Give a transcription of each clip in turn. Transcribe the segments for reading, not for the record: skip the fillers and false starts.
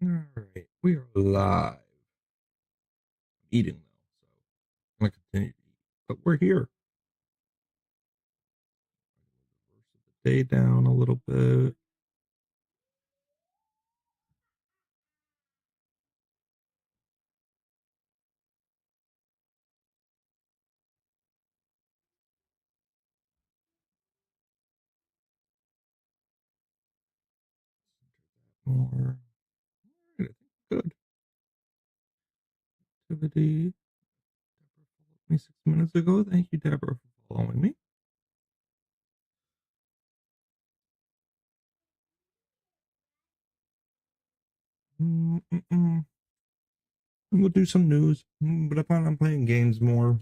Alright, we are live. I'm eating though, so I'm gonna continue to eat. But we're here. Reverse the day down a little bit. More. Alright, I think good. Activity. Deborah followed me 6 minutes ago. Thank you, Deborah, for following me. We'll do some news, but I plan on playing games more.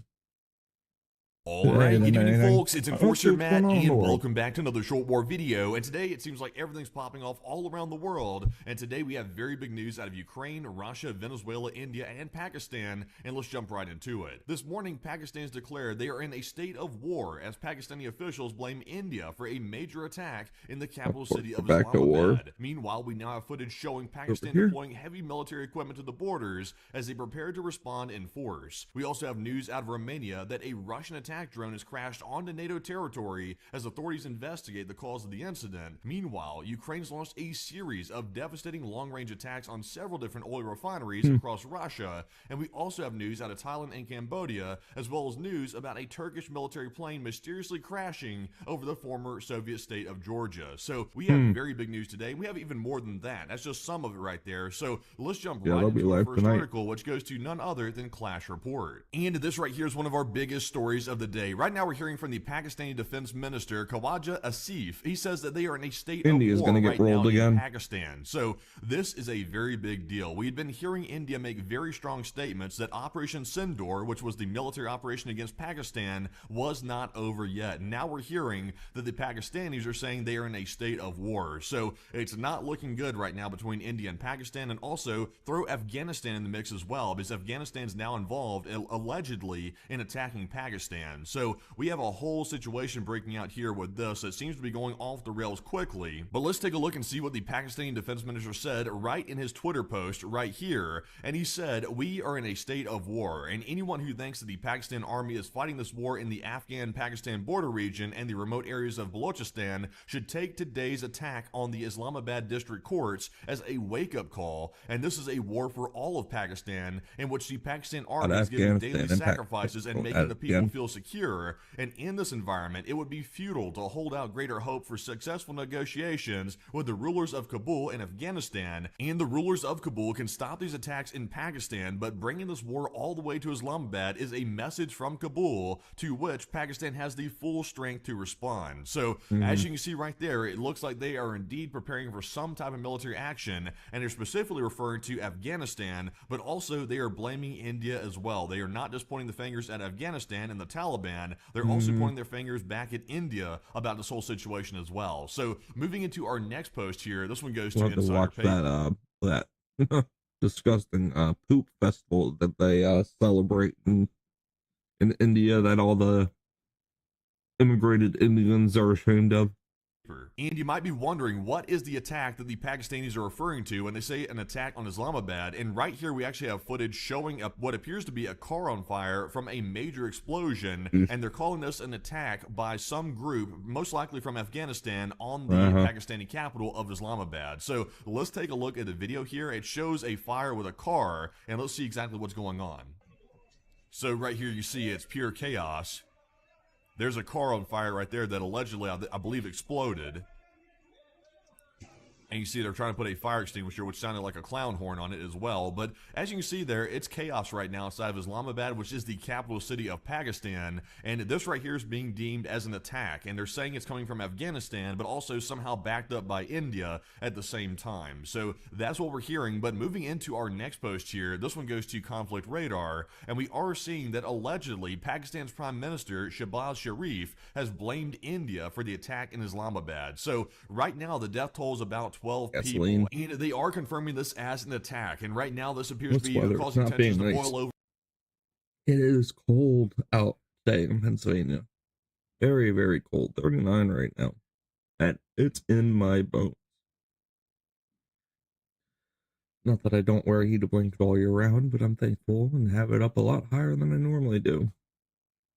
Alright, good evening folks, it's Enforcer What's Matt, going on in the and world? welcome back to another short war video. And today it seems like everything's popping off all around the world. And today we have very big news out of Ukraine, Russia, Venezuela, India, and Pakistan. And let's jump right into it. This morning, Pakistan's declared they are in a state of war as Pakistani officials blame India for a major attack in the capital city of back to war. Islamabad. Meanwhile, we now have footage showing Pakistan deploying heavy military equipment to the borders as they prepare to respond in force. We also have news out of Romania that a Russian attack drone has crashed onto NATO territory as authorities investigate the cause of the incident. Meanwhile, Ukraine's launched a series of devastating long-range attacks on several different oil refineries across Russia, and we also have news out of Thailand and Cambodia, as well as news about a Turkish military plane mysteriously crashing over the former Soviet state of Georgia. So we have very big news today. We have even more than that. That's just some of it right there. So let's jump right into our first article, which goes to none other than Clash Report. And this right here is one of our biggest stories of the day. Right now we're hearing from the Pakistani Defense Minister Khawaja Asif. He says that they are in a state of war right now in Pakistan. So this is a very big deal. We had been hearing India make very strong statements that Operation Sindoor, which was the military operation against Pakistan, was not over yet. Now we're hearing that the Pakistanis are saying they are in a state of war. So it's not looking good right now between India and Pakistan, and also throw Afghanistan in the mix as well, because Afghanistan's now involved allegedly in attacking Pakistan. So we have a whole situation breaking out here with this that seems to be going off the rails quickly. But let's take a look and see what the Pakistani defense minister said right in his Twitter post right here. And he said, "We are in a state of war, and anyone who thinks that the Pakistan army is fighting this war in the Afghan-Pakistan border region and the remote areas of Balochistan should take today's attack on the Islamabad district courts as a wake-up call. And this is a war for all of Pakistan, in which the Pakistan army is giving daily sacrifices and making the people feel secure. And in this environment, it would be futile to hold out greater hope for successful negotiations with the rulers of Kabul and Afghanistan. And the rulers of Kabul can stop these attacks in Pakistan, but bringing this war all the way to Islamabad is a message from Kabul to which Pakistan has the full strength to respond." So as you can see right there, it looks like they are indeed preparing for some type of military action, and they're specifically referring to Afghanistan, but also they are blaming India as well. They are not just pointing the fingers at Afghanistan and the Taliban, they're also pointing their fingers back at India about this whole situation as well. So moving into our next post here, this one goes to Insider Paper. That disgusting poop festival that they celebrate in India that all the immigrated Indians are ashamed of. And you might be wondering, what is the attack that the Pakistanis are referring to when they say an attack on Islamabad? And right here we actually have footage showing what appears to be a car on fire from a major explosion, and they're calling this an attack by some group, most likely from Afghanistan, on the Pakistani capital of Islamabad. So let's take a look at the video here. It shows a fire with a car, and let's see exactly what's going on. So right here you see it's pure chaos. There's a car on fire right there that allegedly, I believe, exploded. And you see they're trying to put a fire extinguisher, which sounded like a clown horn, on it as well. But as you can see there, it's chaos right now inside of Islamabad, which is the capital city of Pakistan. And this right here is being deemed as an attack. And they're saying it's coming from Afghanistan, but also somehow backed up by India at the same time. So that's what we're hearing. But moving into our next post here, this one goes to Conflict Radar. And we are seeing that allegedly Pakistan's Prime Minister, Shehbaz Sharif, has blamed India for the attack in Islamabad. So right now, the death toll is about 12 people, and they are confirming this as an attack. And right now, this appears to be causing tensions to boil over. It is cold out today in Pennsylvania. Very, very cold. 39 right now. And it's in my bones. Not that I don't wear a heated blanket all year round, but I'm thankful and have it up a lot higher than I normally do.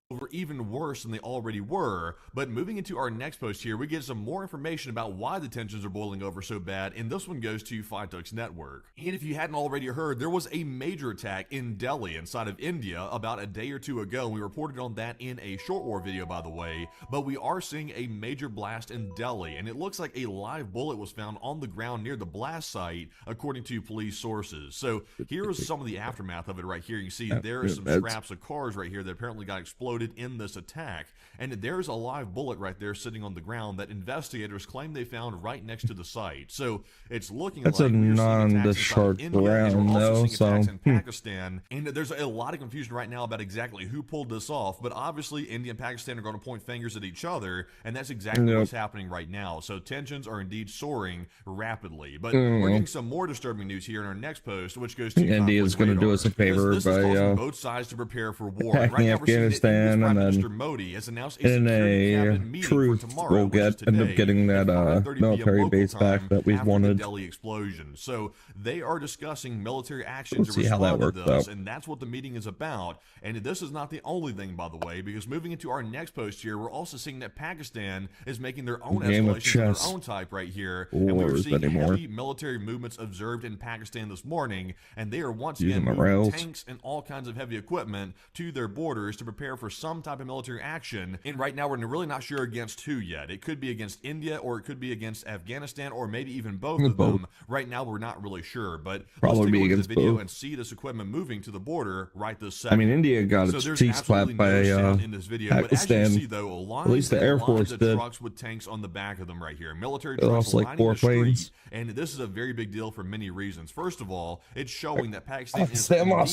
Over even worse than they already were. But moving into our next post here, we get some more information about why the tensions are boiling over so bad, and this one goes to FITUX Network. And if you hadn't already heard, there was a major attack in Delhi inside of India about a day or two ago. We reported on that in a short war video, by the way, but we are seeing a major blast in Delhi, and it looks like a live bullet was found on the ground near the blast site, according to police sources. So here is some of the aftermath of it right here. You see there are some scraps of cars right here that apparently got exploded in this attack, and there's a live bullet right there sitting on the ground that investigators claim they found right next to the site. So it's looking That's like a non-discharged round, though. So in Pakistan, and there's a lot of confusion right now about exactly who pulled this off. But obviously, India and Pakistan are going to point fingers at each other, and that's exactly what's happening right now. So tensions are indeed soaring rapidly. But we're getting some more disturbing news here in our next post, which goes to India is going to do us a favor by both sides to prepare for war. attacking Right now, Afghanistan, Prime and Minister then Modi has announced in a a truth we'll end up getting that military base back that we've wanted. The Delhi explosion. So they are discussing military actions to see how that respond works to this, out. and that's what the meeting is about. And this is not the only thing, by the way, because moving into our next post here, we're also seeing that Pakistan is making their own escalations of their own type right here, and we're seeing heavy military movements observed in Pakistan this morning, and they are once again moving tanks and all kinds of heavy equipment to their borders to prepare for some type of military action. And right now, we're really not sure against who yet. It could be against India, or it could be against Afghanistan, or maybe even both of them. Right now, we're not really sure, but probably let's take a look at the video both. And see this equipment moving to the border right this second. I mean, India got its teeth slapped by in this video, Pakistan. but as you see, though, At least the Air Force did. Trucks with tanks on the back of them right here. Military trucks trucks like 4 planes. And this is a very big deal for many reasons. First of all, it's showing that Pakistan is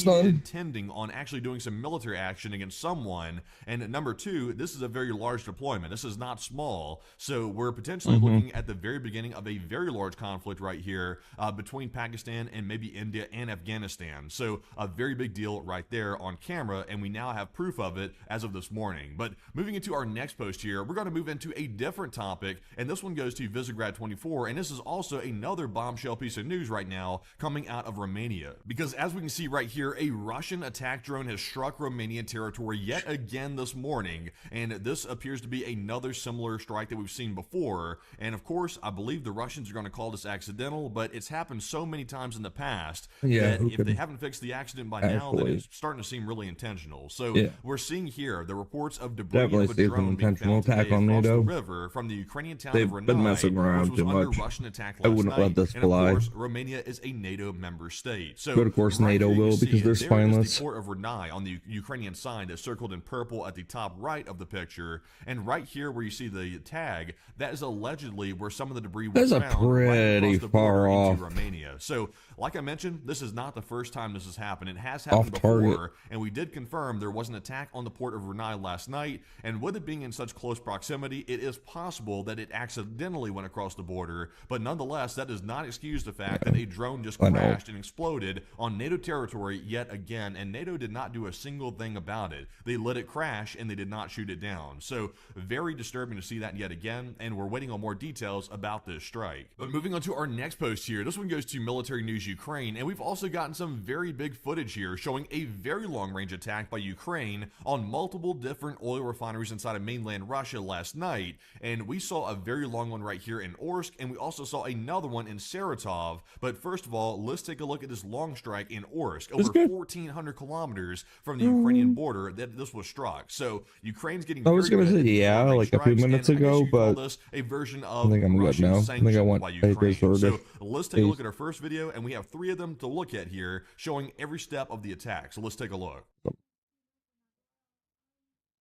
intending on actually doing some military action against someone. And number two, this is a very large deployment. This is not small. So we're potentially looking at the very beginning of a very large conflict right here between Pakistan and maybe India and Afghanistan. So a very big deal right there on camera, and we now have proof of it as of this morning. But moving into our next post here, we're going to move into a different topic, and this one goes to Visegrad 24, and this is also another bombshell piece of news right now coming out of Romania. Because as we can see right here, a Russian attack drone has struck Romanian territory yet again this morning, and this appears to be another similar strike that we've seen before. And of course, I believe the Russians are going to call this accidental, but it's happened so many times in the past that if they haven't fixed the accident by now, then it's starting to seem really intentional. So we're seeing here the reports of debris of a drone being found today across the river from the Ukrainian town of Renai, which was under Russian attack last night. Let this and of course, Romania is a NATO member state. So but of course, NATO will, because they're spineless. The port of Renai on the Ukrainian side is circled in purple at the top right of the picture, and right here where you see the tag, that is allegedly where some of the debris was found. That's pretty far off. Romania. So, like I mentioned, this is not the first time this has happened. It has happened before, and we did confirm there was an attack on the port of Renai last night. And with it being in such close proximity, it is possible that it accidentally went across the border. But nonetheless, that does not excuse the fact that a drone just crashed and exploded on NATO territory yet again. And NATO did not do a single thing about it. They let it crash and they did not shoot it down. So very disturbing to see that yet again. And we're waiting on more details about this strike. But moving on to our next post here, this one goes to Military News Ukraine. And we've also gotten some very big footage here showing a very long range attack by Ukraine on multiple different oil refineries inside of mainland Russia last night. And we saw a very long one right here in Orsk, and we also saw another one in Saratov. But first of all, let's take a look at this long strike in Orsk, over 1,400 kilometers from the Ukrainian border that this was struck. So Ukraine's getting. I was going to say like a few minutes ago, but this a version of I think I'm good now. I think I want papers ordered. So let's take a look at our first video, and we have 3 of them to look at here, showing every step of the attack. So let's take a look.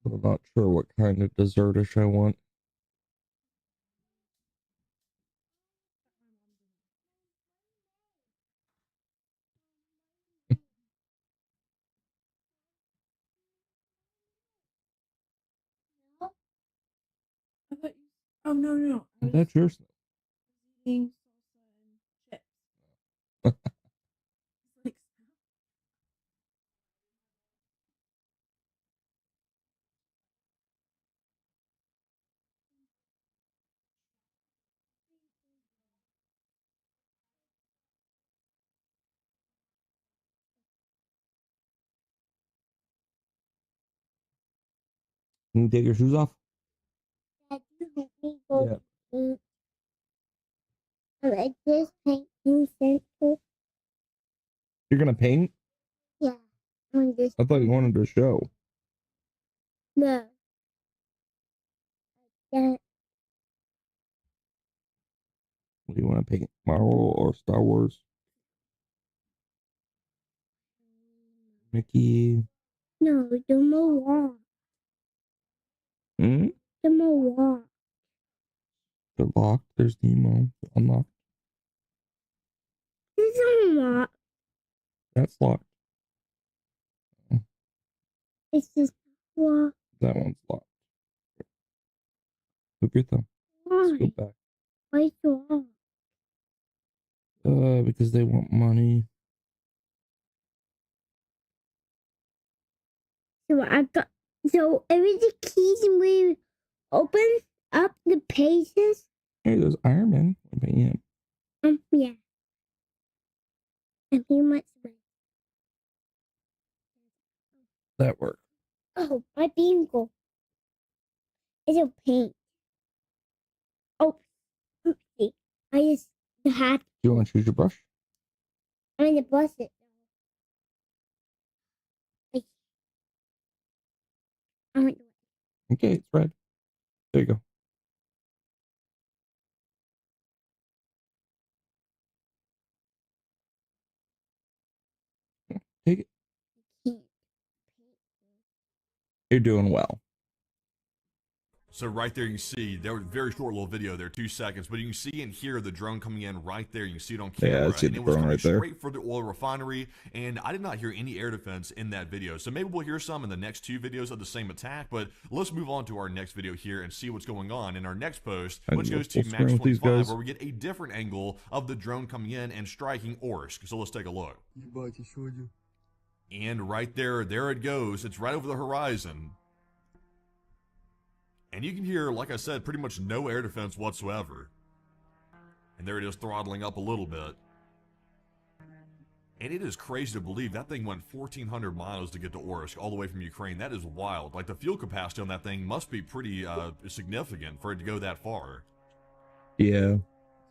I'm not sure what kind of dessert dish I want. Oh no! That's yours. Eating salsa and chips. Like, Can you take your shoes off? Dad, you help me go Yeah. paint. I like this painting circle. You're gonna paint? Yeah. On this. I thought you wanted to show. No. That. What do you want to paint? Marvel or Star Wars? Mickey. No, the Mohawk. Hmm? The Mohawk. They're locked. There's Nemo. Unlocked. This is unlocked. That's locked. It's just locked. That one's locked. Look at them. Let's go Why? back. Why is it locked? Because they want money. So I got. So every the keys and we open up the pages. Hey, there's Iron Man. I'm painting him. Yeah. And he wants to. That worked. Oh, my bingo. It's a paint. Oh, oopsie. I just had. Do you want to choose your brush? I'm gonna bust it. I'm gonna. Okay, it's red. There you go. Take it. Can't. You're doing well. So right there you can see, there was a very short little video there, 2 seconds, but you can see and hear the drone coming in right there. You can see it on camera. Yeah, I see and the it was drone coming right there. straight for the oil refinery, and I did not hear any air defense in that video. So maybe we'll hear some in the next 2 videos of the same attack, but let's move on to our next video here and see what's going on in our next post, which goes to Full screen Max with these 25, guys. where we get a different angle of the drone coming in and striking Orsk. So let's take a look. And right there it goes. It's right over the horizon. And you can hear, like I said, pretty much no air defense whatsoever. And there it is, throttling up a little bit. And it is crazy to believe that thing went 1,400 miles to get to Orsk, all the way from Ukraine. That is wild. Like, the fuel capacity on that thing must be pretty significant for it to go that far. Yeah.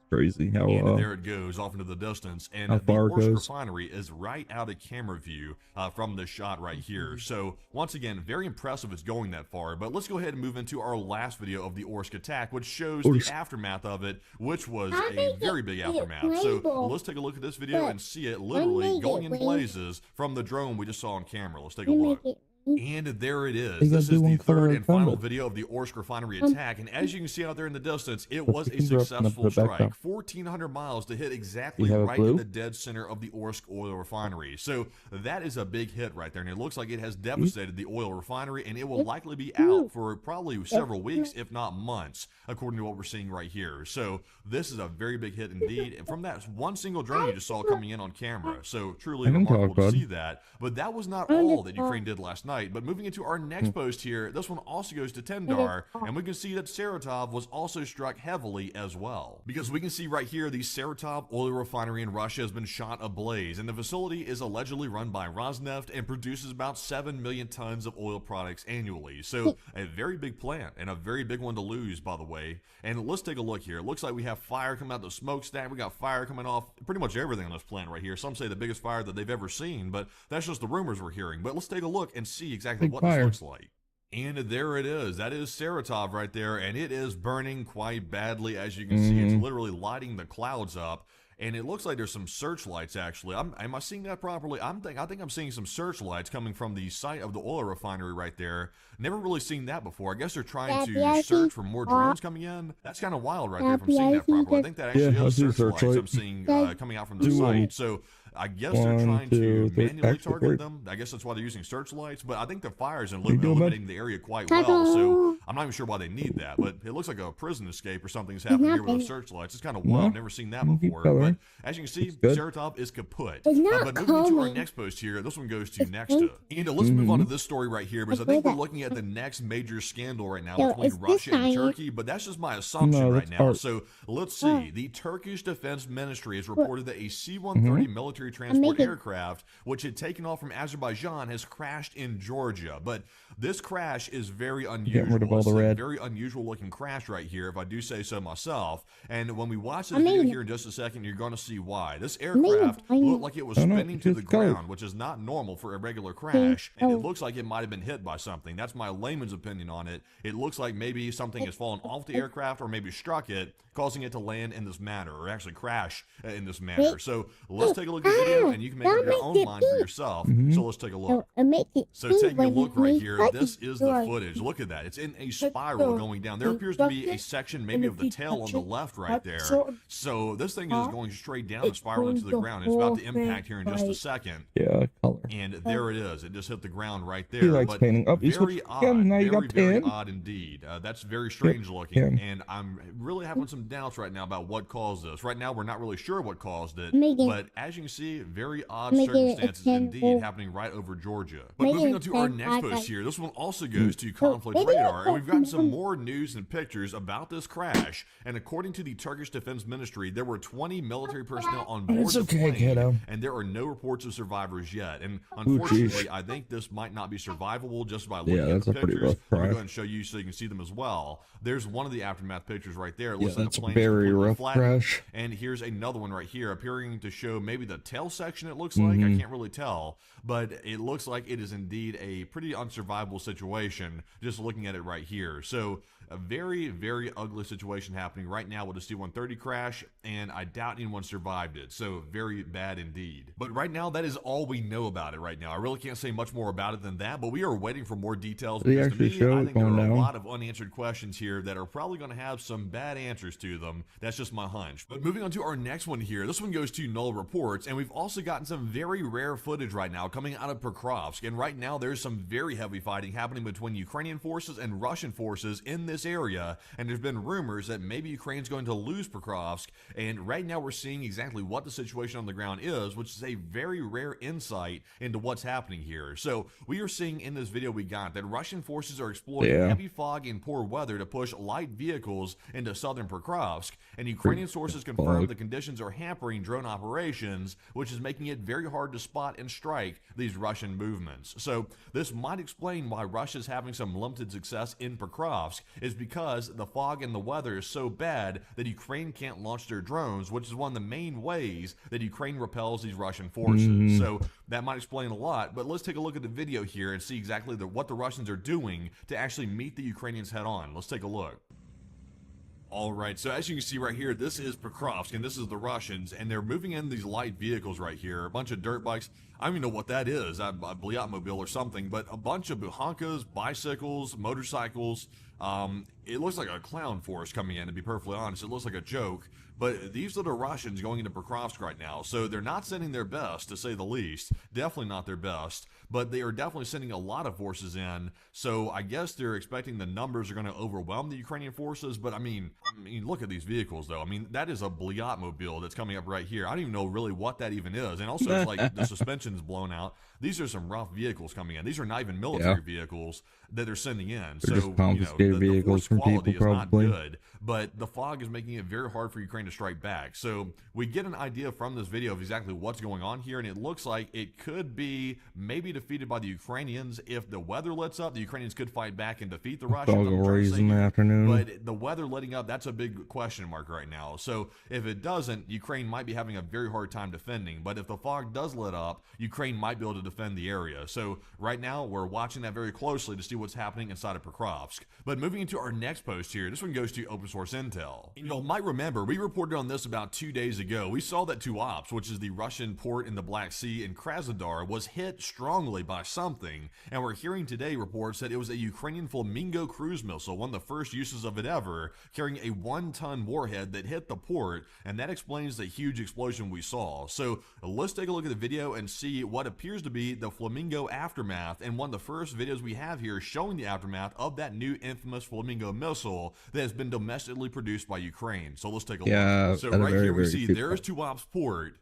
Crazy how And there it goes off into the distance, and how the far it Orsk goes. refinery is right out of camera view from this shot right here. So once again, very impressive it's going that far. But let's go ahead and move into our last video of the Orsk attack, which shows the aftermath of it, which was a very big aftermath. So let's take a look at this video and see it literally going in blazes from the drone we just saw on camera. Let's take a look. And there it is. This is the third and final video of the Orsk refinery attack. And as you can see out there in the distance, it was a successful strike. 1,400 miles to hit exactly right in the dead center of the Orsk oil refinery. So that is a big hit right there. And it looks like it has devastated the oil refinery, and it will likely be out for probably several weeks, if not months, according to what we're seeing right here. So this is a very big hit indeed. And from that one single drone you just saw coming in on camera. So truly remarkable to see that. But that was not all that Ukraine did last night. But moving into our next post here, this one also goes to Tendar, and we can see that Saratov was also struck heavily as well. Because we can see right here, the Saratov oil refinery in Russia has been shot ablaze, and the facility is allegedly run by Rosneft and produces about 7 million tons of oil products annually. So a very big plant, and a very big one to lose, by the way. And let's take a look here. It looks like we have fire coming out the smokestack. We got fire coming off pretty much everything on this plant right here. Some say the biggest fire that they've ever seen, but that's just the rumors we're hearing. But let's take a look and see exactly what this looks like. And there it is. That is Saratov right there, and it is burning quite badly. As you can see, it's literally lighting the clouds up. And it looks like there's some searchlights, actually. Am I seeing that properly? I think I'm seeing some searchlights coming from the site of the oil refinery right there. Never really seen that before. I guess they're trying to search for more drones coming in. That's kind of wild right there if I'm seeing that properly. I think that actually is searchlights I'm seeing coming out from the site. So I guess they're trying to manually target them. I guess that's why they're using searchlights. But I think the fires are illuminating the area quite well. So I'm not even sure why they need that. But it looks like a prison escape or something's happening here with the searchlights. It's kind of wild. I've never seen that before. But as you can see, Saratov is kaput. But moving into our next post here, this one goes to Nexta. And let's move on to this story right here, because I think we're looking at the next major scandal right now between Russia and Turkey. But that's just my assumption right now. So let's see. The Turkish Defense Ministry has reported that a C-130 military military transport aircraft, which had taken off from Azerbaijan, has crashed in Georgia. But this crash is very unusual. Getting rid of all the red. Very unusual looking crash right here, if I do say so myself. And when we watch this video here in just a second, you're going to see why. This aircraft looked like it was spinning to the ground, which is not normal for a regular crash. And it looks like it might have been hit by something. That's my layman's opinion on it. It looks like maybe something has fallen off the aircraft or maybe struck it, causing it to land in this manner or actually crash in this manner. So let's take a look at the video and you can make up your own mind for yourself. So let's take a look. So taking a look right here, this is the footage. Look at that. It's in a spiral going down. There appears to be a section maybe of the tail on the left right there. So this thing is going straight down and spiraling to the ground. It's about to impact here in just a second. Yeah, color. And there it is. It just hit the ground right there. He likes painting. Oh, very odd. Very odd indeed. That's very strange looking. And I'm really having some doubts right now about what caused this. Right now, we're not really sure what caused it. But as you can see, very odd circumstances indeed happening right over Georgia. But moving on to our next post here, this one also goes to Conflict Radar. And we've gotten some more news and pictures about this crash. And according to the Turkish Defense Ministry, there were 20 military personnel on board the plane, and there are no reports of survivors yet. And unfortunately, I think this might not be survivable just by looking at the pictures. Let me go ahead and show you so you can see them as well. There's one of the aftermath pictures right there. It looks like the plane's very rough crash. And here's another one right here, appearing to show maybe the tail section, it looks like. I can't really tell, but it looks like it is indeed a pretty unsurvivable situation just looking at it right here. So a very, very ugly situation happening right now with the C-130 crash, and I doubt anyone survived it. So very bad indeed. But right now, that is all we know about it right now. I really can't say much more about it than that, but we are waiting for more details. Because to me, I think there are a lot of unanswered questions here that are probably going to have some bad answers to them. That's just my hunch. But moving on to our next one here, this one goes to Null Reports, and we've also gotten some very rare footage right now coming out of Pokrovsk. And right now, there's some very heavy fighting happening between Ukrainian forces and Russian forces in this area, and there's been rumors that maybe Ukraine's going to lose Pokrovsk, and right now we're seeing exactly what the situation on the ground is, which is a very rare insight into what's happening here. So we are seeing in this video we got that Russian forces are exploiting heavy fog and poor weather to push light vehicles into southern Pokrovsk, and Ukrainian sources confirm the conditions are hampering drone operations, which is making it very hard to spot and strike these Russian movements. So this might explain why Russia's having some limited success in Pokrovsk, is because the fog and the weather is so bad that Ukraine can't launch their drones, which is one of the main ways that Ukraine repels these Russian forces. So that might explain a lot, but let's take a look at the video here and see exactly what the Russians are doing to actually meet the Ukrainians head on. Let's take a look. All right, so as you can see right here, this is Pokrovsk, and this is the Russians, and they're moving in these light vehicles right here, a bunch of dirt bikes. I don't even know what that is, a Bliatmobile or something, but a bunch of buhankas, bicycles, motorcycles. It looks like a clown force coming in, to be perfectly honest. It looks like a joke, but these are the Russians going into Pokrovsk right now, so they're not sending their best, to say the least. Definitely not their best, but they are definitely sending a lot of forces in, so I guess they're expecting the numbers are going to overwhelm the Ukrainian forces, but I mean, look at these vehicles, though. I mean, that is a Bliatmobile that's coming up right here. I don't even know really what that even is, and also it's like the suspension's blown out. These are some rough vehicles coming in. These are not even military vehicles that they're sending in, they're so the force quality is not good, but the fog is making it very hard for Ukraine to strike back. So we get an idea from this video of exactly what's going on here, and it looks like it could be maybe defeated by the Ukrainians. If the weather lets up, the Ukrainians could fight back and defeat the Russians. In the afternoon. But the weather letting up, that's a big question mark right now. So if it doesn't, Ukraine might be having a very hard time defending. But if the fog does let up, Ukraine might be able to defend the area. So right now, we're watching that very closely to see what's happening inside of Pokrovsk. But moving into our next post here, this one goes to Open Source Intel. You might remember, we reported on this about 2 days ago. We saw that Tuapse, which is the Russian port in the Black Sea in Krasnodar, was hit strongly by something, and we're hearing today reports that it was a Ukrainian Flamingo cruise missile, one of the first uses of it ever, carrying a 1-ton warhead that hit the port, and that explains the huge explosion we saw. So let's take a look at the video and see what appears to be the Flamingo aftermath, and one of the first videos we have here showing the aftermath of that new infamous Flamingo missile that has been domestically produced by Ukraine. So let's take a look. So right here we see there's Tuapse port.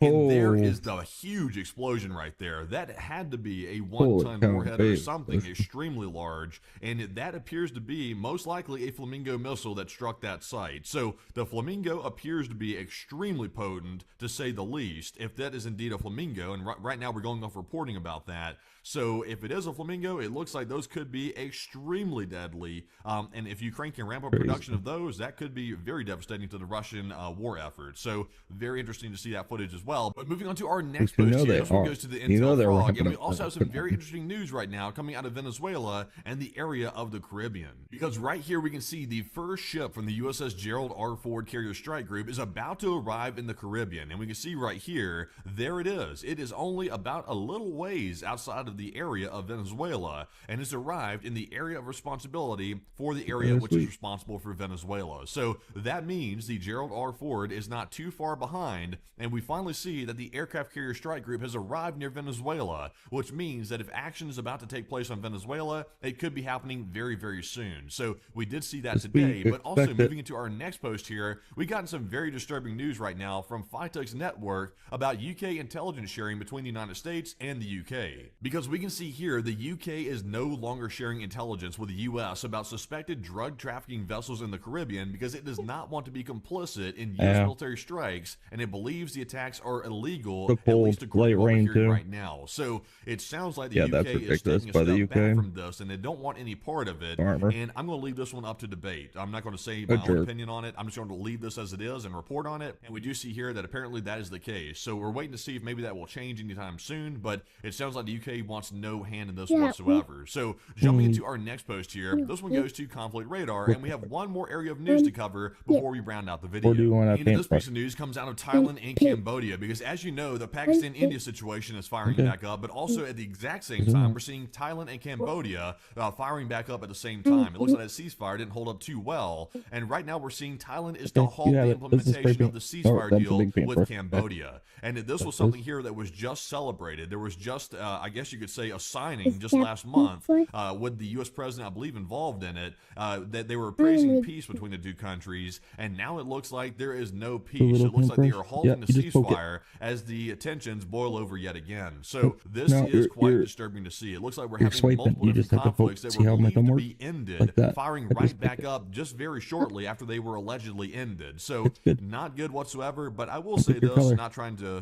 And there Oh. is the huge explosion right there. That had to be a Holy 1-ton cow, warhead or babe. something extremely large. And that appears to be most likely a Flamingo missile that struck that site. So the Flamingo appears to be extremely potent, to say the least, if that is indeed a Flamingo. And right now we're going off reporting about that. So if it is a Flamingo, it looks like those could be extremely deadly. And if Ukraine can ramp up production of those, that could be very devastating to the Russian war effort. So very interesting to see that footage as well. But moving on to our next post here, this one goes to the Intel Frog, and we also have some very interesting news right now coming out of Venezuela and the area of the Caribbean. Because right here we can see the first ship from the USS Gerald R. Ford Carrier Strike Group is about to arrive in the Caribbean. And we can see right here, there it is. It is only about a little ways outside of the area of Venezuela, and has arrived in the area of responsibility for the area which is responsible for Venezuela. So that means the Gerald R. Ford is not too far behind, and we finally see that the Aircraft Carrier Strike Group has arrived near Venezuela, which means that if action is about to take place on Venezuela, it could be happening very, very soon. So we did see that today, but also moving into our next post here, we got some very disturbing news right now from Phytex Network about UK intelligence sharing between the United States and the UK. Because we can see here, the UK is no longer sharing intelligence with the US about suspected drug trafficking vessels in the Caribbean because it does not want to be complicit in US military strikes, and it believes the attacks are illegal, at least according to what we're hearing right now. So it sounds like the UK is taking a step back from this, and they don't want any part of it. And I'm going to leave this one up to debate. I'm not going to say my own opinion on it. I'm just going to leave this as it is and report on it. And we do see here that apparently that is the case. So we're waiting to see if maybe that will change anytime soon, but it sounds like the UK wants no hand in this whatsoever. So jumping into our next post here, this one goes to Conflict Radar, and we have one more area of news to cover before we round out the video. And this piece of news comes out of Thailand and Cambodia, because as you know, the Pakistan-India situation is firing back up, but also at the exact same time, we're seeing Thailand and Cambodia firing back up at the same time. It looks like that ceasefire didn't hold up too well, and right now we're seeing Thailand is to halt the implementation of the ceasefire deal with Cambodia. And this was something here that was just celebrated. There was just, I guess you could say, a signing just last month with the U.S. president, I believe, involved in it, that they were praising peace between the two countries, and now it looks like there is no peace. It looks like they are halting the ceasefire as the tensions boil over yet again. So this is quite disturbing to see. It looks like we're having multiple different conflicts that were believed to be ended, firing right back up just very shortly after they were allegedly ended. So not good whatsoever, but I will say this, not trying to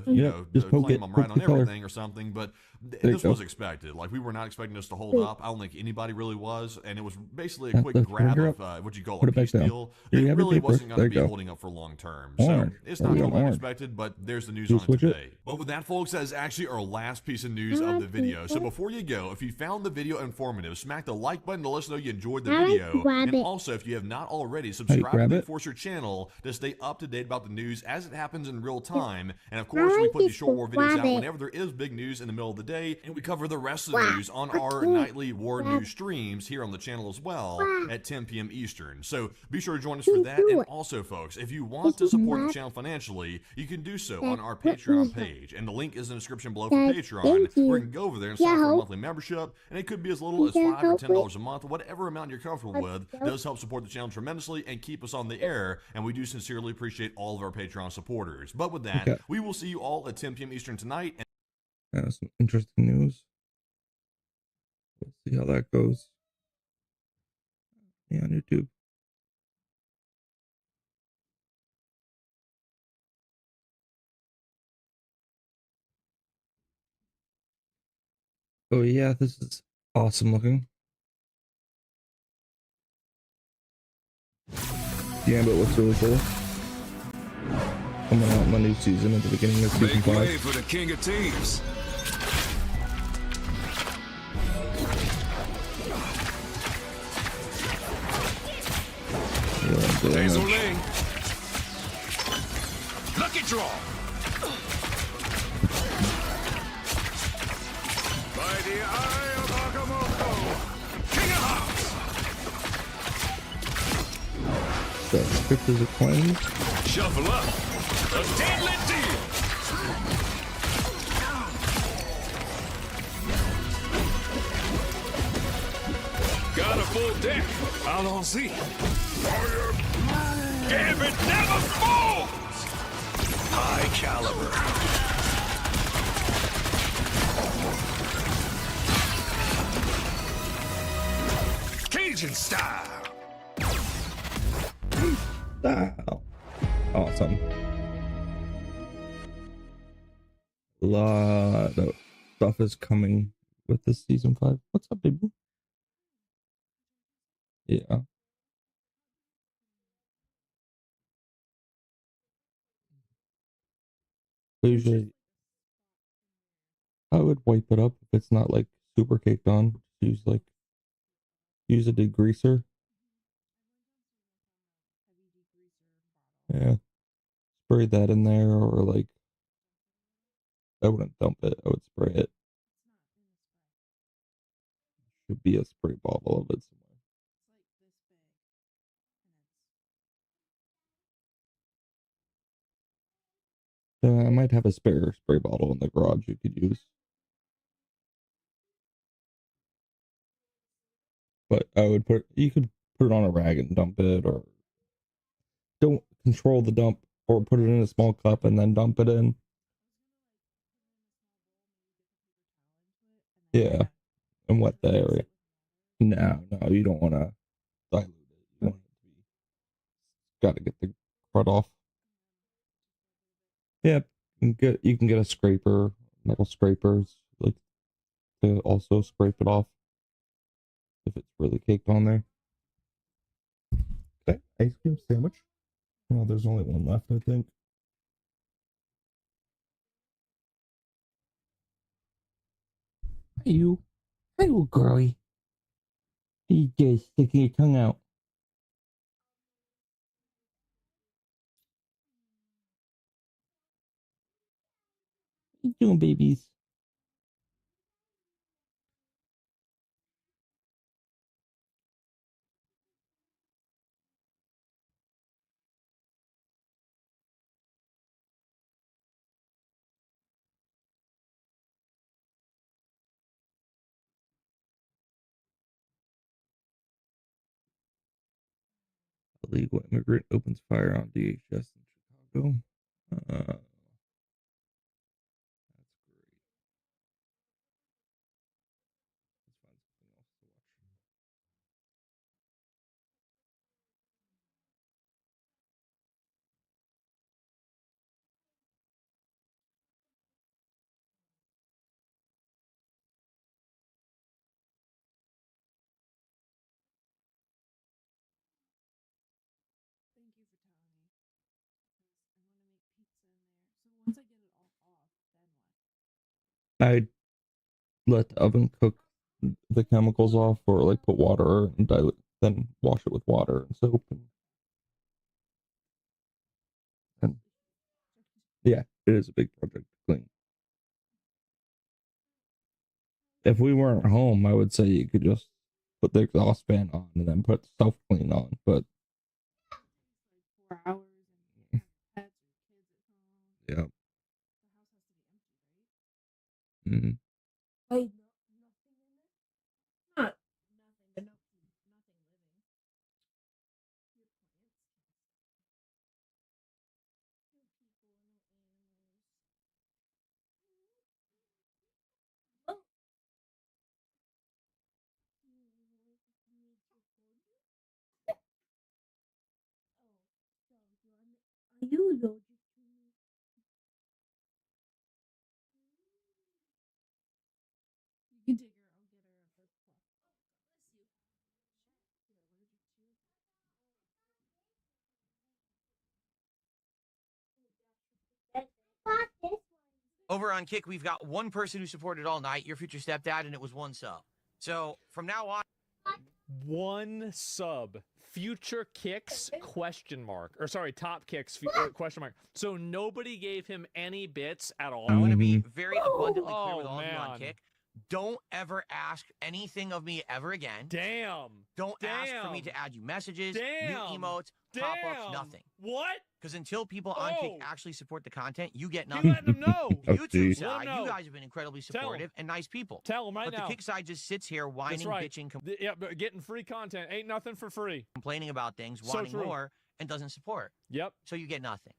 claim I'm right on everything or something, but this was expected. Like, we were not expecting this to hold up. I don't think anybody really was, and it was basically a quick grab of what you call a peace deal. It really wasn't going to be holding up for long term. So it's not totally unexpected, but there's the news on it today. But with that, folks, that is actually our last piece of news of the video. So before you go, if you found the video informative, smack the like button to let us know you enjoyed the video. And also, if you have not already, subscribe to the Enforcer channel to stay up to date about the news as it happens in real time. And of course, we put these short war videos out whenever there is big news in the middle of the day, and we cover the rest of the news on our nightly war news streams here on the channel as well at 10 p.m. Eastern. So be sure to join us for that. And also, folks, if you want to support the channel financially, you can do so on our Patreon page, and the link is in the description below for Patreon, where you can go over there and sign up for a monthly membership, and it could be as little as $5 or $10 a month. Whatever amount you're comfortable with does help support the channel tremendously and keep us on the air, and we do sincerely appreciate all of our Patreon supporters. But with that, we will see you all at 10 p.m. Eastern tonight. Some interesting news. We'll see how that goes. Yeah, on YouTube. Oh yeah, this is awesome looking. Gambit looks really cool. Coming out in the new season at the beginning of season 5. Make way for the king of teams. Hazel Ling. Lucky draw. By the eye of Agamotto. King of Hearts. The script is acclaimed. Shuffle up. A deadly deal. Got a full deck. Allons-y. Gambit never falls! High caliber. Cajun style. Style. Awesome. A lot of stuff is coming with this season 5. What's up, baby? Yeah. Usually, I would wipe it up if it's not like super caked on. Use a degreaser. Yeah. Spray that in there, or like, I wouldn't dump it. I would spray it. Should be a spray bottle of it somewhere. I might have a spare spray bottle in the garage you could use. But you could put it on a rag and dump it, or don't control the dump, or put it in a small cup and then dump it in. Yeah, and wet the area. No, you don't want to dilute it. You want it to be, got to get the crud off. Yeah, you can get a scraper, metal scrapers, like, to also scrape it off if it's really caked on there. Okay, ice cream sandwich. Well, there's only one left, I think. Hey, you. Hey, little girlie. You just sticking your tongue out. What you doing, babies? Illegal immigrant opens fire on DHS in Chicago. That's great. Let's find something else to watch. I let the oven cook the chemicals off, or like put water and dilute, then wash it with water and soap. And yeah, it is a big project to clean. If we weren't home, I would say you could just put the exhaust fan on and then put self clean on, but 4 hours. Yeah. Mm-hmm. Over on Kick, we've got one person who supported all night, your future stepdad, and it was 1 sub. So from now on, 1 sub. Future Kicks question mark, or sorry, Top Kicks question mark. So nobody gave him any bits at all. I want to be very abundantly clear with all of you on man. Kick. Don't ever ask anything of me ever again. Damn. Don't ask for me to add you messages, Damn. new emotes, pop-ups, nothing. What? Because until people on Kick actually support the content, you get You nothing. letting them know. YouTube Let 'em side, know. you guys have been incredibly supportive and nice people. Tell them right but now. the Kick side just sits here whining, That's right. bitching, Yeah, but getting free content ain't nothing for free. complaining about things, So wanting true. more, and doesn't support. Yep. So you get nothing.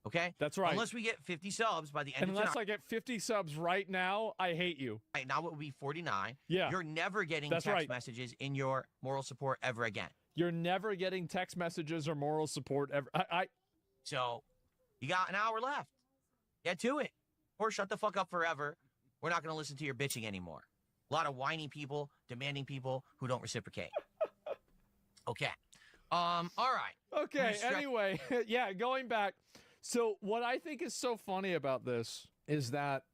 Okay? That's right. Unless we get 50 subs by the end of Unless tonight. I get 50 subs right now, I hate you. Now it will be 49. Yeah. You're never getting That's text right. messages in your moral support ever again. You're never getting text messages or moral support ever. So you got an hour left. Get to it. Or shut the fuck up forever. We're not going to listen to your bitching anymore. A lot of whiny people, demanding people who don't reciprocate. Okay. All right. Okay, anyway, yeah, going back. So what I think is so funny about this is that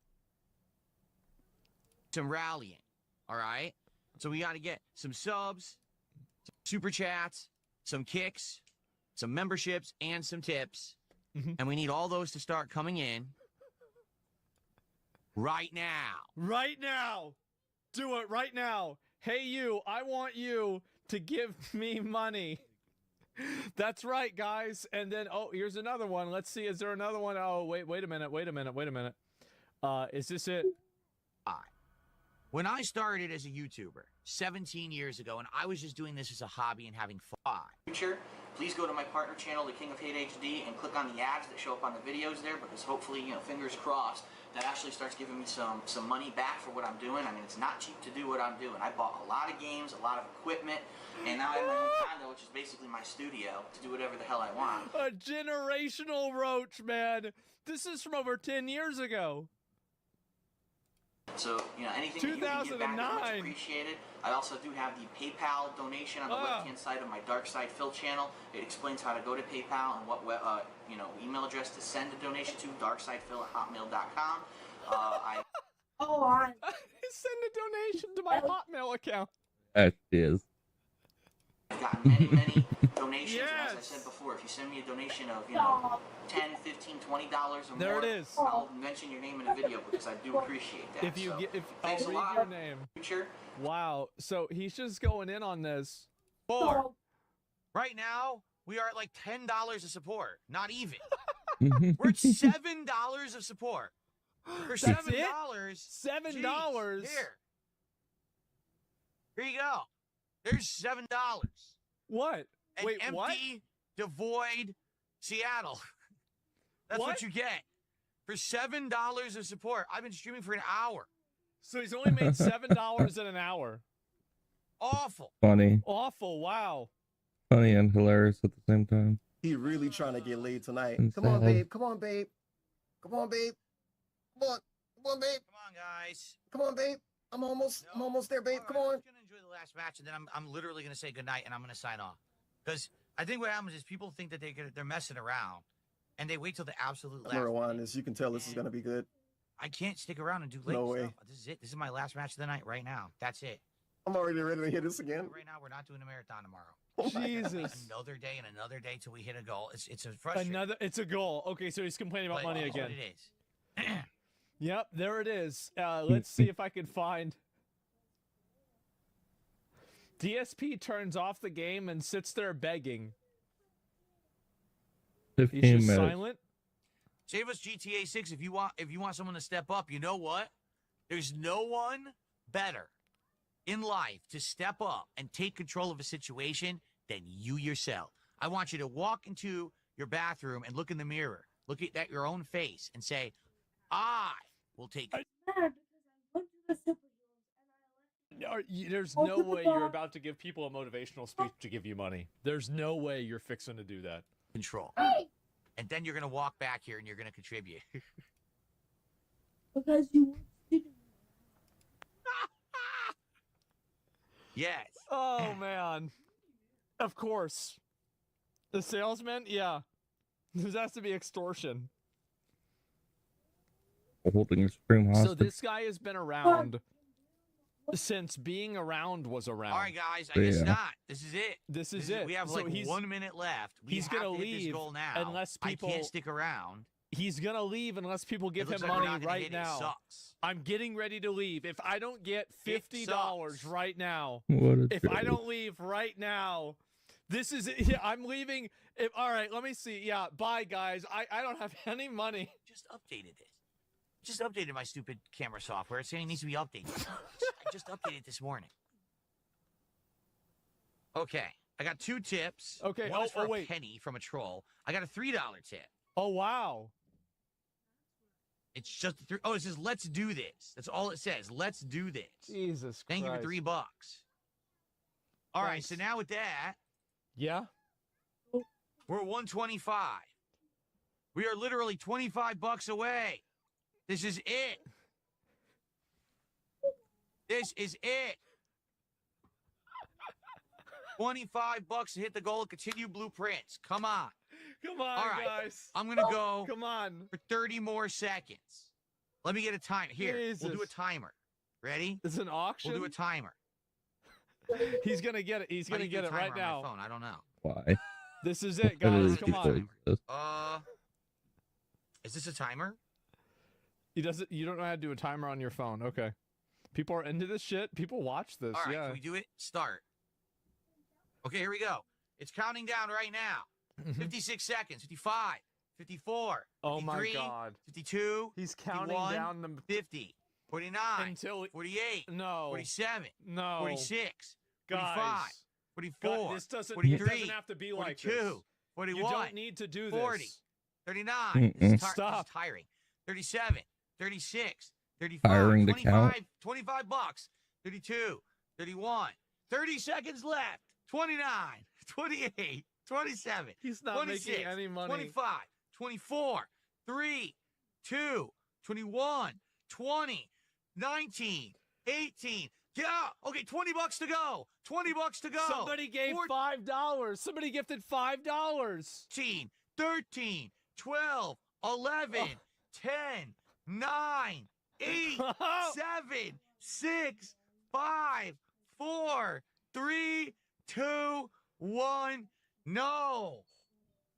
some rallying. All right. So we got to get some subs, some super chats, some kicks, some memberships, and some tips. And we need all those to start coming in right now. Right now. Do it right now. Hey, you, I want you to give me money. That's right, guys. And then, oh, here's another one. Let's see. Is there another one? Oh, wait a minute. Is this it? When I started as a YouTuber 17 years ago, and I was just doing this as a hobby and having fun. Future, please go to my partner channel, The King of Hate HD, and click on the ads that show up on the videos there, because hopefully, fingers crossed, that actually starts giving me some money back for what I'm doing. I mean, it's not cheap to do what I'm doing. I bought a lot of games, a lot of equipment, and now I have my own condo, which is basically my studio, to do whatever the hell I want. A generational roach, man. This is from over 10 years ago. So, anything that you can give back is much appreciated. I also do have the PayPal donation on the left-hand side of my Dark Side Phil channel. It explains how to go to PayPal and what email address to send a donation to, darksidephil@hotmail.com. Send a donation to my Hotmail account. That is. I've gotten many, many donations, and as I said before, if you send me a donation of, $10, $15, $20 or there more, it is. I'll mention your name in a video because I do appreciate that. Thanks a lot. Your name. Future. Wow. So he's just going in on this. Right now, we are at like $10 of support. Not even. We're at $7 of support. For $7. $7. Here you go. There's $7. What? An Wait, empty, what? devoid Seattle. That's what you get. For $7 of support. I've been streaming for an hour. So he's only made $7 in an hour. Awful. Funny. Awful. Wow. Funny and hilarious at the same time. He really trying to get laid tonight. And Come on, sad. babe. Come on, babe. Come on, babe. Come on. Come on, babe. Come on, guys. Come on, babe. I'm almost there, babe. Come on. I'm just going to enjoy the last match, and then I'm literally going to say goodnight, and I'm going to sign off. Because I think what happens is people think that they're messing around, and they wait till the absolute last Rewind this. You can tell this is going to be good. I can't stick around and do late No way. stuff. This is it. This is my last match of the night right now. That's it. I'm already ready to hit this again. Right now, we're not doing a marathon tomorrow. Jesus. Another day and another day till we hit a goal. It's a frustrating. It's a goal. Okay, so he's complaining about money That's again. what it is. Yep, there it is. Let's see if I can find. DSP turns off the game and sits there begging. 15 He's just minutes. silent. Save us GTA 6 if you want someone to step up. You know what? There's no one better in life to step up and take control of a situation than you yourself. I want you to walk into your bathroom and look in the mirror, look at your own face, and say, "I will take." There's no way you're about to give people a motivational speech to give you money. There's no way you're fixing to do that. Control. And then you're going to walk back here and you're going to contribute. Because you Yes. Oh, man. Of course. The salesman? Yeah. This has to be extortion. Holding a supreme hostage. So this guy has been around since being around was around. All right, guys. I guess Yeah. not. This is it. This is it. We have So like he's- 1 minute left. he's have gonna to hit this leave goal now. unless people- I can't stick around. He's going to leave unless people give It looks him like we're money not gonna right hit it. It now. sucks. I'm getting ready to leave. If I don't get $50 sucks. right now, What a if I joke. don't leave right now, this is it. Yeah, I'm leaving. All right, let me see. Yeah, bye, guys. I don't have any money. Just updated it. Just updated my stupid camera software. It's saying it needs to be updated. I just updated it this morning. Okay, I got 2 tips. Okay, One is for wait. a penny from a troll. I got a $3 tip. Oh, wow. It's just three. Oh, it says let's do this. That's all it says. Let's do this. Jesus Thank Christ. you for $3. All right, Thanks. so now with that, Yeah? we're at 125. We are literally $25 away. This is it. This is it. $25 to hit the goal and continue blueprints. Come on. Come on, All right. guys. I'm going to go Come on. for 30 more seconds. Let me get a timer. Here, we'll do a Jesus. timer. Ready? It's an auction? We'll do a timer. He's going to get it. He's How going do to you do get a it right timer on my now. phone? I don't know. Why? This is it, That guys. is Come on. ridiculous. Is this a timer? He doesn't. You don't know how to do a timer on your phone. Okay. People are into this shit. People watch this. All right, yeah. can we do it? Start. Okay, here we go. It's counting down right now. 56 seconds. 55, 54, Oh my 53, God. 52, He's counting 51, down the 50, 49, until 48, no. 47, No. 46, Guys. 45, 44, God, this doesn't. 43, It doesn't have to be like 42, this. 41, You don't need to do 40, this. 39. Mm-mm. This is Stop. This is tiring. 37, 36, 35, Tiring to 25, count. $25, 32, 31, 30 seconds left. 29, 28, 27, He's not 26, making any money. 25, 24, 3, 2, 21, 20, 19, 18. Yeah. Okay, $20 to go. $20 to go. Somebody gave $5. Somebody gifted $5. 14, 13, 12, 11, 10, 9, 8, 7, 6, 5, 4, 3, 2, 1. No.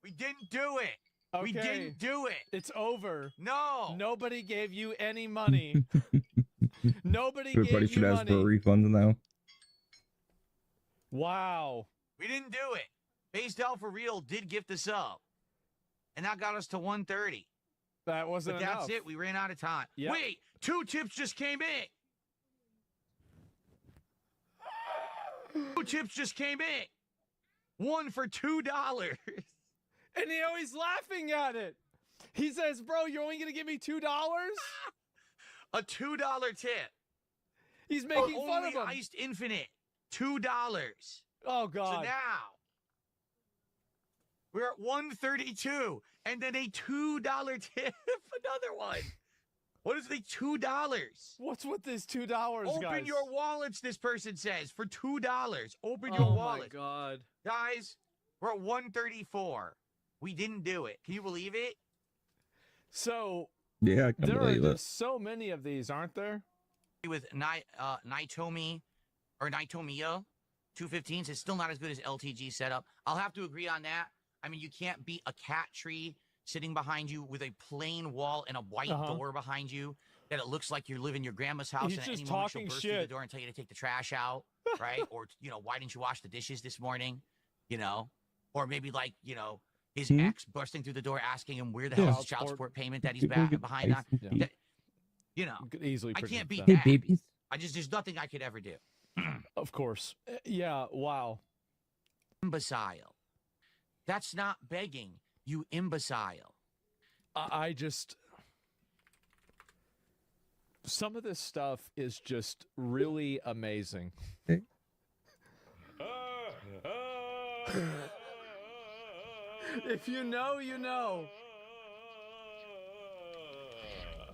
We didn't do it. We Okay. didn't do it. It's over. No. Nobody gave you any money. Nobody Everybody gave should you ask money. for refunds now. Wow. We didn't do it. Based out for real did gift us up. And that got us to 130. That wasn't But that's enough. it. We ran out of time. Yep. Wait, 2 tips just came in. 2 tips just came in. One for $2. And he's laughing at it. He says, bro, you're only going to give me $2? A $2 tip. He's making fun Only of him. Iced Infinite. $2. Oh, God. So now we're at 132, and then a $2 tip. Another one. What is the $2? What's with this $2, Open guys? your wallets, this person says, for $2. Open Oh, your my wallet. God. Guys, we're at 134. We didn't do it. Can you believe it? So, Yeah, I can there are believe it. just so many of these, aren't there? With Naitomi or Naitomiya 215s, it's still not as good as LTG setup. I'll have to agree on that. I mean, you can't beat a cat tree sitting behind you with a plain wall and a white door behind you that it looks like you live in your grandma's house. He's and at just any moment she'll talking burst through the shit. door and tell you to take the trash out, right? Or, why didn't you wash the dishes this morning? Or maybe like, his ex bursting through the door asking him where the hell is his child support payment that he's People get behind on. ice and That- You could easily I predict can't beat that. that. babies. There's nothing I could ever do. Of course. Yeah, wow. Imbecile. That's not begging, you imbecile. I just... Some of this stuff is just really amazing. If you know, you know.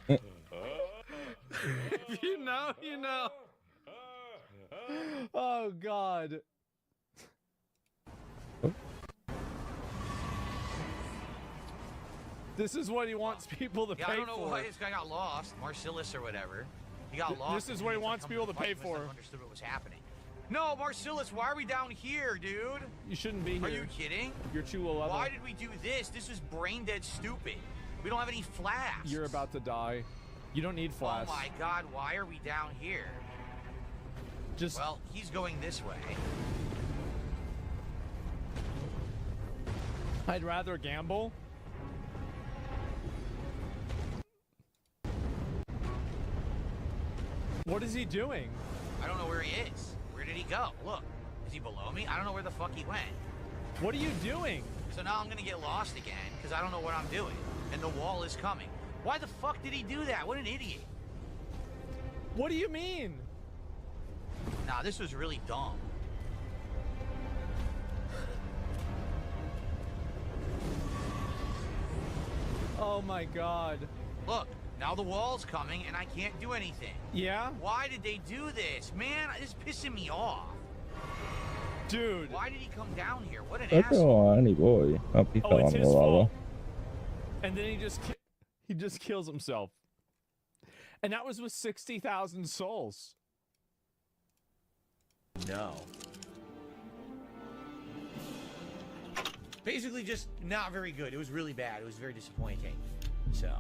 If you know, you know. Oh, God. This is what he wants people to Yeah, pay I don't know for. why this guy got lost. Marcellus or whatever. He got lost. This is and what he was, like, wants coming people to fight pay must have for. Understood what was happening. No, Marcellus, why are we down here, dude? You shouldn't be here. Are you kidding? You're too low level. Why did we do this? This is brain dead stupid. We don't have any flasks. You're about to die. You don't need flash. Oh my God, why are we down here? Just Well, he's going this way. I'd rather gamble. What is he doing? I don't know where he is. Where did he go? Look, is he below me? I don't know where the fuck he went. What are you doing? So now I'm gonna get lost again because I don't know what I'm doing. And the wall is coming. Why the fuck did he do that? What an idiot. What do you mean? Nah, this was really dumb. Oh my god. Look, now the wall's coming and I can't do anything. Yeah? Why did they do this? Man, it's pissing me off. Dude. Why did he come down here? What an That's asshole. any boy. Oh, he fell it's on his the lava. fault. And then he just kills himself. And that was with 60,000 souls. No. Basically just not very good. It was really bad. It was very disappointing. So.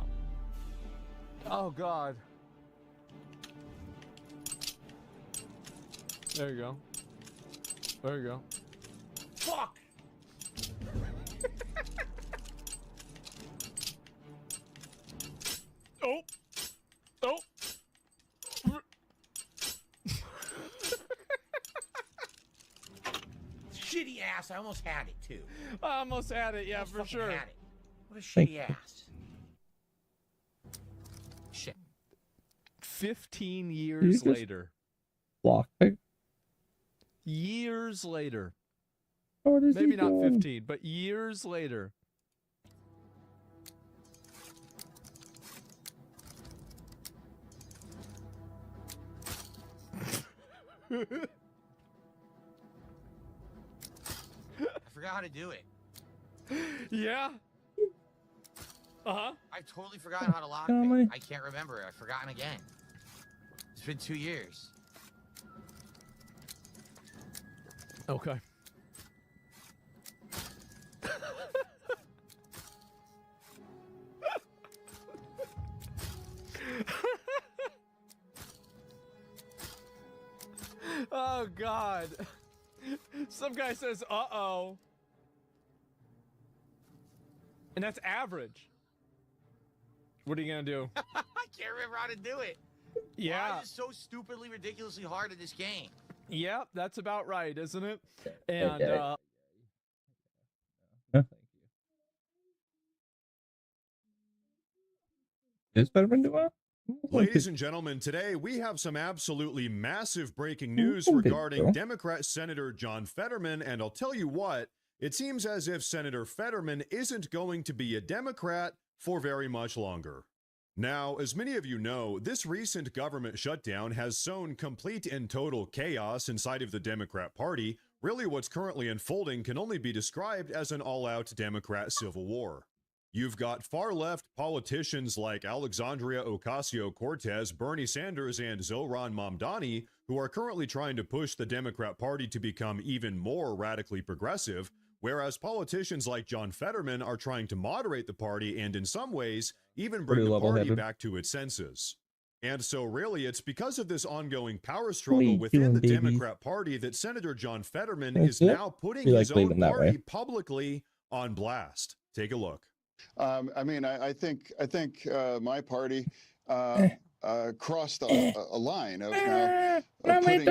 Oh god. There you go. There you go. Fuck! Oh! Oh! Shitty ass. I almost had it too. I almost had it, yeah, Almost for fucking sure. had it. What a shitty ass. Shit. 15 years just- later. Block it. Years later. What is Maybe he not doing? 15, but years later. I forgot how to do it. Yeah? Uh-huh. I've totally forgotten how to lock Tell me. it. I can't remember it. I've forgotten again. It's been 2 years. Okay. Oh god. Some guy says uh-oh. And that's average. What are you gonna do? I can't remember how to do it. Yeah. Why is it so stupidly, ridiculously hard in this game? Yep, that's about right, isn't it? And No, thank you. Is Spider-Man doing well? Ladies and gentlemen, today we have some absolutely massive breaking news Okay, regarding girl. Democrat Senator John Fetterman, and I'll tell you what, it seems as if Senator Fetterman isn't going to be a Democrat for very much longer. Now, as many of you know, this recent government shutdown has sown complete and total chaos inside of the Democrat Party. Really, what's currently unfolding can only be described as an all-out Democrat civil war. You've got far-left politicians like Alexandria Ocasio-Cortez, Bernie Sanders, and Zohran Mamdani, who are currently trying to push the Democrat Party to become even more radically progressive, whereas politicians like John Fetterman are trying to moderate the party and, in some ways, even bring Pretty the party level-headed. back to its senses. And so really, it's because of this ongoing power struggle you within doing, the babies? Democrat Party that Senator John Fetterman That's is it? now putting We like his own leaving that party way. publicly on blast. Take a look. I mean, I think my party crossed a line of now putting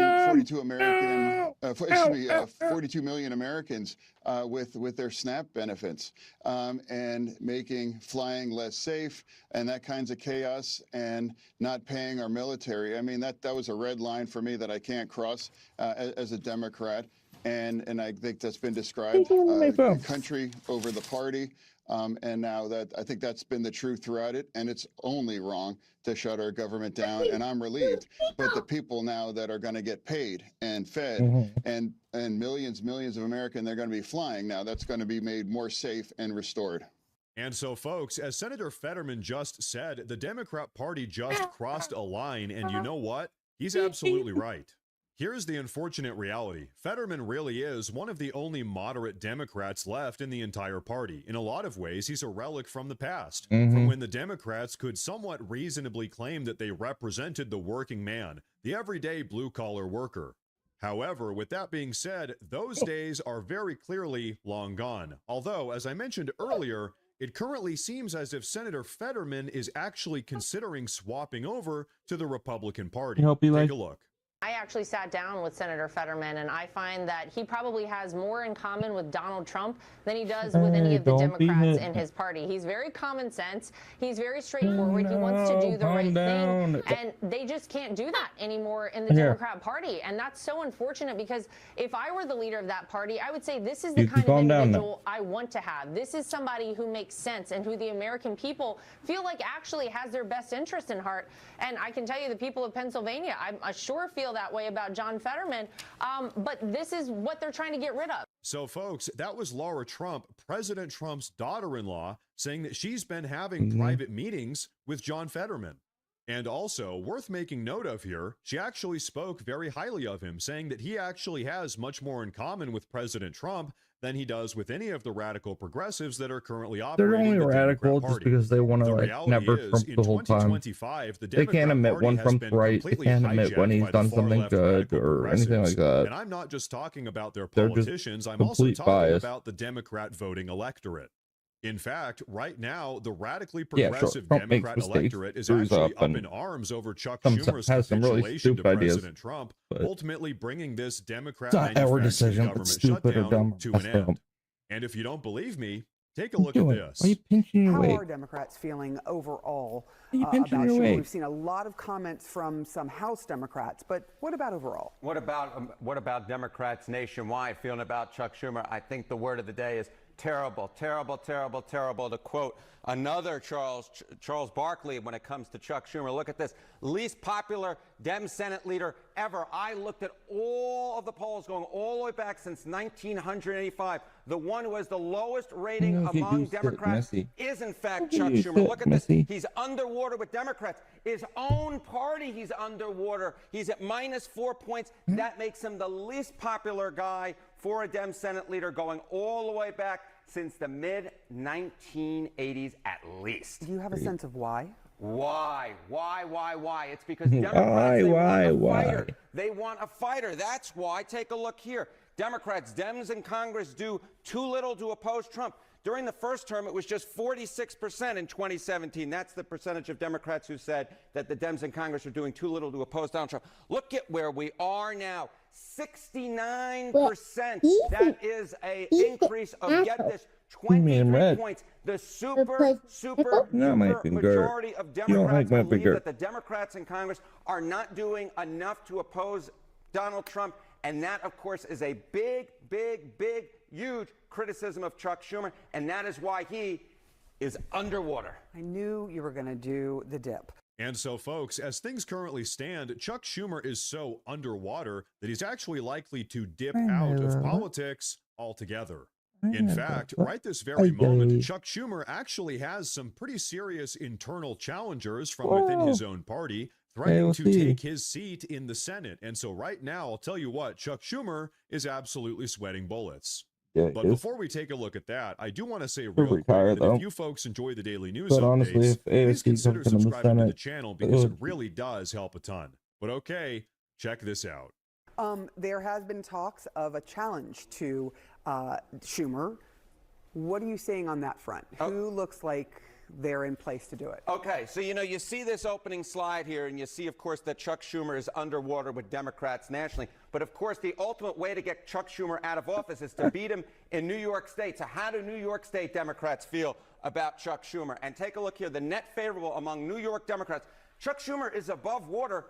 42 million Americans with their SNAP benefits and making flying less safe and that kinds of chaos and not paying our military. I mean, that was a red line for me that I can't cross as a Democrat. And I think that's been described the country over the party. And now that I think that's been the truth throughout it, and it's only wrong to shut our government down, and I'm relieved. But the people now that are going to get paid and fed, and millions of Americans, they're going to be flying now. That's going to be made more safe and restored. And so, folks, as Senator Fetterman just said, the Democrat Party just crossed a line, and you know what? He's absolutely right. Here's the unfortunate reality. Fetterman really is one of the only moderate Democrats left in the entire party. In a lot of ways, he's a relic from the past, from when the Democrats could somewhat reasonably claim that they represented the working man, the everyday blue-collar worker. However, with that being said, those days are very clearly long gone. Although, as I mentioned earlier, it currently seems as if Senator Fetterman is actually considering swapping over to the Republican Party. Help you, Take like- a look. I actually sat down with Senator Fetterman, and I find that he probably has more in common with Donald Trump than he does with any of the Democrats in his party. He's very common sense. He's very straightforward. He wants to do the right thing, and they just can't do that anymore in the Democrat Party. And that's so unfortunate, because if I were the leader of that party, I would say this is the kind of individual I want to have. This is somebody who makes sense and who the American people feel like actually has their best interest in heart. And I can tell you, the people of Pennsylvania, I sure feel that way about John Fetterman, but this is what they're trying to get rid of. So, folks, that was Laura Trump, President Trump's daughter-in-law, saying that she's been having private meetings with John Fetterman. And also, worth making note of here, she actually spoke very highly of him, saying that he actually has much more in common with President Trump than he does with any of the radical progressives that are currently operating. They're only radical just because they want to like never Trump the whole time. They can't admit when Trump's right. They can't admit when he's done something good or anything like that. And I'm not just talking about their politicians. I'm also talking about the Democrat voting electorate. In fact, right now, the radically progressive Democrat electorate is actually up in arms over Chuck Schumer's capitulation to President Trump, ultimately bringing this Democrat-manufactured government shutdown to an end. And if you don't believe me, take a look at this. How are Democrats feeling overall about Schumer? We've seen a lot of comments from some House Democrats, but what about overall? What about Democrats nationwide feeling about Chuck Schumer? I think the word of the day is terrible, terrible, terrible, terrible. To quote another Charles Barkley when it comes to Chuck Schumer, look at this. Least popular Dem Senate leader ever. I looked at all of the polls going all the way back since 1985. The one who has the lowest rating among Democrats is, in fact, Chuck Schumer. Look at this. He's underwater with Democrats. His own party, he's underwater. He's at -4 points. That makes him the least popular guy for a Dem Senate leader going all the way back since the mid-1980s at least. Do you have a sense of why? Why? It's because Democrats, want a fighter. They want a fighter. That's why. Take a look here. Democrats, Dems in Congress do too little to oppose Trump. During the first term, it was just 46% in 2017. That's the percentage of Democrats who said that the Dems in Congress are doing too little to oppose Donald Trump. Look at where we are now. 69%. That is an increase of, get this, 23 points. The super majority of Democrats believe that the Democrats in Congress are not doing enough to oppose Donald Trump. And that, of course, is a big, huge criticism of Chuck Schumer. And that is why he is underwater. I knew you were going to do the dip. And so, folks, as things currently stand, Chuck Schumer is so underwater that he's actually likely to dip out of politics altogether. In fact, right this very moment, Chuck Schumer actually has some pretty serious internal challengers from within his own party threatening to take his seat in the Senate. And so right now, I'll tell you what, Chuck Schumer is absolutely sweating bullets. But before we take a look at that, I do want to say real quick that if you folks enjoy the daily news updates, please consider subscribing to the channel because it really does help a ton. But okay, check this out. There has been talks of a challenge to Schumer. What are you saying on that front? Who looks like they're in place to do it? Okay, so you see this opening slide here, and you see, of course, that Chuck Schumer is underwater with Democrats nationally. But, of course, the ultimate way to get Chuck Schumer out of office is to beat him in New York State. So how do New York State Democrats feel about Chuck Schumer? And take a look here. The net favorable among New York Democrats. Chuck Schumer is above water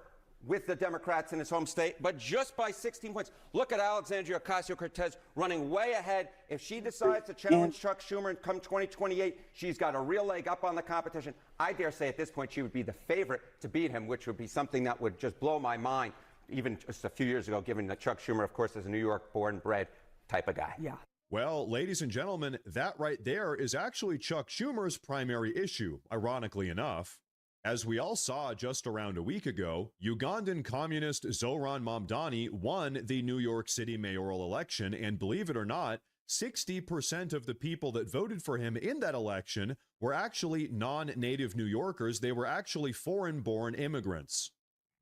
with the Democrats in his home state, but just by 16 points. Look at Alexandria Ocasio-Cortez running way ahead. If she decides to challenge Chuck Schumer and come 2028, she's got a real leg up on the competition. I dare say at this point she would be the favorite to beat him, which would be something that would just blow my mind, even just a few years ago, given that Chuck Schumer, of course, is a New York born and bred type of guy. Yeah. Well, ladies and gentlemen, that right there is actually Chuck Schumer's primary issue, ironically enough. As we all saw just around a week ago, Ugandan communist Zoran Mamdani won the New York City mayoral election, and believe it or not, 60% of the people that voted for him in that election were actually non-native New Yorkers. They were actually foreign-born immigrants.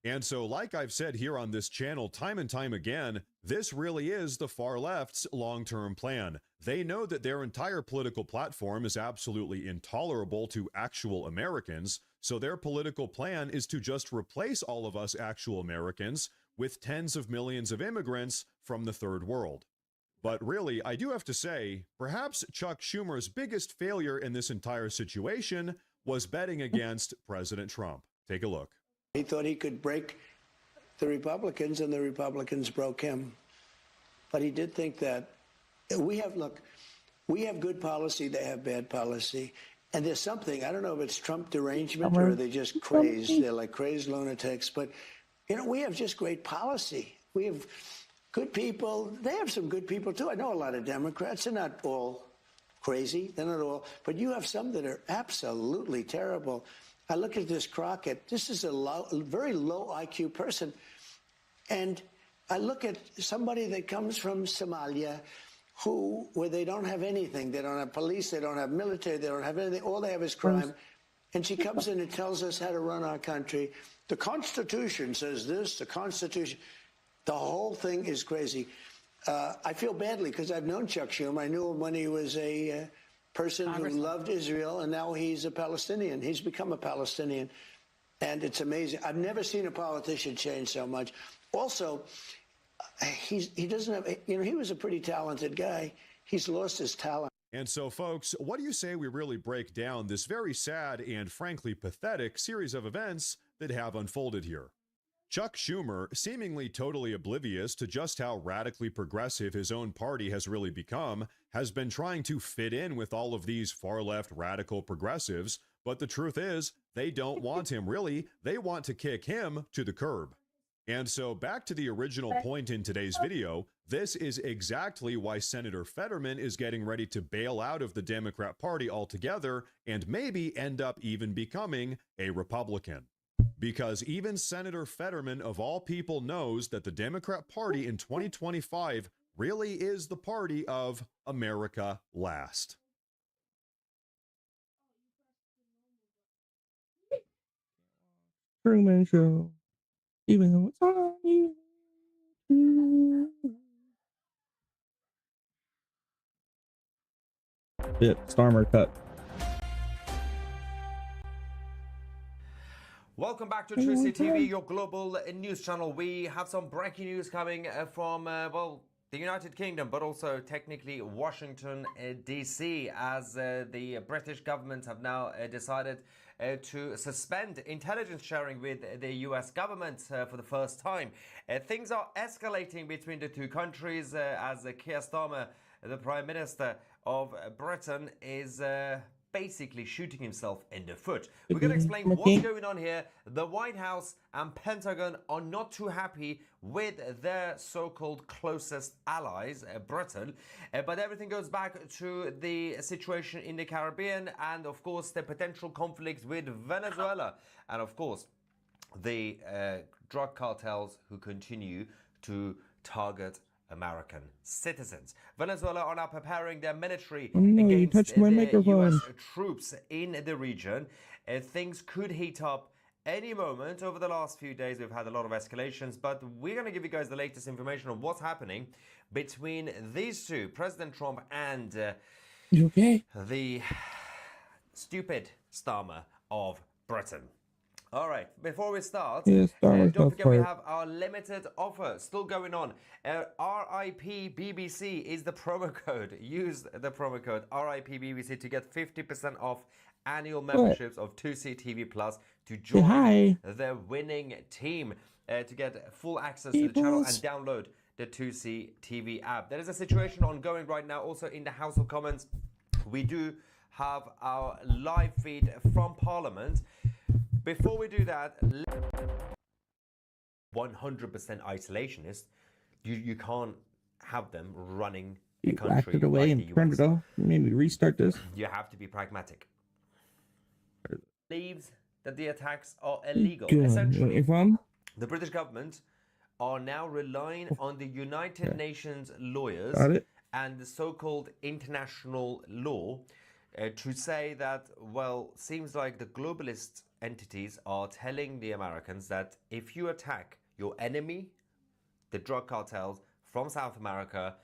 And so, like I've said here on this channel time and time again, this really is the far left's long-term plan. They know that their entire political platform is absolutely intolerable to actual Americans, so their political plan is to just replace all of us actual Americans with tens of millions of immigrants from the third world. But really, I do have to say, perhaps Chuck Schumer's biggest failure in this entire situation was betting against President Trump. Take a look. He thought he could break the Republicans, and the Republicans broke him. But he did think that we have good policy, they have bad policy. And there's something, I don't know if it's Trump derangement or they're just crazed. They're like crazed lunatics. But, we have just great policy. We have good people. They have some good people, too. I know a lot of Democrats. They're not all crazy. They're not all. But you have some that are absolutely terrible. I look at this Crockett. This is a very low IQ person. And I look at somebody that comes from Somalia where they don't have anything. They don't have police. They don't have military. They don't have anything. All they have is crime. And she comes in and tells us how to run our country. The Constitution says this, the Constitution. The whole thing is crazy. I feel badly because I've known Chuck Schumer. I knew him when he was a person who loved Israel, and now he's a Palestinian. He's become a Palestinian. And it's amazing. I've never seen a politician change so much. Also, he doesn't have, he was a pretty talented guy. He's lost his talent. And so, folks, what do you say we really break down this very sad and frankly pathetic series of events that have unfolded here? Chuck Schumer, seemingly totally oblivious to just how radically progressive his own party has really become, has been trying to fit in with all of these far-left radical progressives, but the truth is, they don't want him really. They want to kick him to the curb. And so back to the original point in today's video, this is exactly why Senator Fetterman is getting ready to bail out of the Democrat Party altogether and maybe end up even becoming a Republican. Because even Senator Fetterman, of all people, knows that the Democrat Party in 2025 really is the party of America last. Truman Show. Even though it's on you. Starmer cut. Welcome back to True City TV, your global news channel. We have some breaking news coming from, well, the United Kingdom, but also technically Washington, D.C., as the British government have now decided to suspend intelligence sharing with the US government for the first time. Things are escalating between the two countries as Keir Starmer, the Prime Minister of Britain, is basically shooting himself in the foot. We're going to explain what's going on here. The White House and Pentagon are not too happy with their so-called closest allies, Britain, but everything goes back to the situation in the Caribbean and, of course, the potential conflicts with Venezuela and, of course, the drug cartels who continue to target American citizens. Venezuela are now preparing their military against the US troops in the region. Things could heat up any moment. Over the last few days, we've had a lot of escalations, but we're going to give you guys the latest information on what's happening between these two, President Trump and the stupid Starmer of Britain. All right, before we start, don't forget we have our limited offer still going on. RIP BBC is the promo code. Use the promo code RIP BBC to get 50% off annual memberships of 2C TV Plus to join the winning team to get full access to the channel and download the 2C TV app. There is a situation ongoing right now also in the House of Commons. We do have our live feed from Parliament. Before we do that, 100% isolationist, you can't have them running a country it away like and turn it off. Maybe restart this. You have to be pragmatic. Believes that the attacks are illegal. Essentially, the British government are now relying on the United Nations lawyers and the so-called international law to say that, well, seems like the globalist entities are telling the Americans that if you attack your enemy, the drug cartels from South America,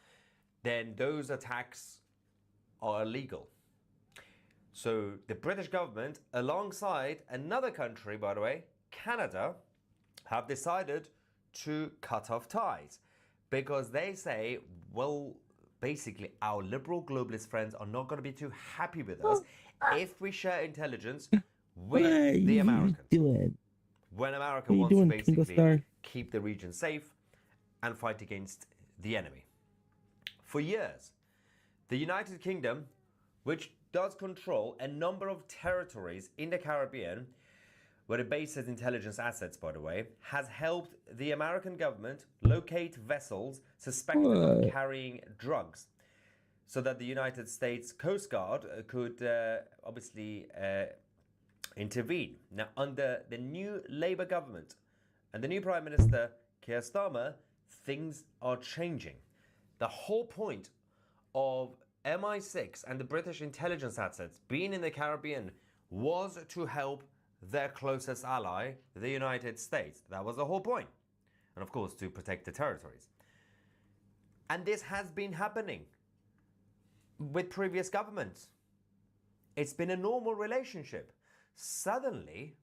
then those attacks are illegal. So the British government, alongside another country, by the way, Canada, have decided to cut off ties because they say, well, basically, our liberal globalist friends are not going to be too happy with us if we share intelligence with the Americans. When America wants to basically keep the region safe and fight against the enemy. For years, the United Kingdom, which does control a number of territories in the Caribbean, where it bases intelligence assets, by the way, has helped the American government locate vessels suspected of carrying drugs so that the United States Coast Guard could obviously intervene. Now, under the new Labour government and the new Prime Minister, Keir Starmer, things are changing. The whole point of MI6 and the British intelligence assets being in the Caribbean was to help their closest ally, the United States. That was the whole point. And of course, to protect the territories. And this has been happening with previous governments. It's been a normal relationship. Suddenly,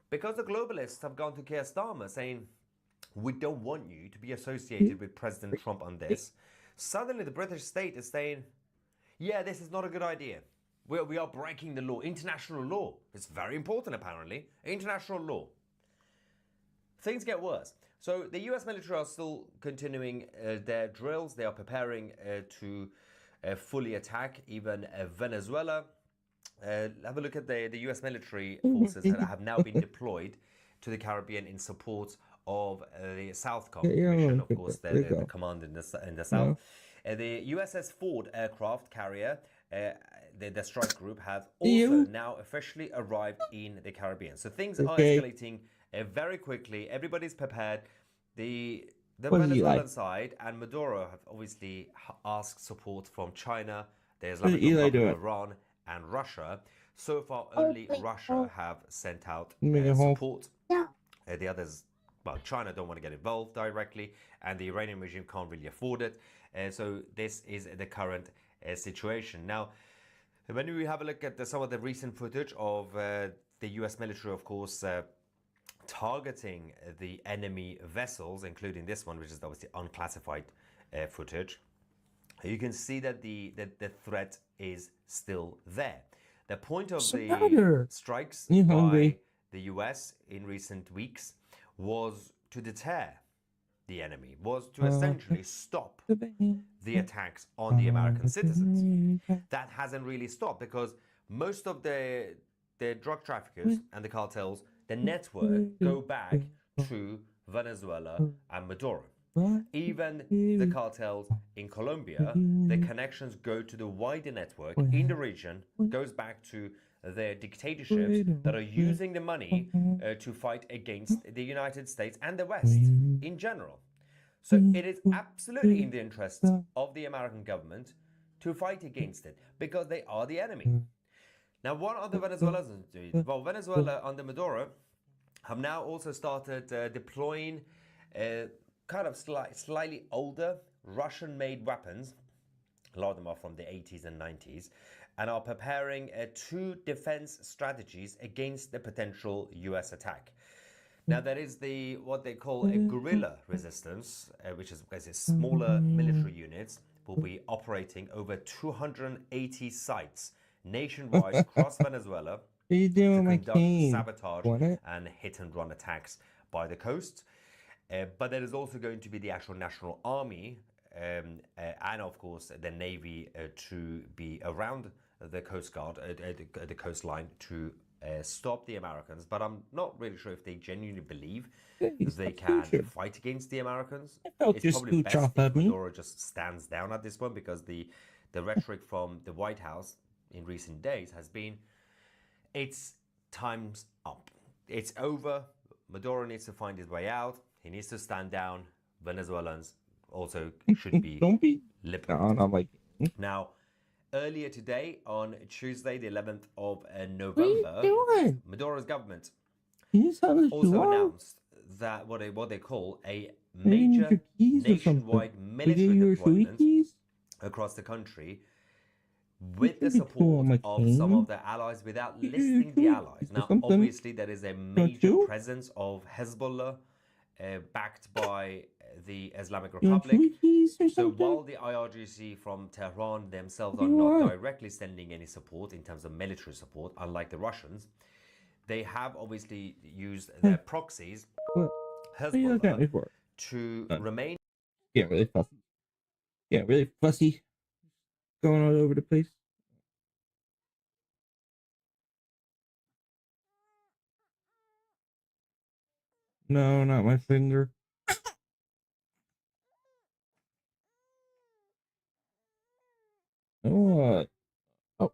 because the globalists have gone to Keir Starmer saying, we don't want you to be associated with President Trump on this, suddenly the British state is saying, yeah, this is not a good idea. We are breaking the law, international law. It's very important, apparently. International law. Things get worse. So the US military are still continuing their drills. They are preparing to fully attack even Venezuela. Have a look at the US military forces that have now been deployed to the Caribbean in support of the Southcom mission. Of course, the command in the south. The USS Ford aircraft carrier, the strike group, have also now officially arrived in the Caribbean. So things are escalating very quickly. Everybody's prepared. The Venezuelan side and Maduro have obviously asked support from China, the Islamic Republic of Iran, and Russia. So far, only Russia have sent out support. The others, well, China don't want to get involved directly, and the Iranian regime can't really afford it. So this is the current situation. Now, when we have a look at some of the recent footage of the US military, of course, targeting the enemy vessels, including this one, which is obviously unclassified footage, you can see that the threat is still there. The point of the strikes by the US in recent weeks was to deter the enemy, was to essentially stop the attacks on the American citizens. That hasn't really stopped because most of the drug traffickers and the cartels, the network, go back to Venezuela and Maduro. Even the cartels in Colombia, the connections go to the wider network in the region, goes back to their dictatorships that are using the money to fight against the United States and the West in general. So it is absolutely in the interest of the American government to fight against it because they are the enemy. Now, what are the Venezuelans doing? Well, Venezuela under Maduro have now also started deploying kind of slightly older Russian-made weapons. A lot of them are from the 80s and 90s, and are preparing two defense strategies against the potential US attack. Now, there is what they call a guerrilla resistance, which is smaller military units will be operating over 280 sites nationwide across Venezuela to conduct sabotage and hit-and-run attacks by the coast. But there is also going to be the actual National Army and, of course, the Navy to be around the Coast Guard, the coastline, to stop the Americans. But I'm not really sure if they genuinely believe they can fight against the Americans. It's probably best if Maduro just stands down at this point, because the rhetoric from the White House in recent days has been, it's time's up. It's over. Maduro needs to find his way out. He needs to stand down. Venezuelans also should be liberated. Now, earlier today, on Tuesday, the 11th of November, Maduro's government also announced that what they call a major nationwide military deployment across the country with the support of some of their allies without listing the allies. Now, obviously, there is a major presence of Hezbollah backed by the Islamic Republic. So while the IRGC from Tehran themselves are not directly sending any support in terms of military support, unlike the Russians, they have obviously used their proxies, Hezbollah, to remain. Yeah, really fussy. Yeah, really fussy. Going all over the place. No, not my finger. What? Oh.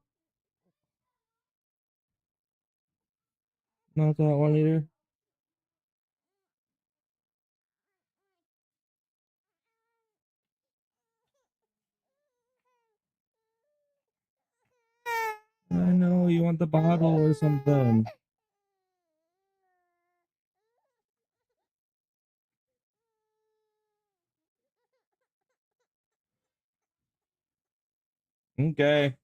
Not that one either. I know, you want the bottle or something. Okay.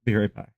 Be right back.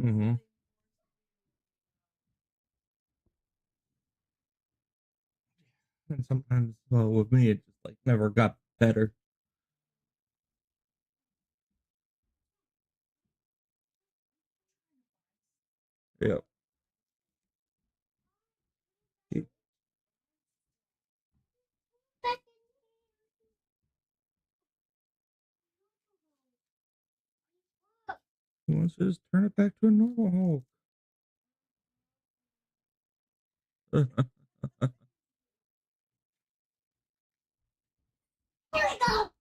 Mm-hmm. And sometimes, well, with me, it just like never got better. Yep. Let's just turn it back to a normal Hulk. Here we go.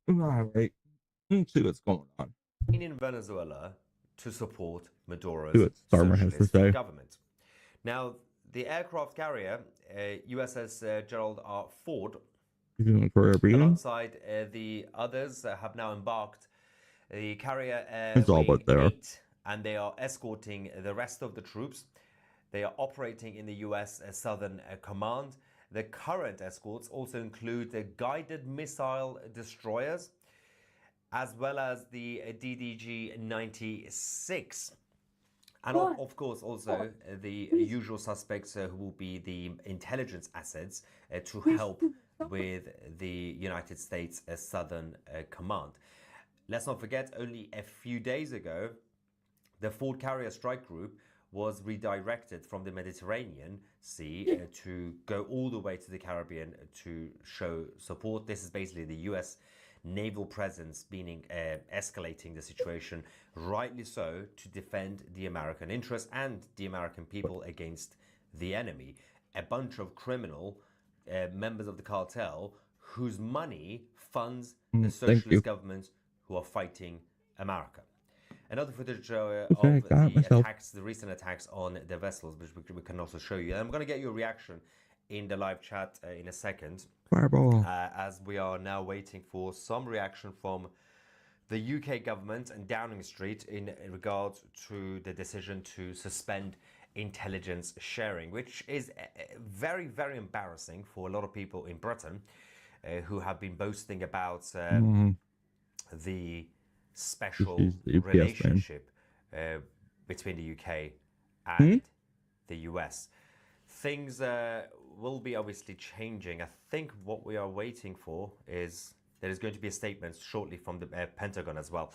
All right. Let's see what's going on. In Venezuela to support See Maduro's what Starmer has to socialist say. government. Now, the aircraft carrier USS Gerald R. Ford, alongside the others, have now embarked. The carrier It's all but there. 8, and they are escorting the rest of the troops. They are operating in the U.S. Southern Command. The current escorts also include the guided missile destroyers, as well as the DDG-96. And of course, also the usual suspects who will be the intelligence assets to help with the United States Southern Command. Let's not forget, only a few days ago, the Ford Carrier Strike Group was redirected from the Mediterranean Sea to go all the way to the Caribbean to show support. This is basically the US naval presence meaning escalating the situation, rightly so, to defend the American interests and the American people against the enemy. A bunch of criminal members of the cartel whose money funds the socialist governments who are fighting America. Another footage of the attacks, the recent attacks on the vessels, which we can also show you. And I'm going to get your reaction in the live chat in a second. Fireball. As we are now waiting for some reaction from the UK government and Downing Street in regards to the decision to suspend intelligence sharing, which is very, very embarrassing for a lot of people in Britain who have been boasting about the special relationship between the UK and the US. Things will be obviously changing. I think what we are waiting for is there is going to be a statement shortly from the Pentagon as well.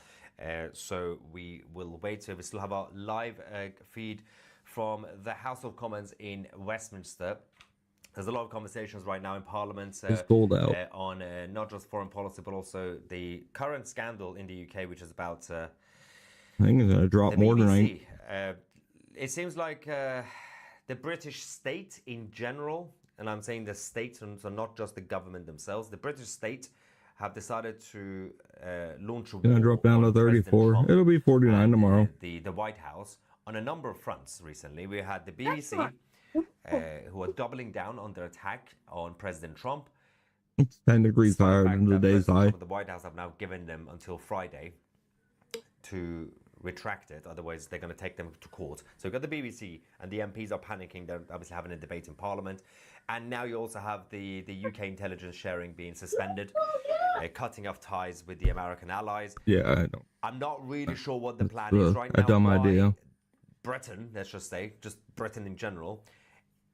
So we will wait. We still have our live feed from the House of Commons in Westminster. There's a lot of conversations right now in Parliament on not just foreign policy, but also the current scandal in the UK, which is about I think it's going to drop more tonight. It seems like the British state in general, and I'm saying the state, so not just the government themselves, the British state have decided to launch a war. Going to drop down to 34. It'll be 49 tomorrow. The White House on a number of fronts recently. We had the BBC, who are doubling down on their attack on President Trump. It's 10 degrees higher than the day's high. The White House have now given them until Friday to retract it, otherwise they're going to take them to court. So you've got the BBC, and the MPs are panicking. They're obviously having a debate in Parliament. And now you also have the UK intelligence sharing being suspended, cutting off ties with the American allies. Yeah, I don't. I'm not really sure what the plan is right now. A dumb idea. Britain, let's just say, just Britain in general,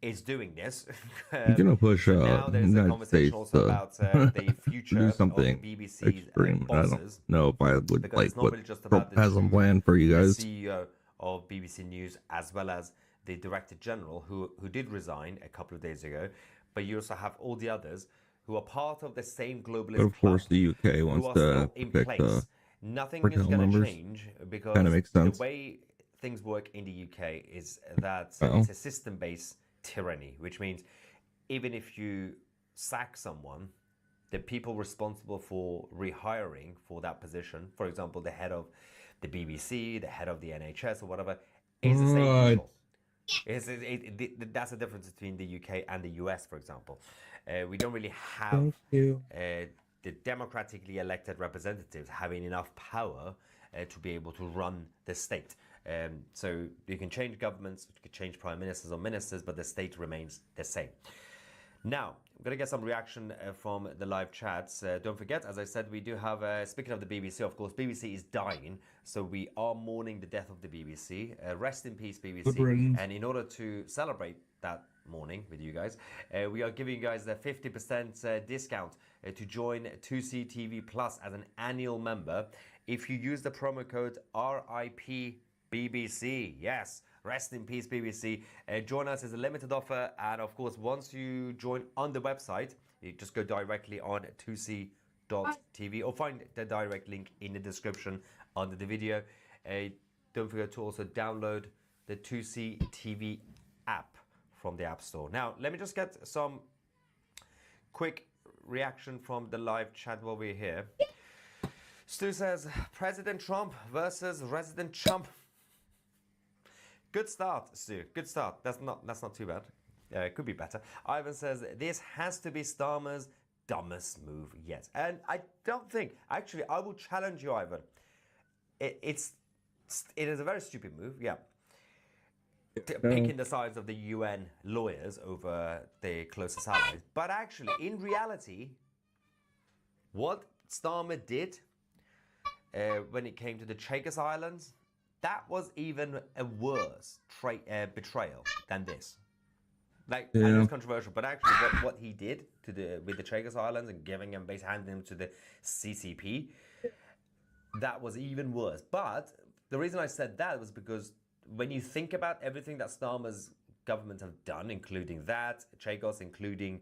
is doing this. You're gonna push now there's a conversation also about the future do something of the BBC's extreme. bosses. I don't know if I would Because like it's not what really just Trump about the has on plan for you guys. The CEO of BBC News, as well as the Director General, who did resign a couple of days ago. But you also have all the others who are part of the same globalist But of course, club, the UK who wants are to still in protect place. Nothing is cartel going to members. change because Kinda makes sense. the way things work in the UK is that it's a system-based tyranny, which means even if you sack someone, the people responsible for rehiring for that position, for example, the head of the BBC, the head of the NHS or whatever, is the same people. That's the difference between the UK and the US, for example. We don't really have the democratically elected representatives having enough power to be able to run the state. So you can change governments, you can change prime ministers or ministers, but the state remains the same. Now, I'm going to get some reaction from the live chats. Don't forget, as I said, we do have, speaking of the BBC, of course, BBC is dying. So we are mourning the death of the BBC. Rest in peace, BBC. And in order to celebrate that mourning with you guys, we are giving you guys a 50% discount to join 2C TV Plus as an annual member if you use the promo code RIPBBC. Yes. Rest in peace, BBC. Join us as a limited offer. And of course, once you join on the website, you just go directly on 2c.tv or find the direct link in the description under the video. Don't forget to also download the 2C TV app from the App Store. Now, let me just get some quick reaction from the live chat while we're here. Stu says, President Trump versus Resident Chump. Good start, Stu. Good start. That's not too bad. It could be better. Ivan says, this has to be Starmer's dumbest move yet. And I don't think, actually, I will challenge you, Ivan. It is a very stupid move, yeah. Picking the sides of the UN lawyers over their closest allies. But actually, in reality, what Starmer did when it came to the Chagos Islands, that was even a worse betrayal than this. Like, I know it's controversial, but actually what he did with the Chagos Islands and giving them, basically handing them to the CCP, that was even worse. But the reason I said that was because when you think about everything that Starmer's government have done, including that, Chagos, including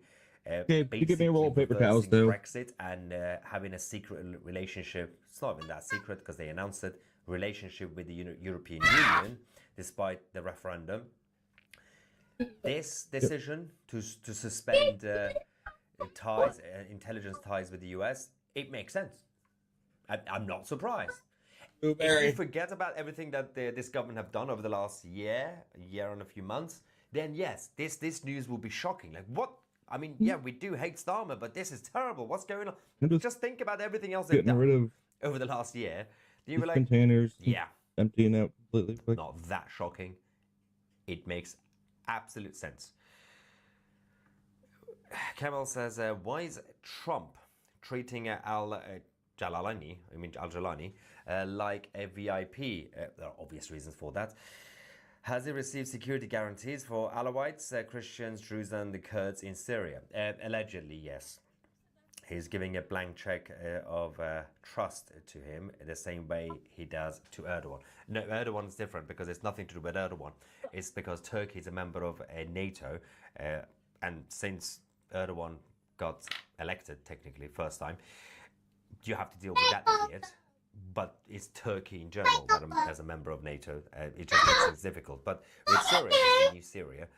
you give me a roll of paper towels, though. Brexit and having a secret relationship, it's not even that secret because they announced it, relationship with the European Union, despite the referendum. This decision to suspend ties, intelligence ties with the US, it makes sense. I'm not surprised. If you forget about everything that this government have done over the last year and a few months, then yes, this news will be shocking. Like, what? I mean, yeah, we do hate Starmer, but this is terrible. What's going on? Just think about everything else they've done over the last year. You were like, containers, yeah, emptying out completely quick. Not that shocking. It makes absolute sense. Kemal says, why is Trump treating Al-Jalani like a VIP? There are obvious reasons for that. Has he received security guarantees for Alawites, Christians, Druze, and the Kurds in Syria? Allegedly, yes. He's giving a blank check of trust to him the same way he does to Erdogan. No, Erdogan is different because it's nothing to do with Erdogan. It's because Turkey is a member of NATO. And since Erdogan got elected, technically, first time, you have to deal with that idiot. But it's Turkey in general that as a member of NATO. It just makes things difficult. But with Syria, the new Syria,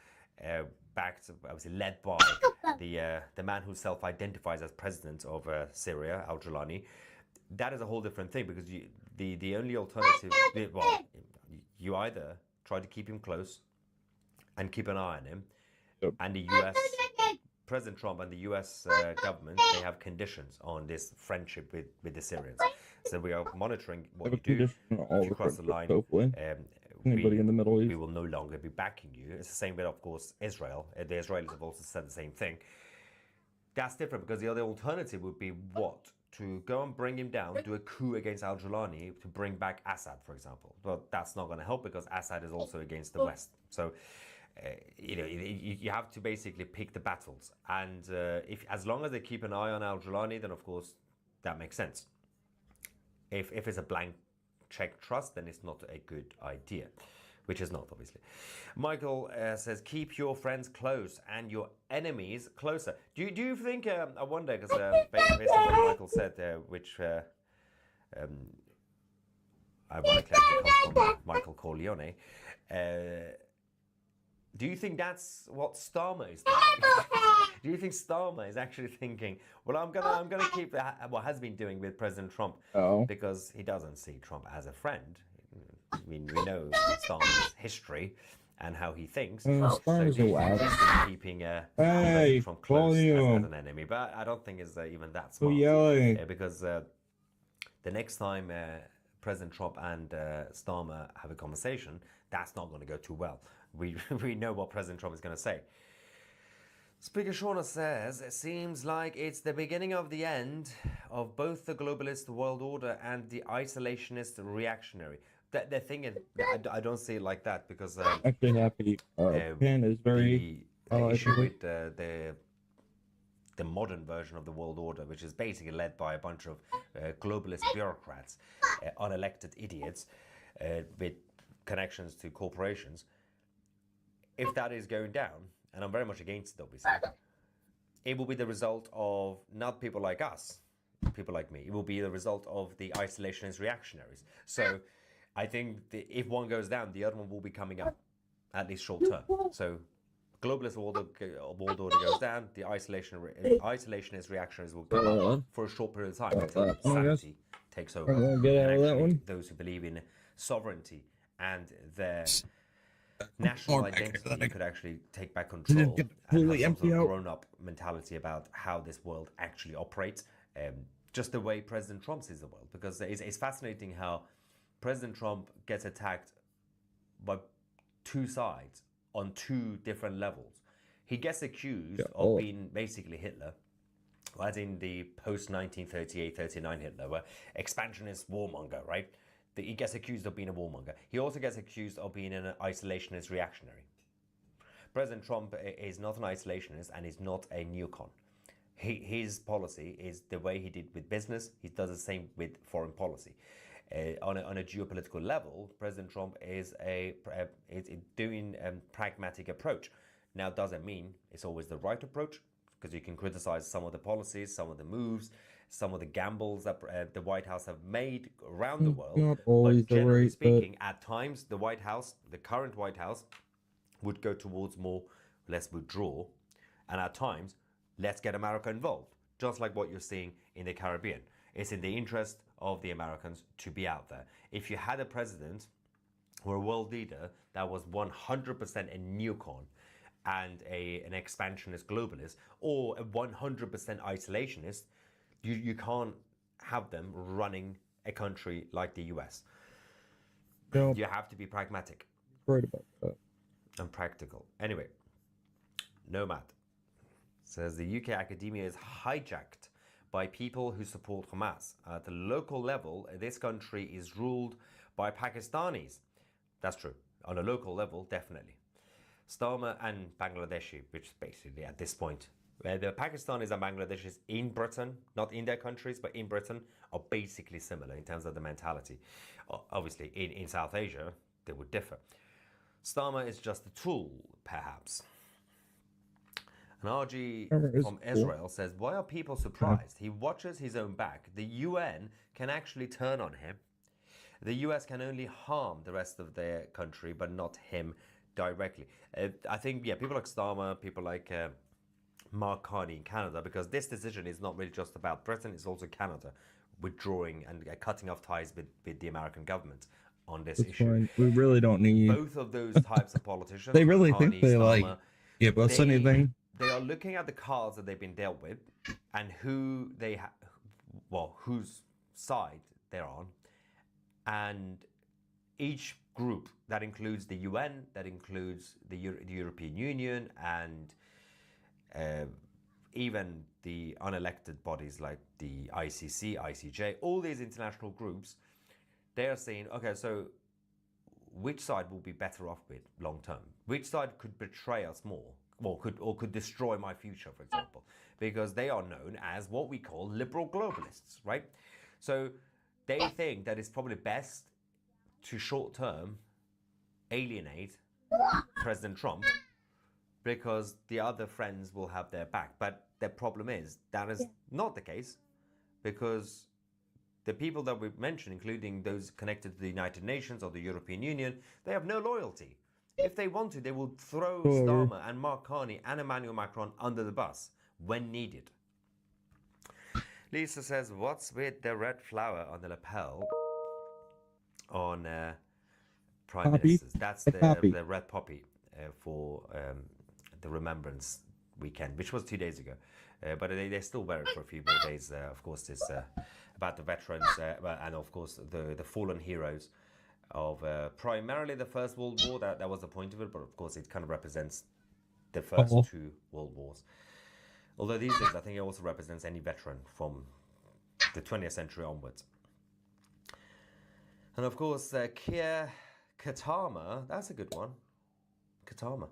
backed, obviously led by the man who self-identifies as president of Syria, Al-Jalani, that is a whole different thing because the only alternative, well, you either try to keep him close and keep an eye on him, and the US, President Trump and the US government, they have conditions on this friendship with the Syrians. So we are monitoring what you do. If you cross the line, anybody in the Middle East, we will no longer be backing you. It's the same with, of course, Israel. The Israelis have also said the same thing. That's different because the other alternative would be what? To go and bring him down, do a coup against Al-Jalani to bring back Assad, for example. But that's not going to help because Assad is also against the West. So, you have to basically pick the battles. And as long as they keep an eye on Al-Jalani, then of course that makes sense. If it's a blank check trust, then it's not a good idea, which is not, obviously. Michael says, keep your friends close and your enemies closer. Do you think, I wonder, because based on what Michael said, which ironically comes from Michael Corleone, do you think that's what Starmer is thinking? Do you think Starmer is actually thinking, well, I'm gonna keep what has been doing with President Trump because he doesn't see Trump as a friend. I mean, we know Starmer's history and how he thinks. So he's keeping President Trump close as an enemy, but I don't think it's even that smart. Because the next time President Trump and Starmer have a conversation, that's not going to go too well. We know what President Trump is going to say. Speaker Shauna says, it seems like it's the beginning of the end of both the globalist world order and the isolationist reactionary. The thing is, I don't see it like that because Actually happy. Pen is very. The issue with the modern version of the world order, which is basically led by a bunch of globalist bureaucrats, unelected idiots with connections to corporations. If that is going down, and I'm very much against it, obviously, it will be the result of not people like us, people like me. It will be the result of the isolationist reactionaries. So I think if one goes down, the other one will be coming up, at least short term. So globalist world order goes down, the isolationist reactionaries will come up for a short period of time until sanity takes over. And actually, those who believe in sovereignty and their national identity could actually take back control and have some sort of grown-up mentality about how this world actually operates, just the way President Trump sees the world. Because it's fascinating how President Trump gets attacked by two sides on two different levels. He gets accused of being basically Hitler, as in the post-1938-39 Hitler, where expansionist warmonger, right? He gets accused of being a warmonger. He also gets accused of being an isolationist reactionary. President Trump is not an isolationist and is not a neocon. His policy is the way he did with business. He does the same with foreign policy. On a geopolitical level, President Trump is doing a pragmatic approach. Now, does it mean it's always the right approach? Because you can criticize some of the policies, some of the moves, some of the gambles that the White House have made around the world. Not always but generally right, speaking, at times, the White House, the current White House, would go towards more, let's withdraw, and at times, let's get America involved, just like what you're seeing in the Caribbean. It's in the interest of the Americans to be out there. If you had a president or a world leader that was 100% a neocon and an expansionist globalist, or a 100% isolationist, you can't have them running a country like the US. No. You have to be pragmatic. Right about that. And practical. Anyway, Nomad says the UK academia is hijacked by people who support Hamas. At the local level, this country is ruled by Pakistanis. That's true. On a local level, definitely. Starmer and Bangladeshi, which basically at this point, the Pakistanis and Bangladeshis in Britain, not in their countries, but in Britain, are basically similar in terms of the mentality. Obviously, in South Asia, they would differ. Starmer is just a tool, perhaps. And RG from Israel says, why are people surprised? He watches his own back. The UN can actually turn on him. The US can only harm the rest of their country, but not him directly. I think, yeah, people like Starmer, people like Mark Carney in Canada, because this decision is not really just about Britain, it's also Canada withdrawing and cutting off ties with the American government on this issue. Fine. We really don't need both of those types of politicians. They really Carney, think they Starmer, like give us anything. They are looking at the cards that they've been dealt with and who they whose side they're on, and each group that includes the UN, that includes the European Union, and even the unelected bodies like the ICC, ICJ, all these international groups, they are saying, okay, so which side will be better off with long term? Which side could betray us more, or could destroy my future, for example? Because they are known as what we call liberal globalists, right? So they think that it's probably best to short term alienate President Trump, because the other friends will have their back. But the problem is that is not the case, because the people that we've mentioned, including those connected to the United Nations or the European Union, they have no loyalty. If they want to, they will throw Starmer and Mark Carney and Emmanuel Macron under the bus when needed. Lisa says, what's with the red flower on the lapel on Prime Ministers? That's the red poppy for the Remembrance Weekend, which was 2 days ago. But they still wear it for a few more days. Of course, this about the veterans and of course the fallen heroes of primarily the First World War. That was the point of it, but of course it kind of represents the first two world wars. Although these days I think it also represents any veteran from the 20th century onwards. And of course Keir Katama, that's a good one. Katama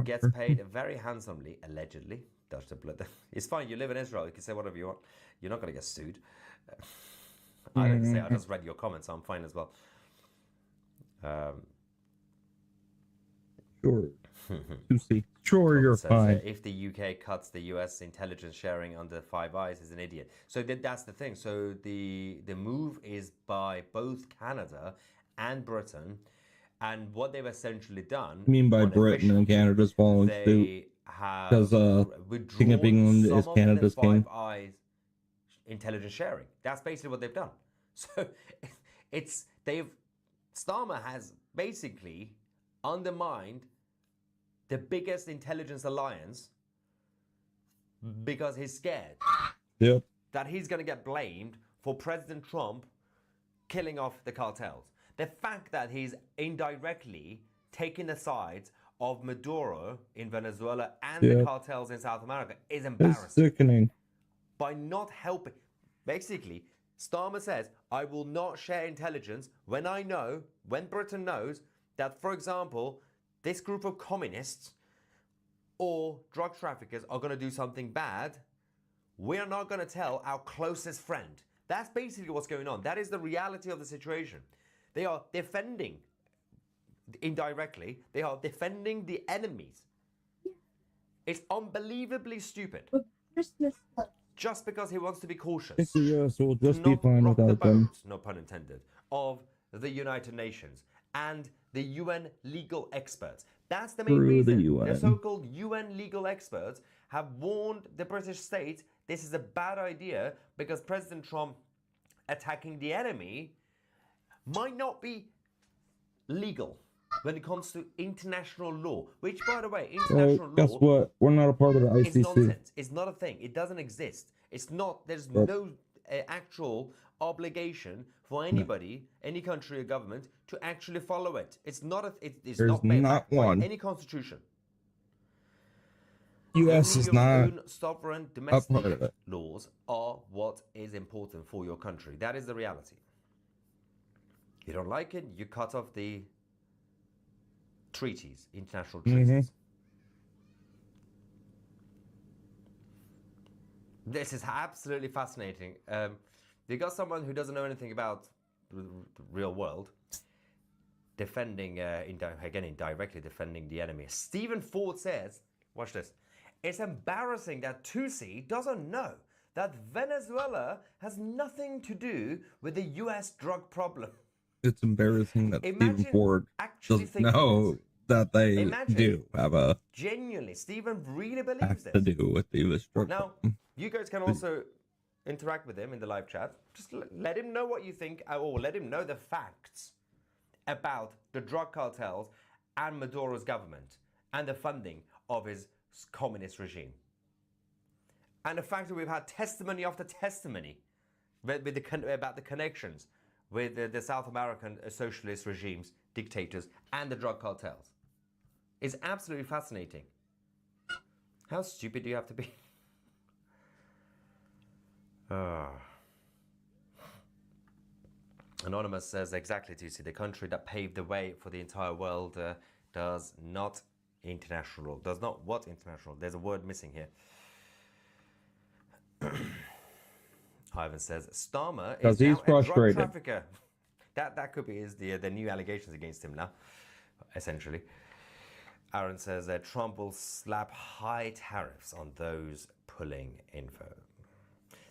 gets paid very handsomely, allegedly. Dodge the blood. It's fine, you live in Israel, you can say whatever you want. You're not going to get sued. I didn't say, I just read your comments, so I'm fine as well. Sure. Sure, you're fine. If the UK cuts the US intelligence sharing under Five Eyes, is an idiot. So that's the thing. So the move is by both Canada and Britain, and what they've essentially done. I mean by Britain and Canada's following suit. Because King of England is Canada's king. Five Eyes intelligence sharing. That's basically what they've done. So Starmer has basically undermined the biggest intelligence alliance because he's scared that he's going to get blamed for President Trump killing off the cartels. The fact that he's indirectly taking the sides of Maduro in Venezuela and the cartels in South America is embarrassing. It's sickening. By not helping. Basically, Starmer says, I will not share intelligence when Britain knows that, for example, this group of communists or drug traffickers are going to do something bad. We're not going to tell our closest friend. That's basically what's going on. That is the reality of the situation. They are defending, indirectly, they are defending the enemies. It's unbelievably stupid. Just because he wants to be cautious. The US will just be fine without them. No pun intended. Of the United Nations and the UN legal experts. That's the main reason. The so-called UN legal experts have warned the British state this is a bad idea because President Trump attacking the enemy might not be legal when it comes to international law. Which, by the way, international law... Guess what? We're not a part of the ICC. It's nonsense. It's not a thing. It doesn't exist. It's not... There's no actual obligation for anybody, any country or government, to actually follow it. It's not a... It's There's not one. Any constitution. US is not own sovereign domestic laws are what is important for your country. That is the reality. You don't like it, you cut off the treaties, international treaties. This is absolutely fascinating. You got someone who doesn't know anything about the real world defending, again, indirectly defending the enemy. Stephen Ford says, watch this, it's embarrassing that Tusi doesn't know that Venezuela has nothing to do with the US drug problem. It's embarrassing that Stephen Ford doesn't know that they do have a... Genuinely, Stephen really believes this. to do with the US drug Now, you guys can also interact with him in the live chat. Just let him know what you think, or let him know the facts about the drug cartels and Maduro's government and the funding of his communist regime. And the fact that we've had testimony after testimony about the connections with the South American socialist regimes, dictators, and the drug cartels. It's absolutely fascinating. How stupid do you have to be? Anonymous says exactly, to see the country that paved the way for the entire world does not international. Does not what international? There's a word missing here. Ivan says Starmer is now a drug trafficker. That could be the new allegations against him now, essentially. Aaron says that Trump will slap high tariffs on those pulling info.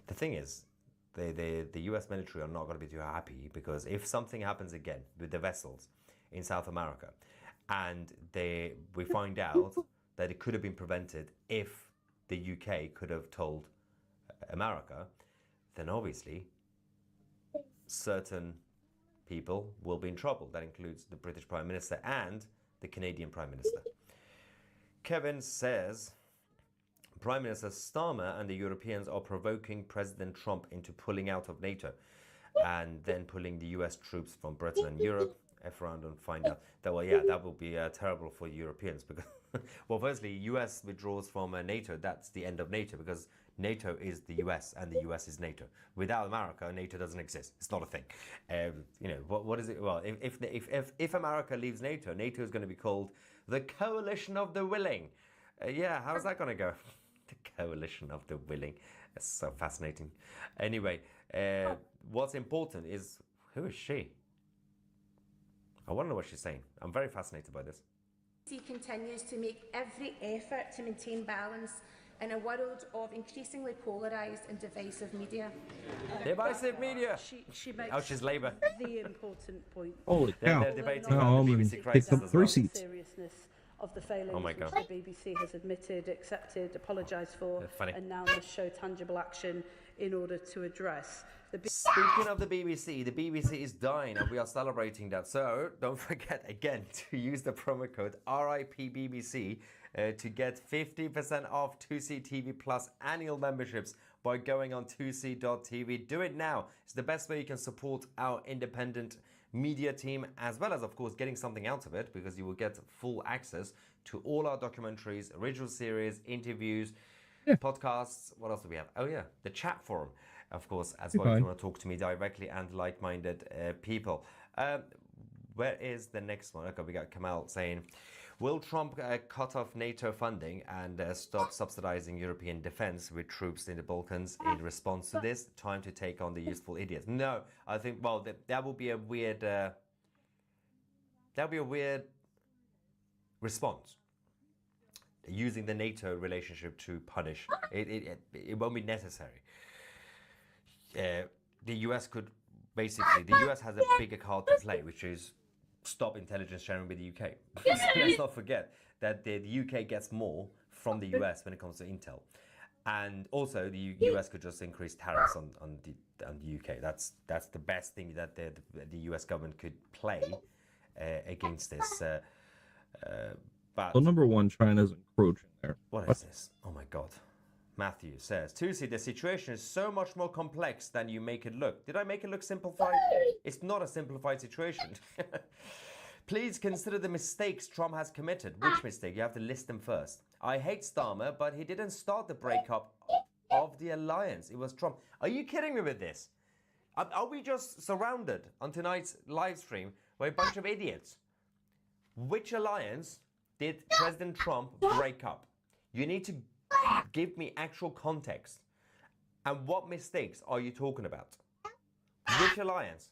The thing is, the US military are not going to be too happy, because if something happens again with the vessels in South America, and we find out that it could have been prevented if the UK could have told America, then obviously certain people will be in trouble. That includes the British Prime Minister and the Canadian Prime Minister. Kevin says, Prime Minister Starmer and the Europeans are provoking President Trump into pulling out of NATO and then pulling the US troops from Britain and Europe. F around and find out that, well, yeah, that will be terrible for Europeans because, well, firstly, US withdraws from NATO. That's the end of NATO because NATO is the US and the US is NATO. Without America, NATO doesn't exist. It's not a thing. You know, what is it? Well, if America leaves NATO, NATO is going to be called the Coalition of the Willing. Yeah, how's that going to go? The Coalition of the Willing. That's so fascinating. Anyway, what's important is, who is she? I want to know what she's saying. I'm very fascinated by this. He continues to make every effort to maintain balance in a world of increasingly polarised and divisive media. Divisive media! She makes oh, she's Labour. The important point. Holy cow. They're debating No, about the BBC crisis as well. Seriousness of the failings which the BBC has admitted, accepted, apologised for, and now must show tangible action in order to address. Speaking of the BBC is dying and we are celebrating that. So don't forget again to use the promo code RIPBBC to get 50% off 2C TV Plus annual memberships by going on 2C.tv. Do it now. It's the best way you can support our independent media team, as well as, of course, getting something out of it, because you will get full access to all our documentaries, original series, interviews, podcasts. What else do we have? Oh yeah, the chat forum, of course, as well, if you want to talk to me directly and like-minded people. Where is the next one? Okay, we got Kamal saying, will Trump cut off NATO funding and stop subsidizing European defense with troops in the Balkans in response to this? Time to take on the useful idiots. No, I think, well, that would be a weird, response. Using the NATO relationship to punish. It won't be necessary. The US could, basically, the US has a bigger card to play, which is stop intelligence sharing with the UK. Let's not forget that the UK gets more from the US when it comes to intel. And also the US could just increase tariffs on the UK. That's the best thing that the US government could play against this. But well, number one, China's encroaching there. What is this? Oh my God. Matthew says, Tusi, the situation is so much more complex than you make it look. Did I make it look simplified? It's not a simplified situation. Please consider the mistakes Trump has committed. Which mistake? You have to list them first. I hate Starmer, but he didn't start the breakup of the alliance. It was Trump. Are you kidding me with this? Are we just surrounded on tonight's live stream by a bunch of idiots? Which alliance did President Trump break up? You need to give me actual context. And what mistakes are you talking about? Which alliance?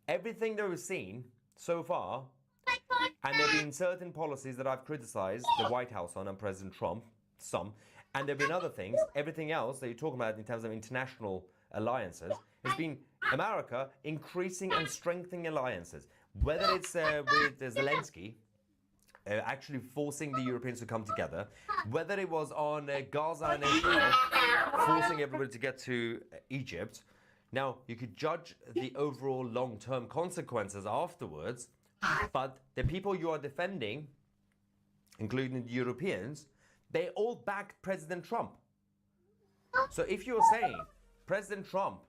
Everything that we've seen so far, and there have been certain policies that I've criticized the White House on and President Trump, some, and there have been other things. Everything else that you're talking about in terms of international alliances has been America increasing and strengthening alliances. Whether it's with Zelensky, actually forcing the Europeans to come together, whether it was on Gaza and Israel, forcing everybody to get to Egypt. Now, you could judge the overall long-term consequences afterwards, but the people you are defending, including the Europeans, they all backed President Trump. So if you're saying President Trump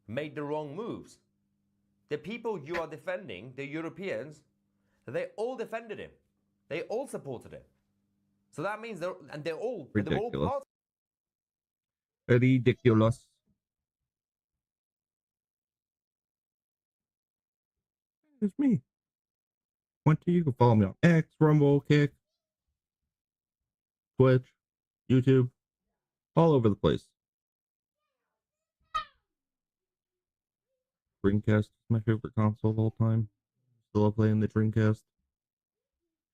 made the wrong moves, the people you are defending, the Europeans, they all defended him. They all supported him. So that means they're all part. Ridiculous. It's me. You can follow me on X, Rumble, Kick, Twitch, YouTube, all over the place. Dreamcast is my favorite console of all time. Still playing the Dreamcast.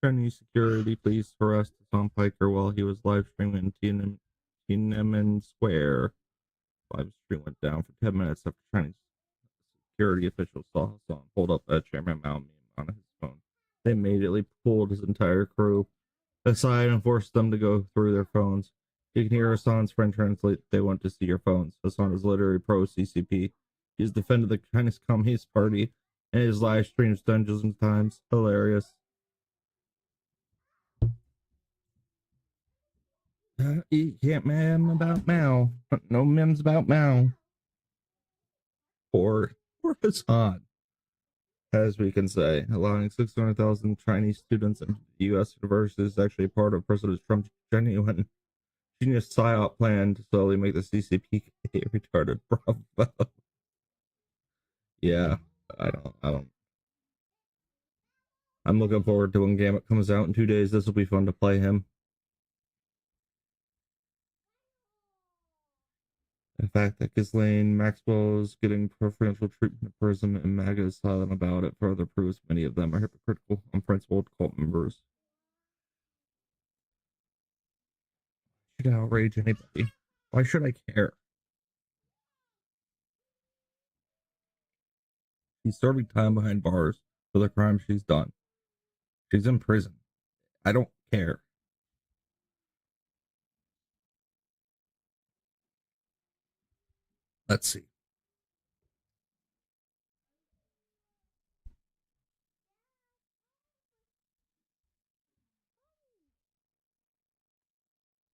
Chinese security police harassed Tom Piker while he was live streaming Tiananmen Square. Live stream went down for 10 minutes after Chinese security officials saw Hassan hold up Chairman Mao on his phone. They immediately pulled his entire crew aside and forced them to go through their phones. You can hear Hassan's friend translate, "They want to see your phones." Hassan is literally pro-CCP. He's defended the Chinese Communist Party and his live streams dozens of times. Hilarious. You can't mem about Mao. No memes about Mao. Poor Hassan, as we can say. Allowing 600,000 Chinese students into the U.S. universities is actually part of President Trump's genius PSYOP plan to slowly make the CCP retarded. Bravo. Yeah, I don't. I'm looking forward to when Gambit comes out in 2 days. This will be fun to play him. The fact that Ghislaine Maxwell is getting preferential treatment in prison and MAGA is silent about it further proves many of them are hypocritical, unprincipled cult members. Should outrage anybody? Why should I care? She's serving time behind bars for the crime she's done. She's in prison. I don't care. Let's see.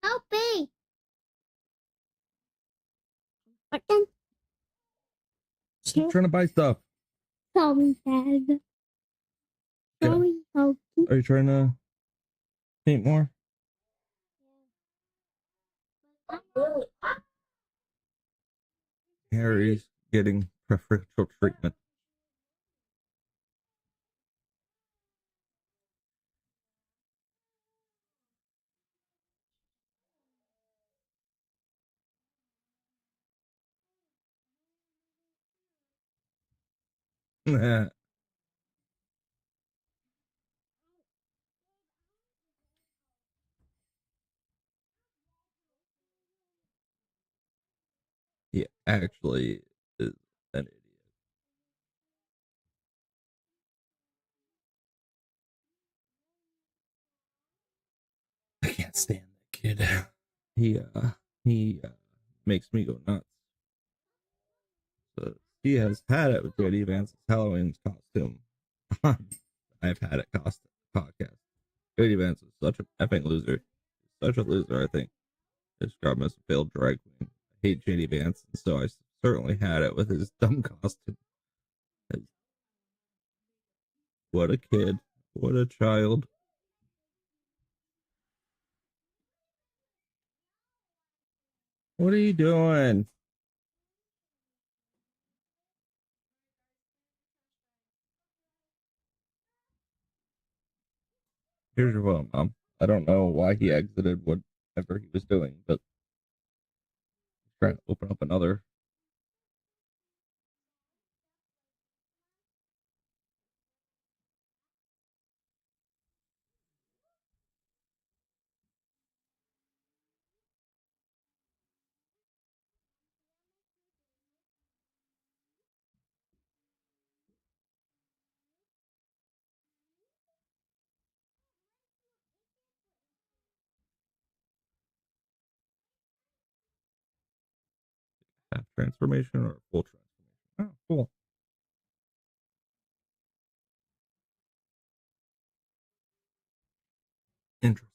Help me! Stop trying to buy stuff. Sorry, Dad. Sorry, Hokey. Are you trying to paint more? Harry's getting preferential treatment. Yeah, actually is an idiot. I can't stand that kid. He makes me go nuts. So he has had it with JD Vance's Halloween costume. I've had it podcast. JD Vance is such an effing loser. Such a loser, I think. Describe him as a failed drag queen. I hate JD Vance, and so I certainly had it with his dumb costume. What a kid. What a child. What are you doing? Here's your phone, Mom. I don't know why he exited whatever he was doing, but he's trying to open up another. Half transformation or full transformation. Oh, cool. Interesting.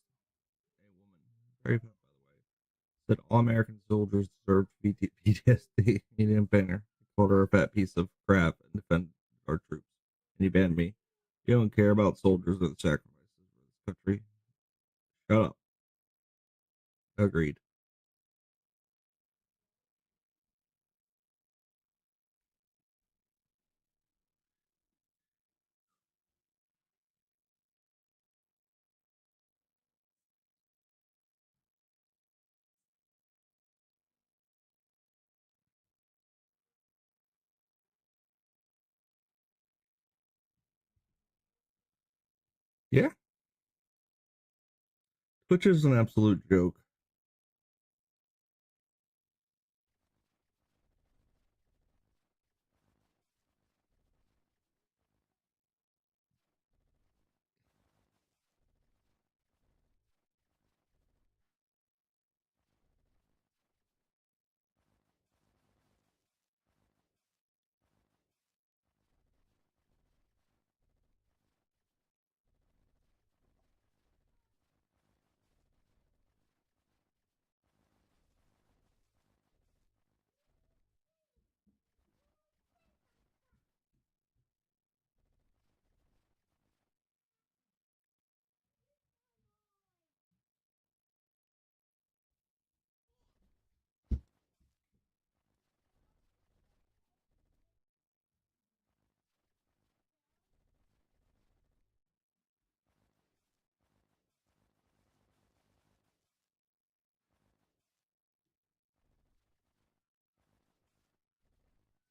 A woman, very proud, by the way, said all American soldiers deserve PTSD. He didn't ban her. He called her a fat piece of crap and defended our troops. And he banned me. You don't care about soldiers or the sacrifices for this country. Shut up. Agreed. Yeah. Which is an absolute joke.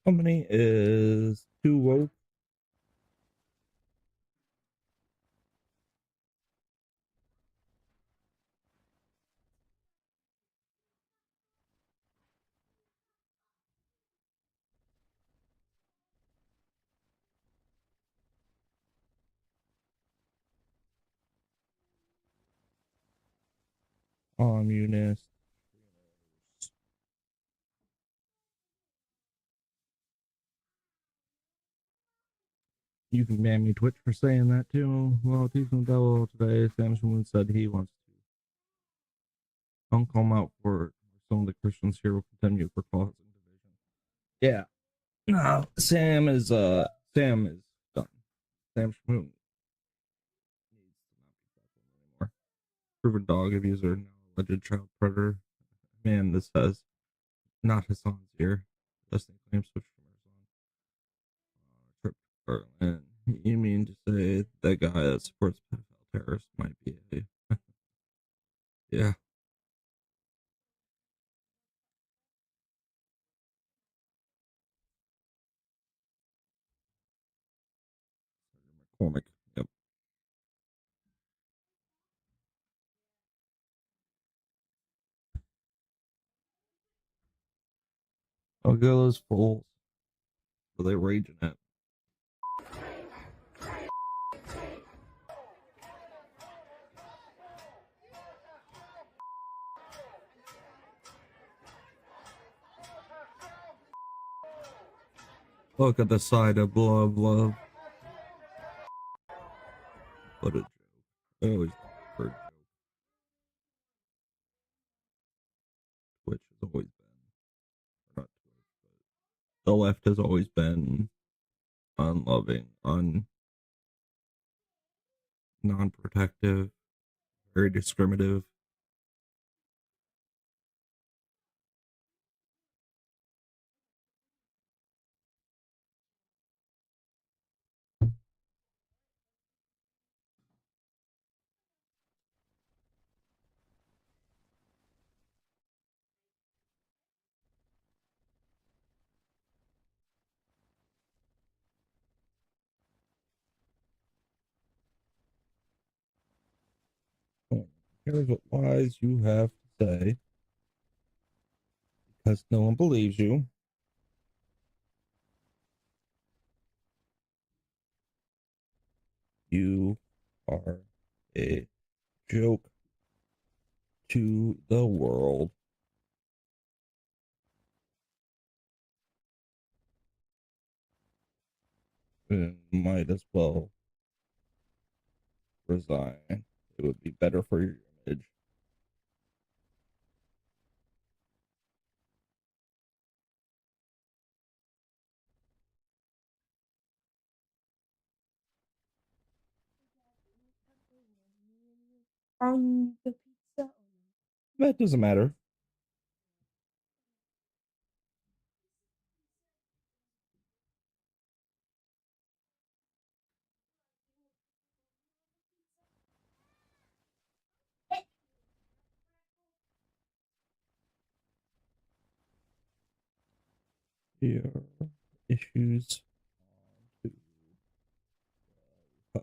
Company is too woke. Communist. You can ban me Twitch for saying that too. Well, teaching devil today, Samson said he wants to. Don't come out for some of the Christians here will continue for causing division. Yeah. No, Sam is done. Sam Schmoon needs to not be platformed anymore. Proven dog abuser, now alleged child predator. Man, this has not Hassan's ear. Listening claims switch from Trip Garland. You mean to say that guy that supports pedophile terrorists might be a yeah. McCormick. Yep. I'll go those fools. Are they raging at? Look at the side of love. What a joke. I always heard joke. Twitch has always been, not Twitch, but the left has always been unloving, non-protective, very discriminative. Here's what lies you have to say, because no one believes you. You are a joke to the world. And might as well resign. It would be better for your image. On the pizza. That doesn't matter. Your issues on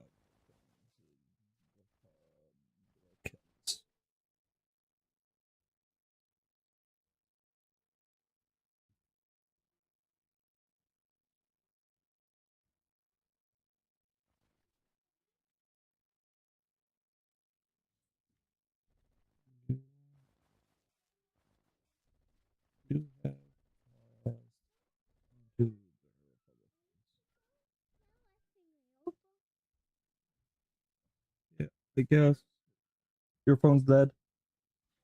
to you have caused to yeah, I guess your phone's dead,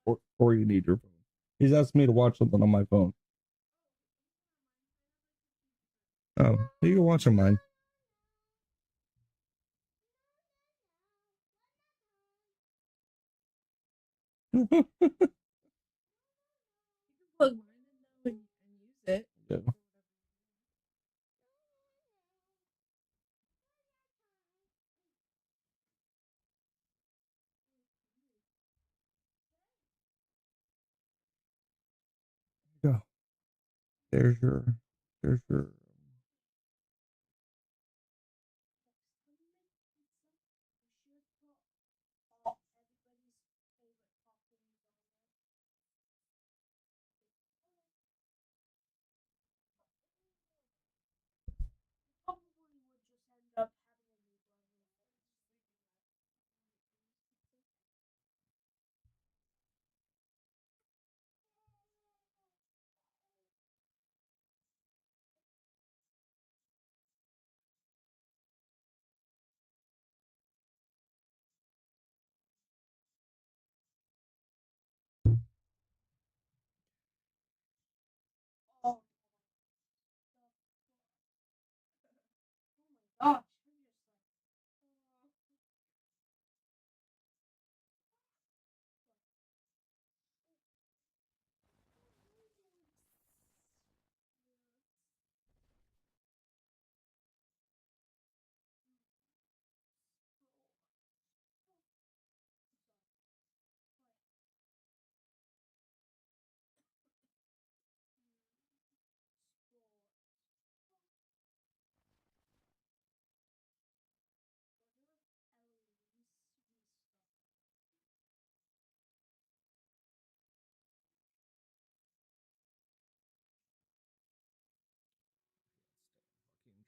or you need your phone. He's asked me to watch something on my phone. Oh, you can watch on mine. Plug mine in now and use it. Yeah. Go. There's your Sure. Gosh.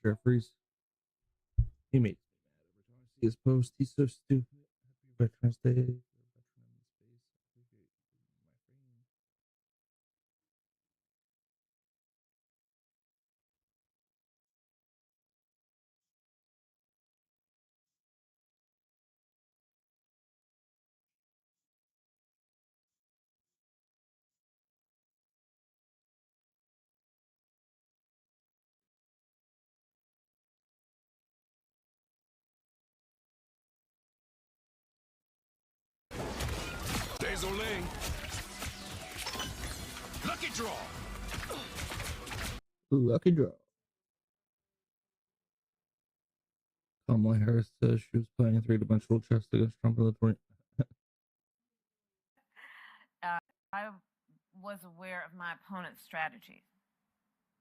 Jeffries. He makes me mad every time I see his post. He's so stupid. Happy Veterans Day. Veteran in space. I appreciate my friend. Désolé. Lucky draw. Lucky draw. Kamala Harris says she was playing three-dimensional chess against Trump in the 20. I was aware of my opponent's strategy,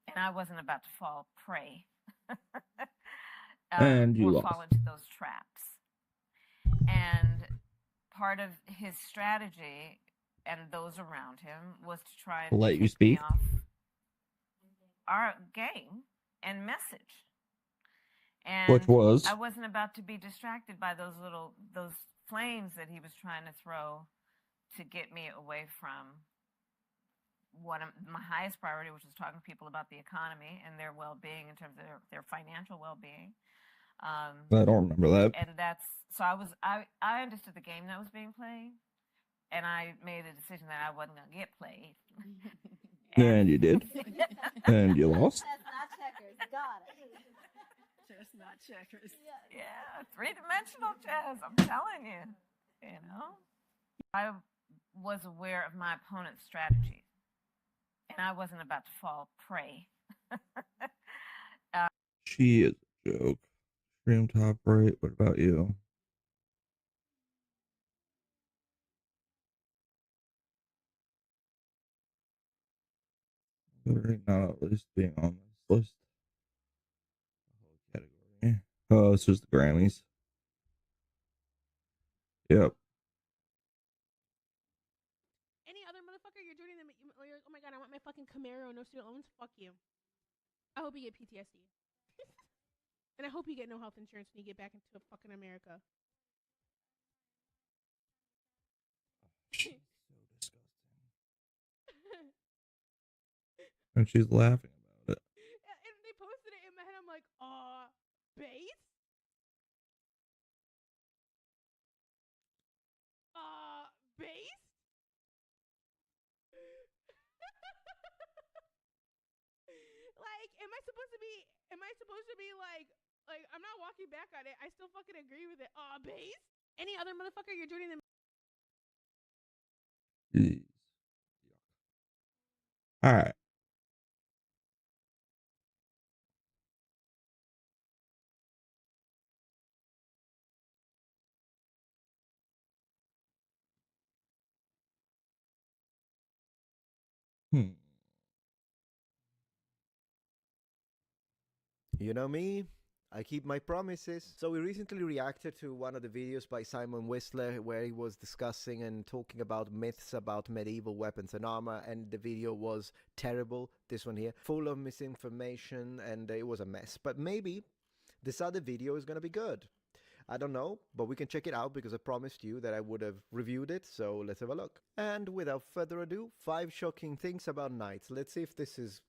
and I wasn't about to fall prey And you or lost. fall into those traps. And part of his strategy and those around him was to try and Let you kick me speak. off our game and message. And Which was? I wasn't about to be distracted by those flames that he was trying to throw to get me away from my highest priority, which is talking to people about the economy and their well-being in terms of their financial well-being. I don't remember that. And so I understood the game that was being played, and I made a decision that I wasn't going to get played. And you did. And you lost. That's not checkers. Got it. Just not checkers. Yeah, three-dimensional chess. I'm telling you. You know, I was aware of my opponent's strategy, and I wasn't about to fall prey. She is a joke. Stream top right. What about you? Right now, at least being on this list. Category. Oh, this is the Grammys. Yep. Any other motherfucker, you're joining them. Oh my god, I want my fucking Camaro, no student loans. Fuck you. I hope you get PTSD. And I hope you get no health insurance when you get back into fucking America. She's so disgusting. And she's laughing about it. And they posted it in my head. I'm like, base? Base? Like, am I supposed to be like, I'm not walking back on it. I still fucking agree with it. Base? Any other motherfucker, you're joining them. Jeez. All right. You know me, I keep my promises. So we recently reacted to one of the videos by Simon Whistler where he was discussing and talking about myths about medieval weapons and armor, and the video was terrible, this one here, full of misinformation, and it was a mess. But maybe this other video is gonna be good. I don't know, but we can check it out because I promised you that I would have reviewed it, so let's have a look. And without further ado, 5 shocking things about knights. Let's see if this is...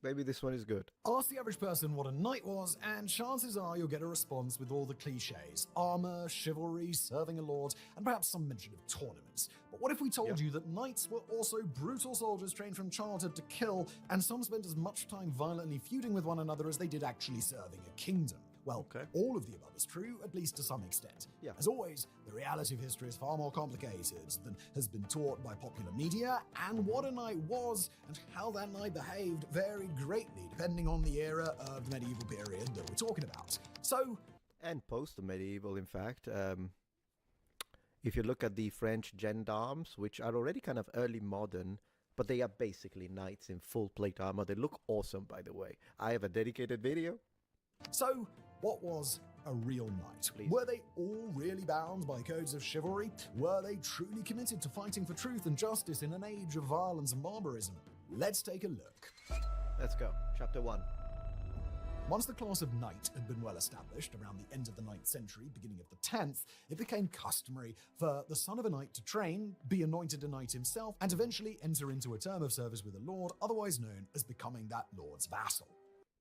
maybe this one is good. Ask the average person what a knight was, and chances are you'll get a response with all the cliches. Armor, chivalry, serving a lord, and perhaps some mention of tournaments. But what if we told you that knights were also brutal soldiers trained from childhood to kill, and some spent as much time violently feuding with one another as they did actually serving a kingdom? Well, all of the above is true, at least to some extent. As always, the reality of history is far more complicated than has been taught by popular media, and what a knight was and how that knight behaved varied greatly depending on the era of the medieval period that we're talking about. So, and post-medieval, in fact, if you look at the French gendarmes, which are already kind of early modern, but they are basically knights in full plate armor. They look awesome, by the way. I have a dedicated video. So, what was a real knight? Were they all really bound by codes of chivalry? Were they truly committed to fighting for truth and justice in an age of violence and barbarism? Let's take a look. Let's go. Chapter 1. Once the class of knight had been well established around the end of the 9th century, beginning of the 10th, it became customary for the son of a knight to train, be anointed a knight himself, and eventually enter into a term of service with a lord, otherwise known as becoming that lord's vassal.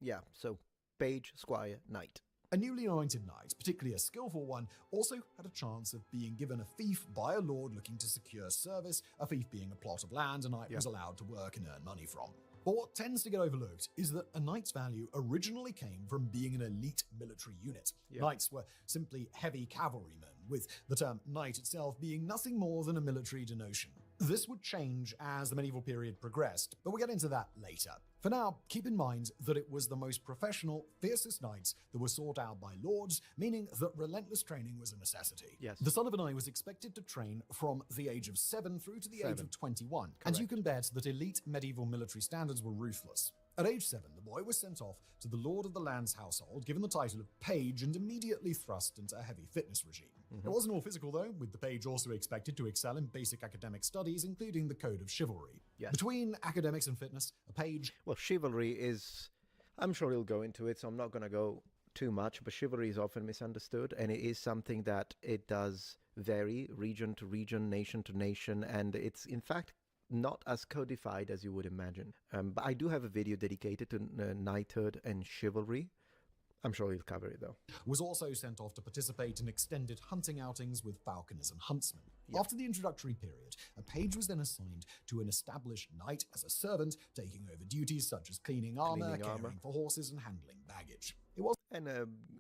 Yeah, so page, squire, knight. A newly anointed knight, particularly a skillful one, also had a chance of being given a fief by a lord looking to secure service, a fief being a plot of land a knight was allowed to work and earn money from. But what tends to get overlooked is that a knight's value originally came from being an elite military unit. Knights were simply heavy cavalrymen, with the term knight itself being nothing more than a military denotion. This would change as the medieval period progressed, but we'll get into that later. For now, keep in mind that it was the most professional, fiercest knights that were sought out by lords, meaning that relentless training was a necessity. The son of a knight was expected to train from the age of 7 through to the age of 21, and you can bet that elite medieval military standards were ruthless. At age 7, the boy was sent off to the lord of the land's household, given the title of page, and immediately thrust into a heavy fitness regime. It wasn't all physical, though, with the page also expected to excel in basic academic studies, including the code of chivalry. Between academics and fitness, a page... Well, chivalry is... I'm sure he'll go into it, so I'm not going to go too much, but chivalry is often misunderstood, and it is something that it does vary region to region, nation to nation, and it's, in fact, not as codified as you would imagine. But I do have a video dedicated to knighthood and chivalry. I'm sure he'll cover it, though. Was also sent off to participate in extended hunting outings with falconers and huntsmen. After the introductory period, a page was then assigned to an established knight as a servant, taking over duties such as cleaning armor, caring for horses, and handling baggage. It was and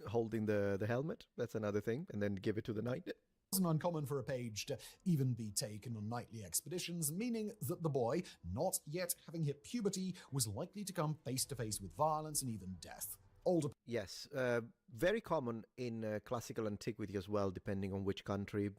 holding the helmet, that's another thing, and then give it to the knight. It wasn't uncommon for a page to even be taken on knightly expeditions, meaning that the boy, not yet having hit puberty, was likely to come face to face with violence and even death. Yes, very common in classical antiquity as well, depending on which country.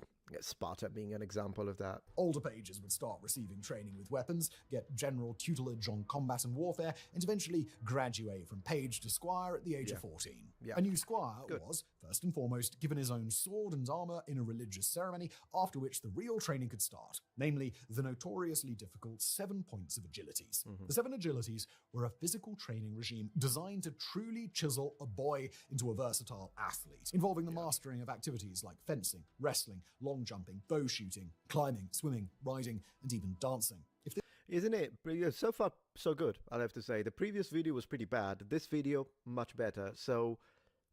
Sparta being an example of that. Older pages would start receiving training with weapons, get general tutelage on combat and warfare, and eventually graduate from page to squire at the age of 14. A new squire was, first and foremost, given his own sword and armor in a religious ceremony, after which the real training could start, namely the notoriously difficult 7 points of agilities. The 7 agilities were a physical training regime designed to truly chisel a boy into a versatile athlete, involving the mastering of activities like fencing, wrestling, long jumping, bow shooting, climbing, swimming, riding, and even dancing. Isn't it? So far, so good, I'll have to say. The previous video was pretty bad. This video, much better. So,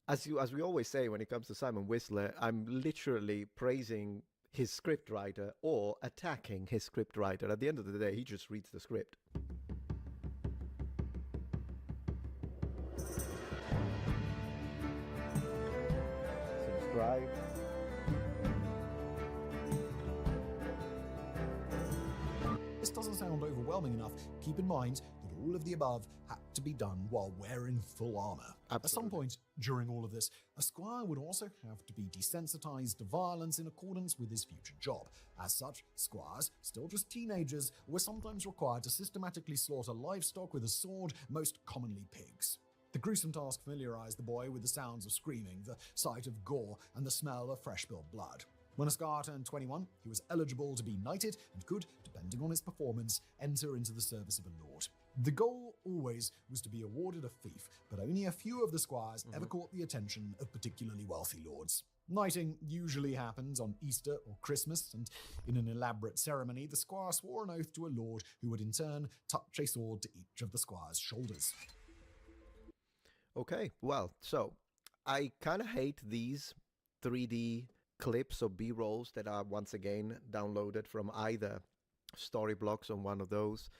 as we always say when it comes to Simon Whistler, I'm literally praising his script writer or attacking his script writer. At the end of the day, he just reads the script. Subscribe. This doesn't sound overwhelming enough. Keep in mind that all of the above had to be done while wearing full armor. At some point during all of this, a squire would also have to be desensitized to violence in accordance with his future job. As such, squires, still just teenagers, were sometimes required to systematically slaughter livestock with a sword, most commonly pigs. The gruesome task familiarized the boy with the sounds of screaming, the sight of gore, and the smell of fresh-spilled blood. When Ascar turned 21, he was eligible to be knighted and could, depending on his performance, enter into the service of a lord. The goal always was to be awarded a fief, but only a few of the squires ever caught the attention of particularly wealthy lords. Knighting usually happens on Easter or Christmas, and in an elaborate ceremony, the squire swore an oath to a lord who would in turn touch a sword to each of the squire's shoulders. Okay, well, so I kind of hate these 3D clips or B-rolls that are once again downloaded from either Storyblocks on one of those.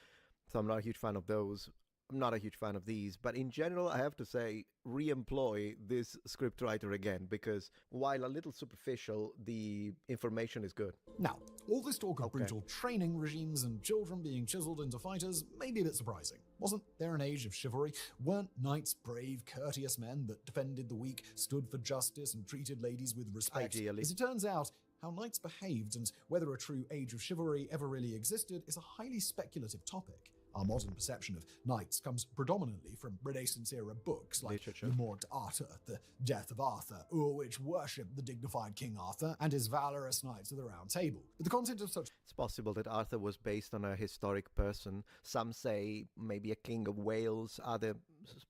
So I'm not a huge fan of those. I'm not a huge fan of these, but in general, I have to say, re-employ this scriptwriter again, because while a little superficial, the information is good. Now, all this talk of brutal training regimes and children being chiseled into fighters may be a bit surprising. Wasn't there an age of chivalry? Weren't knights brave, courteous men that defended the weak, stood for justice, and treated ladies with respect? Ideally. As it turns out, how knights behaved and whether a true age of chivalry ever really existed is a highly speculative topic. Our modern perception of knights comes predominantly from Renaissance-era books like The Morte d'Arthur, The Death of Arthur, which worship the dignified King Arthur and his valorous knights of the Round Table. But the content of such... It's possible that Arthur was based on a historic person. Some say maybe a king of Wales, others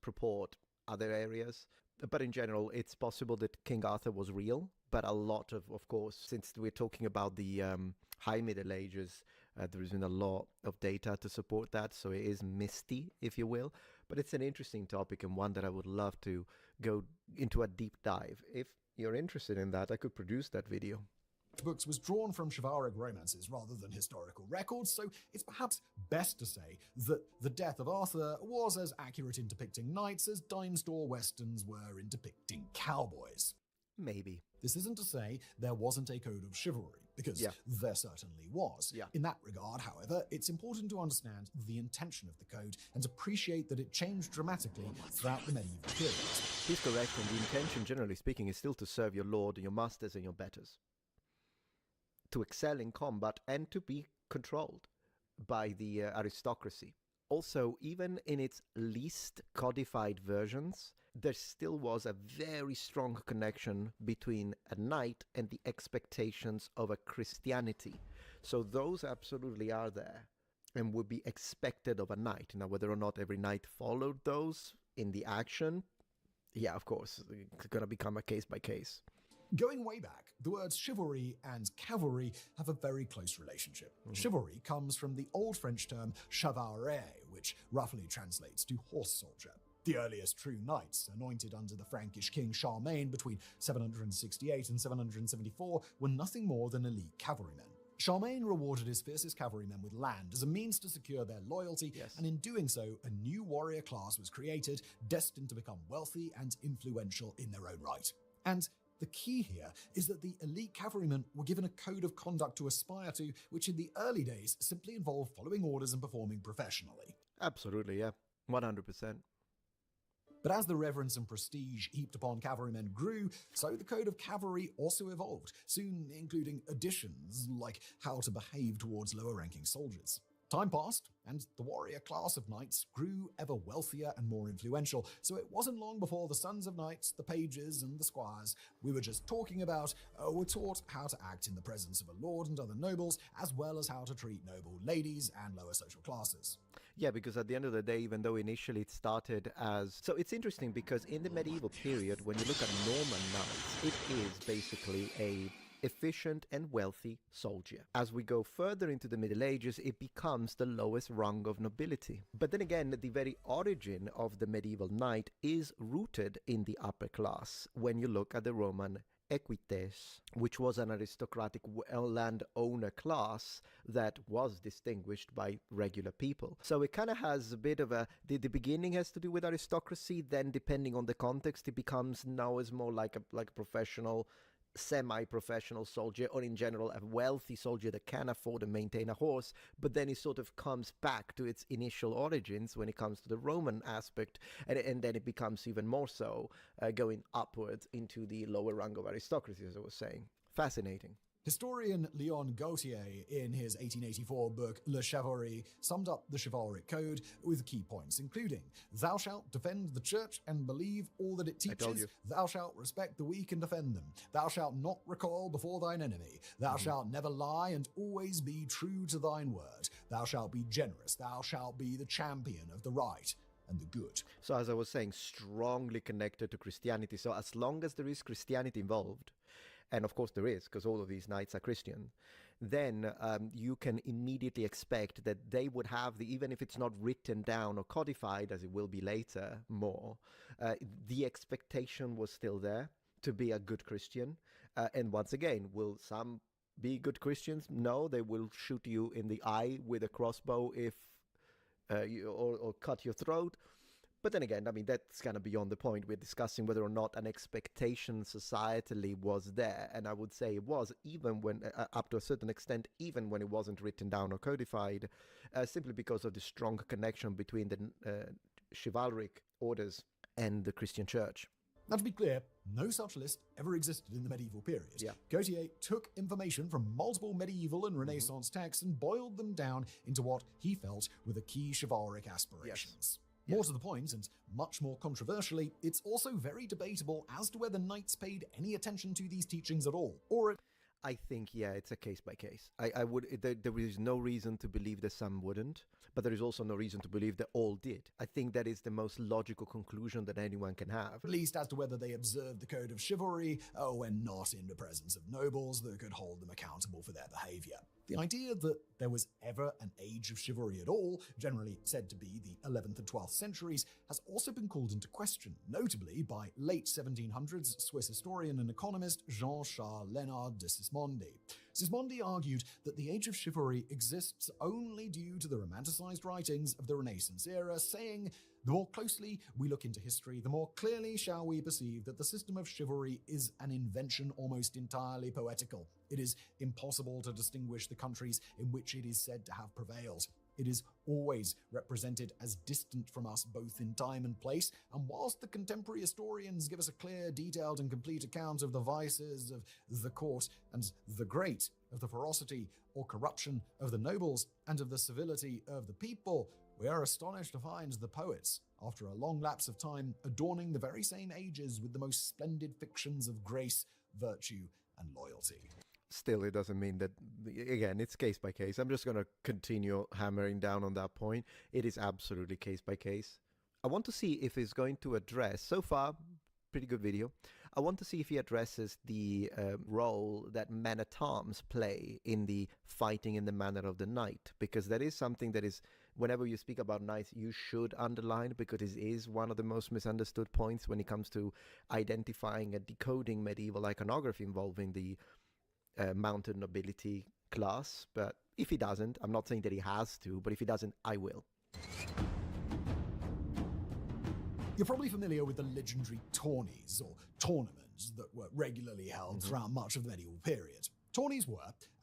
purport other areas. But in general, it's possible that King Arthur was real. But a lot of course, since we're talking about the High Middle Ages, there isn't a lot of data to support that, so it is misty, if you will. But it's an interesting topic and one that I would love to go into a deep dive. If you're interested in that, I could produce that video. Books was drawn from chivalric romances rather than historical records, so it's perhaps best to say that The Death of Arthur was as accurate in depicting knights as dime store westerns were in depicting cowboys. Maybe. This isn't to say there wasn't a code of chivalry, because there certainly was. In that regard, however, it's important to understand the intention of the code and appreciate that it changed dramatically throughout the medieval period. He's correct, and the intention, generally speaking, is still to serve your lord, your masters, and your betters. To excel in combat and to be controlled by the aristocracy. Also, even in its least codified versions, there still was a very strong connection between a knight and the expectations of a Christianity. So those absolutely are there and would be expected of a knight. Now, whether or not every knight followed those in the action, yeah, of course, it's going to become a case by case. Going way back, the words chivalry and cavalry have a very close relationship. Chivalry comes from the Old French term chevalier, which roughly translates to horse soldier. The earliest true knights, anointed under the Frankish king Charlemagne between 768 and 774, were nothing more than elite cavalrymen. Charlemagne rewarded his fiercest cavalrymen with land as a means to secure their loyalty, and in doing so, a new warrior class was created, destined to become wealthy and influential in their own right. And the key here is that the elite cavalrymen were given a code of conduct to aspire to, which in the early days simply involved following orders and performing professionally. Absolutely, yeah. 100%. But as the reverence and prestige heaped upon cavalrymen grew, so the code of cavalry also evolved, soon including additions like how to behave towards lower-ranking soldiers. Time passed, and the warrior class of knights grew ever wealthier and more influential, so it wasn't long before the sons of knights, the pages, and the squires we were just talking about were taught how to act in the presence of a lord and other nobles, as well as how to treat noble ladies and lower social classes. Yeah, because at the end of the day, even though initially it started as... So it's interesting because in the medieval period, when you look at Norman knights, it is basically a efficient and wealthy soldier. As we go further into the Middle Ages, it becomes the lowest rung of nobility. But then again, the very origin of the medieval knight is rooted in the upper class when you look at the Roman equites, which was an aristocratic landowner class that was distinguished by regular people. So it kind of has a bit of a... The beginning has to do with aristocracy, then depending on the context, it becomes now is more like a professional, semi-professional soldier, or in general a wealthy soldier that can afford and maintain a horse, but then it sort of comes back to its initial origins when it comes to the Roman aspect, and then it becomes even more so going upwards into the lower rung of aristocracy, as I was saying. Fascinating. Historian Leon Gautier, in his 1884 book Le Chivalry, summed up the chivalric code with key points, including, thou shalt defend the church and believe all that it teaches, thou shalt respect the weak and defend them, thou shalt not recoil before thine enemy, thou shalt never lie and always be true to thine word, thou shalt be generous, thou shalt be the champion of the right and the good. So as I was saying, strongly connected to Christianity. So as long as there is Christianity involved, and of course there is, because all of these knights are Christian, then you can immediately expect that they would have, even if it's not written down or codified, as it will be later more, the expectation was still there to be a good Christian. And once again, will some be good Christians? No, they will shoot you in the eye with a crossbow if or cut your throat. But then again, I mean, that's kind of beyond the point. We're discussing whether or not an expectation societally was there. And I would say it was, even when, up to a certain extent, even when it wasn't written down or codified, simply because of the strong connection between the chivalric orders and the Christian church. Now, to be clear, no such list ever existed in the medieval period. Gautier took information from multiple medieval and Renaissance texts and boiled them down into what he felt were the key chivalric aspirations. More to the point, and much more controversially, it's also very debatable as to whether knights paid any attention to these teachings at all, or I think, it's a case by case. There is no reason to believe that some wouldn't, but there is also no reason to believe that all did. I think that is the most logical conclusion that anyone can have. At least as to whether they observed the code of chivalry, when not in the presence of nobles that could hold them accountable for their behavior. The idea that there was ever an age of chivalry at all, generally said to be the 11th and 12th centuries, has also been called into question, notably by late 1700s Swiss historian and economist Jean-Charles Léonard de Sismondi. Sismondi argued that the age of chivalry exists only due to the romanticized writings of the Renaissance era, saying, the more closely we look into history, the more clearly shall we perceive that the system of chivalry is an invention almost entirely poetical. It is impossible to distinguish the countries in which it is said to have prevailed. It is always represented as distant from us both in time and place, and whilst the contemporary historians give us a clear, detailed and complete account of the vices of the court and the great, of the ferocity or corruption of the nobles, and of the civility of the people, we are astonished to find the poets, after a long lapse of time, adorning the very same ages with the most splendid fictions of grace, virtue, and loyalty. Still, it doesn't mean that, again, it's case by case. I'm just going to continue hammering down on that point. It is absolutely case by case. I want to see if he's going to address, so far, pretty good video. I want to see if he addresses the role that men-at-arms play in the fighting in the manner of the knight, because that is something that is, whenever you speak about knights, you should underline, because it is one of the most misunderstood points when it comes to identifying and decoding medieval iconography involving the mounted nobility class. But if he doesn't, I'm not saying that he has to, but if he doesn't, I will. You're probably familiar with the legendary tourneys, or tournaments, that were regularly held throughout much of the medieval period. Tourneys were,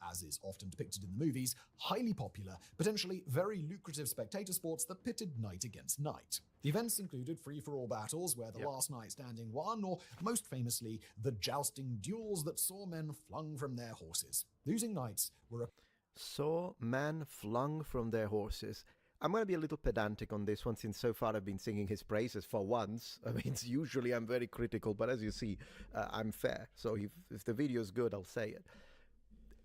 as is often depicted in the movies, highly popular, potentially very lucrative spectator sports that pitted knight against knight. The events included free-for-all battles where the last knight standing won, or most famously, the jousting duels that saw men flung from their horses. Losing knights were saw men flung from their horses. I'm going to be a little pedantic on this one, since so far I've been singing his praises for once. I mean, usually I'm very critical, but as you see, I'm fair. So if the video is good, I'll say it.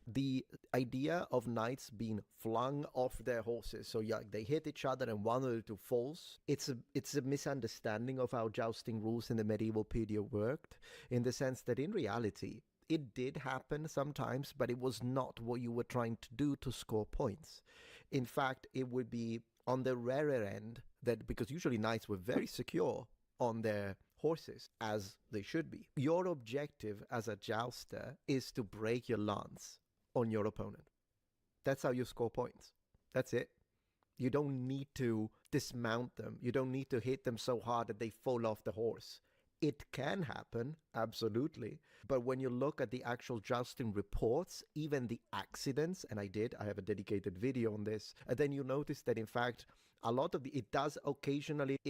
The idea of knights being flung off their horses, so they hit each other and one or two falls, it's a misunderstanding of how jousting rules in the medieval period worked, in the sense that in reality, it did happen sometimes, but it was not what you were trying to do to score points. In fact, it would be on the rarer end, that because usually knights were very secure on their horses, as they should be. Your objective as a jouster is to break your lance on your opponent. That's how you score points. That's it. You don't need to dismount them. You don't need to hit them so hard that they fall off the horse. It can happen, absolutely. But when you look at the actual jousting reports, even the accidents, and I have a dedicated video on this, then you notice that in fact, A lot of it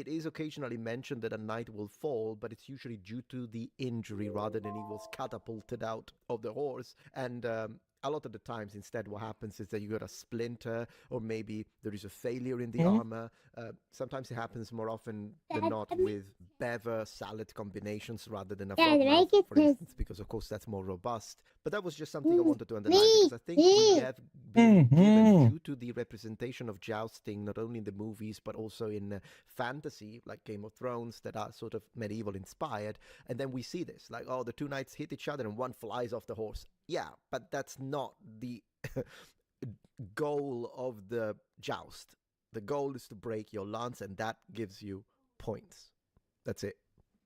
is occasionally mentioned that a knight will fall, but it's usually due to the injury rather than he was catapulted out of the horse. And a lot of the times, instead, what happens is that you got a splinter, or maybe there is a failure in the armor. Sometimes it happens more often than not with bever salad combinations rather than a frog mouth, for instance, because of course that's more robust. But that was just something I wanted to underline, because I think we have been given, due to the representation of jousting, not only in the movies but also in fantasy like Game of Thrones, that are sort of medieval inspired, and then we see this like, oh, the two knights hit each other and one flies off the horse. Yeah, but that's not the goal of the joust. The goal is to break your lance, and that gives you points. That's it.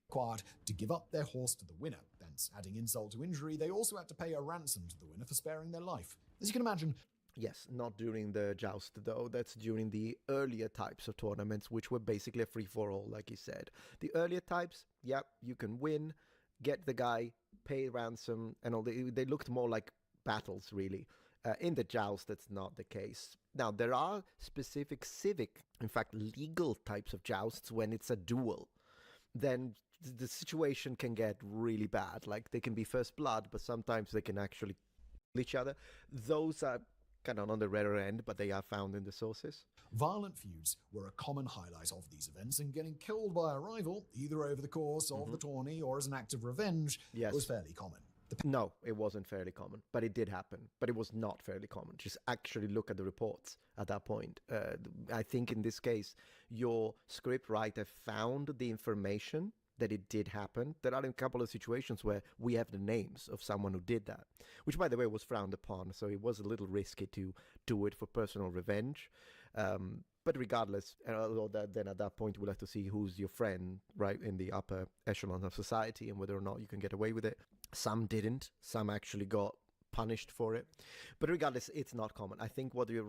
Required to give up their horse to the winner. Thence, adding insult to injury, they also had to pay a ransom to the winner for sparing their life. As you can imagine. Yes, not during the joust though. That's during the earlier types of tournaments, which were basically a free-for-all, like you said. The earlier types, yeah, you can win, get the guy, pay ransom, and all. They looked more like battles, really. In the joust, that's not the case. Now, there are specific civic, in fact, legal types of jousts when it's a duel. Then the situation can get really bad. Like, they can be first blood, but sometimes they can actually kill each other. Those are kind of on the rarer end, but they are found in the sources. Violent feuds were a common highlight of these events, and getting killed by a rival, either over the course of the tourney or as an act of revenge, was fairly common. No, it wasn't fairly common, but it did happen. But it was not fairly common. Just actually look at the reports at that point. I think in this case, your script writer found the information that it did happen. There are a couple of situations where we have the names of someone who did that, which, by the way, was frowned upon. So it was a little risky to do it for personal revenge. But regardless, then at that point, we'll have to see who's your friend, right, in the upper echelon of society, and whether or not you can get away with it. Some didn't. Some actually got punished for it. But regardless, it's not common. I think what the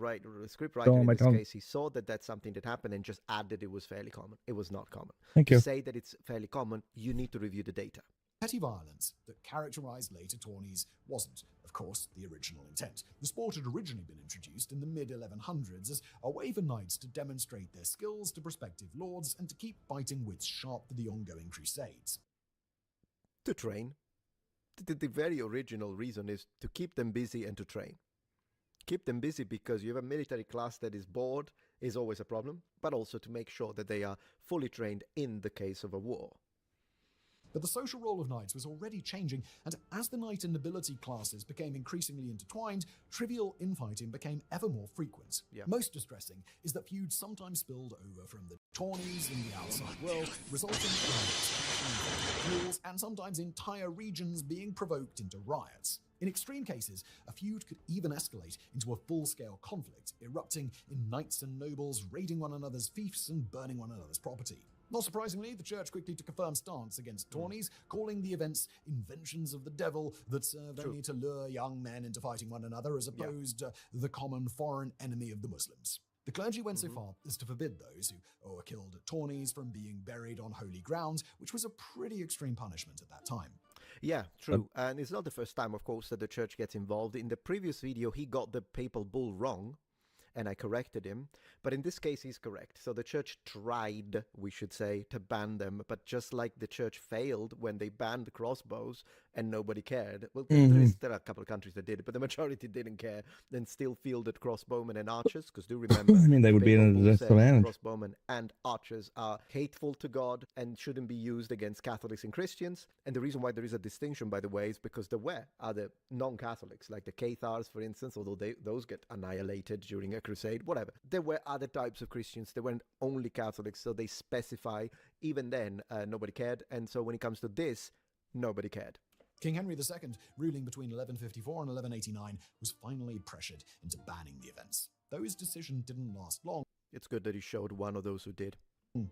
script writer in this case, he saw that that's something that happened and just added it was fairly common. It was not common. Thank you. To say that it's fairly common, you need to review the data. Petty violence that characterized later tourneys wasn't, of course, the original intent. The sport had originally been introduced in the mid-1100s as a way for knights to demonstrate their skills to prospective lords and to keep fighting wits sharp for the ongoing crusades. To train. The very original reason is to keep them busy and to train. Keep them busy because you have a military class that is bored is always a problem, but also to make sure that they are fully trained in the case of a war. But the social role of knights was already changing, and as the knight and nobility classes became increasingly intertwined, trivial infighting became ever more frequent. Most distressing is that feuds sometimes spilled over from the tourneys in the outside world, resulting in duels and sometimes entire regions being provoked into riots. In extreme cases, a feud could even escalate into a full-scale conflict, erupting in knights and nobles raiding one another's fiefs and burning one another's property. Not surprisingly, the church quickly took a firm stance against tourneys, calling the events inventions of the devil that served only to lure young men into fighting one another as opposed to the common foreign enemy of the Muslims. The clergy went so far as to forbid those who were killed at tourneys from being buried on holy ground, which was a pretty extreme punishment at that time. Yeah, true. And it's not the first time, of course, that the church gets involved. In the previous video, he got the papal bull wrong, and I corrected him. But in this case, he's correct. So the church tried, we should say, to ban them. But just like the church failed when they banned crossbows and nobody cared. Well, there are a couple of countries that did it, but the majority didn't care. Then still fielded crossbowmen and archers, because do remember, I mean, they would be in a disadvantage. Crossbowmen and archers are hateful to God and shouldn't be used against Catholics and Christians. And the reason why there is a distinction, by the way, is because there were other non-Catholics, like the Cathars, for instance, although those get annihilated during a crusade, whatever. There were other types of Christians. They weren't only Catholics, so they specify. Even then, nobody cared. And so when it comes to this, nobody cared. King Henry II, ruling between 1154 and 1189, was finally pressured into banning the events. Though his decision didn't last long. It's good that he showed one of those who did.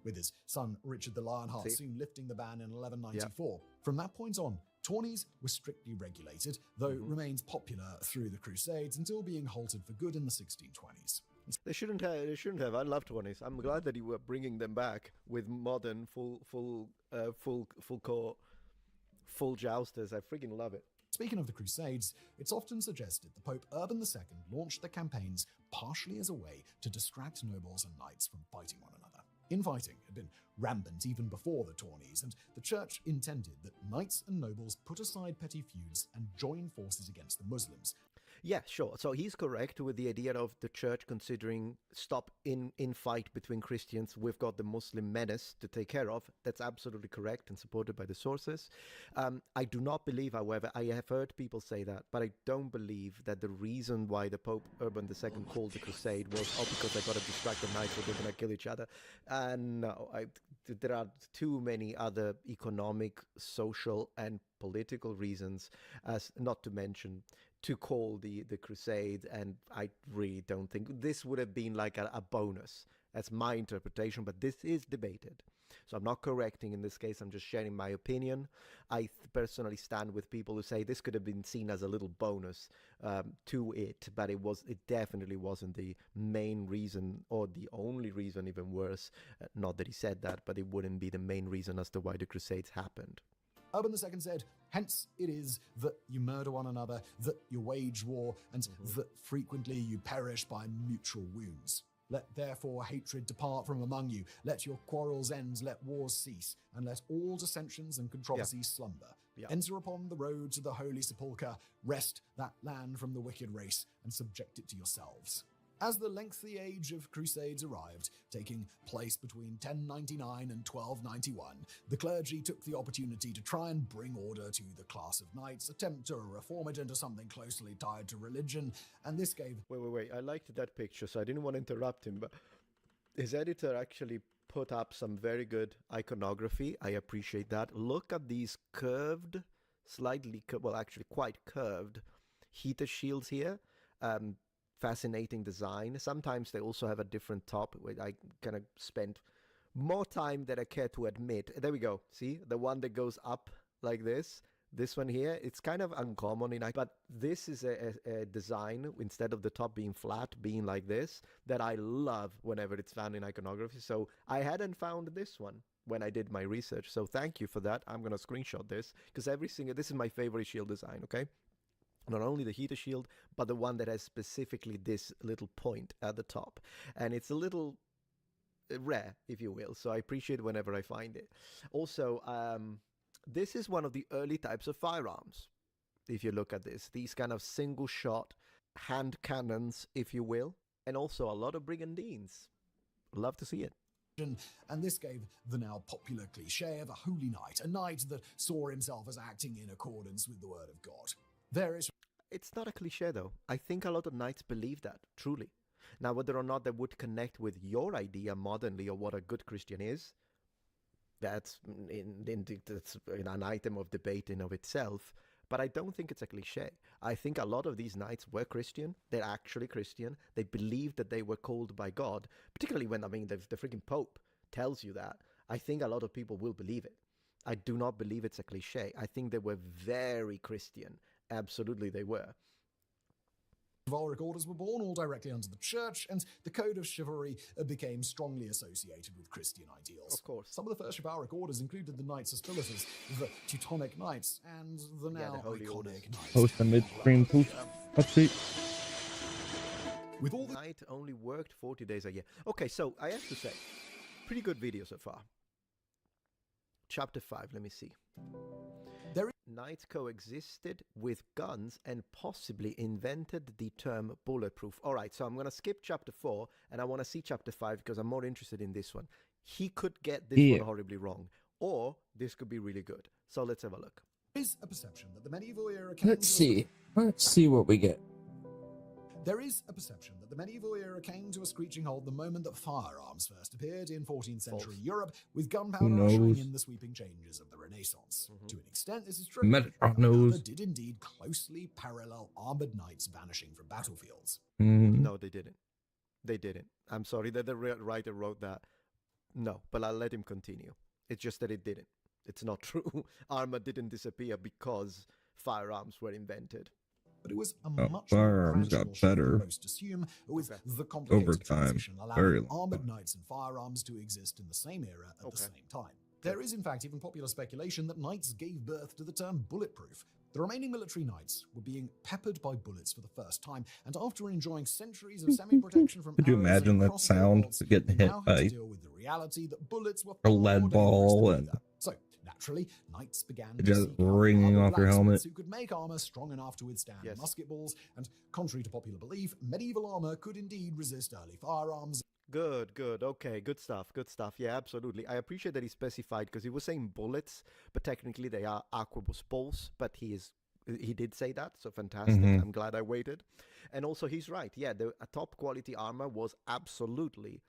With his son Richard the Lionheart soon lifting the ban in 1194. From that point on, tourneys were strictly regulated, though it remained popular through the Crusades until being halted for good in the 1620s. They shouldn't have. I love tourneys. I'm glad that you were bringing them back with modern full core, full jousters. I freaking love it. Speaking of the Crusades, it's often suggested the Pope Urban II launched the campaigns partially as a way to distract nobles and knights from fighting one another. Infighting had been rampant even before the tourneys, and the church intended that knights and nobles put aside petty feuds and join forces against the Muslims. Yeah, sure. So he's correct with the idea of the church considering stop in fight between Christians. We've got the Muslim menace to take care of. That's absolutely correct and supported by the sources. I do not believe, however, I have heard people say that, but I don't believe that the reason why the Pope Urban II called the crusade was, because I got to distract the knights so they're going to kill each other. No, there are too many other economic, social, and political reasons, as not to mention, to call the crusade, and I really don't think this would have been like a bonus. That's my interpretation, but this is debated. So I'm not correcting in this case, I'm just sharing my opinion. I personally stand with people who say this could have been seen as a little bonus to it, but it definitely wasn't the main reason, or the only reason, even worse. Not that he said that, but it wouldn't be the main reason as to why the crusades happened. Urban II said, hence it is that you murder one another, that you wage war, and that frequently you perish by mutual wounds. Let therefore hatred depart from among you. Let your quarrels end, let wars cease, and let all dissensions and controversies slumber. Enter upon the road to the holy sepulchre, wrest that land from the wicked race, and subject it to yourselves. As the lengthy age of crusades arrived, taking place between 1099 and 1291, the clergy took the opportunity to try and bring order to the class of knights, attempt to reform it into something closely tied to religion, and this gave... Wait, I liked that picture, so I didn't want to interrupt him, but his editor actually put up some very good iconography. I appreciate that. Look at these curved, actually quite curved heater shields here. Fascinating design. Sometimes they also have a different top. I kind of spent more time than I care to admit. There we go. See? The one that goes up like this. This one here, it's kind of uncommon, but this is a design, instead of the top being flat, being like this, that I love whenever it's found in iconography. So I hadn't found this one when I did my research. So thank you for that. I'm going to screenshot this, because this is my favorite shield design, okay? Not only the heater shield, but the one that has specifically this little point at the top. And it's a little rare, if you will, so I appreciate whenever I find it. Also, this is one of the early types of firearms, if you look at this. These kind of single-shot hand cannons, if you will, and also a lot of brigandines. Love to see it. And this gave the now popular cliche of a holy knight, a knight that saw himself as acting in accordance with the word of God. It's not a cliche, though. I think a lot of knights believe that, truly. Now, whether or not that would connect with your idea modernly of what a good Christian is, that's an item of debate in of itself. But I don't think it's a cliche. I think a lot of these knights were Christian. They're actually Christian. They believed that they were called by God, particularly when, the freaking Pope tells you that. I think a lot of people will believe it. I do not believe it's a cliche. I think they were very Christian. Absolutely, they were. Chivalric orders were born all directly under the church, and the code of chivalry became strongly associated with Christian ideals. Of course. Some of the first chivalric orders included the Knights Hospitalitors, the Teutonic Knights, and the now iconic Knights. Post the midstream poof. Update. With all the Knight only worked 40 days a year. Okay, so I have to say, pretty good video so far. Chapter 5, let me see. Knights coexisted with guns and possibly invented the term bulletproof. All right, so I'm going to skip chapter 4 and I want to see chapter 5 because I'm more interested in this one. He could get this one horribly wrong, or this could be really good. So let's have a look. There is a perception that the medieval era Let's see what we get. There is a perception that the medieval era came to a screeching halt the moment that firearms first appeared in 14th century Europe, with gunpowder ushering in the sweeping changes of the Renaissance. To an extent, this is true. Metatron knows. Did indeed closely parallel armored knights vanishing from battlefields. No, they didn't. They didn't. I'm sorry that the writer wrote that. No, but I'll let him continue. It's just that it didn't. It's not true. Armor didn't disappear because firearms were invented. But it was a much firearms got better most assume, with the complicated over time. transition allowing armored knights and firearms to exist in the same era at the same time. There is, in fact, even popular speculation that knights gave birth to the term bulletproof. The remaining military knights were being peppered by bullets for the first time, and after enjoying centuries of semi-protection from Could you arrows imagine and that crossbow sound bolts, getting they hit now had to by deal with the reality that bullets were a far lead more dangerous ball than and either. So, naturally, knights began to just seek out ringing armored off your helmet? blacksmiths who could make armor strong enough to withstand musket balls, and contrary to popular belief, medieval armor could indeed resist early firearms. Good, good. Okay, good stuff, good stuff. Yeah, absolutely. I appreciate that he specified, because he was saying bullets, but technically they are arquebus balls, but he did say that, so fantastic. Mhm. I'm glad I waited. And also he's right. Yeah, a top quality armor was absolutely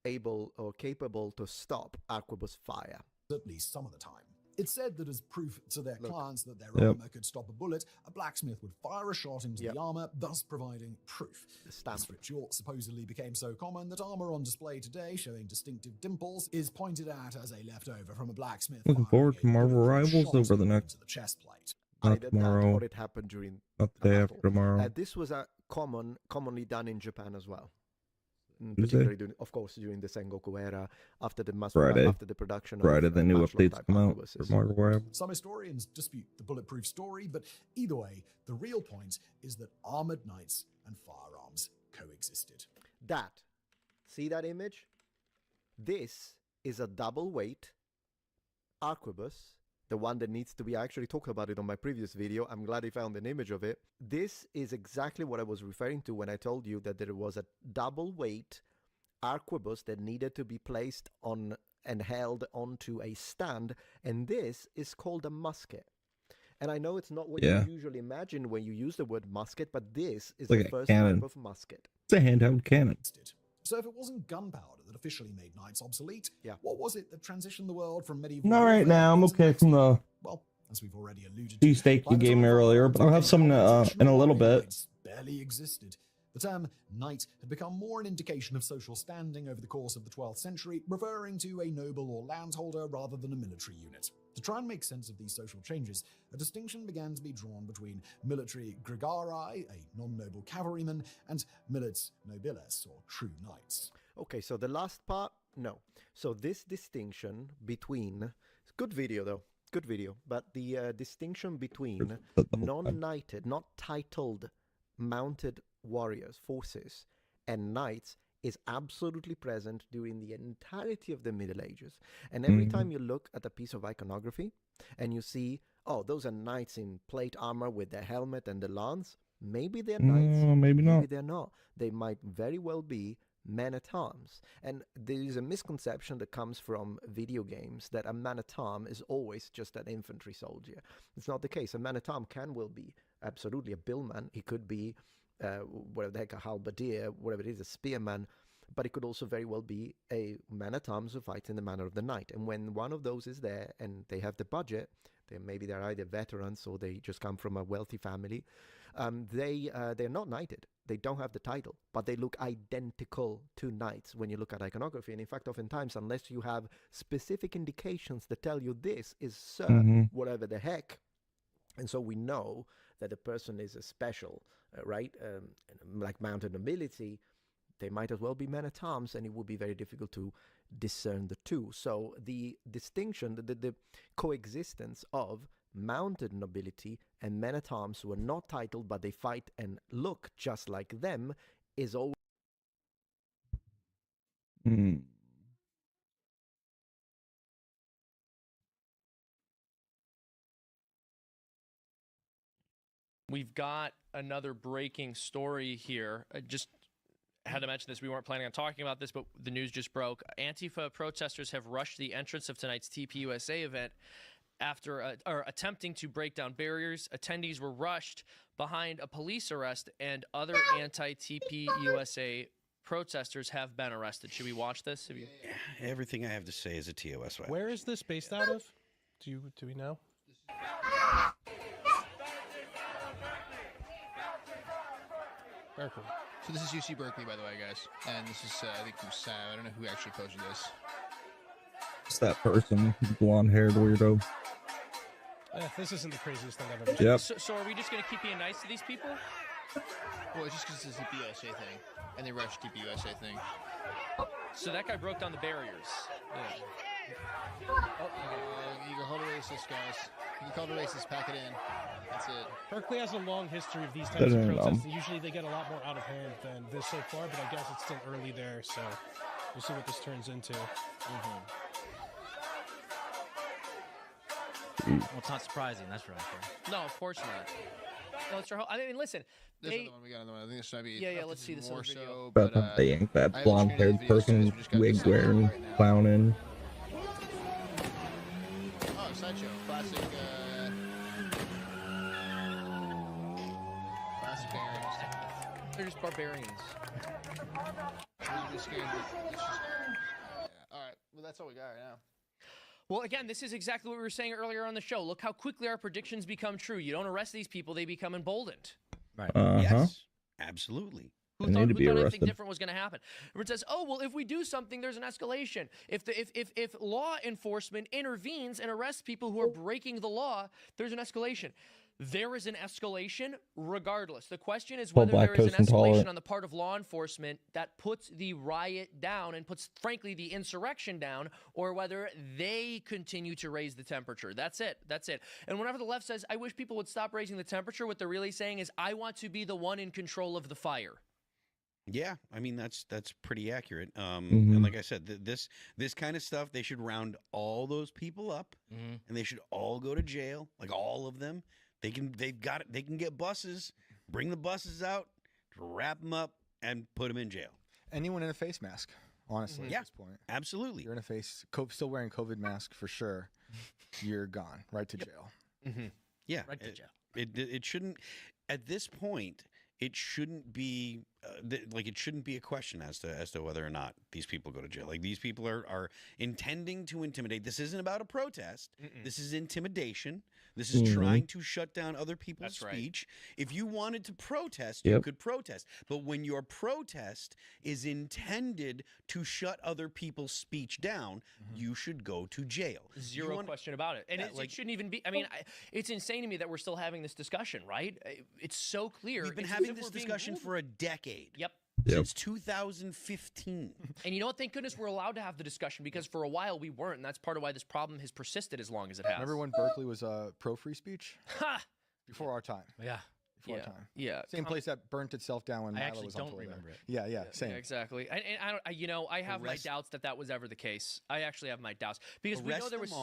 able or capable to stop arquebus fire. At least some of the time. It's said that as proof to their clients that their Yep. armor could stop a bullet, a blacksmith would fire a shot into the armor, thus providing proof. This ritual supposedly became so common that armor on display today, showing distinctive dimples, is pointed at as a leftover from a blacksmith. Looking forward to Marvel Rivals over the next. The chest plate. Not Either that tomorrow. or it happened during Not the day after tomorrow. This was a commonly done in Japan as well. Tuesday? Particularly, of course, during the Sengoku era, after the Friday. after the production Friday, of the new martial updates type come out arquebuses. for Marvel Rivals. Some historians dispute the bulletproof story, but either way, the real point is that armored knights and firearms coexisted. See that image? This is a double weight arquebus, the one that needs to be. I actually talked about it on my previous video. I'm glad I found an image of it. This is exactly what I was referring to when I told you that there was a double weight arquebus that needed to be placed on and held onto a stand, and this is called a musket. And I know it's not what you usually imagine when you use the word musket, but this is Like the a first cannon. type of musket. It's a handheld cannon. So if it wasn't gunpowder that officially made knights obsolete, what was it that transitioned the world from medieval Not right warfare now. I'm into okay from the well, as we've already alluded cheese steak you gave me earlier, but I'll have some in a little bit. barely existed. The term knight had become more an indication of social standing over the course of the 12th century, referring to a noble or landholder rather than a military unit. To try and make sense of these social changes, a distinction began to be drawn between military gregari, a non-noble cavalryman, and milits nobiles, or true knights. Okay, so the last part, no. So this distinction between, good video though, good video, but the distinction between non-knighted, not titled mounted warriors, forces, and knights is absolutely present during the entirety of the Middle Ages. And every time you look at a piece of iconography and you see, oh, those are knights in plate armor with their helmet and the lance, maybe they're knights, maybe not. maybe they're not. They might very well be men-at-arms. And there is a misconception that comes from video games that a man-at-arm is always just an infantry soldier. It's not the case. A man-at-arm can well be absolutely a billman. He could be whatever the heck, a halberdier, whatever it is, a spearman, but it could also very well be a man-at-arms who fights in the manner of the knight. And when one of those is there and they have the budget, maybe they're either veterans or they just come from a wealthy family, they're not knighted. They don't have the title, but they look identical to knights when you look at iconography. And in fact, oftentimes, unless you have specific indications that tell you this is Sir whatever the heck, and so we know that the person is a special, right? Like mounted nobility, they might as well be men-at-arms, and it would be very difficult to discern the two. So the distinction, the coexistence of mounted nobility and men-at-arms who are not titled, but they fight and look just like them, is always... We've got another breaking story here. I just had to mention this. We weren't planning on talking about this, but the news just broke. Antifa protesters have rushed the entrance of tonight's TPUSA event after attempting to break down barriers. Attendees were rushed behind a police arrest, and other anti-TPUSA protesters have been arrested. Should we watch this? Everything I have to say is a TOS way. Where is this based out of? Do we know? Berkeley. So this is UC Berkeley, by the way, guys. And this is, I think, Sam. I don't know who actually posted this. It's that person, blonde-haired weirdo. This isn't the craziest thing I've ever seen. So are we just going to keep being nice to these people? Well, it's just because it's a TPUSA thing. And they rushed TPUSA thing. So that guy broke down the barriers. Yeah. Oh, you go hold racist, guys. You called a racist, pack it in. That's it. Berkeley has a long history of these types of protests, and usually they get a lot more out of hand than this so far, but I guess it's still early there, so we'll see what this turns into. Well, it's not surprising, that's for sure. No, of course not. No, it's I mean, listen. There's another one. We got another one. I think this might be. Yeah, let's see this more other video. so. But But, they yank that I haven't blonde screened any haired videos, so person, we just got wig this wearing, right now. clowning. Oh, sideshow. Classic. Classic parents. They're just barbarians. All right. Well, that's all we got right now. Well, again, this is exactly what we were saying earlier on the show. Look how quickly our predictions become true. You don't arrest these people, they become emboldened. Right. Yes, absolutely. Who thought anything different was going to happen? Everyone says, "Oh, well, if we do something, there's an escalation. If law enforcement intervenes and arrests people who are breaking the law, there's an escalation." There is an escalation regardless. The question is whether there is an escalation on the part of law enforcement that puts the riot down and puts, frankly, the insurrection down, or whether they continue to raise the temperature. That's it. That's it. And whenever the left says, I wish people would stop raising the temperature, what they're really saying is, I want to be the one in control of the fire. Yeah, I mean that's pretty accurate. And like I said, this kind of stuff, they should round all those people up, and they should all go to jail, like all of them. They can get buses, bring the buses out, wrap them up, and put them in jail. Anyone in a face mask, honestly, at this point. Absolutely. You're in a face, still wearing COVID mask for sure. You're gone, right to jail. Yeah, right to jail. It shouldn't. At this point, it shouldn't be it shouldn't be a question as to whether or not these people go to jail. Like, these people are intending to intimidate. This isn't about a protest. This is intimidation. This is trying to shut down other people's speech. If you wanted to protest, you could protest. But when your protest is intended to shut other people's speech down, you should go to jail. Zero question about it. And it shouldn't even be. I mean, it's insane to me that we're still having this discussion, right? It's so clear. We've been having this discussion for a decade. Yep. Since 2015. And you know what? Thank goodness we're allowed to have the discussion, because for a while we weren't, and that's part of why this problem has persisted as long as it has. Remember when Berkeley was pro free speech? Ha! Before our time. Yeah. Before our time. Yeah. Same place that burnt itself down when Milo was on tour. I actually don't remember it. Yeah, same. Yeah, exactly. And I have my doubts that was ever the case. I actually have my doubts, because we know there was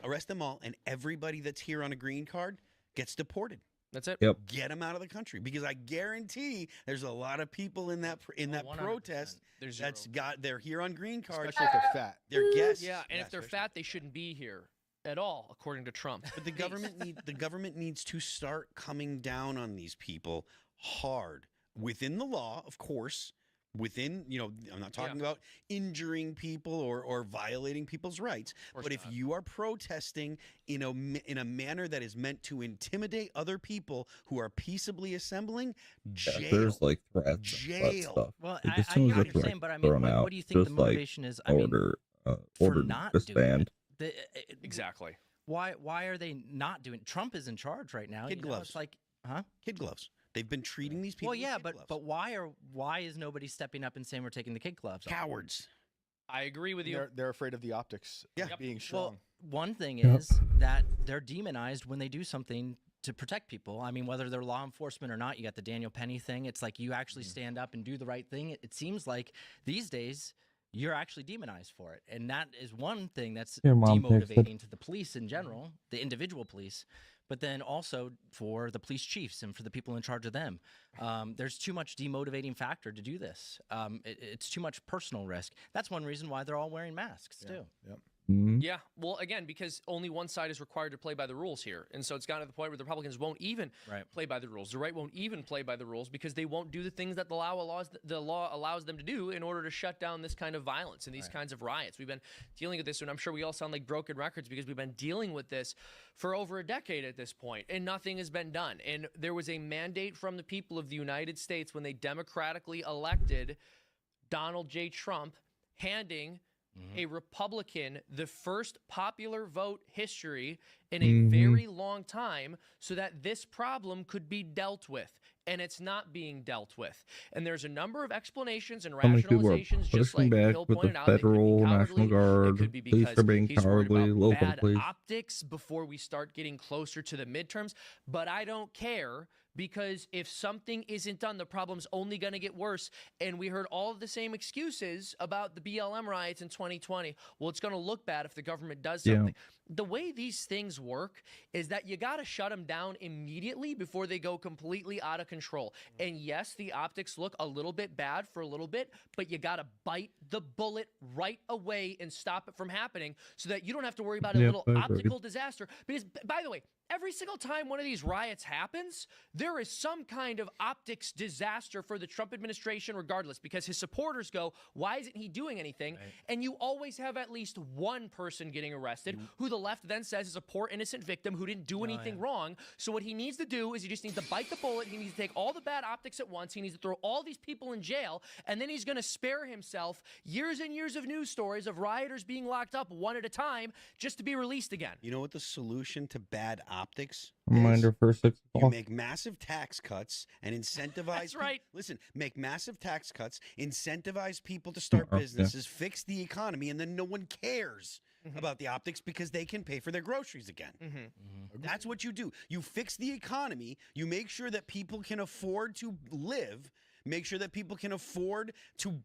arrest them all, and everybody that's here on a green card gets deported. That's it. Yep. Get them out of the country, because I guarantee there's a lot of people in that protest they're here on green cards. Especially if they're fat. They're guests. Yeah, and if they're fat, they shouldn't be here at all, according to Trump. But the government needs to start coming down on these people hard, within the law, of course. Within, I'm not talking about injuring people or violating people's rights, but if you are protesting in a manner that is meant to intimidate other people who are peaceably assembling, jail. Yeah, there's like threats, jail. Stuff. Well, like, I hear what you're saying, but I mean, what do you think the motivation is? I mean, order not disband. doing it. Exactly. Why are they not doing it? Trump is in charge right now. Kid gloves. It's like, huh? Kid gloves. They've been treating these people. Well, yeah, with kid but why is nobody stepping up and saying we're taking the kid gloves off? Cowards. I agree with you. They're afraid of the optics of being strong. Well, one thing is that they're demonized when they do something to protect people. I mean, whether they're law enforcement or not, you got the Daniel Penny thing. It's like you actually stand up and do the right thing. It seems like these days you're actually demonized for it. And that is one thing that's demotivating to the police in general, the individual police, but then also for the police chiefs and for the people in charge of them. There's too much demotivating factor to do this. It's too much personal risk. That's one reason why they're all wearing masks too. Yep. Yeah, well, again, because only one side is required to play by the rules here. And so it's gotten to the point where the Republicans won't even play by the rules. The right won't even play by the rules because they won't do the things that the law allows them to do in order to shut down this kind of violence and these kinds of riots. We've been dealing with this, and I'm sure we all sound like broken records because we've been dealing with this for over a decade at this point, and nothing has been done. And there was a mandate from the people of the United States when they democratically elected Donald J. Trump, handing a Republican the first popular vote history in a very long time so that this problem could be dealt with. And it's not being dealt with. And there's a number of explanations and So many people are rationalizations, just pushing like back Phil with the pointed out. It could be federal cowardly. National It Guard. could be Police because are being he's worried cowardly. about Local bad police. optics before we start getting closer to the midterms. But I don't care, because if something isn't done, the problem's only going to get worse. And we heard all of the same excuses about the BLM riots in 2020. Well, it's going to look bad if the government does something. The way these things work is that you got to shut them down immediately before they go completely out of control. And yes, the optics look a little bit bad for a little bit, but you got to bite the bullet right away and stop it from happening so that you don't have to worry about a little optical disaster. Because, by the way, every single time one of these riots happens, there is some kind of optics disaster for the Trump administration regardless, because his supporters go, why isn't he doing anything? Right. And you always have at least one person getting arrested who the left then says is a poor innocent victim who didn't do anything wrong. So what he needs to do is he just needs to bite the bullet. He needs to take all the bad optics at once. He needs to throw all these people in jail, and then he's going to spare himself years and years of news stories of rioters being locked up one at a time just to be released again. You know what the solution to bad optics Reminder for 6 You o'clock. make massive tax cuts and incentivize. That's right. Listen, make massive tax cuts, incentivize people to start businesses, fix the economy, and then no one cares about the optics because they can pay for their groceries again. That's what you do. You fix the economy. You make sure that people can afford to live. Make sure that people can afford to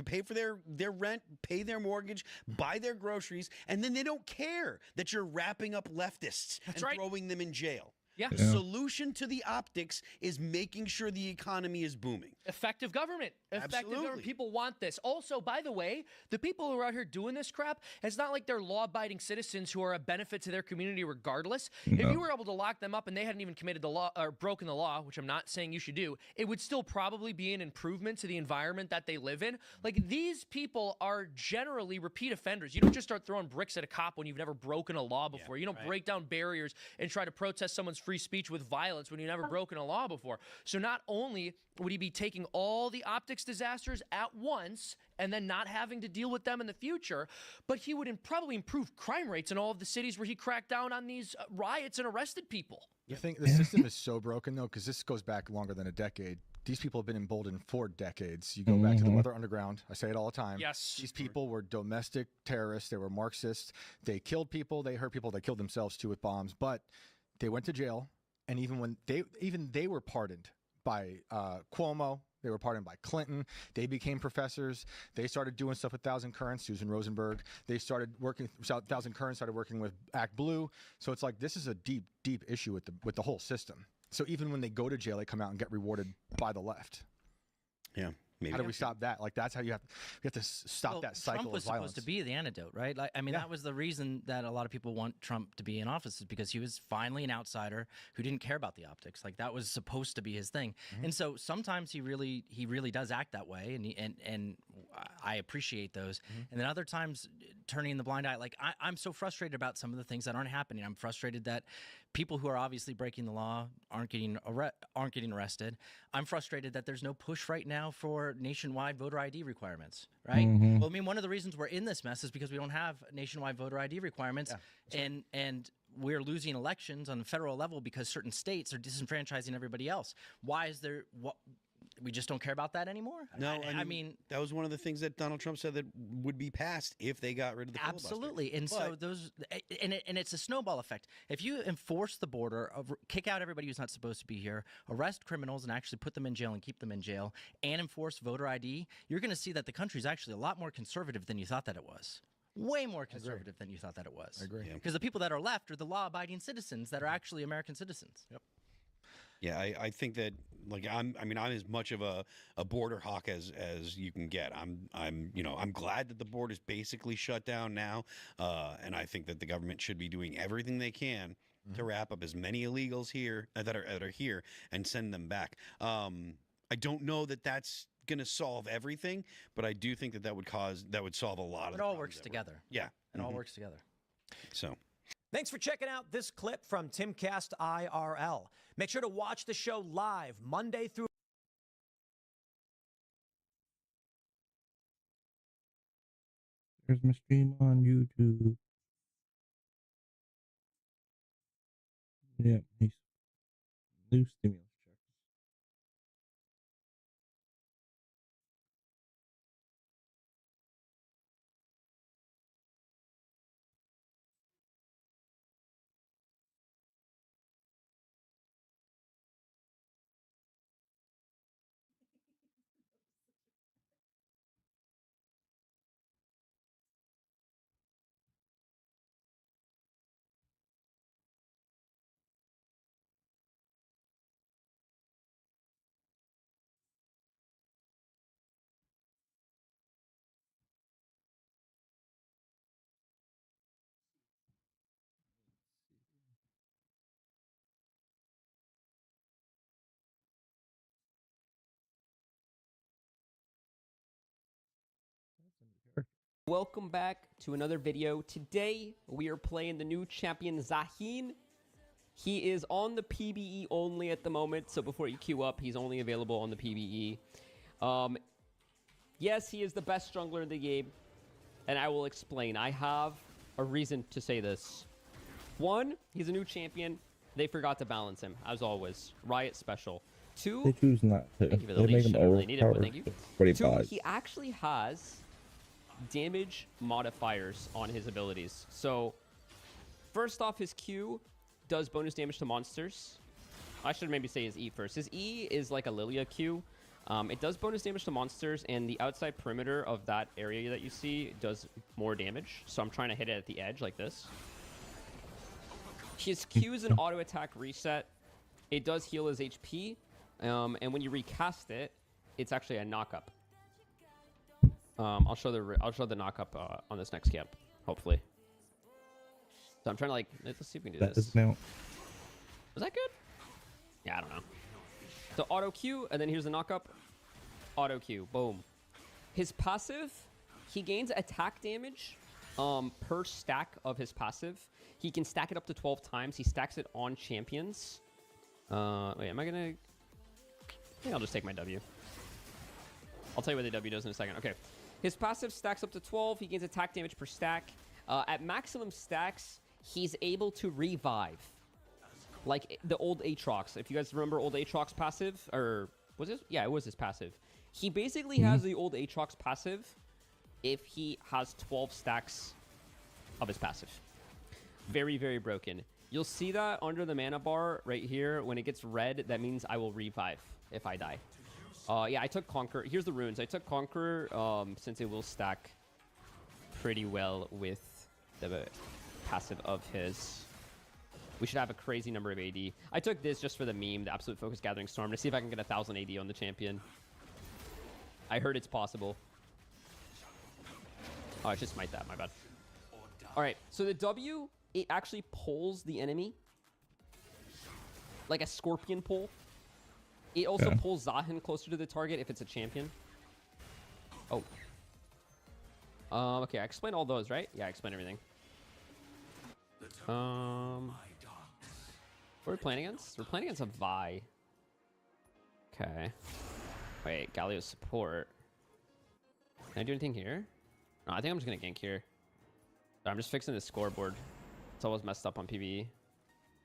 pay for their rent, pay their mortgage, buy their groceries, and then they don't care that you're wrapping up leftists and throwing them in jail. Yeah. The solution to the optics is making sure the economy is booming. Effective government. Effective government. People want this. Also, by the way, the people who are out here doing this crap, it's not like they're law-abiding citizens who are a benefit to their community regardless. If you were able to lock them up and they hadn't even committed the law or broken the law, which I'm not saying you should do, it would still probably be an improvement to the environment that they live in. Like, these people are generally repeat offenders. You don't just start throwing bricks at a cop when you've never broken a law before. You don't break down barriers and try to protest someone's free speech with violence when you've never broken a law before. So not only would he be taking all the optics disasters at once and then not having to deal with them in the future, but he would probably improve crime rates in all of the cities where he cracked down on these riots and arrested people. I think the system is so broken, though, because this goes back longer than a decade. These people have been emboldened for decades. You go back to the Weather Underground. I say it all the time. Yes. These people were domestic terrorists. They were Marxists. They killed people. They hurt people. They killed themselves, too, with bombs. But they went to jail. And even when they were pardoned by Cuomo, they were pardoned by Clinton. They became professors. They started doing stuff with Thousand Currents, Susan Rosenberg. They started working. Thousand Currents started working with Act Blue. So it's like this is a deep, deep issue with the whole system. So even when they go to jail, they come out and get rewarded by the left. Yeah. Maybe. How do we stop that? Like that's how you have to stop that cycle Trump was of violence. supposed to be the antidote, right? Like, I mean, that was the reason that a lot of people want Trump to be in office, is because he was finally an outsider who didn't care about the optics. Like that was supposed to be his thing. And so sometimes he really does act that way, and I appreciate those. And then other times turning the blind eye. Like I'm so frustrated about some of the things that aren't happening. I'm frustrated that people who are obviously breaking the law aren't getting arrested. I'm frustrated that there's no push right now for nationwide voter ID requirements, right? Well, I mean, one of the reasons we're in this mess is because we don't have nationwide voter ID requirements, and we're losing elections on the federal level because certain states are disenfranchising everybody else. Why is there we just don't care about that anymore? No, I mean that was one of the things that Donald Trump said that would be passed if they got rid of the filibuster. Absolutely. And so those and it's a snowball effect. If you enforce the border, kick out everybody who's not supposed to be here, arrest criminals and actually put them in jail and keep them in jail, and enforce voter ID, you're going to see that the country is actually a lot more conservative than you thought that it was. Way more conservative than you thought that it was. I agree. Because the people that are left are the law-abiding citizens that are actually American citizens. Yep. Yeah, I think that I'm as much of a border hawk as you can get. I'm glad that the border is basically shut down now, and I think that the government should be doing everything they can to wrap up as many illegals here that are here and send them back. I don't know that that's going to solve everything, but I do think that would solve a lot of. It all works together. Yeah, it all works together. So. Thanks for checking out this clip from Timcast IRL. Make sure to watch the show live Monday through There's my stream on YouTube. Yeah, nice. New stimulus check. Welcome back to another video. Today, we are playing the new champion, Zahin. He is on the PBE only at the moment, so before you queue up, he's only available on the PBE. Yes, he is the best jungler in the game, and I will explain. I have a reason to say this. One, he's a new champion. They forgot to balance him, as always. Riot special. Two, They choose not to. thank you for the They make leash. him I don't really need it, but overpowered. thank you. What he Two, buys. he actually has damage modifiers on his abilities. So, first off, his Q does bonus damage to monsters. I should maybe say his E first. His E is like a Lilia Q. It does bonus damage to monsters, and the outside perimeter of that area that you see does more damage. So I'm trying to hit it at the edge like this. His Q is an auto attack reset. It does heal his HP, and when you recast it, it's actually a knock-up. I'll show the knock-up on this next camp, hopefully. So I'm trying to like, let's see if we can do That this. is now. Was that good? Yeah, I don't know. So auto Q, and then here's the knock-up. Auto Q, boom. His passive, he gains attack damage per stack of his passive. He can stack it up to 12 times. He stacks it on champions. Wait, am I gonna? I think I'll just take my W. I'll tell you what the W does in a second. Okay. His passive stacks up to 12. He gains attack damage per stack. At maximum stacks, he's able to revive. Like the old Aatrox. If you guys remember old Aatrox passive, or was it? Yeah, it was his passive. He basically has the old Aatrox passive if he has 12 stacks of his passive. Very, very broken. You'll see that under the mana bar right here. When it gets red, that means I will revive if I die. Yeah, I took Conqueror. Here's the runes. I took Conqueror since it will stack pretty well with the passive of his. We should have a crazy number of AD. I took this just for the meme, the Absolute Focus Gathering Storm, to see if I can get 1,000 AD on the champion. I heard it's possible. Oh, I should smite that. My bad. All right, so the W, it actually pulls the enemy like a scorpion pull. It also pulls Zahin closer to the target if it's a champion. Oh. Okay, I explained all those, right? Yeah, I explained everything. What are we playing against? We're playing against a Vi. Okay. Wait, Galio's support. Can I do anything here? No, I think I'm just gonna gank here. I'm just fixing the scoreboard. It's always messed up on PvE.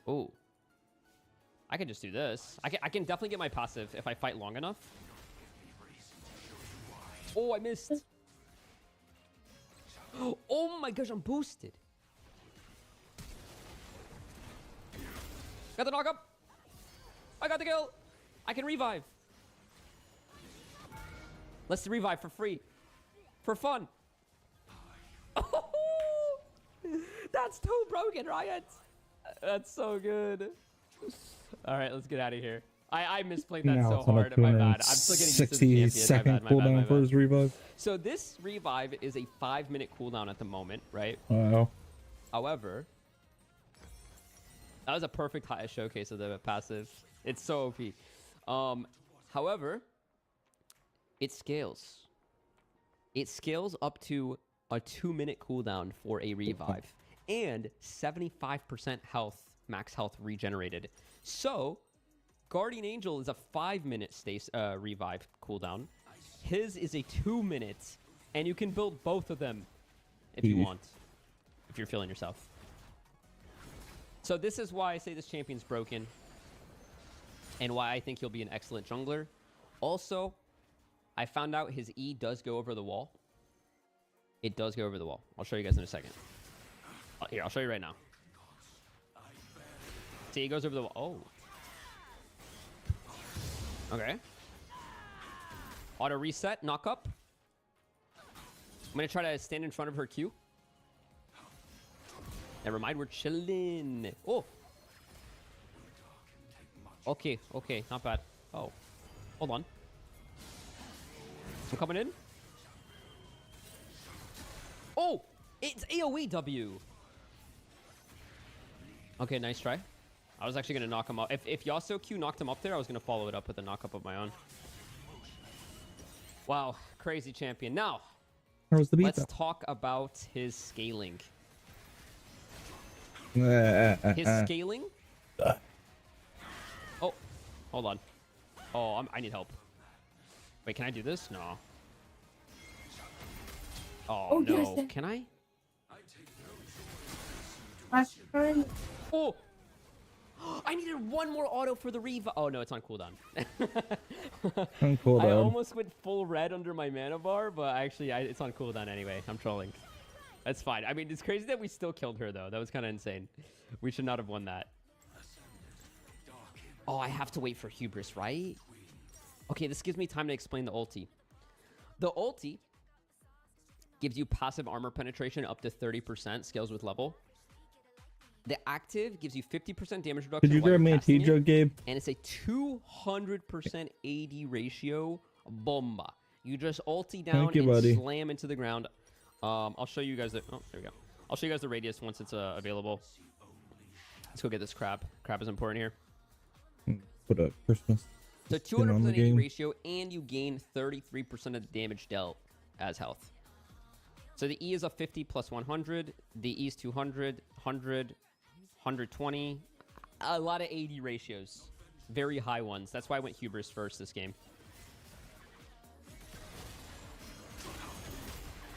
Ooh. I can just do this. I can definitely get my passive if I fight long enough. Oh, I missed. Oh my gosh, I'm boosted. Got the knock up. I got the kill. I can revive. Let's revive for free. For fun. That's too broken, Riot. That's so good. All right, let's get out of here. I misplayed that so hard. My bad. I'm still getting used to the champion. 60-second cooldown for his revive. So this revive is a 5-minute cooldown at the moment, right? Wow. However, that was a perfect showcase of the passive. It's so OP. However, it scales. It scales up to a 2-minute cooldown for a revive and 75% health, max health regenerated. So, Guardian Angel is a 5-minute revive cooldown. His is a 2-minute, and you can build both of them if you want, if you're feeling yourself. So this is why I say this champion's broken, and why I think he'll be an excellent jungler. Also, I found out his E does go over the wall. It does go over the wall. I'll show you guys in a second. Here, I'll show you right now. See, he goes over the wall. Oh. Okay. Auto reset, knock up. I'm going to try to stand in front of her Q. Never mind, we're chilling. Oh. Okay, okay, not bad. Oh. Hold on. I'm coming in. Oh! It's AoE W. Okay, nice try. I was actually going to knock him out. If Yasuo Q knocked him up there, I was going to follow it up with a knock up of my own. Wow, crazy champion. Now, let's talk about his scaling. His scaling? Oh, hold on. Oh, I need help. Wait, can I do this? No. Oh, no. Yes, can I? Oh! I needed one more auto for the revive. Oh, no, it's on cooldown. On cooldown. I almost went full red under my mana bar, but actually, it's on cooldown anyway. I'm trolling. That's fine. I mean, it's crazy that we still killed her, though. That was kind of insane. We should not have won that. Oh, I have to wait for Hubris, right? Okay, this gives me time to explain the ulti. The ulti gives you passive armor penetration up to 30%, scales with level. The active gives you 50% damage reduction. Could you grab me a tea jug, Gabe? And it's a 200% AD ratio bomba. You just ulti down and slam into the ground. I'll show you guys the... Oh, there we go. I'll show you guys the radius once it's available. Let's go get this crab. Crab is important here. Put a Christmas. So 200% AD ratio, and you gain 33% of the damage dealt as health. So the E is a 50 plus 100. The E is 200, 100, 120. A lot of AD ratios. Very high ones. That's why I went Hubris first this game.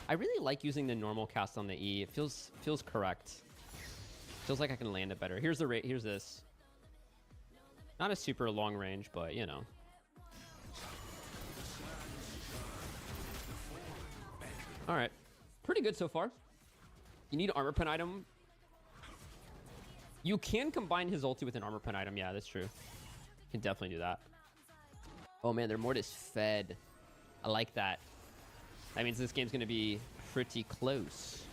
I really like using the normal cast on the E. It feels correct. Feels like I can land it better. Here's this. Not a super long range, but you know. All right. Pretty good so far. You need an armor pen item. You can combine his ulti with an armor pen item. Yeah, that's true. You can definitely do that. Oh man, their Mortis fed. I like that. That means this game's going to be pretty close.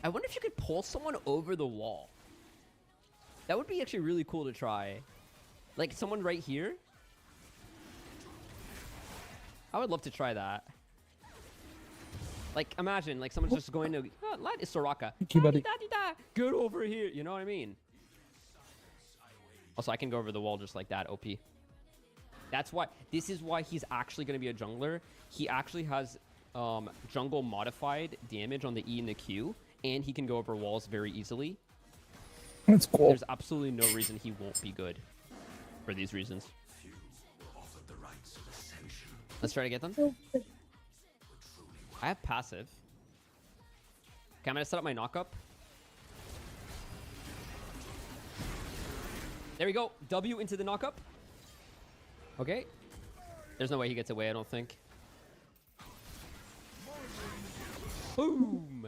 I wonder if you could pull someone over the wall. That would be actually really cool to try. Like someone right here. I would love to try that. Like, imagine, like, someone's just going to... Oh, that is Soraka. Get over here. You know what I mean? Also, I can go over the wall just like that, OP. That's why... This is why he's actually going to be a jungler. He actually has jungle modified damage on the E and the Q. And he can go over walls very easily. That's cool. There's absolutely no reason he won't be good. For these reasons. Let's try to get them. I have passive. Okay, I'm going to set up my knock-up. There we go. W into the knock-up. Okay. There's no way he gets away, I don't think. Boom!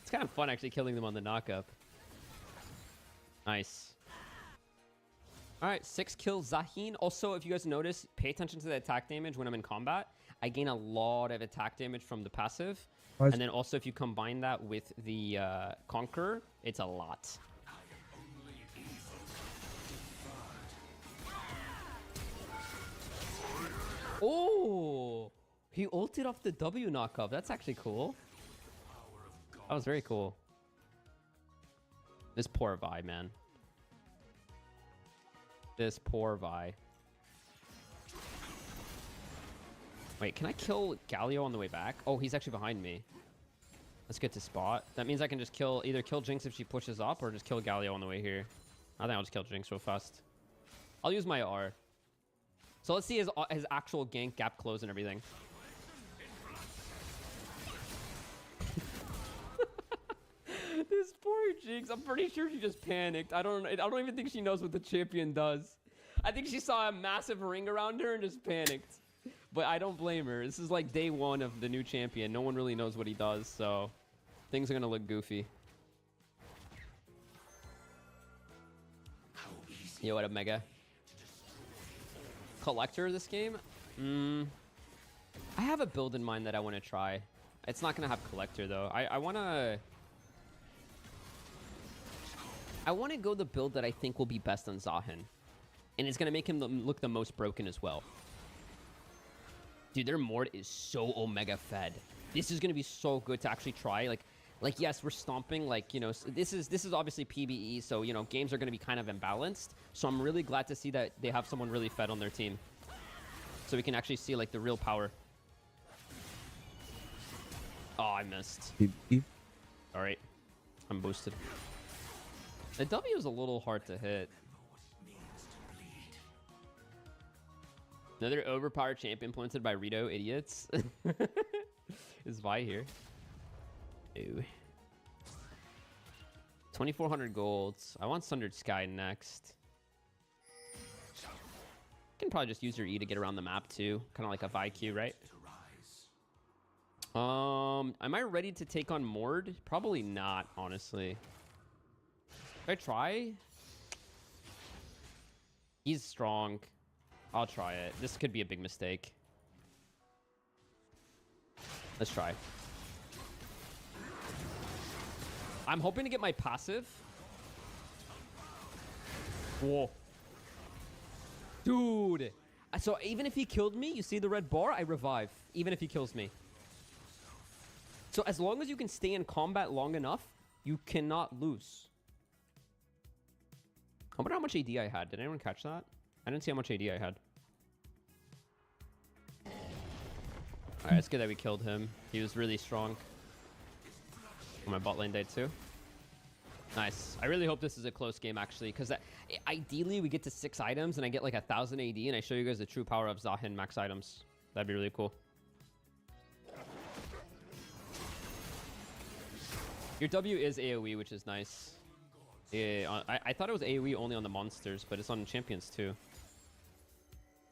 It's kind of fun, actually, killing them on the knock-up. Nice. Alright, 6 kills. Zahin. Also, if you guys notice, pay attention to the attack damage when I'm in combat. I gain a lot of attack damage from the passive. And then also, if you combine that with the Conqueror, it's a lot. Oh! He ulted off the W knockup. That's actually cool. That was very cool. This poor Vi, man. This poor Vi. Wait, can I kill Galio on the way back? Oh, he's actually behind me. Let's get to spot. That means I can just either kill Jinx if she pushes up or just kill Galio on the way here. I think I'll just kill Jinx real fast. I'll use my R. So let's see his actual gank gap close and everything. Jinx. I'm pretty sure she just panicked. I don't even think she knows what the champion does. I think she saw a massive ring around her and just panicked. But I don't blame her. This is like day one of the new champion. No one really knows what he does, so things are gonna look goofy. Yo, what up, Mega? Collector this game? I have a build in mind that I want to try. It's not gonna have collector though. I wanna go the build that I think will be best on Zahin, and it's gonna make him look the most broken as well. Dude, their Mord is so Omega fed. This is gonna be so good to actually try. Like yes, we're stomping. Like, you know, this is obviously PBE, so you know games are gonna be kind of imbalanced. So I'm really glad to see that they have someone really fed on their team, so we can actually see like the real power. Oh, I missed. All right, I'm boosted. The W is a little hard to hit. Another overpowered champion implemented by Rito, idiots. Is Vi here? Ew. 2,400 golds. I want Sundered Sky next. Can probably just use your E to get around the map too. Kind of like a Vi Q, right? Am I ready to take on Mord? Probably not, honestly. If I try? He's strong. I'll try it. This could be a big mistake. Let's try. I'm hoping to get my passive. Whoa. Dude. So even if he killed me, you see the red bar? I revive. Even if he kills me. So as long as you can stay in combat long enough, you cannot lose. I wonder how much AD I had. Did anyone catch that? I didn't see how much AD I had. Alright, it's good that we killed him. He was really strong. My bot lane died too. Nice. I really hope this is a close game, actually, because ideally we get to 6 items and I get like 1,000 AD and I show you guys the true power of Zahin max items. That'd be really cool. Your W is AoE, which is nice. Yeah, I thought it was AoE only on the monsters, but it's on champions too.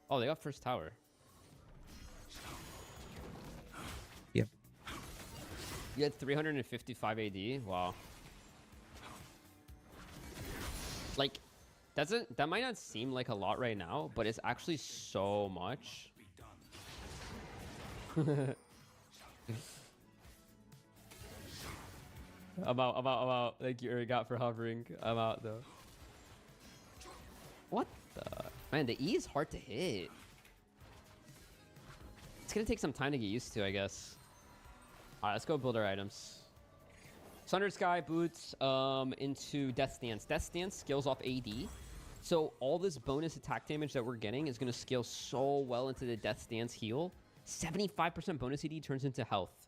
Oh, they got first tower. Yep. You had 355 AD? Wow. Like, that might not seem like a lot right now, but it's actually so much. I'm out. Thank you, Urigat, for hovering. I'm out, though. What the? Man, the E is hard to hit. It's gonna take some time to get used to, I guess. Alright, let's go build our items. Sundered Sky, boots, into Death Stance. Death Stance scales off AD. So all this bonus attack damage that we're getting is gonna scale so well into the Death Stance heal. 75% bonus AD turns into health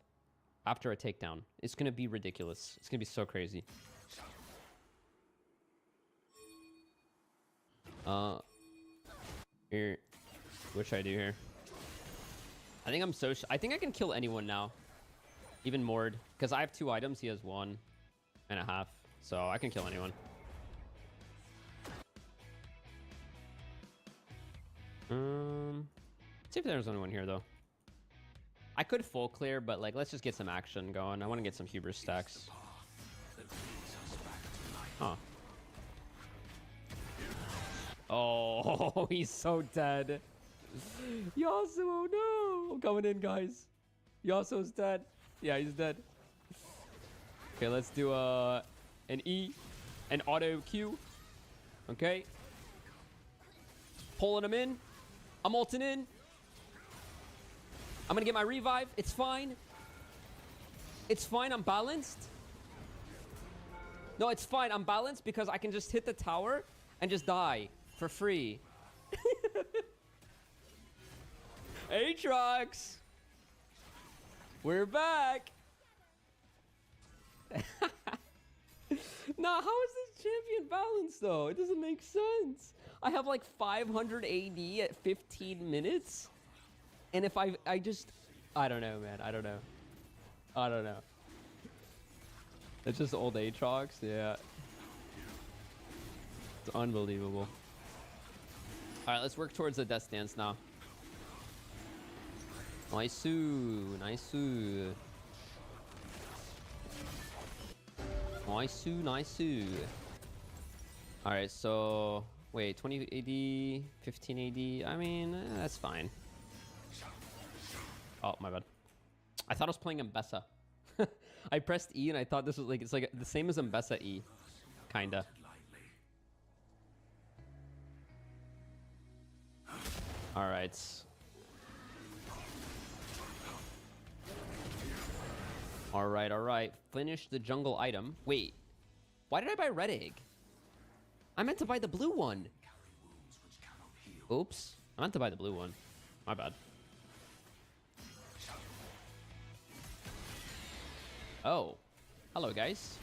after a takedown. It's gonna be ridiculous. It's gonna be so crazy. Here, what should I do here? I think I think I can kill anyone now, even Mord, because I have 2 items. He has 1.5, so I can kill anyone. See if there's anyone here though. I could full clear, but like, let's just get some action going. I want to get some hubris stacks. Huh. Oh, he's so dead. Yasuo, no! I'm coming in, guys. Yasuo's dead. Yeah, he's dead. Okay, let's do an E, an auto Q. Okay. Pulling him in. I'm ulting in. I'm gonna get my revive. It's fine. It's fine. I'm balanced. No, it's fine. I'm balanced because I can just hit the tower and just die for free. Aatrox! We're back! Nah, how is this champion balanced though? It doesn't make sense. I have like 500 AD at 15 minutes. And if I don't know, man. I don't know. It's just old Aatrox, yeah. It's unbelievable. Alright, let's work towards the Death Dance now. Nice-oo, nice-oo. Nice-oo, nice-oo. Alright, so... Wait, 20 AD, 15 AD. I mean, that's fine. Oh, my bad. I thought I was playing Mbessa. I pressed E and I thought this was like, it's like the same as Mbessa E. Kinda. Alright. Alright, alright. Finish the jungle item. Wait. Why did I buy red egg? I meant to buy the blue one. Oops. I meant to buy the blue one. My bad. Oh. Hello, guys.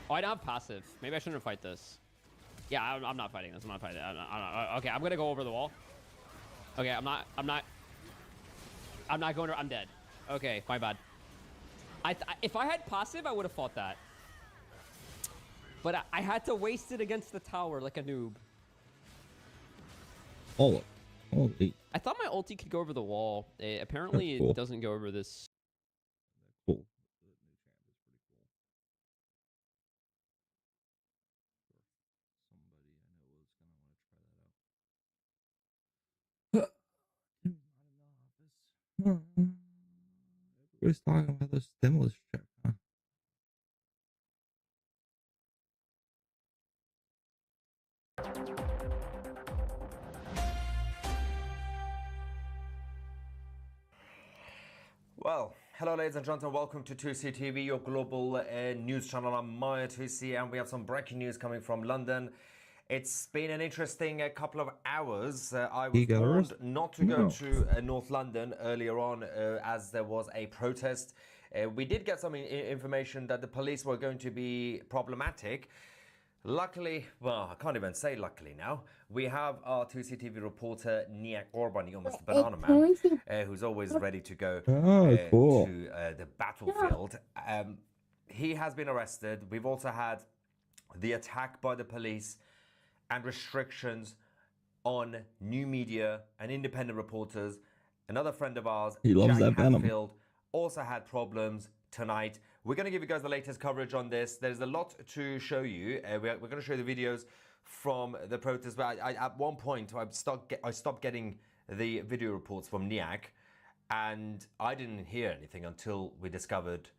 Oh, I don't have passive. Maybe I shouldn't fight this. Yeah, I'm not fighting this. I'm not fighting it. Okay, I'm gonna go over the wall. Okay, I'm not going to... I'm dead. Okay, my bad. If I had passive, I would have fought that. But I had to waste it against the tower like a noob. Oh, holy. I thought my ulti could go over the wall. Apparently, Cool. it doesn't go over this. Cool. Everybody's talking about the stimulus check, huh? Well, hello ladies and gentlemen, welcome to 2C TV, your global news channel. I'm Maya 2C and we have some breaking news coming from London. It's been an interesting couple of hours. I was warned not to go to North London earlier on as there was a protest. We did get some information that the police were going to be problematic. Luckily, well, I can't even say luckily now, we have our 2CTV reporter Nia Corbani, or Mr. Banana Man, who's always ready to go to the battlefield. He has been arrested. We've also had the attack by the police and restrictions on new media and independent reporters. Another friend of ours, Jack Hatfield, also had problems tonight. We're going to give you guys the latest coverage on this. There's a lot to show you. We're going to show you the videos from the protest. But at one point, I stopped getting the video reports from NIAC, and I didn't hear anything until we discovered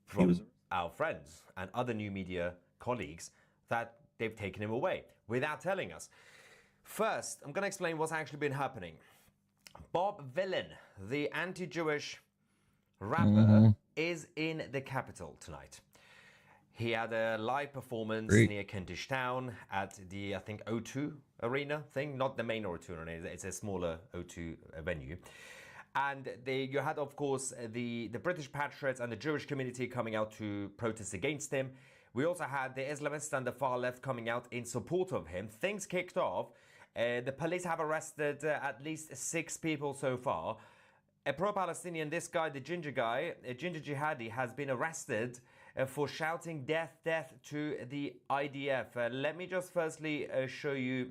from our friends and other new media colleagues that they've taken him away without telling us. First, I'm going to explain what's actually been happening. Bob Vylan, the anti-Jewish rapper, is in the capital tonight. He had a live performance near Kentish Town at the, I think, O2 Arena thing, not the main O2 Arena, it's a smaller O2 venue. And you had, of course, the British patriots and the Jewish community coming out to protest against him. We also had the Islamists and the far left coming out in support of him. Things kicked off. The police have arrested at least 6 people so far. A pro-Palestinian, this guy, the ginger guy, a ginger jihadi, has been arrested for shouting death, death to the IDF. Let me just firstly show you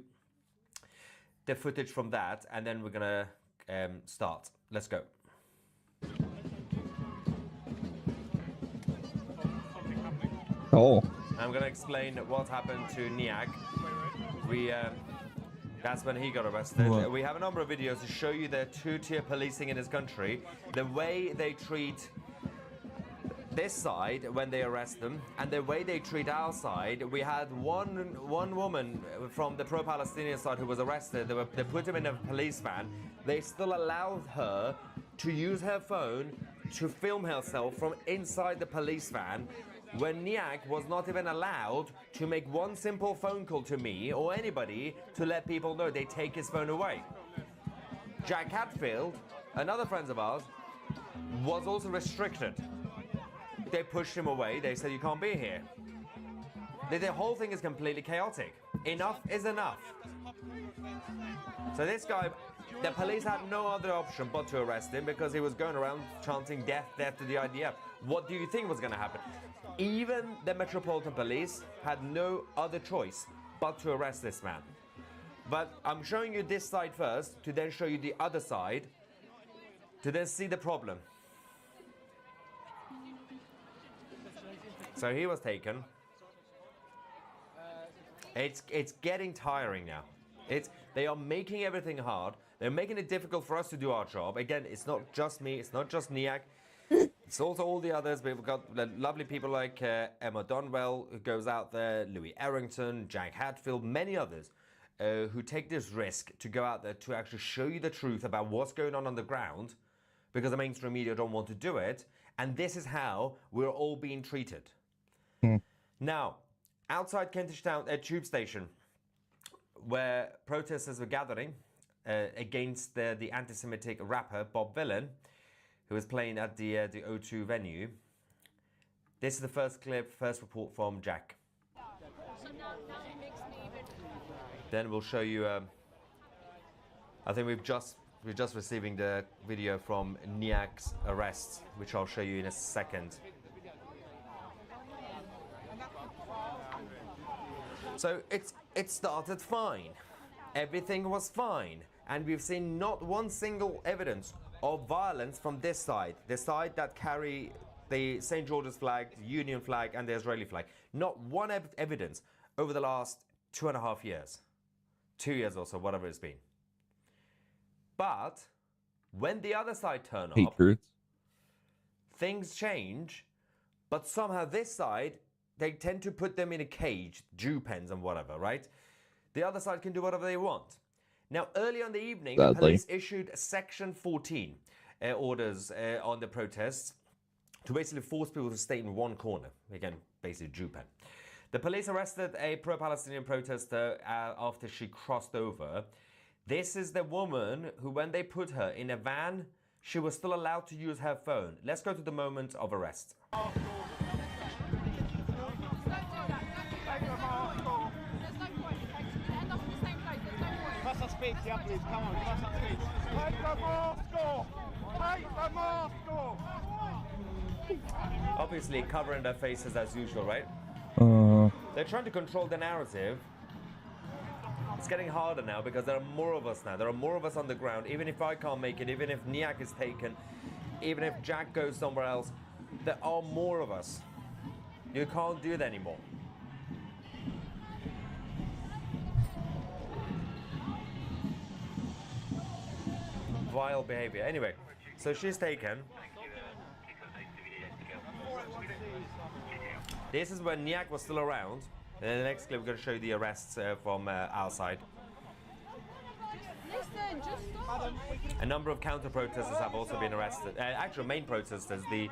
the footage from that, and then we're gonna start. Let's go. Oh. I'm gonna explain what happened to Niak. That's when he got arrested. What? We have a number of videos to show you the two-tier policing in his country, the way they treat this side when they arrest them, and the way they treat our side. We had one woman from the pro-Palestinian side who was arrested. They put him in a police van. They still allowed her to use her phone to film herself from inside the police van, when Niak was not even allowed to make one simple phone call to me or anybody to let people know. They take his phone away. Jack Hatfield, another friend of ours, was also restricted. They pushed him away. They said, you can't be here. The whole thing is completely chaotic. Enough is enough. So this guy The police had no other option but to arrest him because he was going around chanting death, death to the IDF. What do you think was going to happen? Even the Metropolitan Police had no other choice but to arrest this man. But I'm showing you this side first to then show you the other side to then see the problem. So he was taken. It's getting tiring now. They are making everything hard. They're making it difficult for us to do our job. Again, it's not just me. It's not just Niak. It's also all the others. We've got lovely people like Emma Donwell, who goes out there, Louis Errington, Jack Hatfield, many others who take this risk to go out there to actually show you the truth about what's going on the ground because the mainstream media don't want to do it. And this is how we're all being treated. Now, outside Kentish Town tube station, where protesters were gathering against the anti-Semitic rapper Bob Dylan, who was playing at the O2 venue. This is the first clip, first report from Jack. Then we'll show you. I think we're just receiving the video from Niak's arrest, which I'll show you in a second. So it started fine. Everything was fine. And we've seen not one single evidence of violence from this side. The side that carry the St. George's flag, the Union flag, and the Israeli flag. Not one evidence over the last 2.5 years. 2 years or so, whatever it's been. But when the other side turn up, things change. But somehow this side, they tend to put them in a cage, Jew pens and whatever, right? The other side can do whatever they want. Now, earlier in the evening, the police issued Section 14 orders on the protests to basically force people to stay in one corner. Again, basically Jew pen. The police arrested a pro-Palestinian protester after she crossed over. This is the woman who, when they put her in a van, she was still allowed to use her phone. Let's go to the moment of arrest. Speak, yeah, please. Come on, give us some speech. Take the mask off! Take the mask off! Obviously covering their faces as usual, right? They're trying to control the narrative. It's getting harder now because there are more of us now. There are more of us on the ground. Even if I can't make it, even if Niak is taken, even if Jack goes somewhere else, there are more of us. You can't do that anymore. Vile behavior. Anyway, so she's taken. This is when Niak was still around. And in the next clip, we're going to show you the arrests from our side. A number of counter-protesters have also been arrested. Actual main protesters, the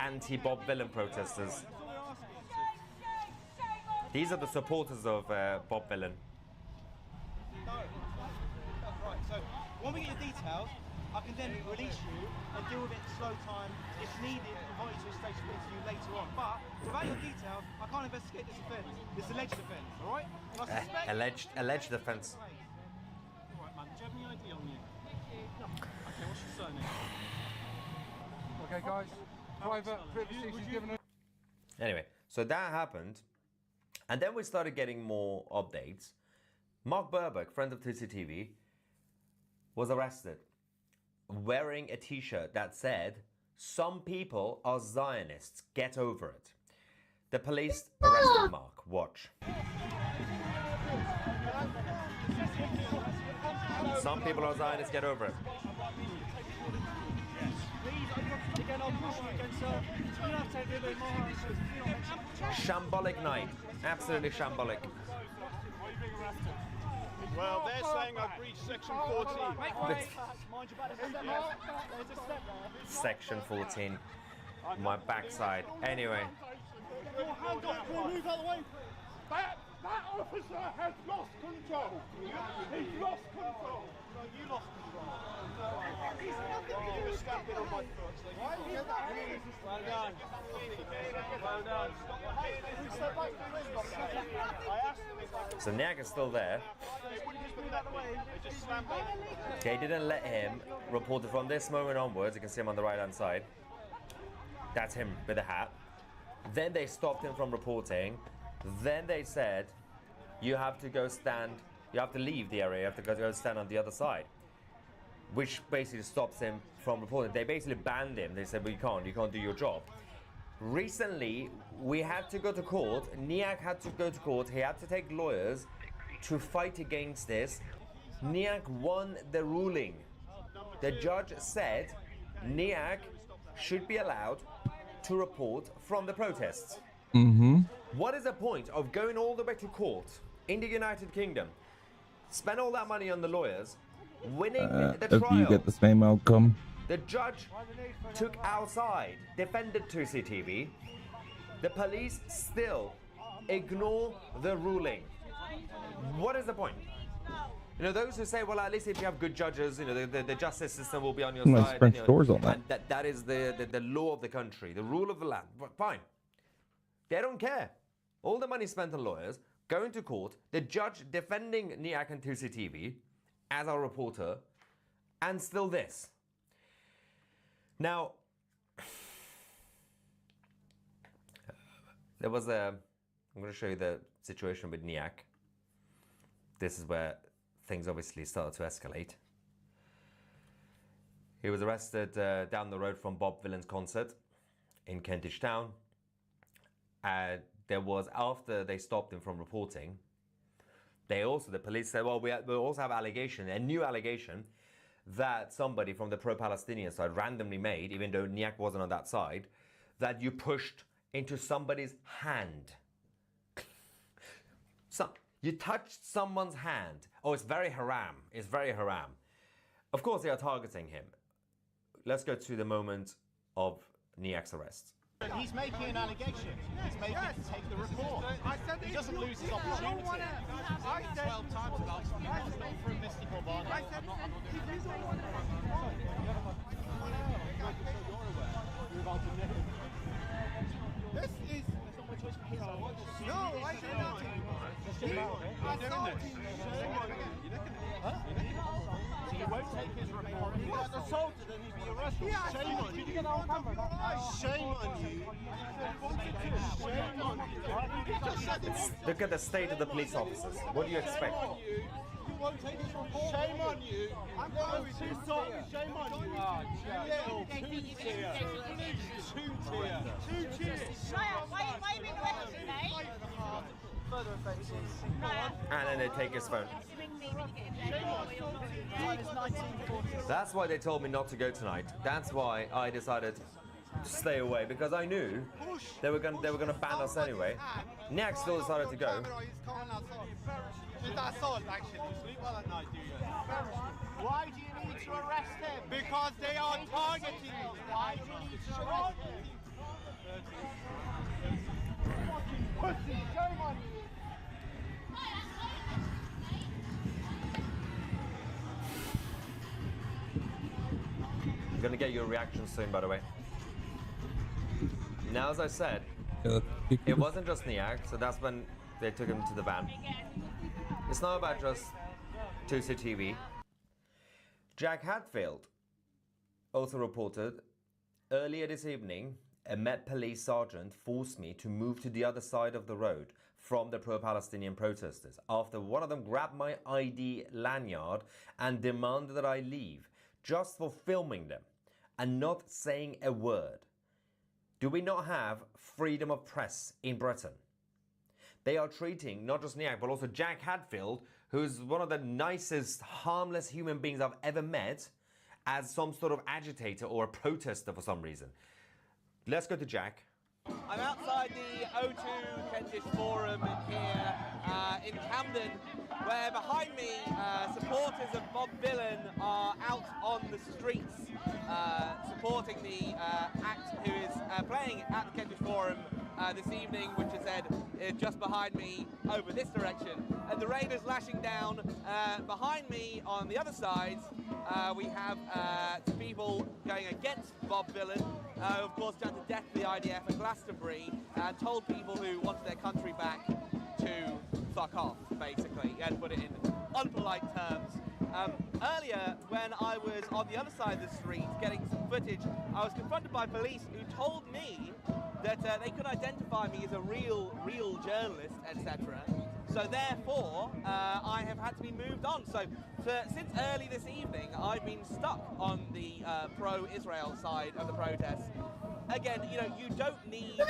anti-Bob Dylan protesters. These are the supporters of Bob Dylan. When we get the details, I can then release you and deal with it in slow time. If needed, invite you to a station interview later on. But without your details, I can't investigate this offence. This alleged offence, all right? And I suspect alleged offence. All right, man. Do you have any ID on you? Okay, what's your surname? Okay, guys. Private privacy she's given us. Anyway, so that happened. And then we started getting more updates. Mark Burbeck, friend of TCTV, was arrested wearing a t-shirt that said, "Some people are Zionists, get over it." The police arrested Mark. Watch. Some people are Zionists, get over it. Shambolic night. Absolutely shambolic. Well, they're saying I breached Section 14. Section 14. My backside. Anyway. Your hand off, move out of the way. That officer has lost control. He's lost control. No, you lost control. He's nothing to do with stamping on my foot. Why are you that? Well done. So Niak is still there. They didn't let him report it from this moment onwards. You can see him on the right-hand side. That's him with the hat. Then they stopped him from reporting. Then they said, you have to go stand, you have to leave the area, you have to go stand on the other side. Which basically stops him from reporting. They basically banned him. They said, well, you can't do your job. Recently, we had to go to court. Niak had to go to court. He had to take lawyers to fight against this. Niak won the ruling. The judge said Niak should be allowed to report from the protests. What is the point of going all the way to court in the United Kingdom, spend all that money on the lawyers, winning the trial? If you get the same outcome. The judge took our side, defended 2CTV. The police still ignore the ruling. What is the point? You know, those who say, well, at least if you have good judges, you know, the justice system will be on your side. French You know, doors on that. and that is the law of the country, the rule of the land. But fine. They don't care. All the money spent on lawyers, going to court, the judge defending Niak and 2CTV as our reporter, and still this. Now, there was I'm going to show you the situation with Niak. This is where things obviously started to escalate. He was arrested down the road from Bob Dylan's concert in Kentish Town. There was, after they stopped him from reporting, the police said, well, we also have a new allegation, that somebody from the pro-Palestinian side randomly made, even though Niak wasn't on that side, that you pushed into somebody's hand. So, you touched someone's hand. Oh, it's very haram. It's very haram. Of course, they are targeting him. Let's go to the moment of Niak's arrest. He's making an allegation. He's making to take the report. He doesn't lose his opportunity. I said 12 times about not for a mystical bond. I said this is no, I did not. So you won't take his report. He got assaulted and he'd be arrested. Shame on you. Shame on you. Shame on you. Look at the state of the police officers. What do you expect? You won't take his report. Shame on you. I'm going to sort. Shame on you. Little two-tier. Two-tier. Two-tier. Why are you being arrested, mate? Further offences. And then they take his phone. That's why they told me not to go tonight. That's why I decided to stay away, because I knew they were gonna ban us anyway. Niak still decided to go. That's all, actually. You sleep well at night, do you? Why do you need to arrest him? Because they are targeting you. Why do you need to arrest him? Pussy, shame on you. I'm gonna get your reaction soon, by the way. Now, as I said, it wasn't just Niak, so that's when they took him to the van. It's not about just 2CTV. Jack Hadfield also reported, earlier this evening, a Met Police sergeant forced me to move to the other side of the road from the pro-Palestinian protesters after one of them grabbed my ID lanyard and demanded that I leave just for filming them and not saying a word. Do we not have freedom of press in Britain? They are treating not just Niak, but also Jack Hadfield, who's one of the nicest, harmless human beings I've ever met, as some sort of agitator or a protester for some reason. Let's go to Jack. I'm outside the O2 Kentish Forum here in Camden, where behind me supporters of Bob Dylan are out on the streets supporting the act who is playing at the Kentish Forum this evening, which is just behind me over this direction. And the rain is lashing down. Behind me on the other side, we have two people going against Bob Dylan. of course, shouted death to the IDF at Glastonbury and told people who wanted their country back to fuck off, basically, and put it in unpolite terms. Earlier, when I was on the other side of the street getting some footage, I was confronted by police who told me that they could identify me as a real journalist, etc. So therefore, I have had to be moved on. So since early this evening, I've been stuck on the pro-Israel side of the protests. Again, you don't need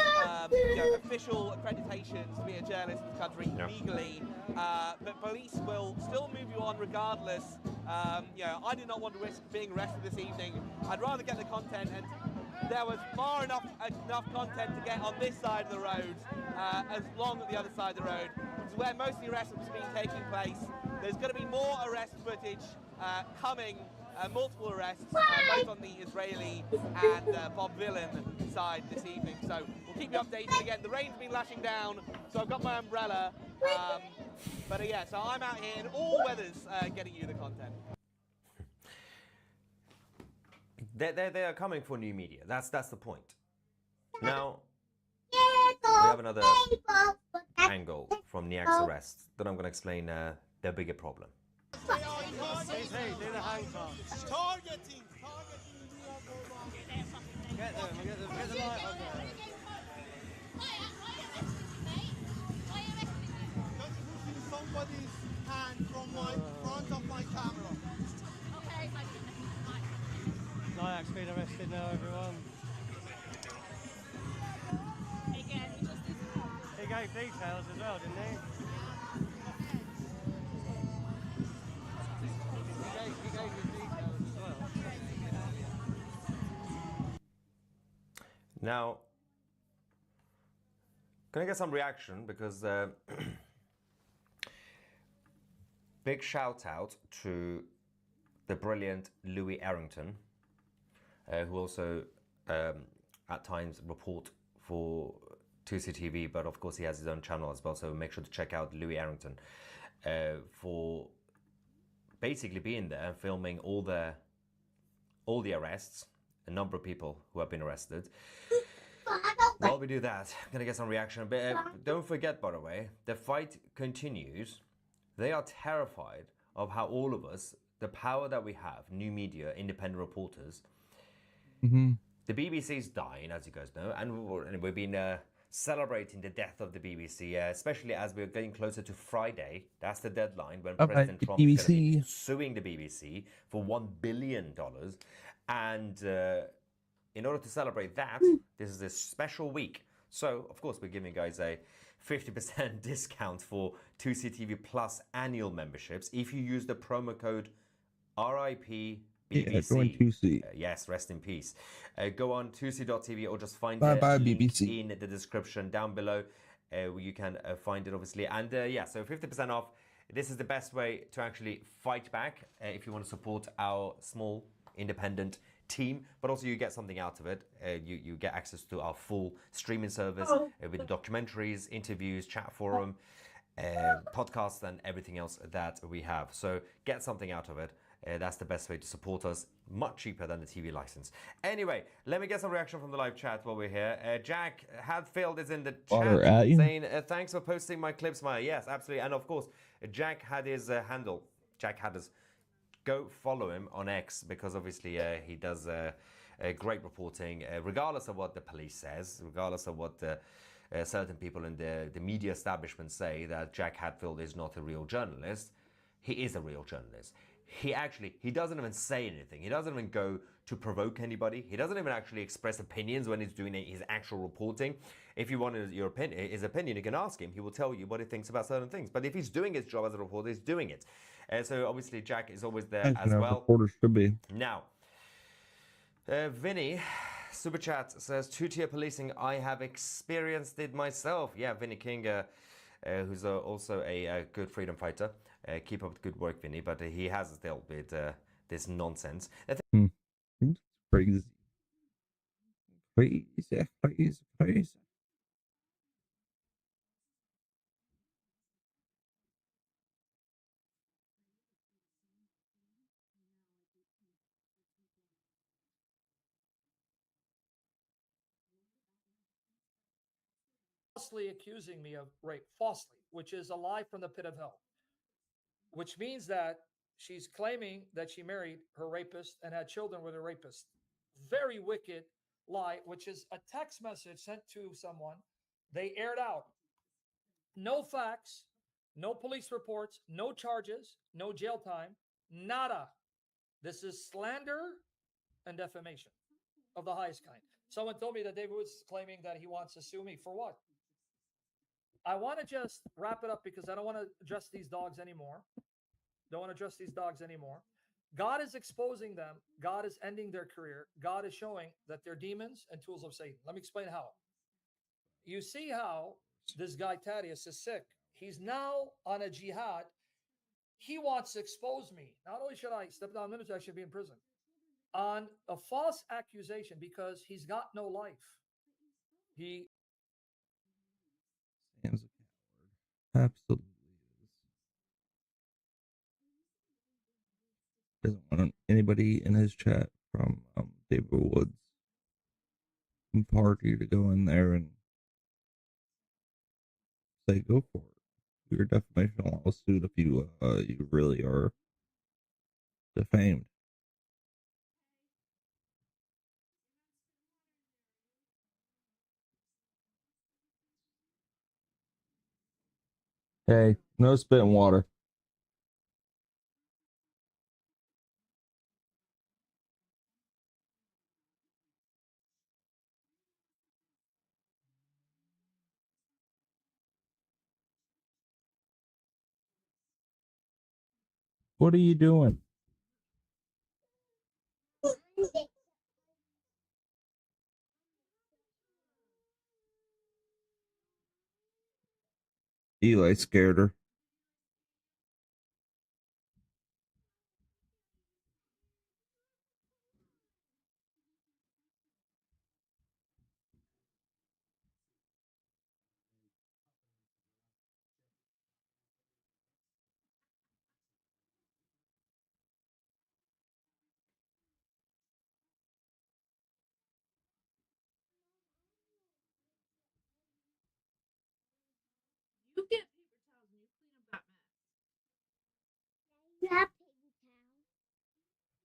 official accreditations to be a journalist in this country legally, but police will still move you on regardless. I did not want to risk being arrested this evening. I'd rather get the content, and there was far enough content to get on this side of the road, as long as the other side of the road, which is where most of the arrests have been taking place. There's going to be more arrest footage coming. Multiple arrests, both on the Israeli and Bob Villan side this evening. So we'll keep you updated again. The rain's been lashing down, so I've got my umbrella. But yeah, so I'm out here in all weathers getting you the content. They are coming for new media. That's the point. Now, we have another angle from Niak's arrest that I'm going to explain their bigger problem. Targeting! Get them, get the light on there. Just pushing somebody's hand from my front of my camera. Okay, Niak's been arrested now, everyone. He gave details as well, didn't he? Now, gonna get some reaction because big shout out to the brilliant Louis Arrington, who also at times report for 2CTV, but of course he has his own channel as well. So make sure to check out Louis Arrington for basically being there and filming all the arrests. A number of people who have been arrested. While we do that, I'm gonna get some reaction. But don't forget, by the way, the fight continues. They are terrified of how all of us, the power that we have, new media, independent reporters. The BBC's dying, as you guys know, and we've been celebrating the death of the BBC, especially as we're getting closer to Friday. That's the deadline when President Trump is going to be suing the BBC for $1 billion. And in order to celebrate that, this is a special week. So, of course, we're giving you guys a 50% discount for 2CTV Plus annual memberships if you use the promo code RIP BBC. Yes, rest in peace. Go on 2c.tv or just find the link BBC in the description down below. You can find it, obviously. And yeah, so 50% off. This is the best way to actually fight back if you want to support our small independent team, but also you get something out of it. You get access to our full streaming service with the documentaries, interviews, chat forum, podcasts, and everything else that we have. So get something out of it. That's the best way to support us. Much cheaper than the TV license. Anyway, let me get some reaction from the live chat while we're here. Jack Hadfield is in the chat saying, thanks for posting my clips, Maya. Yes, absolutely. And of course, Jack had his handle. Jack had his. Go follow him on X because obviously he does great reporting, regardless of what the police says, regardless of what certain people in the media establishment say that Jack Hadfield is not a real journalist. He is a real journalist. He doesn't even say anything. He doesn't even go to provoke anybody. He doesn't even actually express opinions when he's doing his actual reporting. If you want his opinion, you can ask him. He will tell you what he thinks about certain things. But if he's doing his job as a reporter, he's doing it. So obviously Jack is always there as well. Reporters should be. Now, Vinny, Super Chat says, two-tier policing, I have experienced it myself. Yeah, Vinny King, who's also a good freedom fighter. Keep up the good work, Vinny, but he has dealt with this nonsense. Crazy. Crazy. falsely accusing me of rape, falsely, which is a lie from the pit of hell, which means that she's claiming that she married her rapist and had children with her rapist. Very wicked lie, which is a text message sent to someone. They aired out. No facts, no police reports, no charges, no jail time, nada. This is slander and defamation of the highest kind. Someone told me that David was claiming that he wants to sue me for what? I want to just wrap it up because I don't want to address these dogs anymore. Don't want to address these dogs anymore. God is exposing them. God is ending their career. God is showing that they're demons and tools of Satan. Let me explain how. You see how this guy Thaddeus is sick. He's now on a jihad. He wants to expose me. Not only should I step down ministry, I should be in prison on a false accusation because he's got no life. He Sam's a coward. Absolutely is. Doesn't want anybody in his chat from David Woods party to go in there and say, go for it. Your defamation lawsuit if you really are defamed. Hey, no spitting water. What are you doing? Eli scared her. You get paper towels and you clean up that mess.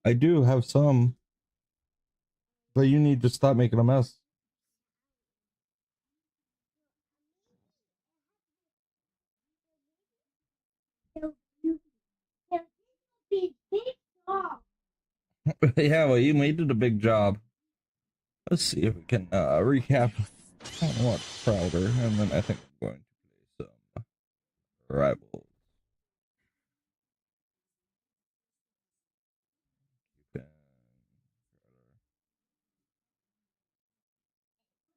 I do have some, but you need to stop making a mess. Yeah, well, you made it a big job. Let's see if we can recap. I don't want Crowder, and then I think I'm going to play some Rivals.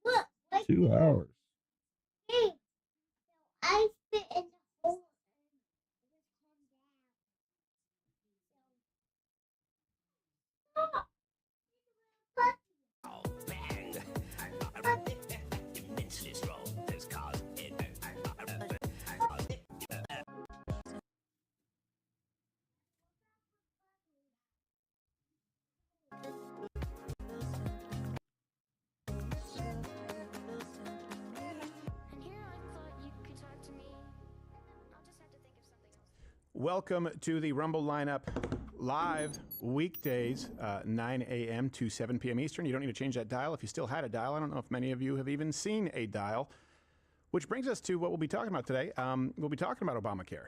Look, 2 hours. hey, I spit in the hole. Immensely strong. This cause it. Welcome to the Rumble lineup, live weekdays, 9 a.m. to 7 p.m. Eastern. You don't need to change that dial if you still had a dial. I don't know if many of you have even seen a dial, which brings us to what we'll be talking about today. We'll be talking about Obamacare.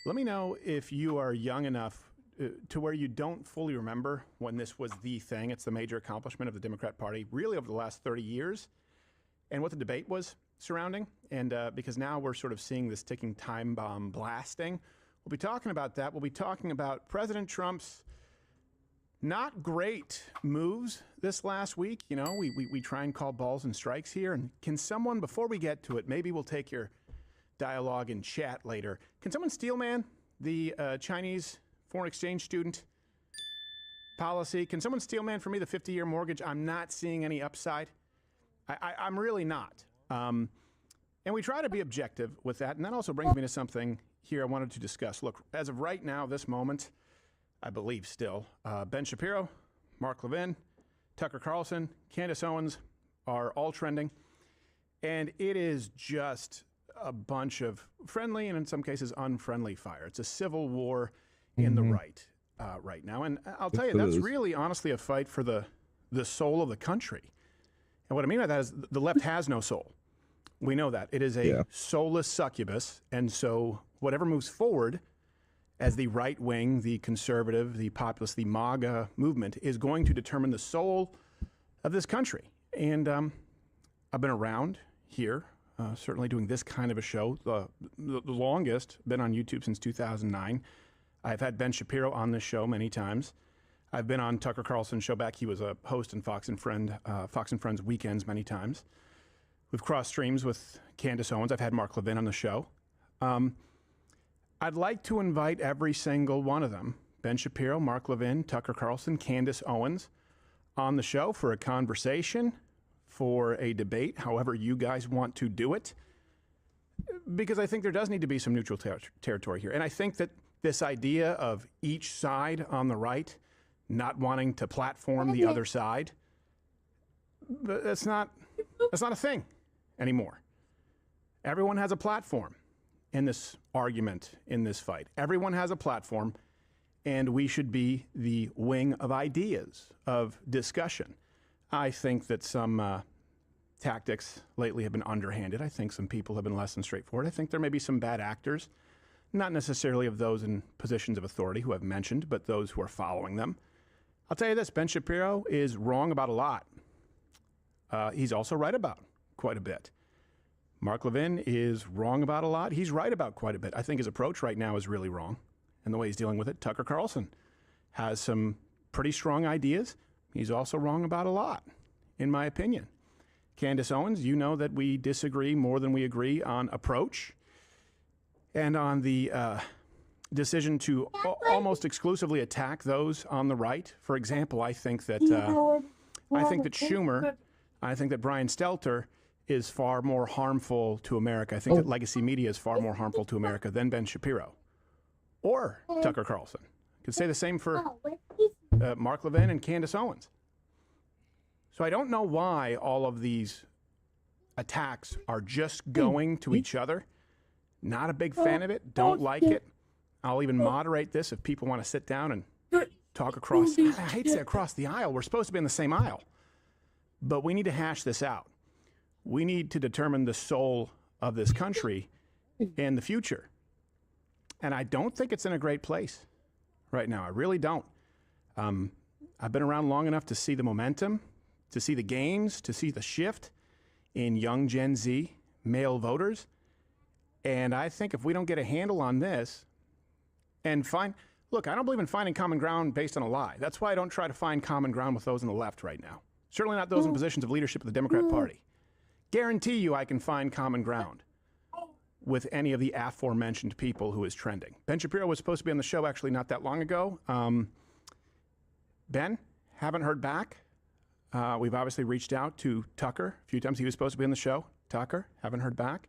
Let me know if you are young enough to where you don't fully remember when this was the thing. It's the major accomplishment of the Democrat Party, really over the last 30 years, and what the debate was surrounding. And because now we're sort of seeing this ticking time bomb blasting. We'll be talking about that. We'll be talking about President Trump's not great moves this last week. You know, we try and call balls and strikes here. And can someone, before we get to it, maybe we'll take your dialogue in chat later. Can someone steelman the Chinese foreign exchange student policy? Can someone steelman for me the 50-year mortgage? I'm not seeing any upside. I'm really not. And we try to be objective with that. And that also brings me to something here I wanted to discuss. Look, as of right now, this moment, I believe still, Ben Shapiro, Mark Levin, Tucker Carlson, Candace Owens are all trending. And it is just a bunch of friendly and in some cases unfriendly fire. It's a civil war in the right right now. And I'll tell you, that's really honestly a fight for the soul of the country. And what I mean by that is the left has no soul. We know that. It is a soulless succubus. And so whatever moves forward as the right wing, the conservative, the populist, the MAGA movement is going to determine the soul of this country. And I've been around here, certainly doing this kind of a show, the longest, been on YouTube since 2009. I've had Ben Shapiro on this show many times. I've been on Tucker Carlson's show back. He was a host in Fox and Friends Weekends many times. We've crossed streams with Candace Owens. I've had Mark Levin on the show. I'd like to invite every single one of them, Ben Shapiro, Mark Levin, Tucker Carlson, Candace Owens, on the show for a conversation, for a debate, however you guys want to do it, because I think there does need to be some neutral territory here. And I think that this idea of each side on the right not wanting to platform the other side, that's not a thing anymore. Everyone has a platform in this argument, in this fight. Everyone has a platform, and we should be the wing of ideas, of discussion. I think that some tactics lately have been underhanded. I think some people have been less than straightforward. I think there may be some bad actors, not necessarily of those in positions of authority who have mentioned, but those who are following them. I'll tell you this, Ben Shapiro is wrong about a lot. He's also right about quite a bit. Mark Levin is wrong about a lot. He's right about quite a bit. I think his approach right now is really wrong, and the way he's dealing with it. Tucker Carlson has some pretty strong ideas. He's also wrong about a lot, in my opinion. Candace Owens, you know that we disagree more than we agree on approach and on the decision to almost exclusively attack those on the right. For example, I think that Schumer, I think that Brian Stelter is far more harmful to America. I think that legacy media is far more harmful to America than Ben Shapiro or Tucker Carlson. I could say the same for Mark Levin and Candace Owens. So I don't know why all of these attacks are just going to each other. Not a big fan of it. Don't like it. I'll even moderate this if people want to sit down and talk across. I hate to say across the aisle. We're supposed to be in the same aisle. But we need to hash this out. We need to determine the soul of this country in the future. And I don't think it's in a great place right now. I really don't. I've been around long enough to see the momentum, to see the gains, to see the shift in young Gen Z male voters. And I think if we don't get a handle on this and look, I don't believe in finding common ground based on a lie. That's why I don't try to find common ground with those on the left right now. Certainly not those in positions of leadership of the Democrat Party. Guarantee you I can find common ground with any of the aforementioned people who is trending. Ben Shapiro was supposed to be on the show actually not that long ago. Ben, haven't heard back. We've obviously reached out to Tucker a few times. He was supposed to be on the show. Tucker, haven't heard back.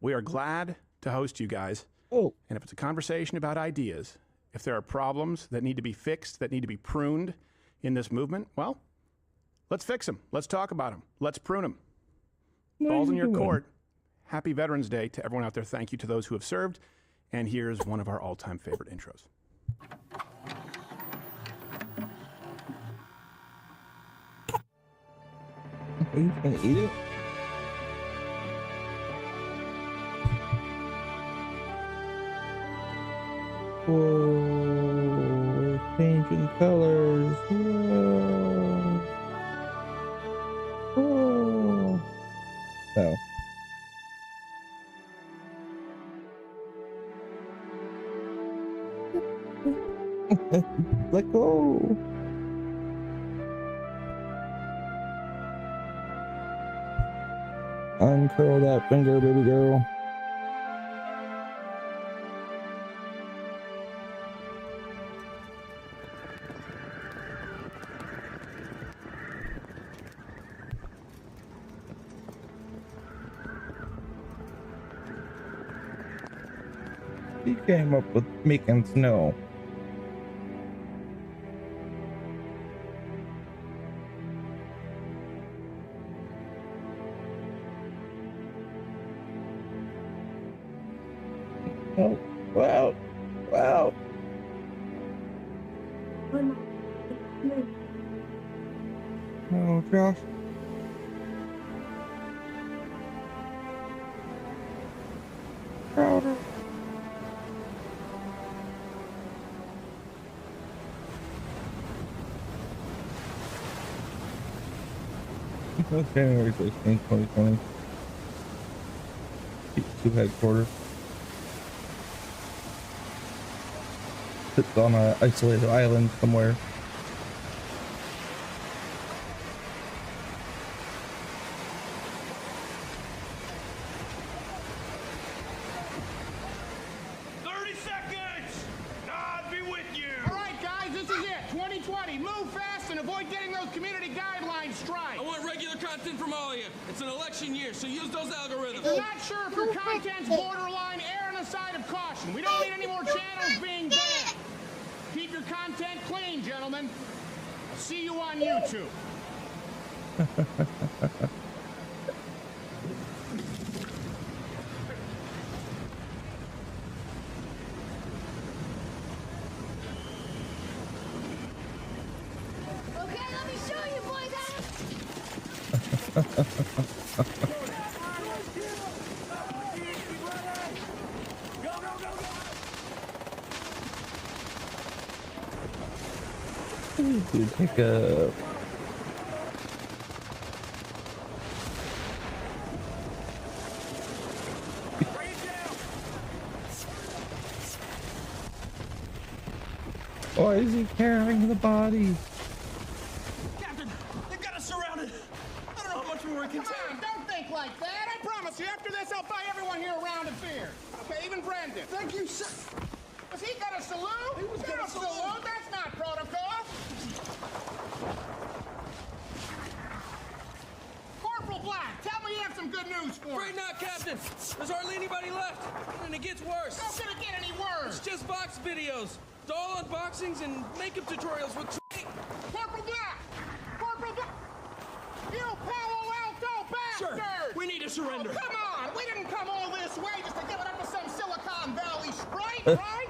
We are glad to host you guys. And if it's a conversation about ideas, if there are problems that need to be fixed, that need to be pruned in this movement, well, let's fix them. Let's talk about them. Let's prune them. Ball's in your court. Happy Veterans Day to everyone out there. Thank you to those who have served. And here's one of our all-time favorite intros. Are you gonna eat it? Whoa, we're changing colors. Whoa. Whoa. Oh. Let go. Uncurl that finger, baby girl. He came up with making snow. Oh, wow. Wow. Oh, Josh. Crowder. January 16th, 2020. Two headquarters. Sits on an isolated island somewhere. It's an election year, so use those algorithms. If you're not sure if your content's borderline, err on the side of caution. We don't need any more channels being banned. Keep your content clean, gentlemen. I'll see you on YouTube. Okay, let me show you, boys. Dude, pick up. Why is he carrying the body? Captain, they've got us surrounded. I don't know how much more we can take. Don't think like that. I promise you, after this, I'll buy everyone here a round of beer. Okay, even Brandon. Thank you, sir. Was he got a salute? He was got a salute. That's not protocol. Corporal Black, tell me you have some good news for me. Right now, Captain. There's hardly anybody left, and it gets worse. How's it get any worse? It's just box videos, doll unboxings, and makeup tutorials with. Corporal Black! Corporal Black! You Palo Alto bastard! Sir, we need to surrender. Oh, come on! We didn't come all this way just to give it up to some Silicon Valley sprite, right?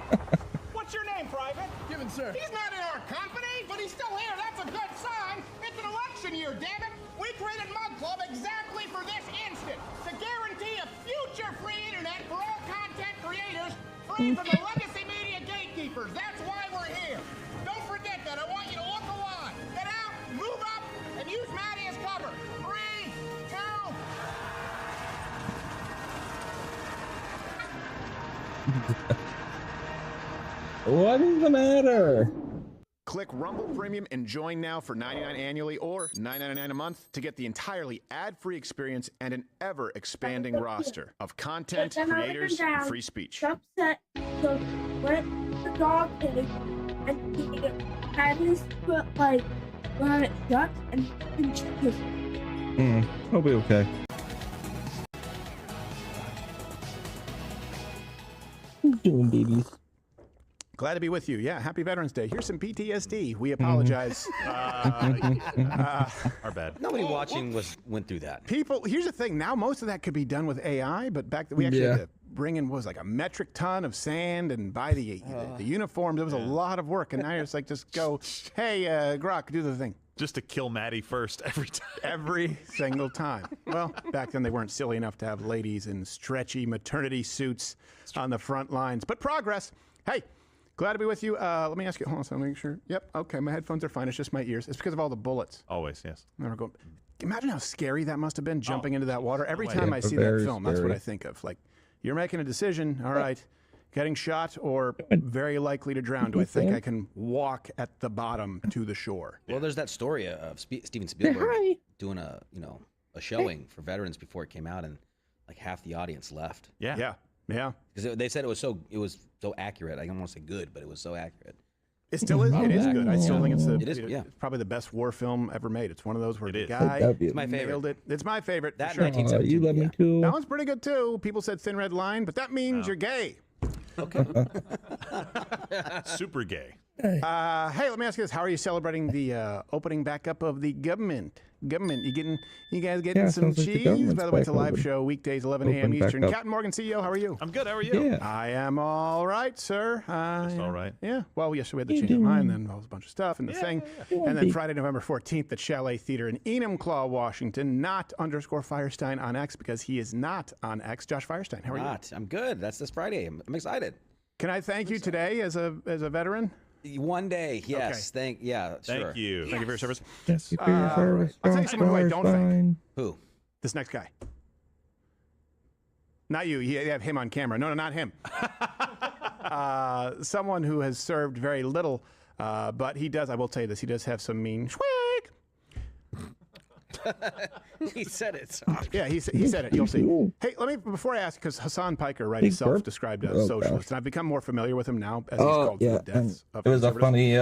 What's your name, Private? Given, sir. He's not in our company, but he's still here. That's a good sign. It's an election year, damn it. We created Mug Club exactly for this instant, to guarantee a future-free internet for all content creators, free from the legacy media gatekeepers. That's why we're here. Don't forget that. I want you to look alive. Get out, move up, and use Maddie as cover. 3, 2. What is the matter? Click Rumble Premium and join now for $99 annually or $9.99 a month to get the entirely ad-free experience and an ever-expanding roster of content, creators, and free speech. Upset, so let the dog in and he had his foot like when it shuts and just. I'll be okay. What you doing, babies? Glad to be with you. Yeah, happy Veterans Day. Here's some PTSD. We apologize. Our bad. Nobody watching went through that. People, here's the thing. Now most of that could be done with AI, but back then we actually had to bring in, what was it, like a metric ton of sand and buy the uniforms. It was a lot of work, and now it's like just go, hey, Grok, do the thing. Just to kill Maddie first every time. Every single time. Well, back then they weren't silly enough to have ladies in stretchy maternity suits on the front lines. But progress. Hey. Glad to be with you. Let me ask you. Hold on, so make sure. Yep. Okay, my headphones are fine. It's just my ears. It's because of all the bullets. Always, yes. Imagine how scary that must have been jumping into that water. Every time I see that film, that's what I think of. Like, you're making a decision. All right, getting shot or very likely to drown. Do I think I can walk at the bottom to the shore? Well, there's that story of Steven Spielberg doing a showing for veterans before it came out, and like half the audience left. Yeah. Because they said it was so accurate. I don't want to say good, but it was so accurate. It still is. It is good. I still think it's it's probably the best war film ever made. It's one of those where the guy nailed it. It's my favorite. That for sure. 1917. You let me too. That one's pretty good too. People said Thin Red Line, but that means you're gay. Super gay. Hey, let me ask you this: how are you celebrating the opening back up of the government? You guys getting some sounds like the cheese? government's By the way, it's a back live open. show, weekdays, 11 a.m. Open back Eastern. up. Captain Morgan, CEO, how are you? I'm good. How are you? Yeah. I am all right, sir. Just all right. Yeah. Well, yesterday we had the You change of mind, doing? then there was a bunch of stuff and the thing. You And then be- Friday, November 14th at Chalet Theater in Enumclaw, Washington. Not _Firestein on X because he is not on X. Josh Firestein, how are you? Not. I'm good. That's this Friday. I'm excited. Can I thank you today as a veteran? One day, yes. Okay. Sure. Thank you. Thank you for your service. Thank you for your service. I'll tell you someone who I don't thank. Who? This next guy. Not you. You have him on camera. No, not him. Someone who has served very little, but he does, I will tell you this, he does have some mean swag. He said it. Yeah, he said it. You'll see. Hey, let me, before I ask, because Hassan Piker, right, Big is burp. self-described as Oh, socialist, gosh. and I've become more familiar with him now as he's Oh, called for yeah. the deaths of It was a conservatives. funny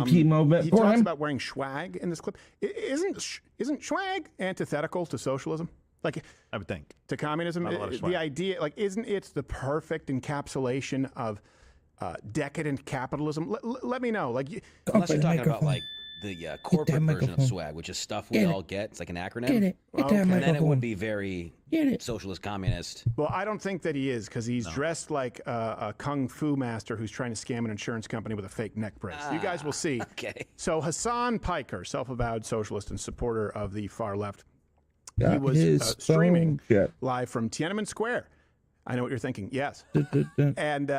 CCP moment He for talks him. about wearing swag in this clip. Isn't swag antithetical to socialism? Like, I would think. to communism? Not a lot of swag. The idea, like, isn't it the perfect encapsulation of decadent capitalism? Let me know. Like, Unless you're talking about microphone. like the corporate version of microphone. swag, which is stuff we Get it. all get. It's like an acronym. Get it. Get that And then it microphone. would be very Get it. socialist, communist. well, I don't think that he is because he's dressed like a kung fu master who's trying to scam an insurance company with a fake neck brace. You guys will see. Okay. So Hassan Piker, self-avowed socialist and supporter of the far left, he Got was his streaming phone jet. live from Tiananmen Square. I know what you're thinking. Yes. And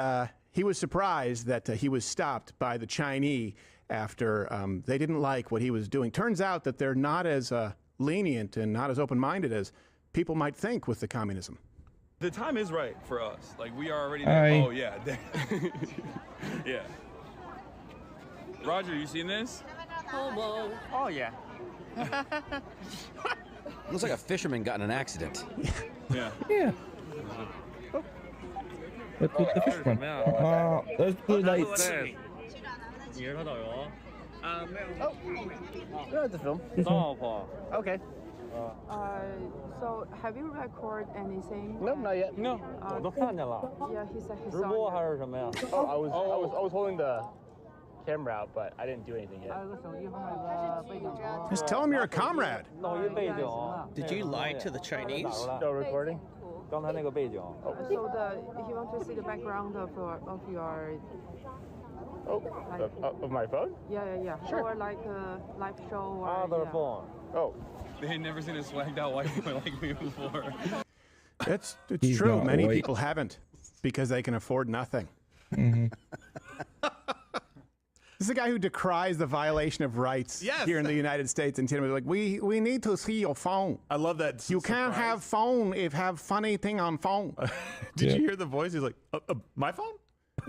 he was surprised that he was stopped by the Chinese after they didn't like what he was doing. Turns out that they're not as lenient and not as open-minded as people might think with the communism. The time is right for us. Like, we are already Hi. there. Oh, yeah. Yeah. Roger, you seen this? Homo. Oh, yeah. Looks like a fisherman got in an accident. Yeah. Yeah. Let's put the fish one. There's blue lights. Okay. So have you recorded anything? No, not yet. No. Yeah, he said he saw you. Oh, I was holding the camera out, but I didn't do anything yet. Just tell him you're a comrade. Did you lie to the Chinese? No recording? So he wants to see the background of your Of my phone? yeah. Sure. Or like a live show or phone. Oh. They had never seen a swagged out white boy like me before. It's He's true. not Many white. people haven't because they can afford nothing. Mhm. This is a guy who decries the violation of rights here in the United States. And like, we need to see your phone. I love that. You can't have phone if have funny thing on phone. Did you hear the voice? He's like, my phone?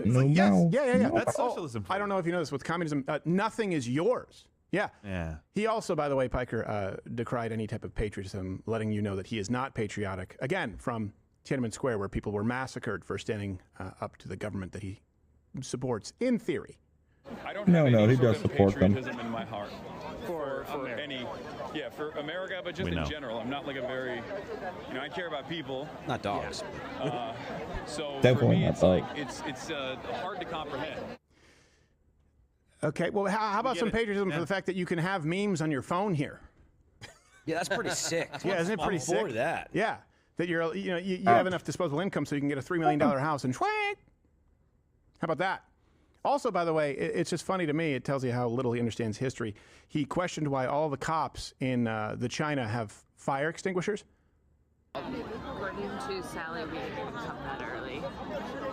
No, Yes. no. Yeah. That's socialism. I don't know if you know this with communism. Nothing is yours. Yeah. Yeah. He also, by the way, Piker, decried any type of patriotism, letting you know that he is not patriotic. Again, from Tiananmen Square, where people were massacred for standing up to the government that he supports, in theory. I don't No, have no, any he sort does of support them. patriotism in my heart for any, for America, but just We in know. general. I'm not like a very, I care about people. Not dogs. So for Definitely me, not it's like dogs. it's hard to comprehend. Okay, well, how about get some it. patriotism for the fact that you can have memes on your phone here? Yeah, that's pretty sick. Yeah, isn't it pretty I'm sick? for that. Yeah, that you have enough disposable income so you can get a $3 million house and swag. How about that? Also, by the way, it's just funny to me. It tells you how little he understands history. He questioned why all the cops in the China have fire extinguishers. According to Sally, we didn't come that early.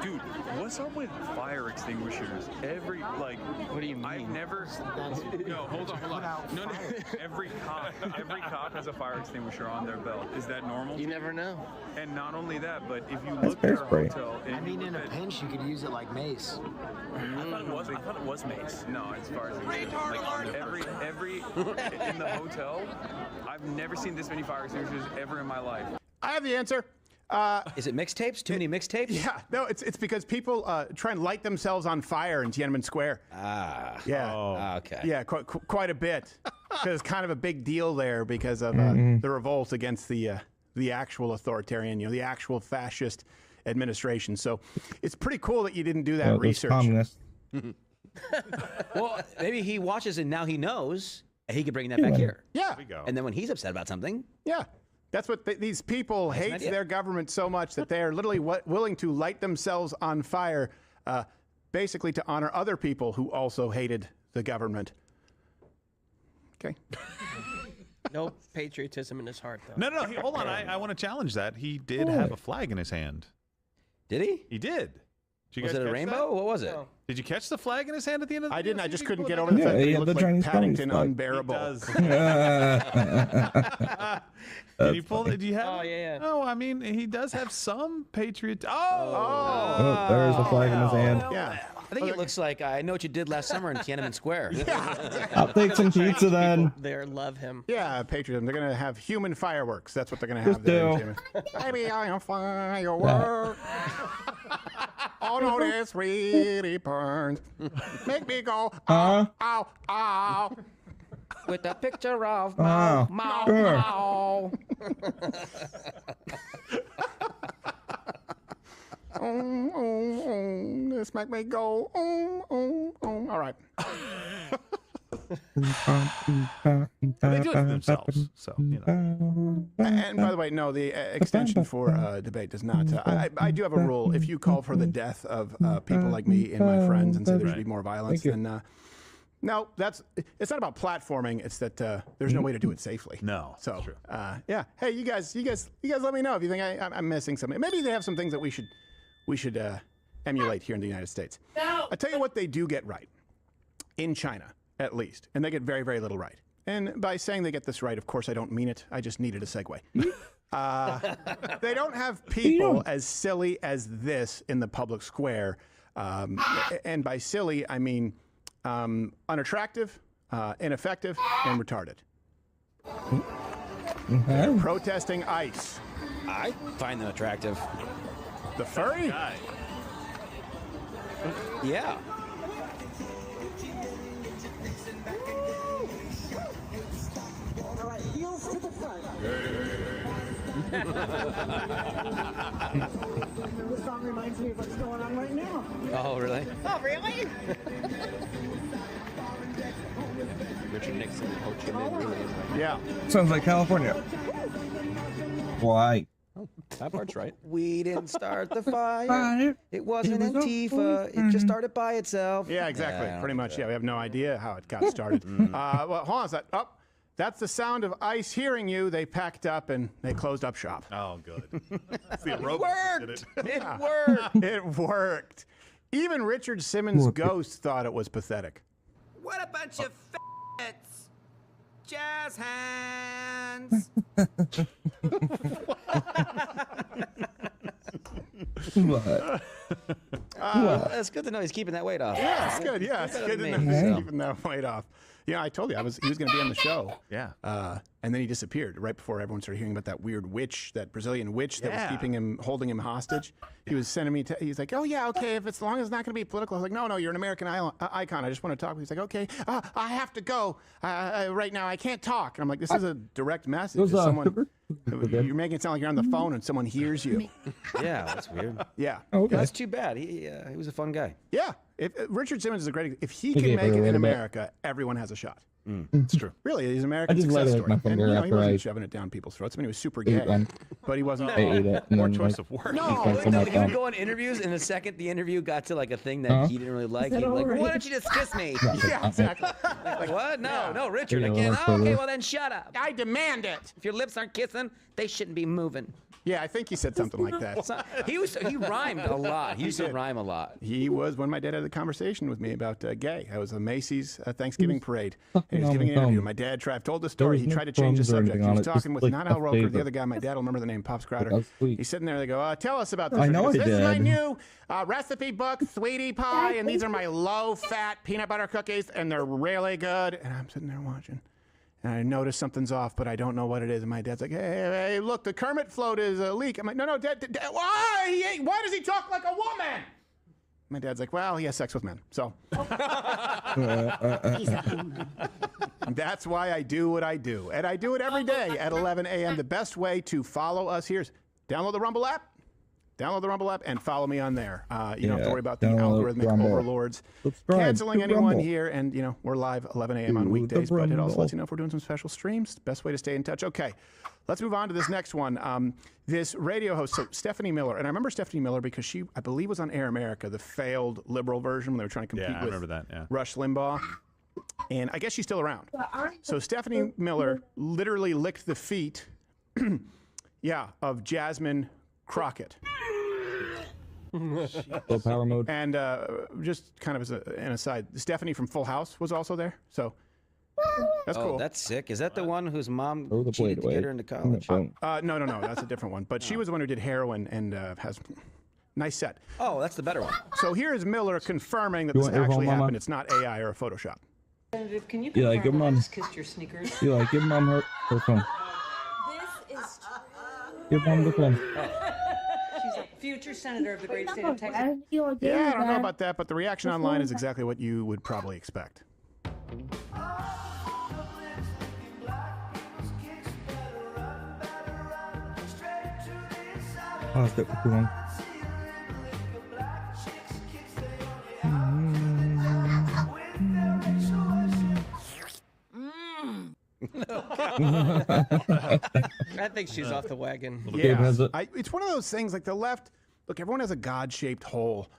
Dude, what's up with fire extinguishers? What do you mean? I've never. No, hold on. No. Every cop has a fire extinguisher on their belt. Is that normal? You never know. And not only that, but if you That's look at a bear spray. hotel, and I mean, you in a look at- pinch, you could use it like mace. I thought it was mace. No, as far as like every in the hotel, I've never seen this many fire extinguishers ever in my life. I have the answer. Is it mixtapes? Too many mixtapes? Yeah, no, it's because people try and light themselves on fire in Tiananmen Square. Ah. Yeah. Okay. Yeah, quite a bit. Because it's kind of a big deal there because of the revolt against the actual authoritarian, the actual fascist administration. So it's pretty cool that you didn't do that Those research. communists. Well, maybe he watches and now he knows he could bring that back here. Yeah. There we go. And then when he's upset about something, Yeah. That's what these people That's an hate idea. their government so much that they are literally willing to light themselves on fire, basically to honor other people who also hated the government. Okay. No patriotism in his heart, though. No, hold on. I want to challenge that. He did have a flag in his hand. Did he? He did. Did you Was guys it a catch rainbow? that? What was it? No. Did you catch the flag in his hand at the end of the I didn't. I See if just you couldn't can get pull over the it fact up. that he he looked had the like Chinese Paddington flag. unbearable. He does. That's Did you pull it? Do you have? Oh, yeah. No, I mean he does have some patriot. Oh, there's a flag in his hand. Yeah. I think it looks like I know what you did last summer in Tiananmen Square. I'll take some pizza then. There, love him. Yeah, patriotism. They're going to have human fireworks. That's what they're going to Just have there. do. in Tiananmen. Baby, I am fireworks. Oh, no, this really burns. Make me go, ow, ow, ow. With a picture of Oh, Mao, sure. Mao. This make me go, All right. They do it to themselves, so you know. And by the way, no, the extension for debate does not. I do have a rule. If you call for the death of people like me and my friends and say there should be more violence, then no, it's not about platforming. It's that there's no way to do it safely. No, so that's true. yeah. Hey, you guys, let me know if you think I'm missing something. Maybe they have some things that we should emulate here in the United States. No. I tell you what they do get right in China, at least, and they get very, very little right. And by saying they get this right, of course, I don't mean it. I just needed a segue. They don't have people as silly as this in the public square. And by silly, I mean unattractive, ineffective, and retarded. They're protesting ICE. I find them attractive. The furry? Yeah. This song reminds me of what's going on right now. Oh, really? Oh, really? Richard Nixon, Ho Chi Minh. Yeah. Sounds like California. Why? Oh, that part's right. We didn't start the fire. It wasn't Antifa. It just started by itself. Yeah, exactly. Yeah, Pretty much. Yeah, we have no idea how it got started. Well, hold on a sec. Oh, that's the sound of ICE hearing you. They packed up and they closed up shop. Oh, good. It worked. It worked. It worked. Even Richard Simmons' ghost thought it was pathetic. What a bunch of f***its! Jazz hands! What? It's good to know he's keeping that weight off. Yeah, it's good. Yeah, it's Better good to than know me, he's so. keeping that weight off. Yeah, I told you he was going to be on the show. Yeah. And then he disappeared right before everyone started hearing about that weird witch, that Brazilian witch that Yeah. was holding him hostage. He was sending me. He's like, "Oh yeah, okay. If it's long as it's not going to be political." I was like, "No, you're an American icon. I just want to talk." He's like, "Okay, I have to go right now. I can't talk." And I'm like, "This is a direct message. was, to someone, you're making it sound like you're on the phone and someone hears you." Yeah, that's weird. Yeah. Okay. That's too bad. He was a fun guy. Yeah. If Richard Simmons is a great. If he He can gave make her it away in a bit. America, everyone has a shot. It's true. Really, he's an American I just success let it story. my And finger he after wasn't I shoving it down people's throats. I mean, he was super ate gay, one. but he wasn't. I ate it. And More then, choice like, of words. No, Thanks so much, He would Tom. go on interviews, and the second the interview got to like a thing that Huh? he didn't really like, Is he'd that be like, all right? "Why don't you just kiss me?" Yeah, exactly. Like, what? No, Richard, Yeah, I can't. that's Oh, okay, better. well then shut up. I demand it. If your lips aren't kissing, they shouldn't be moving. Yeah, I think he said something like that. He rhymed a lot. He used to did. rhyme a lot. He was when my dad had a conversation with me about gay. I was a Macy's Thanksgiving parade. And he was on giving the an interview. thumb. My dad I've told the There story. was He no tried to change the crumbs or subject. anything He on was it, talking just with like not a Al Roker, the flavor. other guy. My dad will remember the name, Pops Crowder. That's sweet. He's sitting there. They go, "Tell us about this." I know He goes, he "This is my did. new recipe book, Sweetie Pie, and these are my low-fat peanut butter cookies, and they're really good." And I'm sitting there watching. And I notice something's off, but I don't know what it is. And my dad's like, hey, look, the Kermit float is a leak. I'm like, no, Dad, why does he talk like a woman? My dad's like, well, he has sex with men. So that's why I do what I do. And I do it every day at 11 a.m. The best way to follow us here is download the Rumble app, Download the Rumble app and follow me on there. You don't have to worry about the download algorithmic Rumble. overlords Subscribe canceling to anyone Rumble. here. And, we're live 11 a.m. on To weekdays, the but it also Rumble. lets you know if we're doing some special streams. Best way to stay in touch. Okay, let's move on to this next one. This radio host, so Stephanie Miller, and I remember Stephanie Miller because she, I believe, was on Air America, the failed liberal version when they were trying to compete I with remember that, yeah. Rush Limbaugh. And I guess she's still around. So Stephanie Miller literally licked the feet, of Jasmine Crockett. Low power mode. And just kind of as an aside, Stephanie from Full House was also there. So that's cool. That's sick. Is that the one whose mom Throw the cheated plate to get away. her into college? No, that's a different one. But she was the one who did heroin and has nice set. Oh, that's the better one. So here is Miller confirming that You this want your actually phone, Mama? happened. It's not AI or a Photoshop. Representative, can you Yeah, like, confirm give I mom- just kissed your sneakers? You like, give mom her phone. This is Give mom the phone. She's a future senator of the great state of Texas. Yeah, I don't know about that, but the reaction online is exactly what you would probably expect. Paused it for too long. I think she's off the wagon. It's one of those things like the left, look, everyone has a God-shaped hole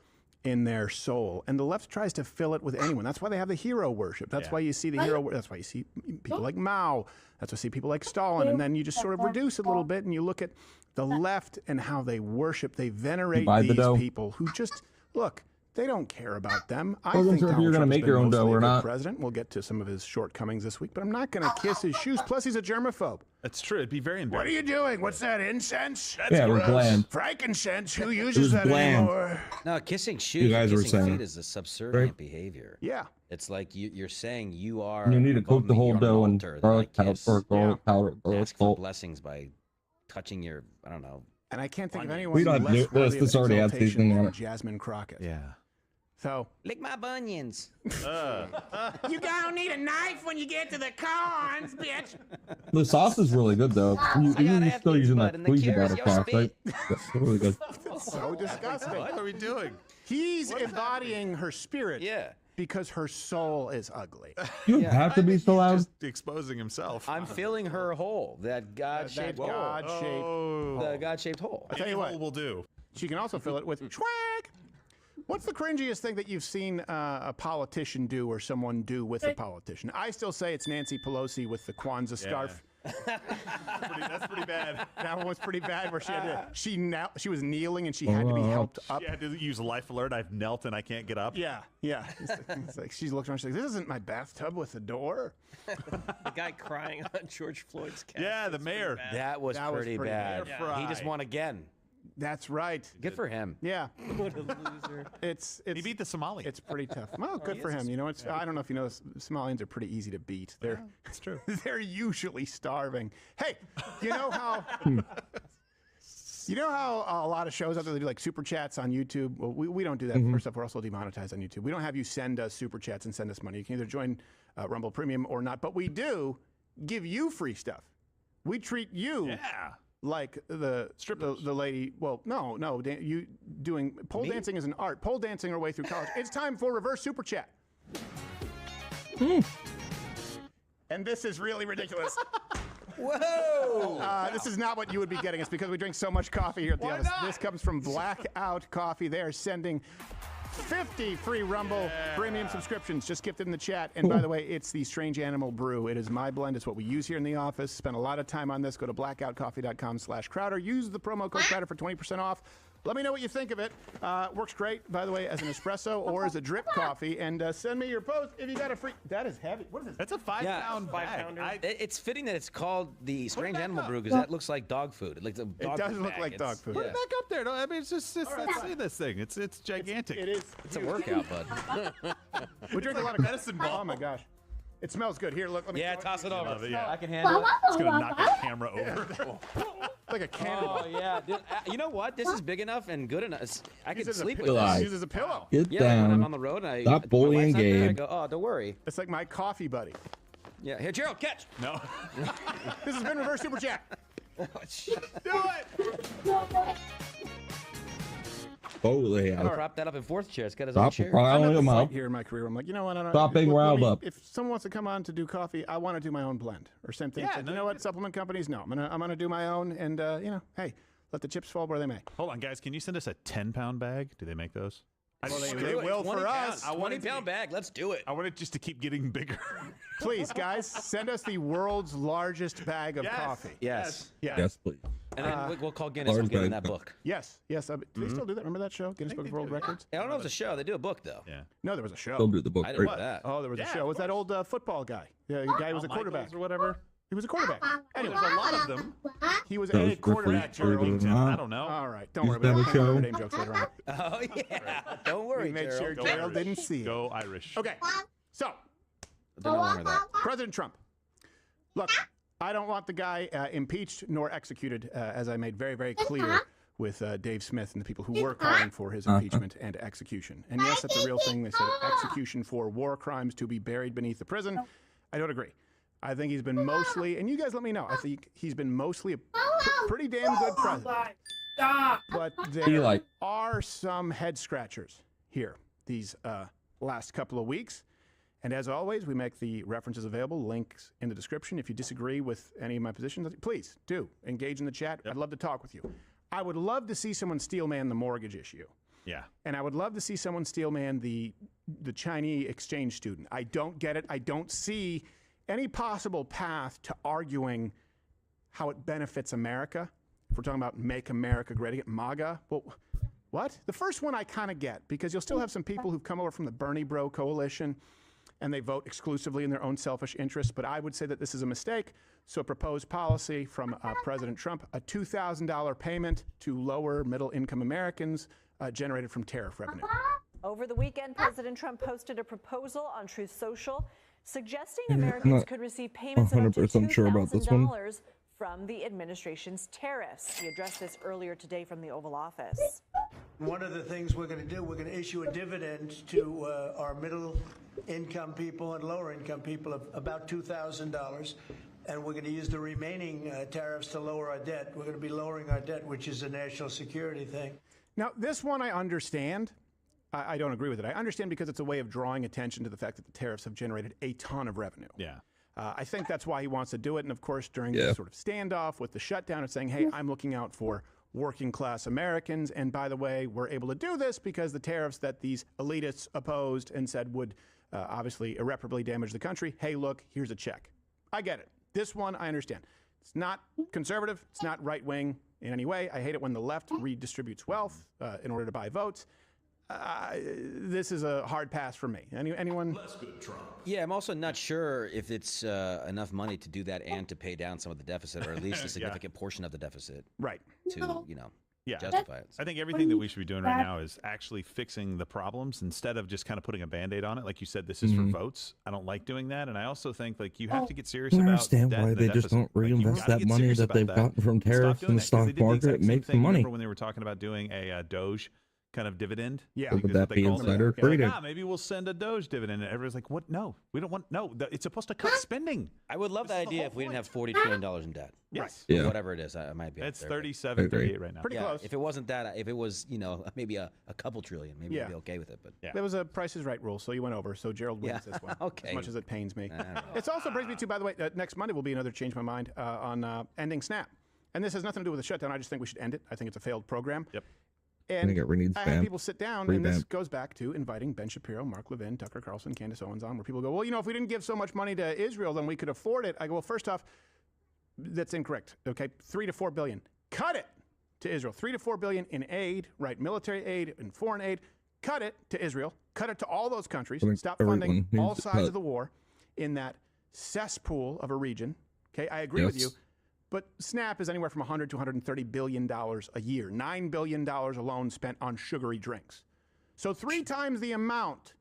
in their soul, and the left tries to fill it with anyone. That's why they have the hero worship. That's why you see the hero. That's why you see people like Mao. That's why you see people like Stalin. And then you just sort of reduce it a little bit, and you look at the left and how they worship, they venerate Buy the these dough. people who just look. They don't care about them. I Wasn't think sure if you were Donald gonna Trump's make been your own mostly dough a or good not. president. We'll get to some of his shortcomings this week, but I'm not going to kiss his shoes. Plus, he's a germaphobe. That's true. It'd be very What are embarrassing. you doing? What's that, incense? That's Yeah, it was gross. bland. Frankincense. Who It uses was that bland. anymore? No, kissing shoes, You guys were kissing saying, feet is a subservient right? behavior. Yeah. It's like you're saying you are. You need to above coat the me, whole you're on an dough in altar, garlic then I powder kiss. or garlic powder. Garlic Ask for salt. blessings by touching your, I don't know. And I can't think of onion. anyone We don't less do this. worthy of This already has exaltation seasoning on than it. Jasmine Crockett. Yeah. So Lick my bunions. You don't need a knife when you get to the corns, bitch. The sauce is really good though. You're still using that squeezy batter sauce, right? That's really good. so disgusting. What are we doing? He's embodying her spirit. Yeah. Because her soul is ugly. You have to be so loud. Just exposing himself. I'm filling her hole, that God-shaped hole. The God-shaped hole. I'll tell Any you what. hole will do. She can also fill it with swag. What's the cringiest thing that you've seen a politician do or someone do with a politician? I still say it's Nancy Pelosi with the Kwanzaa scarf. That's pretty bad. That one was pretty bad. Where she had to, she was kneeling and she had to be helped up. She had to use life alert. I've knelt and I can't get up. Yeah. It's like she's looking around. She's like, "This isn't my bathtub with a door." The guy crying on George Floyd's couch. Yeah, the mayor. That was pretty bad. bad. He just won again. That's right. Good for him. Yeah. What a loser. It's He beat the Somali. It's pretty tough. Well, good for him. You know, I don't know if you know, Somalians are pretty easy to beat. It's true. They're usually starving. Hey, you know how you know how a lot of shows out there they do like super chats on YouTube? Well, we don't do that. First off, we're also demonetized on YouTube. We don't have you send us super chats and send us money. You can either join Rumble Premium or not, but we do give you free stuff. We treat you like the lady. Well, no, you doing pole dancing is an art. Pole dancing our way through college. It's time for reverse super chat. And this is really ridiculous. Whoa! This is not what you would be getting. It's because we drink so much coffee here at the office. This comes from Blackout Coffee. They are sending 50 free Rumble premium subscriptions. Just gifted in the chat. And by the way, it's the Strange Animal Brew. It is my blend. It's what we use here in the office. Spend a lot of time on this. Go to blackoutcoffee.com/Crowder. Use the promo code Crowder for 20% off. Let me know what you think of it. Works great, by the way, as an espresso or as a drip coffee. And send me your post if you got a free. That is heavy. What is this? That's a 5-pound bag. It's fitting that it's called the Strange Animal Brew because that looks like dog food. It does look like dog food. Put it back up there. No, I mean, it's just let's see this thing. It's gigantic. It is. It's a workout, bud. We drink a lot of medicine ball. Oh my gosh. It smells good. Here, look. Let me toss it over. Yeah. I can handle it. It's gonna knock the camera over. Like a cannon. Oh yeah. You know what? This is big enough and good enough. I can sleep with pillow. this. Use as a pillow. Get When down. I'm on the road and I Stop bullying my wife's out there, I Gabe. go, oh, don't worry. It's like my coffee buddy. Yeah, here, Gerald, catch. No. This has been Reverse Super Chat. Oh, shit. Do it. Totally. I prop that up in fourth chair. It's got his own chair. I'm at the point here in my career. I'm like, you know what? I don't Stop being riled up. If someone wants to come on to do coffee, I want to do my own blend or same thing. Yeah, you know what? Supplement companies, no. I'm gonna do my own, and hey, let the chips fall where they may. Hold on, guys. Can you send us a 10-pound bag? Do they make those? Well, they will for us. A 20-pound bag. Let's do it. I want it just to keep getting bigger. Please, guys, send us the world's largest bag of coffee. Yes. Yes, please. And then we'll call Guinness. We'll get in that book. Yes. Do they still do that? Remember that show, Guinness Book of World Records? I don't know if it's a show. They do a book, though. Yeah. No, there was a show. They'll do the book. I didn't know that. Oh, there was a show. Was that old football guy? Yeah, the guy was a quarterback or whatever. He was a quarterback. Anyway, There's a lot of them. he was a quarterback. Gerald. I don't know. All right, don't worry. Have a We'll show. name jokes later on. Oh, yeah. Don't worry, We made sure Gerald. Gerald didn't see it. Go Irish. Okay, so They're no longer that. President Trump. Look, I don't want the guy impeached nor executed, as I made very, very clear with Dave Smith and the people who were calling for his impeachment and execution. And yes, that's a real thing. They said execution for war crimes to be buried beneath the prison. I don't agree. I think he's been mostly, and you guys let me know, I think he's been mostly a pretty damn good president. Stop. But there are some head scratchers here these last couple of weeks. And as always, we make the references available, links in the description. If you disagree with any of my positions, please do engage in the chat. I'd love to talk with you. I would love to see someone steelman the mortgage issue. Yeah. And I would love to see someone steelman the Chinese exchange student. I don't get it. I don't see any possible path to arguing how it benefits America. If we're talking about make America great again, MAGA, well, what? The first one I kind of get, because you'll still have some people who've come over from the Bernie Bro coalition and they vote exclusively in their own selfish interests. But I would say that this is a mistake. So a proposed policy from President Trump, a $2,000 payment to lower middle income Americans generated from tariff revenue. Over the weekend, President Trump posted a proposal on Truth Social suggesting Americans could receive payments of up to $2,000 from the administration's tariffs. He addressed this earlier today from the Oval Office. One of the things we're going to do, we're going to issue a dividend to our middle income people and lower income people of about $2,000. And we're going to use the remaining tariffs to lower our debt. We're going to be lowering our debt, which is a national security thing. Now, this one I understand. I don't agree with it. I understand because it's a way of drawing attention to the fact that the tariffs have generated a ton of revenue. Yeah. I think that's why he wants to do it. And of course, during this sort of standoff with the shutdown, it's saying, hey, I'm looking out for working class Americans. And by the way, we're able to do this because the tariffs that these elitists opposed and said would obviously irreparably damage the country. Hey, look, here's a check. I get it. This one, I understand. It's not conservative. It's not right wing in any way. I hate it when the left redistributes wealth in order to buy votes. This is a hard pass for me. Anyone? Less good Trump. Yeah, I'm also not sure if it's enough money to do that and to pay down some of the deficit, or at least a significant portion of the deficit. Right. To, justify it. I think everything that we should be doing right now is actually fixing the problems instead of just kind of putting a Band-Aid on it. Like you said, this is for votes. I don't like doing that. And I also think you have to get serious about I understand why they just don't reinvest that money that they've gotten from tariffs in the stock market, make some money. Remember when they were talking about doing a Doge kind of dividend? Yeah. Would that be insider trading? Maybe we'll send a Doge dividend. And everyone's like, what? No, we don't want, it's supposed to cut spending. I would love that idea if we didn't have $40 trillion in debt. Yes. Yeah. Whatever it is, I might be. It's 37, 38 right now. Pretty close. If it wasn't that, if it was, maybe a couple trillion, maybe I'd be okay with it. But there was a Price is Right rule, so you went over. So Gerald wins this one. Okay. As much as it pains me. It also brings me to, by the way, next Monday will be another Change My Mind on ending SNAP. And this has nothing to do with the shutdown. I just think we should end it. I think it's a failed program. Yep. And I had people sit down, and this goes back to inviting Ben Shapiro, Mark Levin, Tucker Carlson, Candace Owens on, where people go, well, if we didn't give so much money to Israel, then we could afford it. I go, well, first off, that's incorrect. Okay, $3 to $4 billion. Cut it to Israel. $3 to $4 billion in aid, right? Military aid and foreign aid. Cut it to Israel. Cut it to all those countries. Stop funding all sides of the war in that cesspool of a region. Okay, I agree with you. But SNAP is anywhere from $100 to $130 billion a year. $9 billion alone spent on sugary drinks. So 3 times the amount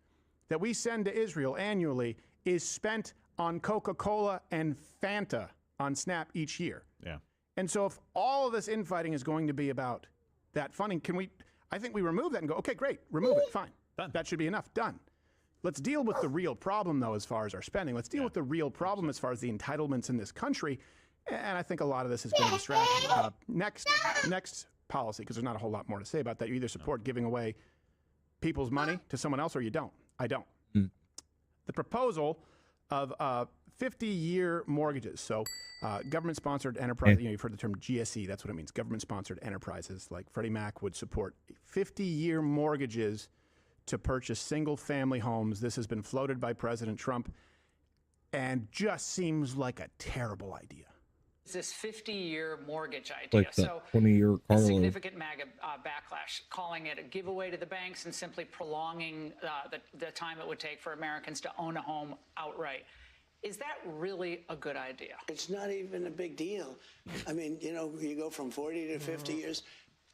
that we send to Israel annually is spent on Coca-Cola and Fanta on SNAP each year. Yeah. And so if all of this infighting is going to be about that funding, I think we remove that and go, okay, great, remove it, fine. Done. That should be enough, done. Let's deal with the real problem, though, as far as our spending. Let's deal with the real problem as far as the entitlements in this country. And I think a lot of this has been a distraction. Next policy, because there's not a whole lot more to say about that. You either support giving away people's money to someone else or you don't. I don't. The proposal of 50-year mortgages. So government-sponsored enterprise, you've heard the term GSE, that's what it means. Government-sponsored enterprises like Freddie Mac would support 50-year mortgages to purchase single-family homes. This has been floated by President Trump and just seems like a terrible idea. This 50-year mortgage idea. Like the So 20-year a car loan. significant MAGA backlash, calling it a giveaway to the banks and simply prolonging the time it would take for Americans to own a home outright. Is that really a good idea? It's not even a big deal. I mean, you know, you go from 40 to 50 years,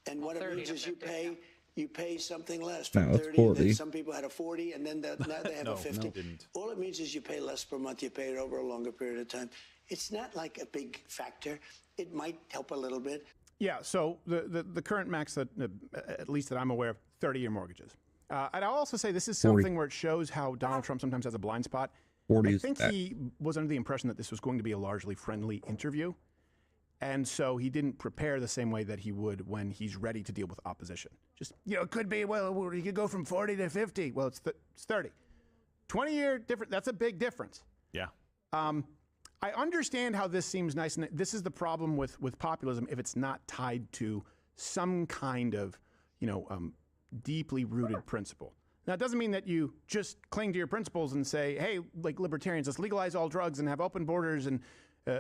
and what it means is you pay something less. No, From it's 30, 40. then some people had a 40, and then now they have a 50. Didn't. All it means is you pay less per month. You pay it over a longer period of time. It's not like a big factor. It might help a little bit. Yeah, so the current max that, at least that I'm aware of, 30-year mortgages. And I'll also say this is 40. something where it shows how Donald Trump sometimes has a blind spot. 40 I is think that. he was under the impression that this was going to be a largely friendly interview. And so he didn't prepare the same way that he would when he's ready to deal with opposition. Just, you know, it could be, well, you could go from 40 to 50. Well, it's 30. 20-year difference, that's a big difference. Yeah. I understand how this seems nice, and this is the problem with populism if it's not tied to some kind of, deeply rooted principle. Now, it doesn't mean that you just cling to your principles and say, hey, like libertarians, let's legalize all drugs and have open borders and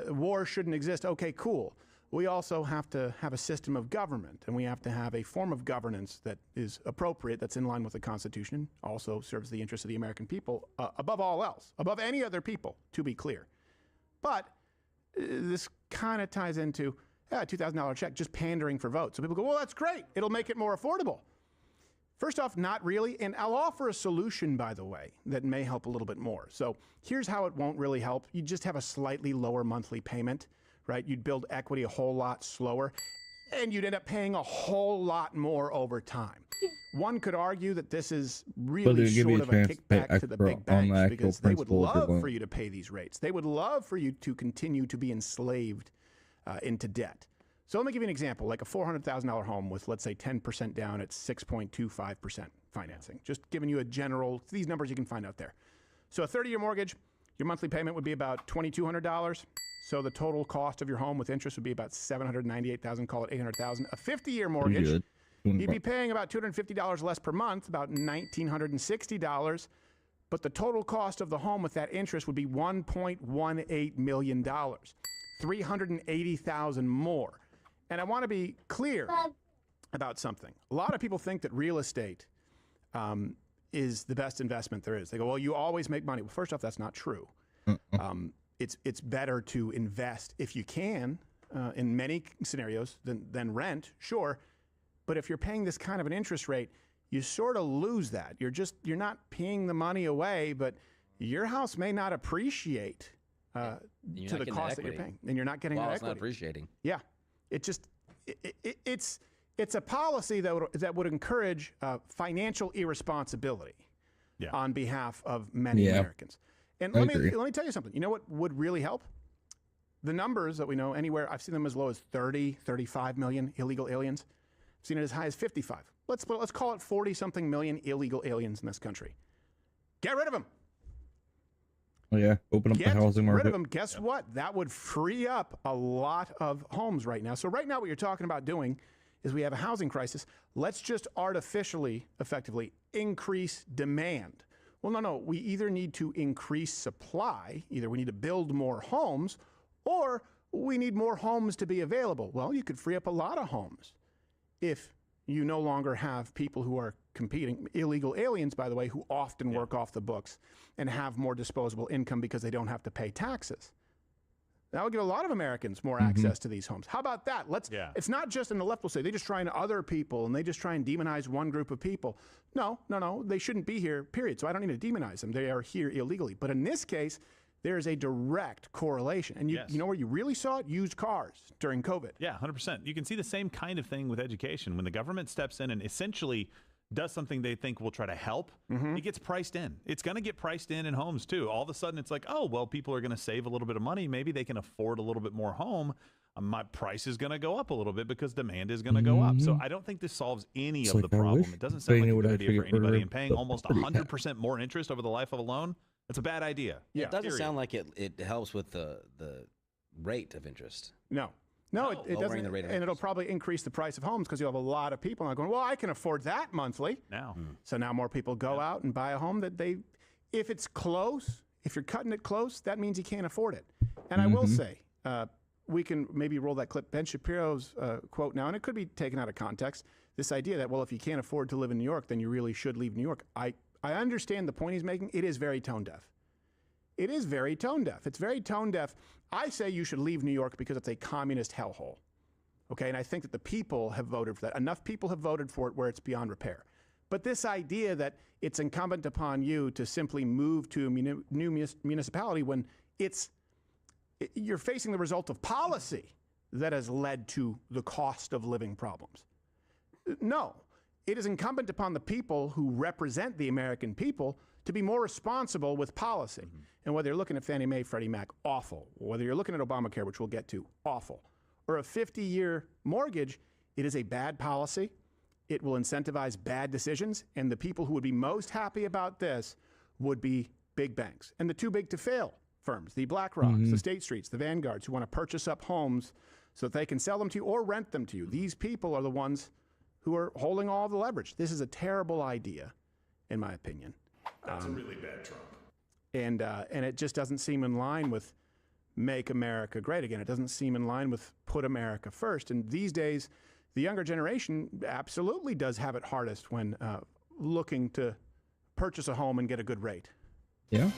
war shouldn't exist. Okay, cool. We also have to have a system of government, and we have to have a form of governance that is appropriate, that's in line with the Constitution, also serves the interests of the American people, above all else, above any other people, to be clear. But this kind of ties into a $2,000 check, just pandering for votes. So people go, well, that's great. It'll make it more affordable. First off, not really. And I'll offer a solution, by the way, that may help a little bit more. So here's how it won't really help. You just have a slightly lower monthly payment, right? You'd build equity a whole lot slower, and you'd end up paying a whole lot more over time. One could argue that this is really sort of a kickback to the big banks because they would love for you to pay these rates. They would love for you to continue to be enslaved into debt. So let me give you an example, like a $400,000 home with, let's say, 10% down at 6.25% financing. Just giving you a general, these numbers you can find out there. So a 30-year mortgage, your monthly payment would be about $2,200. So the total cost of your home with interest would be about $798,000, call it $800,000. A 50-year mortgage, you'd be paying about $250 less per month, about $1,960. But the total cost of the home with that interest would be $1.18 million, $380,000 more. And I want to be clear about something. A lot of people think that real estate is the best investment there is. They go, well, you always make money. Well, first off, that's not true. It's better to invest if you can in many scenarios than rent, sure. But if you're paying this kind of an interest rate, you sort of lose that. You're not paying the money away, but your house may not appreciate to the cost that you're paying, and you're not getting that equity. It's not appreciating. Yeah, it's a policy that would encourage financial irresponsibility on behalf of many Americans. And let me tell you something. You know what would really help? The numbers that we know anywhere, I've seen them as low as 30, 35 million illegal aliens. I've seen it as high as 55. Let's call it 40-something million illegal aliens in this country. Get rid of them. Oh, yeah. Open up the housing market. Get rid of them. Guess what? That would free up a lot of homes right now. So right now what you're talking about doing is we have a housing crisis. Let's just artificially, effectively, increase demand. Well, no. We either need to increase supply, either we need to build more homes, or we need more homes to be available. Well, you could free up a lot of homes if you no longer have people who are competing, illegal aliens, by the way, who often work off the books and have more disposable income because they don't have to pay taxes. That would give a lot of Americans more access to these homes. How about that? It's not just in the left will say, they just try and other people and they just try and demonize one group of people. No, they shouldn't be here, period. So I don't need to demonize them. They are here illegally. But in this case, there is a direct correlation. And you know where you really saw it? Used cars during COVID. Yeah, 100%. You can see the same kind of thing with education. When the government steps in and essentially does something they think will try to help, it gets priced in. It's going to get priced in homes too. All of a sudden it's like, oh, well, people are going to save a little bit of money. Maybe they can afford a little bit more home. my price is going to go up a little bit because demand is going to go up. So I don't think this solves any of the problem. It doesn't sound like a good idea for anybody. And paying almost 100% more interest over the life of a loan, that's a bad idea. It doesn't sound like it helps with the rate of interest. No, it doesn't. And it'll probably increase the price of homes because you'll have a lot of people now going, well, I can afford that monthly. Now. So now more people go out and buy a home that if it's close, if you're cutting it close, that means you can't afford it. And I will say, we can maybe roll that clip. Ben Shapiro's quote now, and it could be taken out of context, this idea that, well, if you can't afford to live in New York, then you really should leave New York. I understand the point he's making. It is very tone deaf. It is very tone deaf. It's very tone deaf. I say you should leave New York because it's a communist hellhole. Okay, and I think that the people have voted for that. Enough people have voted for it where it's beyond repair. But this idea that it's incumbent upon you to simply move to a new municipality when you're facing the result of policy that has led to the cost of living problems. No, it is incumbent upon the people who represent the American people to be more responsible with policy. And whether you're looking at Fannie Mae, Freddie Mac, awful. Whether you're looking at Obamacare, which we'll get to, awful. Or a 50-year mortgage, it is a bad policy. It will incentivize bad decisions. And the people who would be most happy about this would be big banks. And the too big to fail firms, the BlackRocks, the State Streets, the Vanguards, who want to purchase up homes so that they can sell them to you or rent them to you. These people are the ones who are holding all the leverage. This is a terrible idea, in my opinion. That's a really bad Trump. And it just doesn't seem in line with Make America Great Again. It doesn't seem in line with Put America First. And these days, the younger generation absolutely does have it hardest when looking to purchase a home and get a good rate. Yeah.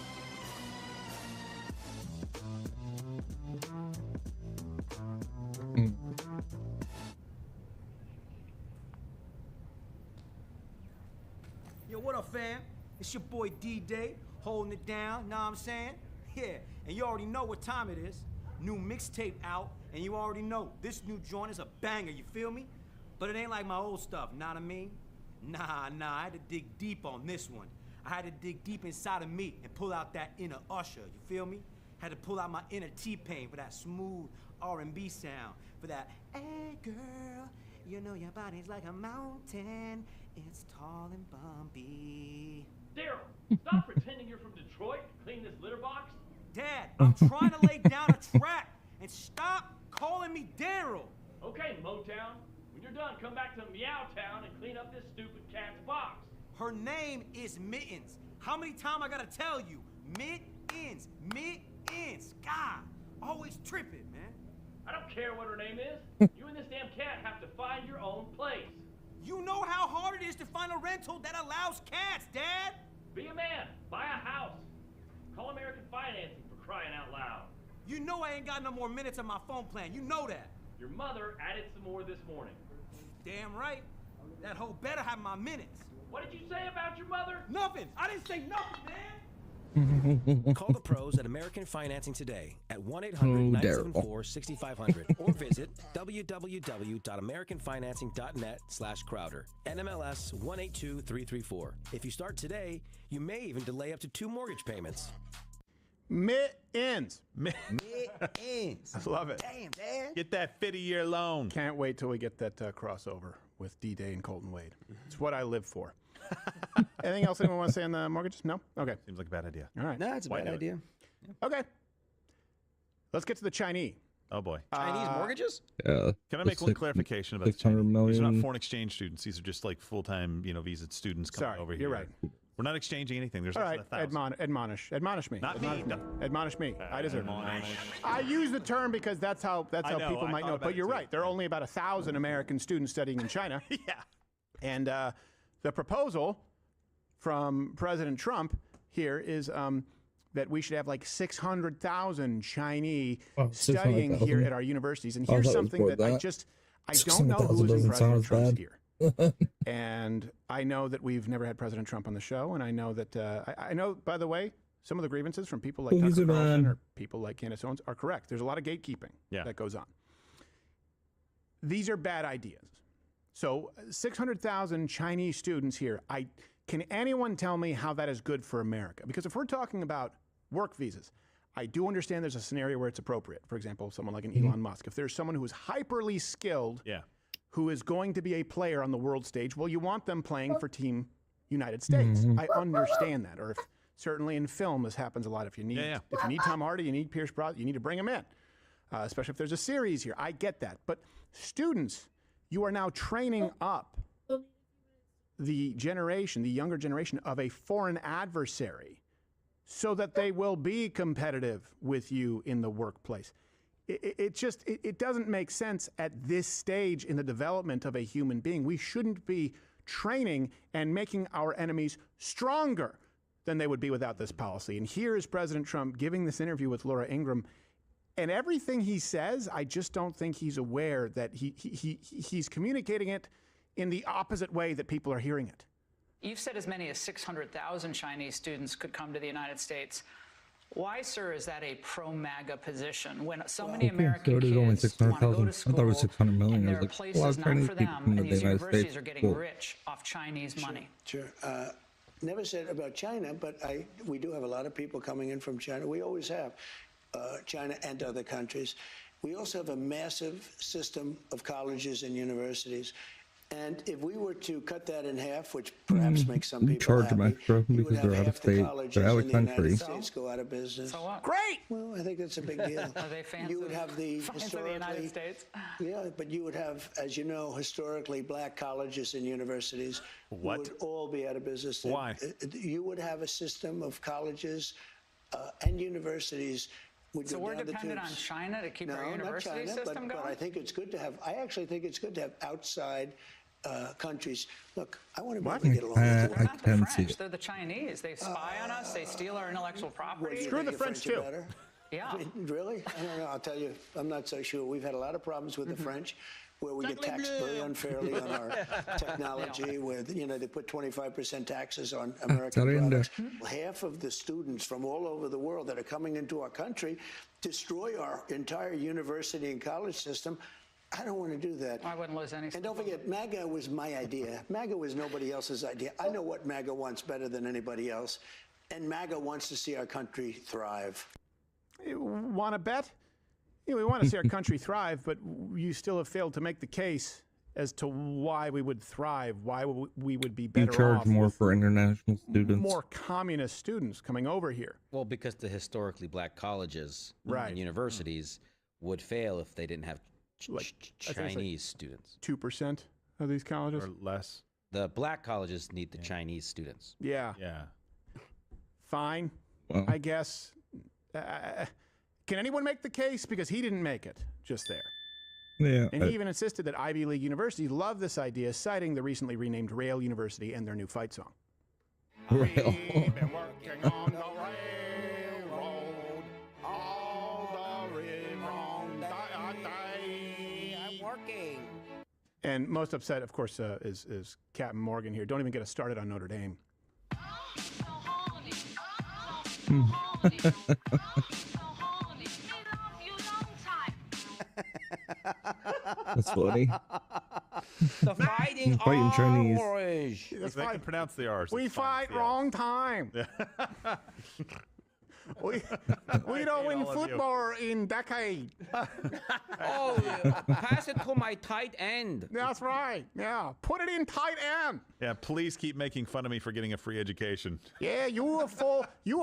Yo, what up, fam? It's your boy D-Day, holding it down, know what I'm saying? Yeah, and you already know what time it is. New mixtape out, and you already know this new joint is a banger, you feel me? But it ain't like my old stuff, know what I mean? Nah, I had to dig deep on this one. I had to dig deep inside of me and pull out that inner Usher, you feel me? Had to pull out my inner T-Pain for that smooth R&B sound, for that, hey girl, you know your body's like a mountain, it's tall and bumpy. Daryl, stop pretending you're from Detroit to clean this litter box. Dad, I'm trying to lay down a track, and stop calling me Daryl. Okay, Motown. When you're done, come back to Meowtown and clean up this stupid cat's box. Her name is Mittens. How many times I gotta tell you? Mittens. God, always tripping, man. I don't care what her name is. You and this damn cat have to find your own place. You know how hard it is to find a rental that allows cats, Dad? Be a man. Buy a house. Call American Financing for crying out loud. You know I ain't got no more minutes on my phone plan. You know that. Your mother added some more this morning. Damn right. That hoe better have my minutes. What did you say about your mother? Nothing. I didn't say nothing, man. Call the pros at American Financing today at 1-800-974-6500 or visit www.americanfinancing.net/Crowder. NMLS 182334. If you start today, you may even delay up to 2 mortgage payments. Mittens. Mittens. I love it. Damn, Dad. Get that 50-year loan. Can't wait till we get that crossover with D-Day and Colton Wade. It's what I live for. Anything else anyone want to say on the mortgages? No? Okay. Seems like a bad idea. All right. No, it's a bad idea. Okay. Let's get to the Chinese. Oh, boy. Chinese mortgages? Yeah. Can I make one clarification about the 600 Chinese? million. These are not foreign exchange students. These are just like full-time, visa students coming Sorry, over here. you're right. We're not exchanging anything. There's All less right, than 1,000. admonish me. Not admonish me. me. Admonish me. I deserve it. Admonish. I use the term because that's how I know, people I might thought know. about But it you're too. right. There are only about 1,000 American students studying in China. Yeah. And the proposal from President Trump here is that we should have like 600,000 Chinese studying 600,000. here at our universities. And I here's thought it was something more that than I don't know who is in 600,000 doesn't President sound Trump's as ear. And I know that we've never had President Trump on the show, and I know that I know, by the way, some of the grievances from people like Tucker Carlson or people like Candace Owens are correct. There's a lot of gatekeeping that goes on. These are bad ideas. So 600,000 Chinese students here. Can anyone tell me how that is good for America? Because if we're talking about work visas, I do understand there's a scenario where it's appropriate. For example, someone like an Elon Musk. If there's someone who is hyperly skilled, who is going to be a player on the world stage, well, you want them playing for Team United States. I understand that. Or if certainly in film, this happens a lot. If you need Tom Hardy, you need Pierce Brosnan, you need to bring him in. Especially if there's a series here. I get that. But students, you are now training up the younger generation of a foreign adversary so that they will be competitive with you in the workplace. It doesn't make sense at this stage in the development of a human being. We shouldn't be training and making our enemies stronger than they would be without this policy. And here is President Trump giving this interview with Laura Ingraham, and everything he says, I just don't think he's aware that he's communicating it in the opposite way that people are hearing it. You've said as many as 600,000 Chinese students could come to the United States. Why, sir, is that a pro-MAGA position when so many American kids only want to go to 600,000. school I thought it was 600 million. and there I are was like, places well, not Chinese for people them, come to and the these United universities States. are getting Cool. rich off Chinese money? Sure. Never said about China, but we do have a lot of people coming in from China. We always have, China and other countries. We also have a massive system of colleges and universities. And if we were to cut that in half, which perhaps makes some people charge them happy, extra you would because have they're out of half the state. colleges They're out in of the country. United States go out of business. So what? Great. Well, I think that's a big deal. Are they fans You would have the fans of the United States? Yeah, but you would have, as you know, historically black colleges and universities would all be out of business. Why? You would have a system of colleges and universities. So we're dependent on China to keep our university system going? But I think it's good to have. I actually think it's good to have outside countries. Look, I want to be able to get along with They're you. not the French. They're the Chinese. They spy on us. They steal our intellectual property. Screw the French too. Yeah. Really? I don't know. I'll tell you, I'm not so sure. We've had a lot of problems with the French, where we get taxed very unfairly on our technology, where they put 25% taxes on American products. Half of the students from all over the world that are coming into our country destroy our entire university and college system. I don't want to do that. I wouldn't lose any. And don't forget, MAGA was my idea. MAGA was nobody else's idea. I know what MAGA wants better than anybody else, and MAGA wants to see our country thrive. You want to bet? We want to see our country thrive, but you still have failed to make the case as to why we would thrive, why we would be better off. You charge more for international students. More communist students coming over here. Well, because the historically black colleges and universities would fail if they didn't have Chinese students. 2% of these colleges? Or less. The black colleges need the Chinese students. Yeah. Fine, I guess. Can anyone make the case? Because he didn't make it just there. Yeah. And he even insisted that Ivy League universities love this idea, citing the recently renamed Rail University and their new fight song. Rail. Been working on the railroad all the wrong day. I'm working. And most upset, of course, is Captain Morgan here. Don't even get us started on Notre Dame. That's funny. The fighting Chinese. Irish. If they can pronounce the R's. We fight wrong time. We don't win football in decade. Oh, pass it to my tight end. That's right. Yeah, put it in tight end. Yeah, please keep making fun of me for getting a free education. Yeah, you a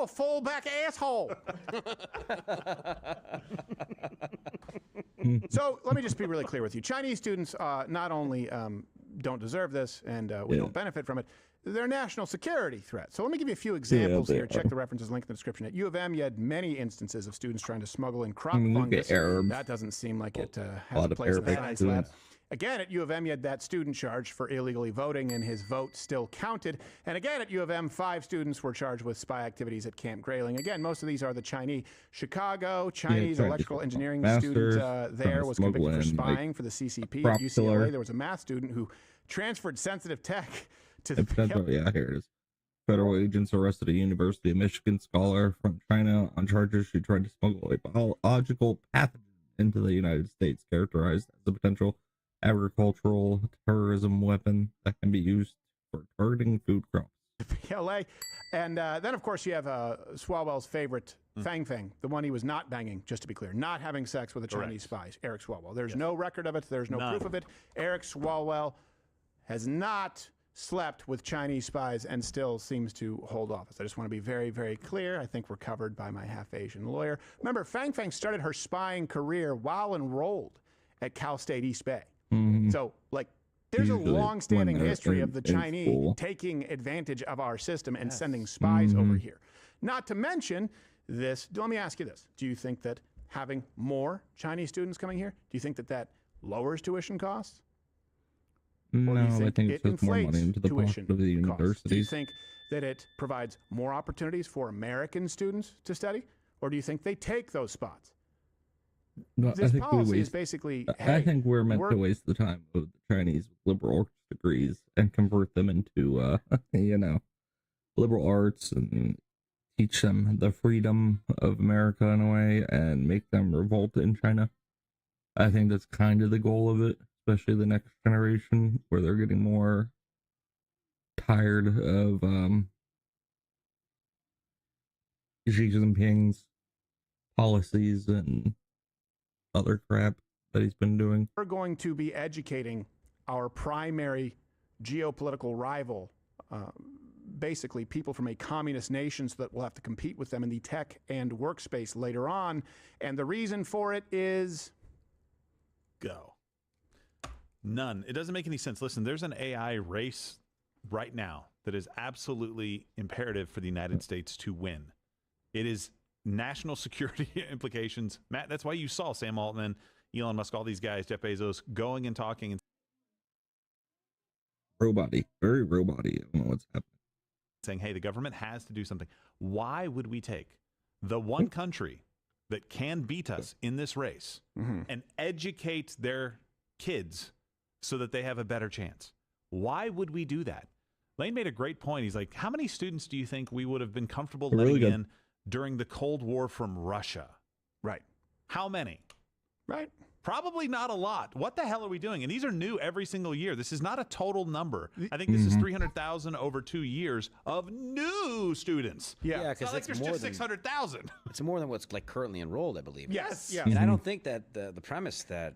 fullback asshole. So let me just be really clear with you. Chinese students not only don't deserve this and we don't benefit from it, they're a national security threat. So let me give you a few examples here. Check the references linked in the description. At U of M, you had many instances of students trying to smuggle in crop fungus. That doesn't seem like it has a place in the science lab. Again, at U of M, you had that student charged for illegally voting, and his vote still counted. And again, at U of M, 5 students were charged with spy activities at Camp Grayling. Again, most of these are the Chinese. Chicago, Chinese electrical engineering student there was convicted for spying for the CCP. At UCLA, there was a math student who transferred sensitive tech to the here it is. Federal agents arrested a University of Michigan scholar from China on charges she tried to smuggle a biological pathogen into the United States, characterized as a potential agricultural terrorism weapon that can be used for targeting food crops. PLA. And then, of course, you have Swalwell's favorite, Fang Fang, the one he was not banging, just to be clear, not having sex with a Chinese spy, Eric Swalwell. There's no record of it. There's no proof of it. Eric Swalwell has not slept with Chinese spies and still seems to hold office. I just want to be very, very clear. I think we're covered by my half-Asian lawyer. Remember, Fang Fang started her spying career while enrolled at Cal State East Bay. So, like, there's a long-standing history of the Chinese taking advantage of our system and sending spies over here. Not to mention this. Let me ask you this. Do you think that having more Chinese students coming here, do you think that that lowers tuition costs? No, I think it puts more money into the pocket of the universities. Do you think that it provides more opportunities for American students to study? Or do you think they take those spots? No, This policy is basically, I think we're meant to waste the time of the Chinese with liberal arts degrees and convert them into, liberal arts and teach them the freedom of America in a way and make them revolt in China. I think that's kind of the goal of it, especially the next generation, where they're getting more tired of Xi Jinping's policies and other crap that he's been doing. We're going to be educating our primary geopolitical rival, basically people from a communist nation, so that we'll have to compete with them in the tech and workspace later on. And the reason for it is... Go. None. It doesn't make any sense. Listen, there's an AI race right now that is absolutely imperative for the United States to win. It is national security implications. Matt, that's why you saw Sam Altman, Elon Musk, all these guys, Jeff Bezos, going and talking and Robot-y, very robot-y. I don't know what's happening. saying, hey, the government has to do something. Why would we take the one country that can beat us in this race and educate their kids so that they have a better chance? Why would we do that? Lane made a great point. He's like, how many students do you think we would have been comfortable letting in during the Cold War from Russia? Right. How many? Right. Probably not a lot. What the hell are we doing? And these are new every single year. This is not a total number. I think this is 300,000 over 2 years of new students. Yeah, because like there's just 600,000. It's more than what's like currently enrolled, I believe. Yes. And I don't think that the premise that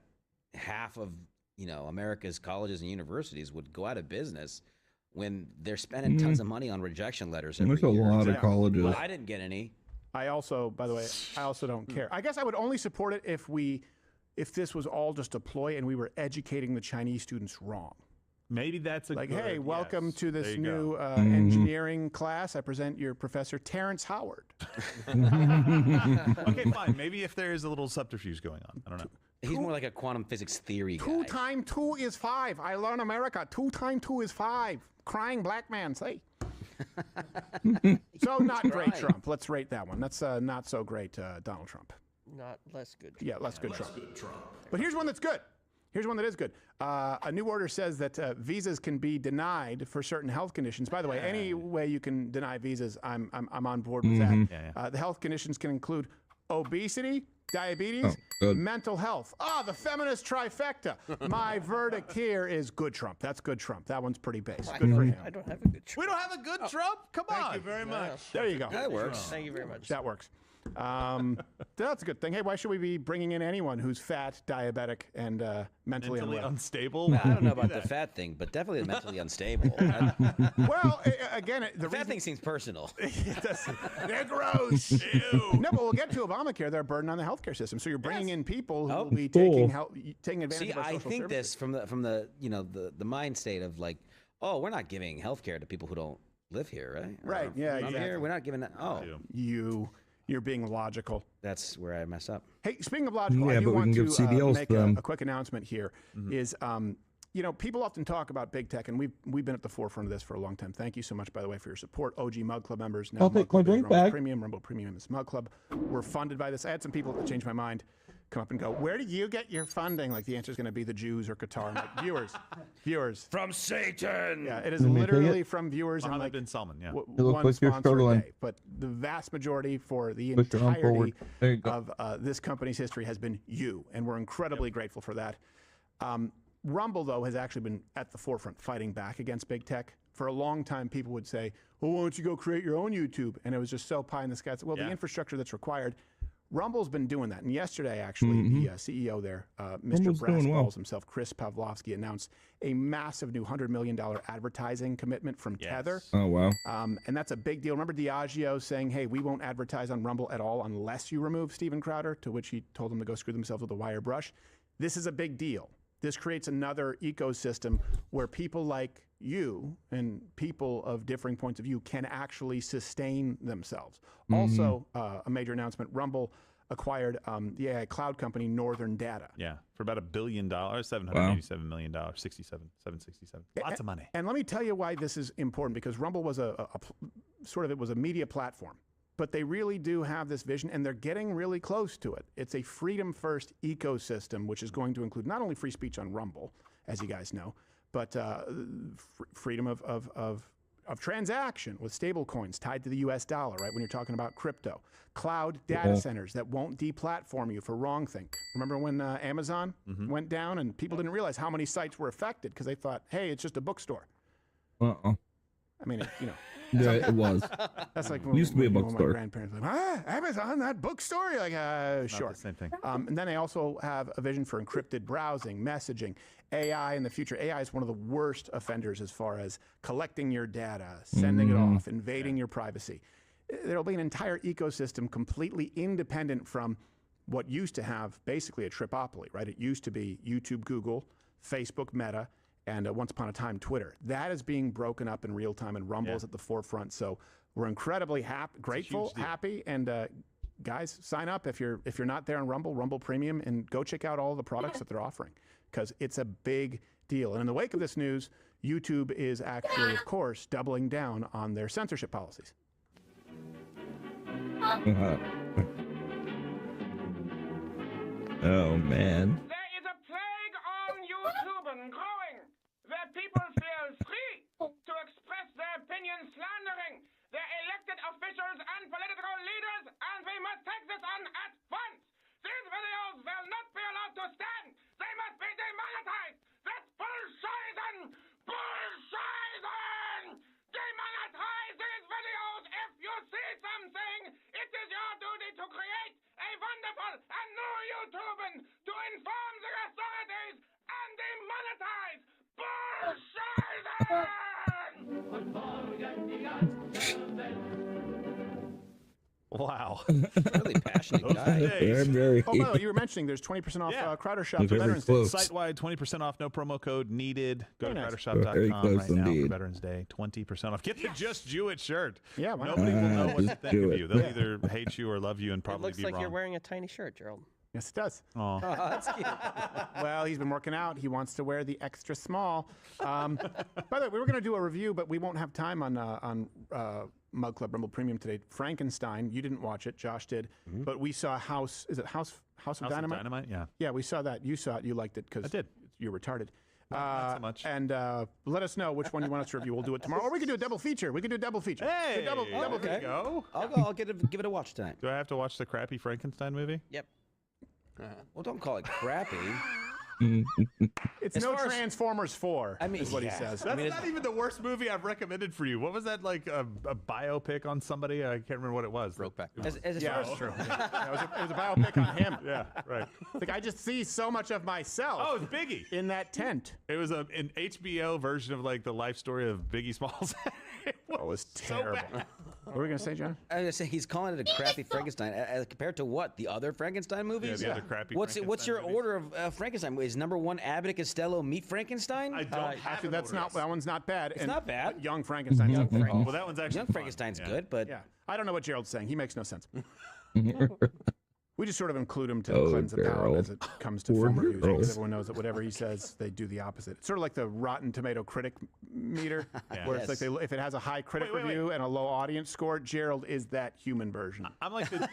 half of America's colleges and universities would go out of business when they're spending tons of money on rejection letters every There's a year. lot of colleges. Well, I didn't get any. I also, by the way, don't care. I guess I would only support it if this was all just a ploy and we were educating the Chinese students wrong. Maybe that's like, hey, welcome to this new engineering class. I present your professor, Terrence Howard. Okay, fine. Maybe if there is a little subterfuge going on. I don't know. He's more like a quantum physics theory guy. 2 times 2 is 5. I learn America. 2 times 2 is 5. Crying black man, say. So not great Trump. Let's rate that one. That's not so great Donald Trump. Not less good. Yeah, less good Trump. But here's one that's good. Here's one that is good. A new order says that visas can be denied for certain health conditions. By the way, any way you can deny visas, I'm on board with that. The health conditions can include obesity, diabetes, mental health. The feminist trifecta. My verdict here is good Trump. That's good Trump. That one's pretty base. Good for him. I don't have a good Trump. We don't have a good Trump? Come on. Thank you very much. There you go. That works. Thank you very much. That works. That's a good thing. Hey, why should we be bringing in anyone who's fat, diabetic, and mentally unstable? Well, I don't know about the fat thing, but definitely mentally unstable. Well, again, the fat thing seems personal. They're gross. Ew. No, but we'll get to Obamacare. They're a burden on the healthcare system. So you're bringing in people who will be taking advantage of our social I think services. this from the mind state of like, oh, we're not giving healthcare to people who don't live here, right? Right. Yeah. Exactly. Here, we're not giving that. Oh, You're being logical. That's where I mess up. Hey, speaking of logical, I do want to make a quick announcement here. Is people often talk about big tech, and we've been at the forefront of this for a long time. Thank you so much, by the way, for your support. OG Mug Club members. Now I'll take my drink back. Rumble Premium is Mug Club. We're funded by this. I had some people that changed my mind come up and go, where do you get your funding? Like the answer is going to be the Jews or Qatar. I'm like, viewers. From Satan. Yeah, it is literally from viewers. Mohammed and bin Salman, yeah. One like sponsor a day. But the vast majority for the entirety of this company's history has been you. And we're incredibly grateful for that. Rumble, though, has actually been at the forefront fighting back against big tech. For a long time, people would say, well, why don't you go create your own YouTube? And it was just so pie in the sky. Well, the infrastructure that's required, Rumble's been doing that. And yesterday, actually, the CEO there, Mr. Brassballs himself, Chris Pavlovsky, announced a massive new $100 million advertising commitment from Tether. Oh, wow. And that's a big deal. Remember Diageo saying, hey, we won't advertise on Rumble at all unless you remove Steven Crowder, to which he told them to go screw themselves with a wire brush. This is a big deal. This creates another ecosystem where people like you and people of differing points of view can actually sustain themselves. Also, a major announcement, Rumble acquired the AI cloud company Northern Data. Yeah, for about $1 billion, $787 million, 767. Lots of money. And let me tell you why this is important, because Rumble was a media platform. But they really do have this vision, and they're getting really close to it. It's a freedom-first ecosystem, which is going to include not only free speech on Rumble, as you guys know, but freedom of transaction with stable coins tied to the US dollar, right, when you're talking about crypto. Cloud data centers that won't deplatform you for wrongthink. Remember when Amazon went down and people didn't realize how many sites were affected because they thought, hey, it's just a bookstore. I mean, Yeah, it was. That's like it used to be a my bookstore. grandparents were like, Amazon, that bookstore? You're like, sure. The same thing. And then they also have a vision for encrypted browsing, messaging, AI in the future. AI is one of the worst offenders as far as collecting your data, sending it off, invading your privacy. There'll be an entire ecosystem completely independent from what used to have basically a tripopoly, right? It used to be YouTube, Google, Facebook, Meta, and once upon a time, Twitter. That is being broken up in real time, and Rumble is at the forefront. So we're incredibly grateful, happy, and guys, sign up if you're not there on Rumble Premium, and go check out all the products that they're offering, because it's a big deal. And in the wake of this news, YouTube is actually, of course, doubling down on their censorship policies. Oh, man. There is a plague on YouTube and growing, where people feel free to express their opinions slandering their elected officials and political leaders, and we must take this on at once. These videos will not be allowed to stand. They must be demonetized. That's bullshit! Bullshit! Demonetize these videos. If you see something, it is your duty to create a wonderful and new YouTube to inform the authorities and demonetize. Wow. Really passionate guy. Very. Oh, by the way, you were mentioning there's 20% off Crowder Shop for Veterans Day. Site-wide 20% off, no promo code needed. Go to Very crowdershop.com close right now indeed. for Veterans Day. 20% off. Get the Just Do It shirt. Yeah, why not? Nobody will know what to Just think do of it. you. They'll either hate you or love you and It probably looks be like wrong. you're wearing a tiny shirt, Gerald. Yes, it does. Oh. That's cute. Well, he's been working out. He wants to wear the extra small. By the way, we were going to do a review, but we won't have time on Mug Club Rumble Premium today. Frankenstein, you didn't watch it. Josh did. But we saw House of Dynamite? Yeah. Yeah, we saw that. You saw it. You liked it because I did. You're retarded. Not so much. And let us know which one you want us to review. We'll do it tomorrow. Or we could do a double feature. Hey! double there you go. I'll give it a watch tonight. Do I have to watch the crappy Frankenstein movie? Yep. Well, don't call it crappy. It's As no far as- Transformers 4, I mean, is what he yeah. says. That's not even the worst movie I've recommended for you. What was that, like a biopic on somebody? I can't remember what it was. Brokeback. Yeah, that's true. Yeah, it was a biopic on him. Yeah, right. Like, I just see so much of myself. Oh, it's Biggie. In that tent. It was an HBO version of like the life story of Biggie Smalls. It was terrible. What were we going to say, John? I was going to say, he's calling it a crappy Frankenstein. Compared to what? The other Frankenstein movies? Yeah, the other crappy What's your Frankenstein movies. order of Frankenstein? Is number one Abbott and Costello meet Frankenstein? I don't have Actually, an that's order. not. That one's not bad. It's not bad. Young Frankenstein. Well, that one's actually Young fun. Frankenstein's Yeah. good, but Yeah. I don't know what Gerald's saying. He makes no sense. We just sort of include him to cleanse the palate Gerald. as it comes to Poor film reviews, Gerald. because everyone knows that whatever he says, they do the opposite. It's sort of like the Rotten Tomato critic meter, where it's like if it has a high critic review and a low audience score, Gerald is that human version. I'm like the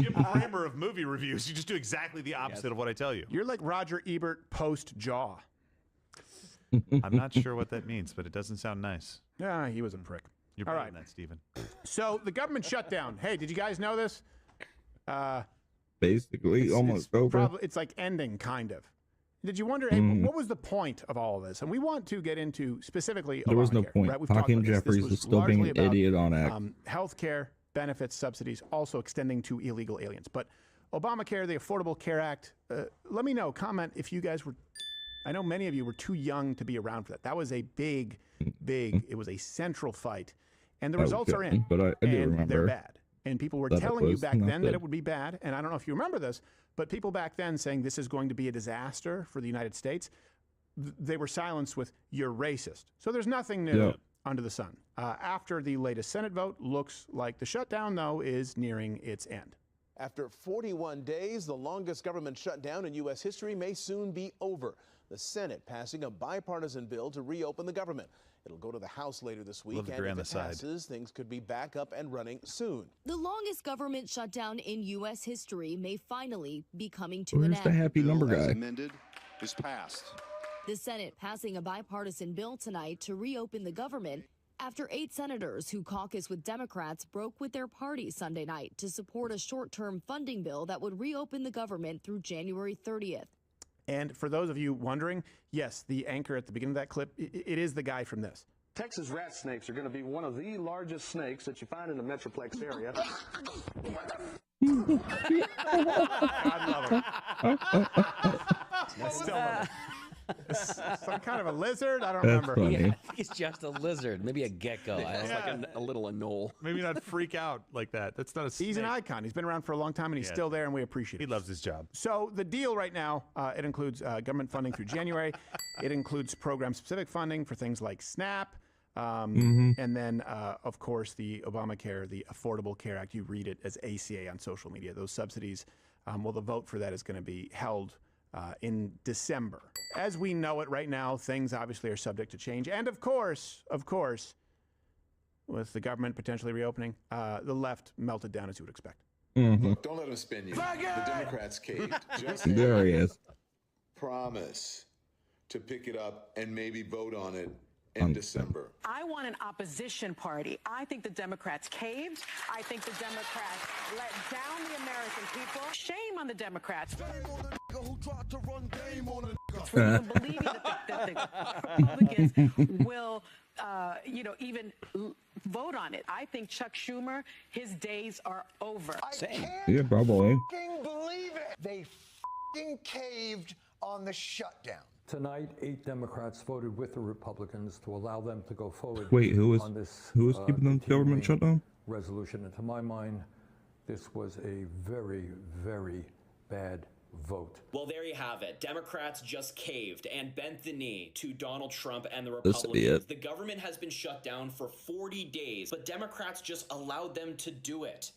Jim Cramer of movie reviews. You just do exactly the opposite of what I tell you. You're like Roger Ebert post Jaw. I'm not sure what that means, but it doesn't sound nice. Yeah, he was a prick. You're All better right. than that, Stephen. So the government shutdown. Hey, did you guys know this? Basically, almost over. It's like ending, kind of. Did you wonder, hey, what was the point of all of this? And we want to get into specifically There was no Obamacare, point. right? We've talked Hakeem about this. This Jeffries was is still being largely an about, idiot on X. Healthcare benefits, subsidies, also extending to illegal aliens. But Obamacare, the Affordable Care Act, let me know, comment if you guys were, I know many of you were too young to be around for that. That was a big, it was a central fight. And the results are in, but I do and remember they're bad. And people were that it telling you was back not then that good. it would be bad. And I don't know if you remember this, but people back then saying this is going to be a disaster for the United States, they were silenced with, you're racist. So there's nothing new Yeah. under the sun. After the latest Senate vote, looks like the shutdown, though, is nearing its end. After 41 days, the longest government shutdown in U.S. history may soon be over. The Senate passing a bipartisan bill to reopen the government. It'll go to the House later this week, Love the and gray if on it the side. passes, things could be back up and running soon. The longest government shutdown in U.S. history may finally be coming to Where's an the end. happy number guy? amended is passed. The Senate passing a bipartisan bill tonight to reopen the government after 8 senators who caucus with Democrats broke with their party Sunday night to support a short-term funding bill that would reopen the government through January 30th. And for those of you wondering, yes, the anchor at the beginning of that clip, it is the guy from this. Texas rat snakes are going to be one of the largest snakes that you find in the Metroplex area. I still love it. Some kind of a lizard? I don't That's remember. funny. Yeah, I think it's just a lizard, maybe a gecko. It's like a little anole. Maybe not freak out like that. That's not a snake. He's an icon. He's been around for a long time, and he's Yes. still there, and we appreciate it. He loves his job. So the deal right now, it includes government funding through January. It includes program-specific funding for things like SNAP. And then, of course, the Obamacare, the Affordable Care Act. You read it as ACA on social media. Those subsidies, well, the vote for that is going to be held in December. As we know it right now, things obviously are subject to change. And of course, with the government potentially reopening, the left melted down as you would expect. Look, don't let them spin you. The Democrats caved. Just There he is. promise to pick it up and maybe vote on it in December. I want an opposition party. I think the Democrats caved. I think the Democrats let down the American people. Shame on the Democrats. For even believing that the Republicans will, even vote on it. I think Chuck Schumer, his days are over. Yeah, probably. Believe it. They caved on the shutdown. Tonight, 8 Democrats voted with the Republicans to allow them to go forward. Wait, who was on this, keeping the government shut down? resolution? And to my mind, this was a very, very bad vote. Well, there you have it. Democrats just caved and bent the knee to Donald Trump and the This Republicans. idiot. The government has been shut down for 40 days, but Democrats just allowed them to do it.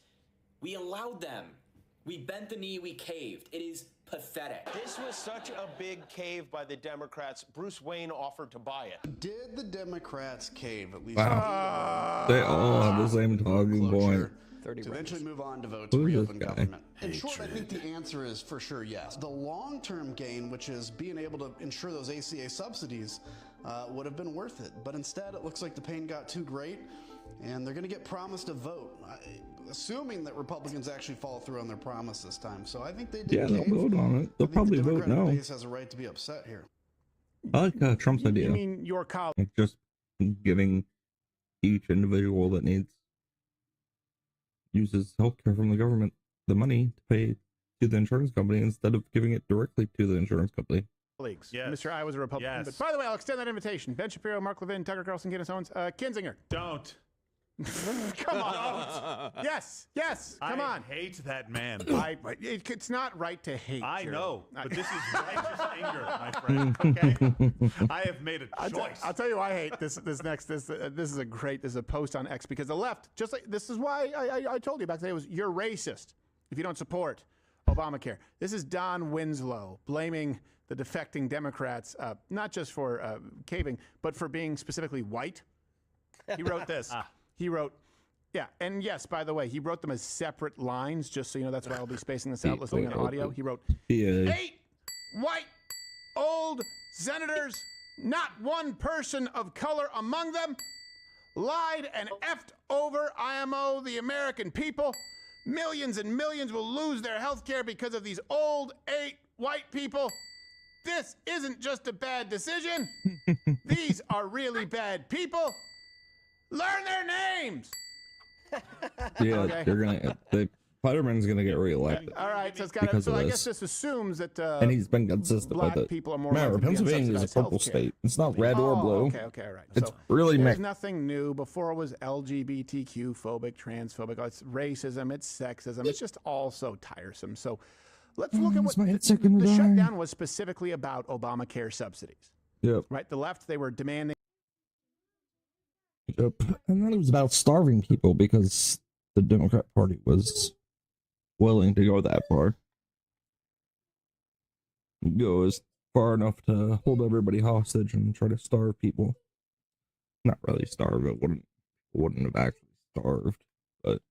We allowed them. We bent the knee, we caved. It is pathetic. This was such a big cave by the Democrats. Bruce Wayne offered to buy it. Did the Democrats cave at least? Wow. They all have the same talking point. To eventually move on to vote to Who is reopen this guy? government. In short, I think the answer is for sure yes. The long-term gain, which is being able to ensure those ACA subsidies, would have been worth it. But instead, it looks like the pain got too great, and they're going to get promised a vote, assuming that Republicans actually follow through on their promise this time. So I think they did. Yeah, they'll cave. vote on it. They'll I think probably the vote Democratic no. base has a right to be upset here. I like Trump's idea. You mean your colleague? Like just giving each individual that uses healthcare from the government the money to pay to the insurance company instead of giving it directly to the insurance company. Colleagues. Yes. Mr. I was a Republican. Yes. But by the way, I'll extend that invitation. Ben Shapiro, Mark Levin, Tucker Carlson, Guinness Owens, Kinzinger. Don't. Come on. Yes. Come on. I hate that man. It's not right to hate. I Jared. know, but this is righteous anger, my friend. Okay, I have made a choice. I'll tell you why I hate this next. This is a post on X because the left, just like this is why I told you back today was you're racist if you don't support Obamacare. This is Don Winslow blaming the defecting Democrats, not just for caving, but for being specifically white. He wrote this. He wrote, yeah, and yes, by the way, he wrote them as separate lines, just so you know. That's why I'll be spacing this out listening on audio. He wrote, 8 white old senators, not one person of color among them, lied and effed over IMO, the American people. Millions and millions will lose their health care because of these old 8 white people. This isn't just a bad decision. These are really bad people. Learn their names. Yeah, Okay. Fetterman's gonna get reelected. All right, so it's got because so of I this. guess this assumes that And he's been consistent black with it. people are more Remember, likely to be on Pennsylvania is a subsidized purple healthcare. state. It's not red or blue. Okay, all right. It's So really there's mixed. nothing new. Before it was LGBTQ phobic, transphobic. It's racism. It's sexism. It's just all so tiresome. So let's look at what the shutdown was specifically about. Obamacare subsidies. Yep. Right. The left, they were demanding. Yep. And then it was about starving people because the Democrat Party was willing to go that far. Go as far enough to hold everybody hostage and try to starve people. Not really starve, it wouldn't have actually starved, but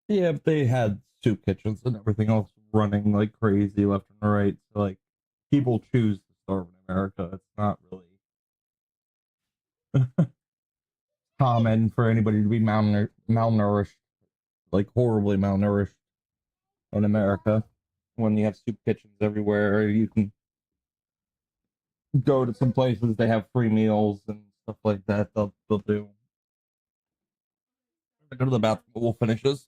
yeah, but they had soup kitchens and everything else running like crazy left and right. So like people choose to starve in America. It's not really common for anybody to be malnourished, like horribly malnourished in America. When you have soup kitchens everywhere, you can go to some places, they have free meals and stuff like that. They'll do. Go to the bathroom, we'll finish this.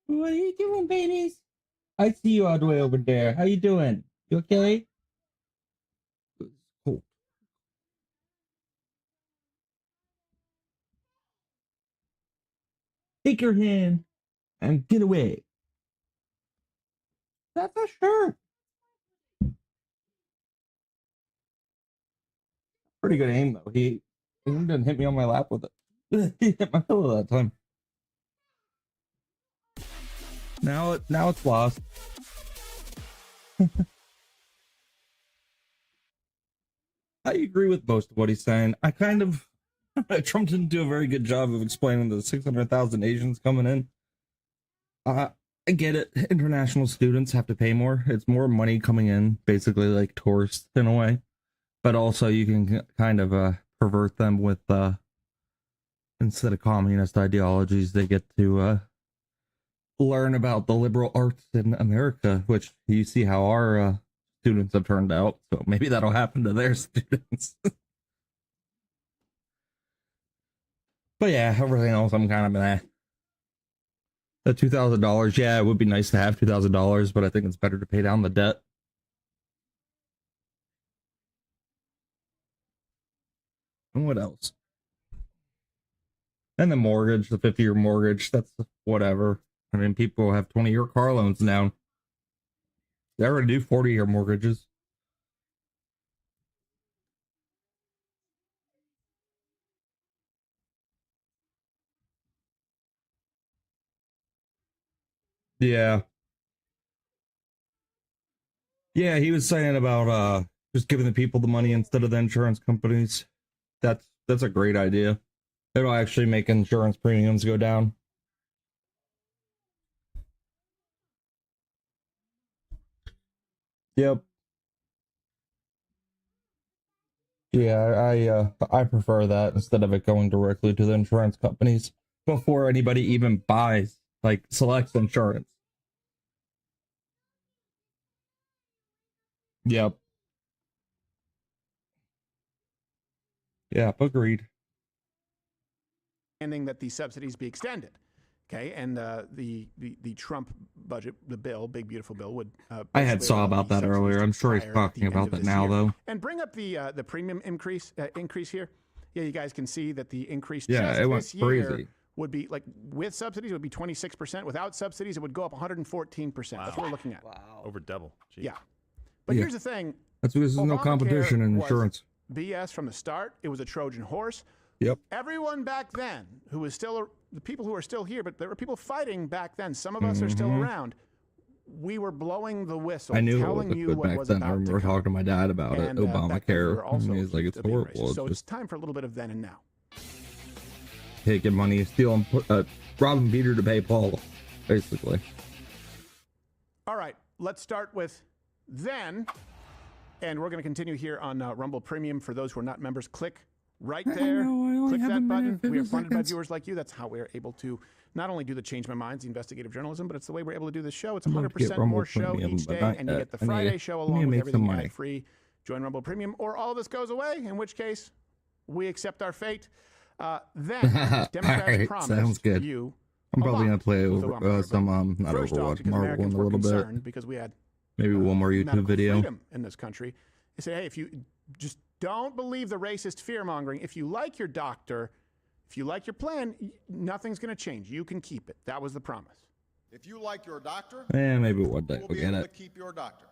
What are you doing, babies? I see you all the way over there. How you doing? You okay? Cool. Take your hand and get away. That's a shirt. pretty good aim though. He didn't hit me on my lap with it. He hit my pillow that time. Now it's lost. I agree with most of what he's saying. Trump didn't do a very good job of explaining the 600,000 Asians coming in. I get it. International students have to pay more. It's more money coming in, basically like tourists in a way. But also you can kind of pervert them with, instead of communist ideologies, they get to learn about the liberal arts in America, which you see how our students have turned out. So maybe that'll happen to their students. But yeah, everything else I'm kind of meh. The $2,000, yeah, it would be nice to have $2,000, but I think it's better to pay down the debt. And what else? And the mortgage, the 50-year mortgage, that's whatever. I mean, people have 20-year car loans now. They already do 40-year mortgages. Yeah. Yeah, he was saying about just giving the people the money instead of the insurance companies. That's a great idea. It'll actually make insurance premiums go down. Yep. Yeah, I prefer that instead of it going directly to the insurance companies before anybody even buys, like, selects insurance. Yep. Yeah, agreed. That these subsidies be extended. Okay, and the Trump budget, the bill, big beautiful bill, would. I had saw about that earlier. I'm sure he's talking about that now, though. And bring up the premium increase here. Yeah, you guys can see that the increase. Yeah, just it went this year crazy. Would be like with subsidies it would be 26%. Without subsidies, it would go up 114%. That's what we're looking at. Wow. Over double. Jeez. Yeah, but Yeah. here's the thing. That's because there's no Obamacare competition in was insurance. BS from the start. It was a Trojan horse. Yep. Everyone back then who was still the people who are still here, but there were people fighting back then. Some of us are still around. We were blowing the whistle, I knew telling it you was what back was then. about I remember to come. talking to my dad about it, And, back then we Obamacare. were also And he's like, it's accused of being horrible. racist. It's So it's just time for a little bit of then and now. taking money, stealing, robbing Peter to pay Paul, basically. All right, let's start with then, and we're going to continue here on Rumble Premium. For those who are not members, click right there. Click that button. We are funded by viewers like you. That's how we're able to not only do the Change My Minds, the investigative journalism, but it's the way we're able to do this show. It's 100% more show each day, and you get the Friday show along with everything ad-free. Join Rumble Premium, or all of this goes away, in which case we accept our fate. Then Democrats promised sounds good. you. I'm probably gonna play with over Obamacare, some not first off, Overwatch, because Marvel Americans in a were little bit. concerned because we had Maybe one more YouTube medical video. freedom in this country. They say, hey, if you just don't believe the racist fear mongering, if you like your doctor, if you like your plan, nothing's going to change. You can keep it. That was the promise. If you like your doctor, Maybe one day we'll we'll be get able it. to keep your doctor.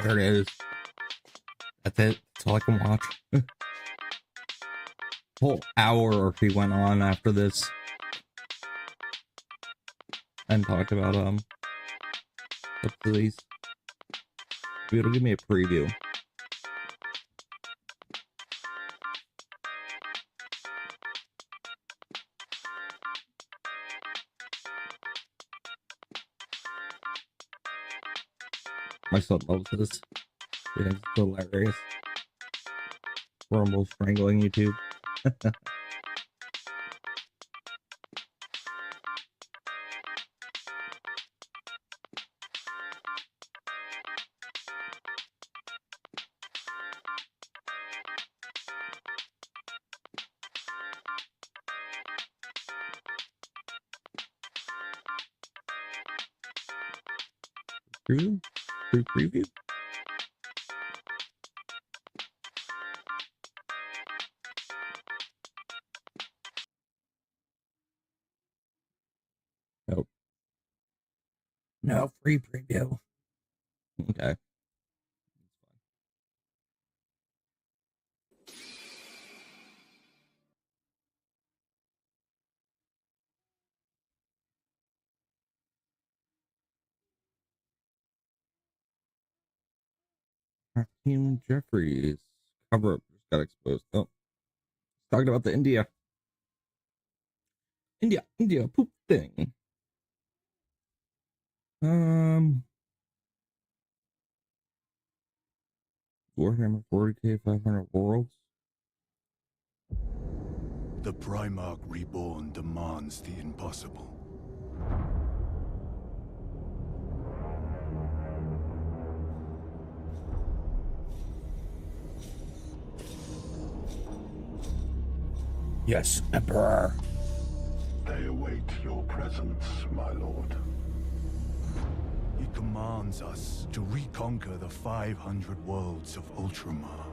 There it is. That's it. That's all I can watch. Whole hour or two went on after this and talked about subsidies. Maybe it'll give me a preview. My son loves this. Yeah, it's hilarious. Rumble strangling YouTube. Preview? Preview? Nope. No free preview. Okay. Hakeem Jeffries cover up just got exposed. Oh, talking about the India poop thing. Warhammer 40k 500 Worlds. The Primarch Reborn demands the impossible. Yes, Emperor. They await your presence, my lord. He commands us to reconquer the 500 worlds of Ultramar.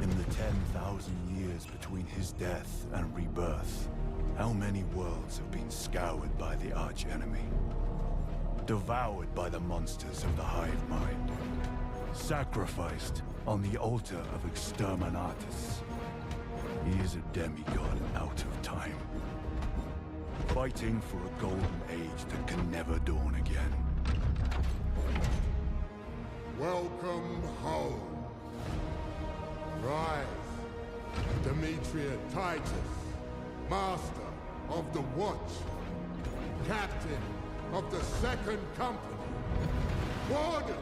In the 10,000 years between his death and rebirth, how many worlds have been scoured by the archenemy? Devoured by the monsters of the hive mind? Sacrificed on the altar of Exterminatus? He is a demigod out of time, fighting for a golden age that can never dawn again. Welcome home. Rise, Demetria Titus, Master of the Watch, Captain of the Second Company, Warden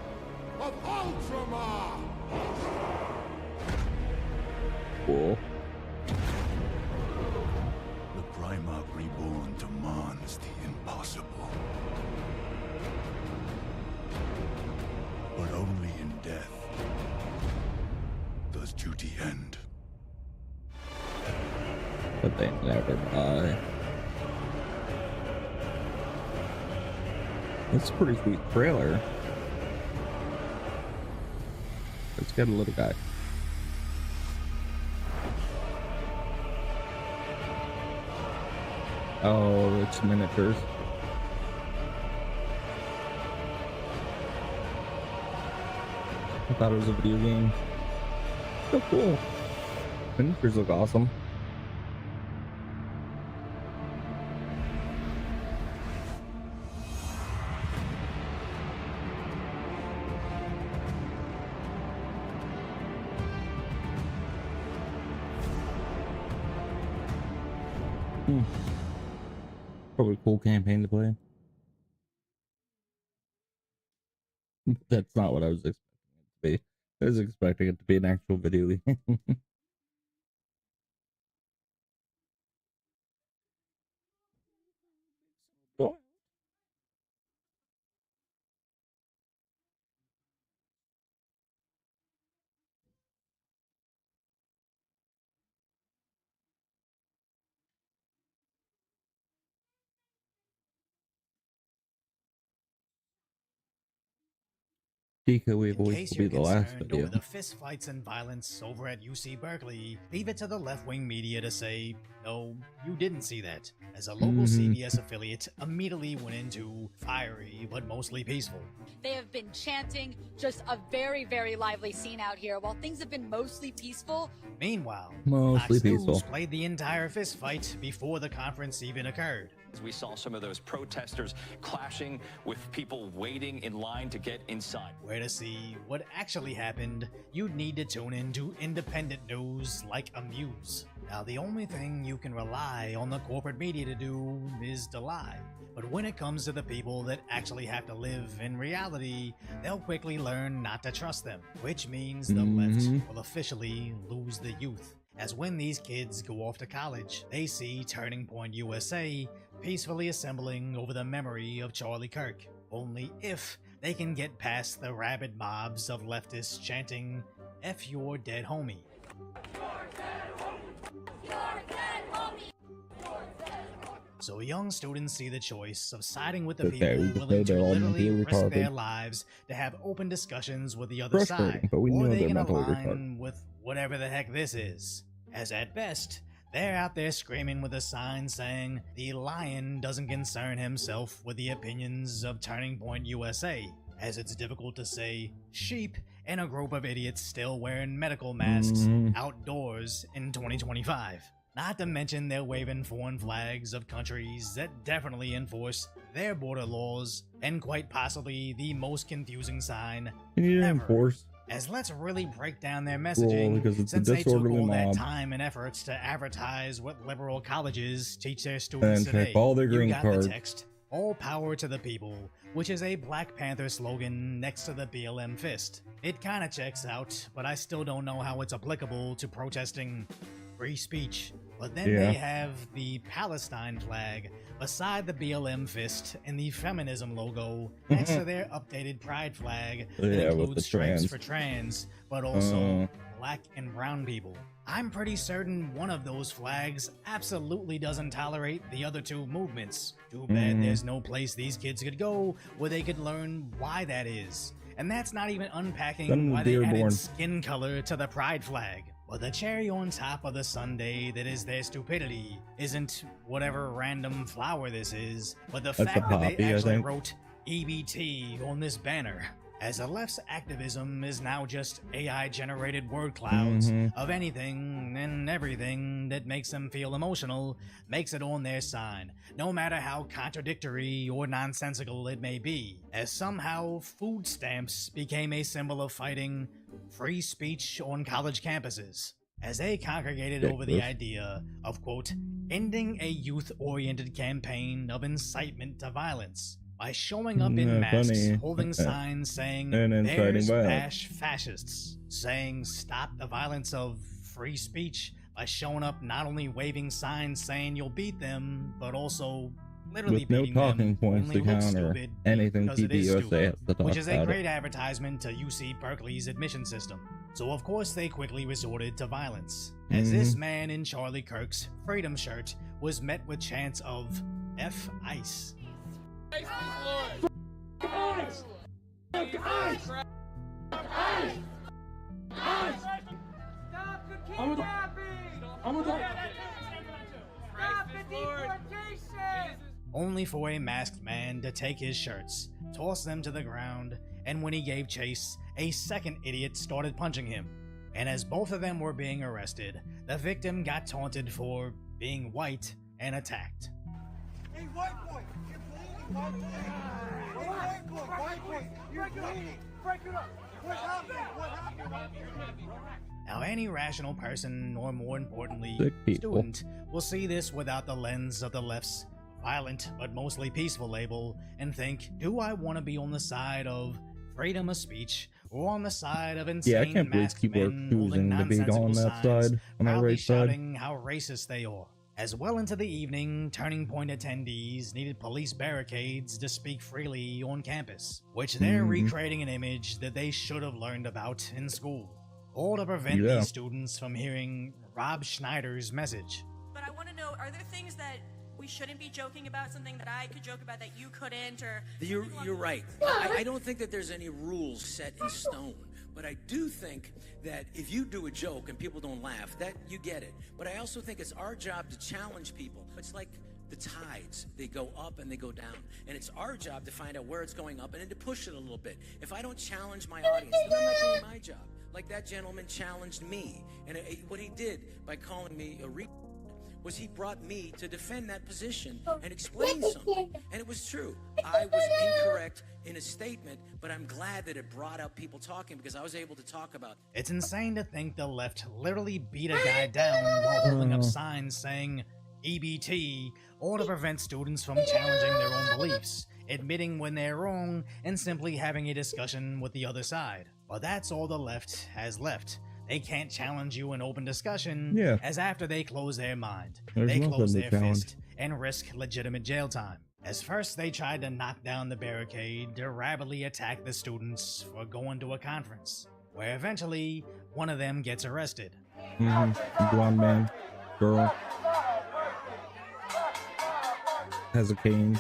of Ultramar! Cool. The Primarch Reborn demands the impossible. But only in death does duty end. But they never die. That's a pretty sweet trailer. Let's get a little guy. Oh, it's miniatures. I thought it was a video game. So cool. Miniatures look awesome. Probably a cool campaign to play. That's not what I was expecting it to be. I was expecting it to be an actual video game. Oh. Deco Wave In Voice case will you're be the last concerned video. over the fistfights and violence over at UC Berkeley, leave it to the left-wing media to say, no, you didn't see that, as a local CBS affiliate immediately went into fiery but mostly peaceful. They have been chanting, just a very, very lively scene out here. While things have been mostly peaceful. Meanwhile, Mostly Fox News peaceful. played the entire fistfight before the conference even occurred. We saw some of those protesters clashing with people waiting in line to get inside. Where to see what actually happened, you'd need to tune into independent news like Amuse. Now, the only thing you can rely on the corporate media to do is to lie. But when it comes to the people that actually have to live in reality, they'll quickly learn not to trust them, which means the left will officially lose the youth. As when these kids go off to college, they see Turning Point USA peacefully assembling over the memory of Charlie Kirk. Only if they can get past the rabid mobs of leftists chanting, F your dead homie. So young students see the choice of siding with the people willing to literally risk their lives to have open discussions with the other side, but we or know they they're can mentally align retarded. with whatever the heck this is. As at best, they're out there screaming with a sign saying the lion doesn't concern himself with the opinions of Turning Point USA, as it's difficult to say sheep and a group of idiots still wearing medical masks outdoors in 2025. Not to mention they're waving foreign flags of countries that definitely enforce their border laws, and quite possibly the most confusing sign You need to ever. enforce As let's really break down their rule messaging, because it's a since they took disorderly all that mob. time and efforts to advertise what liberal colleges teach their students And today. check all their green You got cards. the text, "All power to the people," which is a Black Panther slogan next to the BLM fist. It kinda checks out, but I still don't know how it's applicable to protesting free speech. But then Yeah. they have the Palestine flag beside the BLM fist and the feminism logo next to their updated pride flag that Yeah, with the includes stripes trans. for trans, but also black and brown people. I'm pretty certain one of those flags absolutely doesn't tolerate the other two movements. Too bad there's no place these kids could go where they could learn why that is. And that's not even unpacking Send them why to they Dearborn. added skin color to the pride flag. But the cherry on top of the sundae that is their stupidity isn't whatever random flower this is, but the That's a fact that they poppy, I actually think. wrote EBT on this banner. As the left's activism is now just AI-generated word clouds of anything and everything that makes them feel emotional, makes it on their sign, no matter how contradictory or nonsensical it may be, as somehow food stamps became a symbol of fighting free speech on college campuses, as they congregated over the idea of, quote, ending a youth-oriented campaign of incitement to violence by showing up in masks, funny. holding signs saying, And inciting "There's violence." bash fascists," saying, "Stop the violence of free speech," by showing up not only waving signs saying you'll beat them, but also literally With no beating talking them, points only to looks counter stupid anything because it is TPUSA stupid, has to talk which is a about great it. advertisement to UC Berkeley's admission system. So of course they quickly resorted to violence, as this man in Charlie Kirk's Freedom shirt was met with chants of F ICE. Only for a masked man to take his shirts, toss them to the ground, and when he gave chase, a second idiot started punching him. And as both of them were being arrested, the victim got taunted for being white and attacked. Hey, white boy, you're bleeding, white boy. Hey, white boy, you're bleeding. Break it up. What happened? What happened? Now, any rational person, or more importantly, Sick people. student, will see this without the lens of the left's violent but mostly peaceful label and think, do I want to be on the side of freedom of speech or on the side of insane Yeah, I can't believe masked people are men holding choosing to be nonsensical on that signs, side, on our proudly right side. shouting how racist they are? As well into the evening, Turning Point attendees needed police barricades to speak freely on campus, which they're recreating an image that they should have learned about in school, all to prevent Yeah. these students from hearing Rob Schneider's message. But I want to know, are there things that we shouldn't be joking about, something that I could joke about that you couldn't, or... You're right. I don't think that there's any rules set in stone, but I do think that if you do a joke and people don't laugh, that you get it. But I also think it's our job to challenge people. It's like the tides. They go up and they go down. And it's our job to find out where it's going up and then to push it a little bit. If I don't challenge my audience, then I'm not doing my job. Like that gentleman challenged me. And what he did by calling me a was he brought me to defend that position and explain something. And it was true. I was incorrect in a statement, but I'm glad that it brought up people talking because I was able to talk about. It's insane to think the left literally beat a guy down while holding up signs saying EBT, all to prevent students from challenging their own beliefs, admitting when they're wrong, and simply having a discussion with the other side. But that's all the left has left. They can't challenge you in open discussion, as after they close their mind, There's they nothing close to their challenge. fist and risk legitimate jail time. As first they tried to knock down the barricade to rabidly attack the students for going to a conference, where eventually one of them gets arrested. Blonde man, girl, has a cane.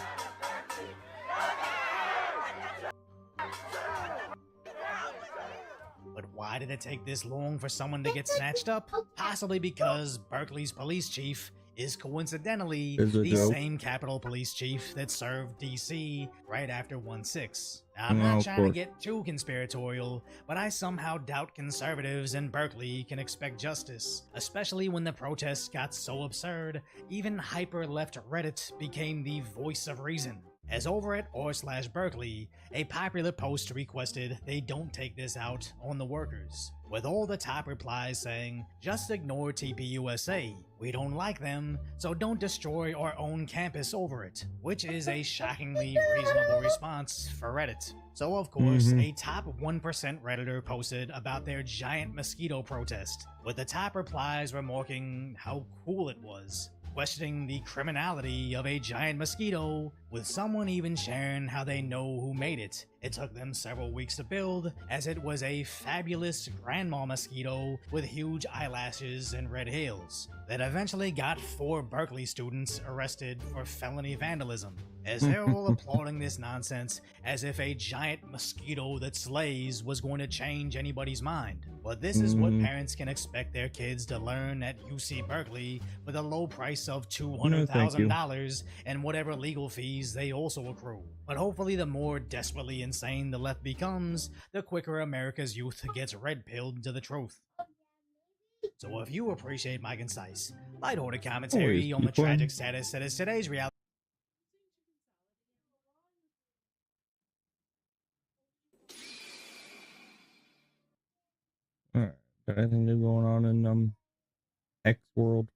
But why did it take this long for someone to get snatched up? Possibly because Berkeley's police chief is coincidentally Is a the joke. same Capitol Police chief that served DC right after 1/6. Now, I'm Oh, not of trying to course. get too conspiratorial, but I somehow doubt conservatives in Berkeley can expect justice, especially when the protests got so absurd, even hyper-left Reddit became the voice of reason. As over at r/Berkeley, a popular post requested they don't take this out on the workers, with all the top replies saying, just ignore TPUSA, we don't like them, so don't destroy our own campus over it, which is a shockingly reasonable response for Reddit. So of course, a top 1% Redditor posted about their giant mosquito protest, with the top replies remarking how cool it was, questioning the criminality of a giant mosquito, with someone even sharing how they know who made it. It took them several weeks to build, as it was a fabulous grandma mosquito with huge eyelashes and red heels, that eventually got 4 Berkeley students arrested for felony vandalism, as they're all applauding this nonsense as if a giant mosquito that slays was going to change anybody's mind. But this is what parents can expect their kids to learn at UC Berkeley with a low price of $200,000 and whatever legal fees they also accrue. But hopefully the more desperately insane the left becomes, the quicker America's youth gets red-pilled to the truth. So if you appreciate my concise, lighthearted commentary on the tragic status that is today's reality. Alright, got anything new going on in X world?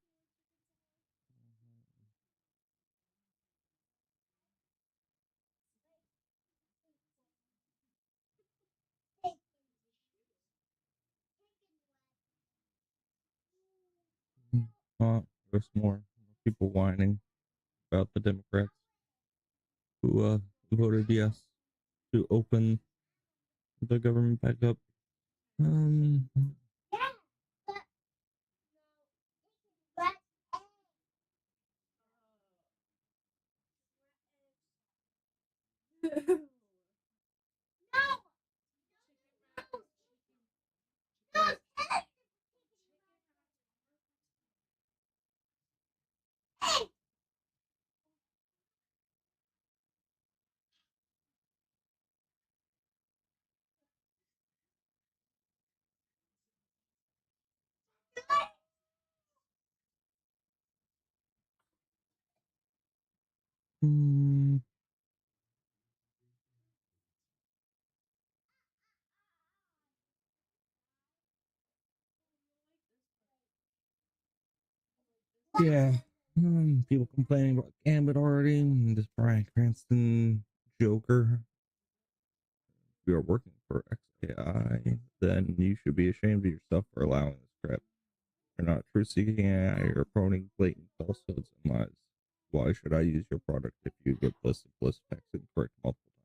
There's more people whining about the Democrats who voted yes to open the government back up. Yeah, people complaining about Gambit already, and this Bryan Cranston Joker. If you are working for XAI, then you should be ashamed of yourself for allowing this crap. You're not truth-seeking AI, you're promoting blatant falsehoods and lies. Why should I use your product if you get bliss facts incorrect multiple times?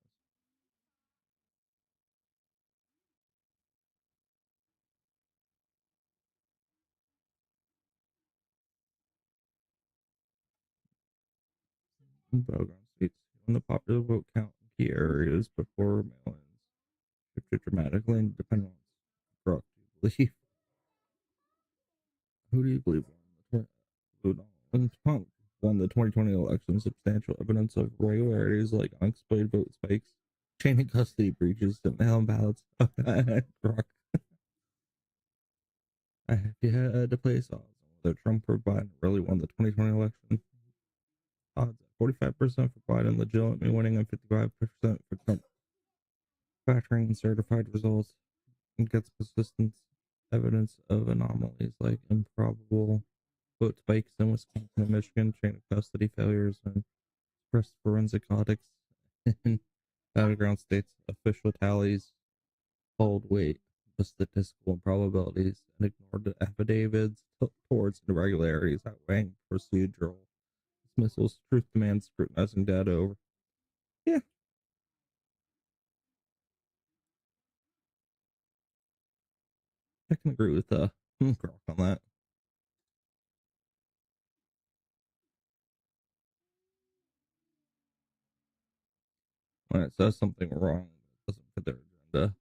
Battleground states on the popular vote count in key areas before mail-ins shifted dramatically and dependent on who do you believe won the 2020 election? Substantial evidence of irregularities like unexplained vote spikes, chain of custody breaches, and mail-in ballots. Rock. If you had to place odds on whether Trump or Biden really won the 2020 election, odds at 45% for Biden legitimately winning and 55% for Trump. Factoring in certified results and gets persistent evidence of anomalies like improbable vote spikes in Wisconsin and Michigan, chain of custody failures, and expressed forensic audits in battleground states. Official tallies hold weight with statistical improbabilities and ignored the affidavits towards irregularities outweighing procedural dismissals. Truth demands scrutinizing data over. Yeah. I can agree with Grok on that. When it says something wrong, it doesn't fit their agenda.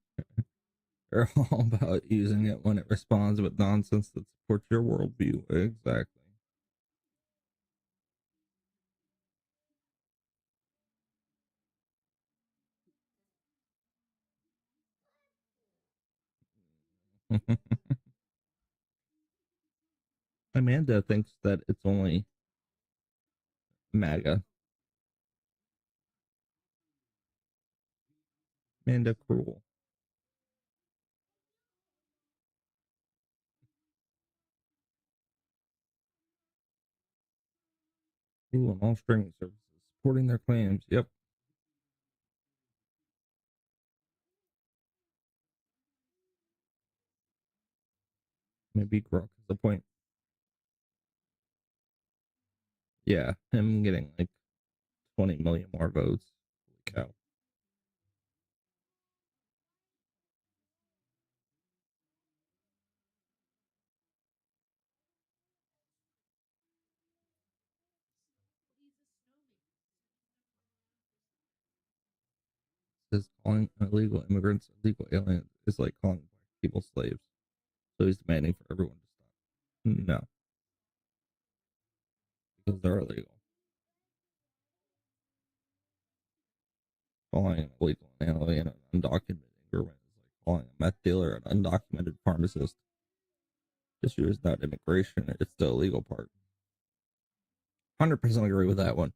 They're all about using it when it responds with nonsense that supports your worldview. Exactly. Amanda thinks that it's only MAGA. Amanda Cruel. Ooh, and all streaming services supporting their claims. Yep. Maybe Grok has a point. Yeah, him getting like 20 million more votes. Holy cow. Says calling illegal immigrants illegal aliens is like calling black people slaves. So he's demanding for everyone to stop. No, because they're illegal. Calling an illegal alien an undocumented immigrant is like calling a meth dealer an undocumented pharmacist. The issue is not immigration, it's the illegal part. 100% agree with that one.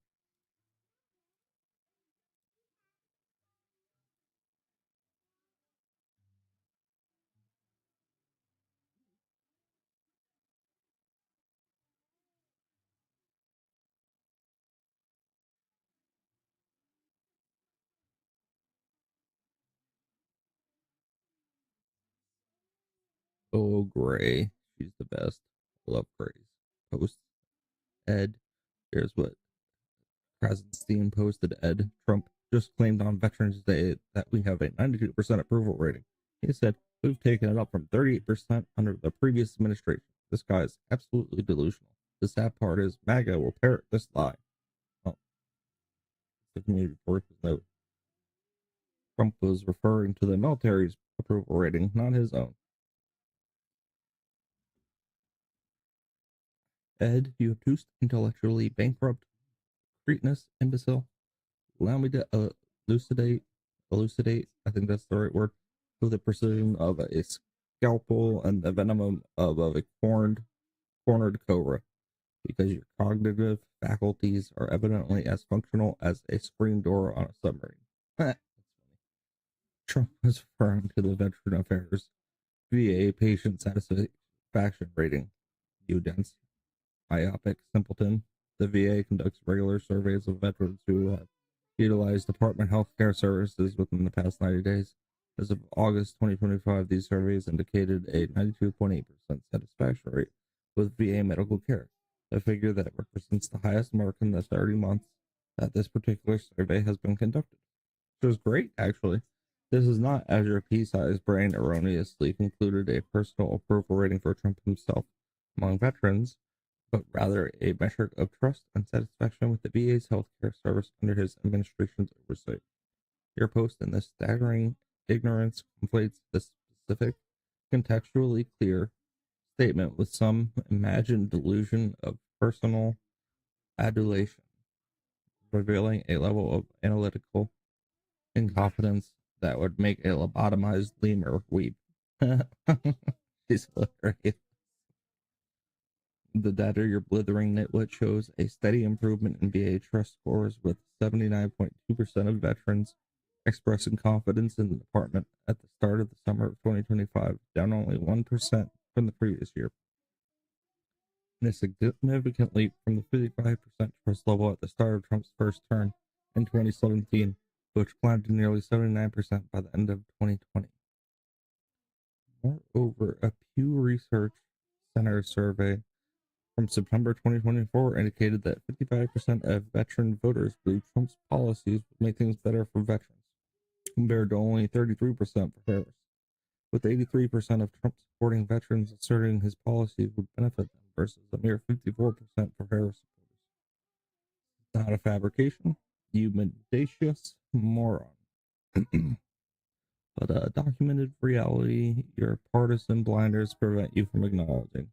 Oh, Gray. She's the best. I love Gray's posts. Ed, here's what Krasenstein posted. Ed, Trump just claimed on Veterans Day that we have a 92% approval rating. He said, we've taken it up from 38% under the previous administration. This guy is absolutely delusional. The sad part is MAGA will parrot this lie. Oh, the community report note. Trump was referring to the military's approval rating, not his own. Ed, you obtuse, intellectually bankrupt, cretinous imbecile. Allow me to elucidate, I think that's the right word, with the precision of a scalpel and the venom of a cornered cobra, because your cognitive faculties are evidently as functional as a screen door on a submarine. That's funny. Trump was referring to the Veteran Affairs VA patient satisfaction rating. You dense, myopic simpleton. The VA conducts regular surveys of veterans who have utilized department health care services within the past 90 days. As of August 2025, these surveys indicated a 92.8% satisfaction rate with VA medical care, a figure that represents the highest mark in the 30 months that this particular survey has been conducted. Which was great, actually. This is not, as your pea-sized brain erroneously concluded, a personal approval rating for Trump himself among veterans, but rather a measure of trust and satisfaction with the VA's healthcare service under his administration's oversight. Your post in this staggering ignorance conflates the specific, contextually clear statement with some imagined delusion of personal adulation, revealing a level of analytical incompetence that would make a lobotomized lemur weep. She's hilarious. The data your blithering nitwit shows a steady improvement in VA trust scores, with 79.2% of veterans expressing confidence in the department at the start of the summer of 2025, down only 1% from the previous year. And a significant leap from the 55% trust level at the start of Trump's first term in 2017, which climbed to nearly 79% by the end of 2020. Moreover, a Pew Research Center survey from September 2024 indicated that 55% of veteran voters believe Trump's policies would make things better for veterans, compared to only 33% for Harris, with 83% of Trump supporting veterans asserting his policies would benefit them versus a mere 54% for Harris supporters. Not a fabrication, you mendacious moron. But a documented reality your partisan blinders prevent you from acknowledging.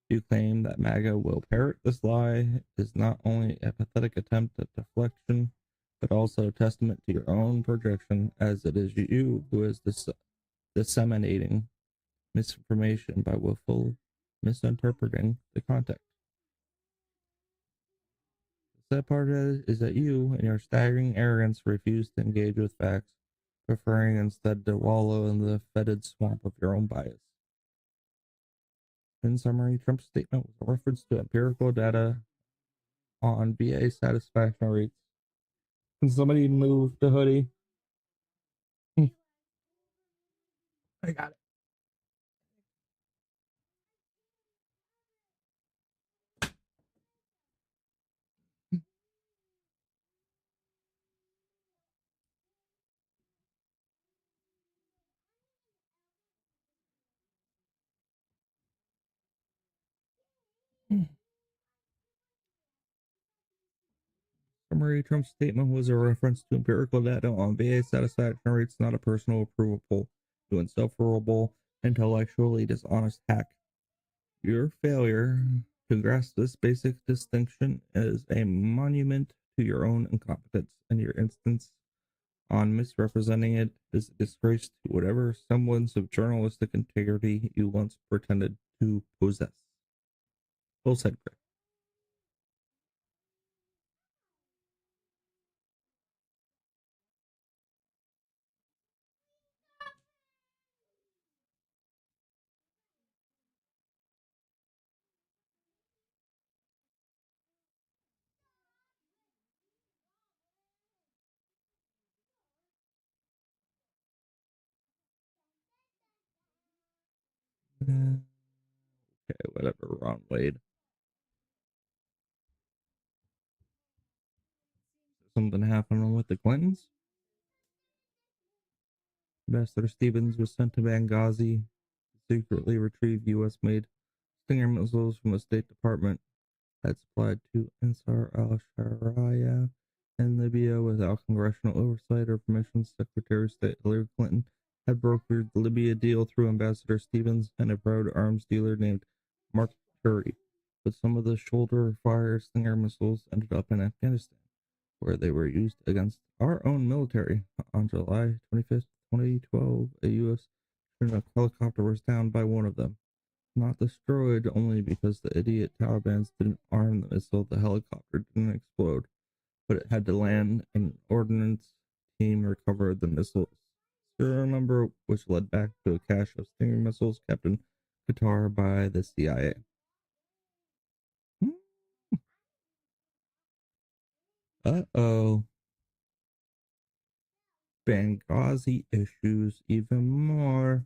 You claim that MAGA will parrot this lie is not only a pathetic attempt at deflection, but also a testament to your own projection, as it is you who is disseminating misinformation by willful misinterpreting the context. The sad part is that you, in your staggering arrogance, refuse to engage with facts, preferring instead to wallow in the fetid swamp of your own bias. In summary, Trump's statement was a reference to empirical data on VA satisfaction rates. Can somebody move the hoodie? I got it. Summary, Trump's statement was a reference to empirical data on VA satisfaction rates, not a personal approval poll, to insufferable, intellectually dishonest hack. Your failure to grasp this basic distinction is a monument to your own incompetence, and your instance on misrepresenting it is a disgrace to whatever semblance of journalistic integrity you once pretended to possess. Well said, Greg. Okay, whatever, Ron Wade. Something happening with the Clintons? Ambassador Stevens was sent to Benghazi to secretly retrieve U.S.-made Stinger missiles from the State Department had supplied to Ansar al-Sharia in Libya without congressional oversight or permission. Secretary of State Hillary Clinton had brokered the Libya deal through Ambassador Stevens and a proud arms dealer named Mark Curry. But some of the shoulder-fire Stinger missiles ended up in Afghanistan, where they were used against our own military. On July 25th, 2012, a U.S. Chinook helicopter was downed by one of them. Not destroyed only because the idiot Taliban's didn't arm the missile, the helicopter didn't explode, but it had to land and an ordnance team recovered the missile's serial number, which led back to a cache of Stinger missiles kept in Qatar by the CIA. Uh-oh. Benghazi issues even more.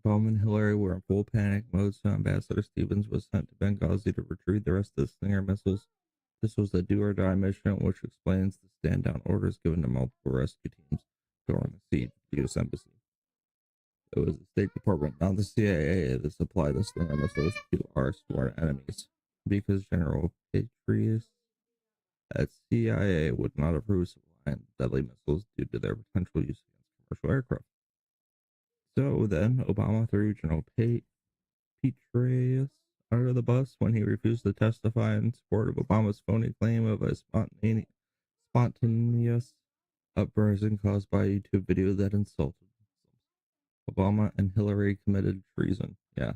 Obama and Hillary were in full panic mode, so Ambassador Stevens was sent to Benghazi to retrieve the rest of the Stinger missiles. This was a do-or-die mission, which explains the stand-down orders given to multiple rescue teams during the siege of the U.S. Embassy. It was the State Department, not the CIA, that supplied the Stinger missiles to our sworn enemies, because General Petraeus at CIA would not approve supplying deadly missiles due to their potential use against commercial aircraft. So then, Obama threw General Petraeus under the bus when he refused to testify in support of Obama's phony claim of a spontaneous uprising caused by a YouTube video that insulted Obama and Hillary committed treason. Yeah.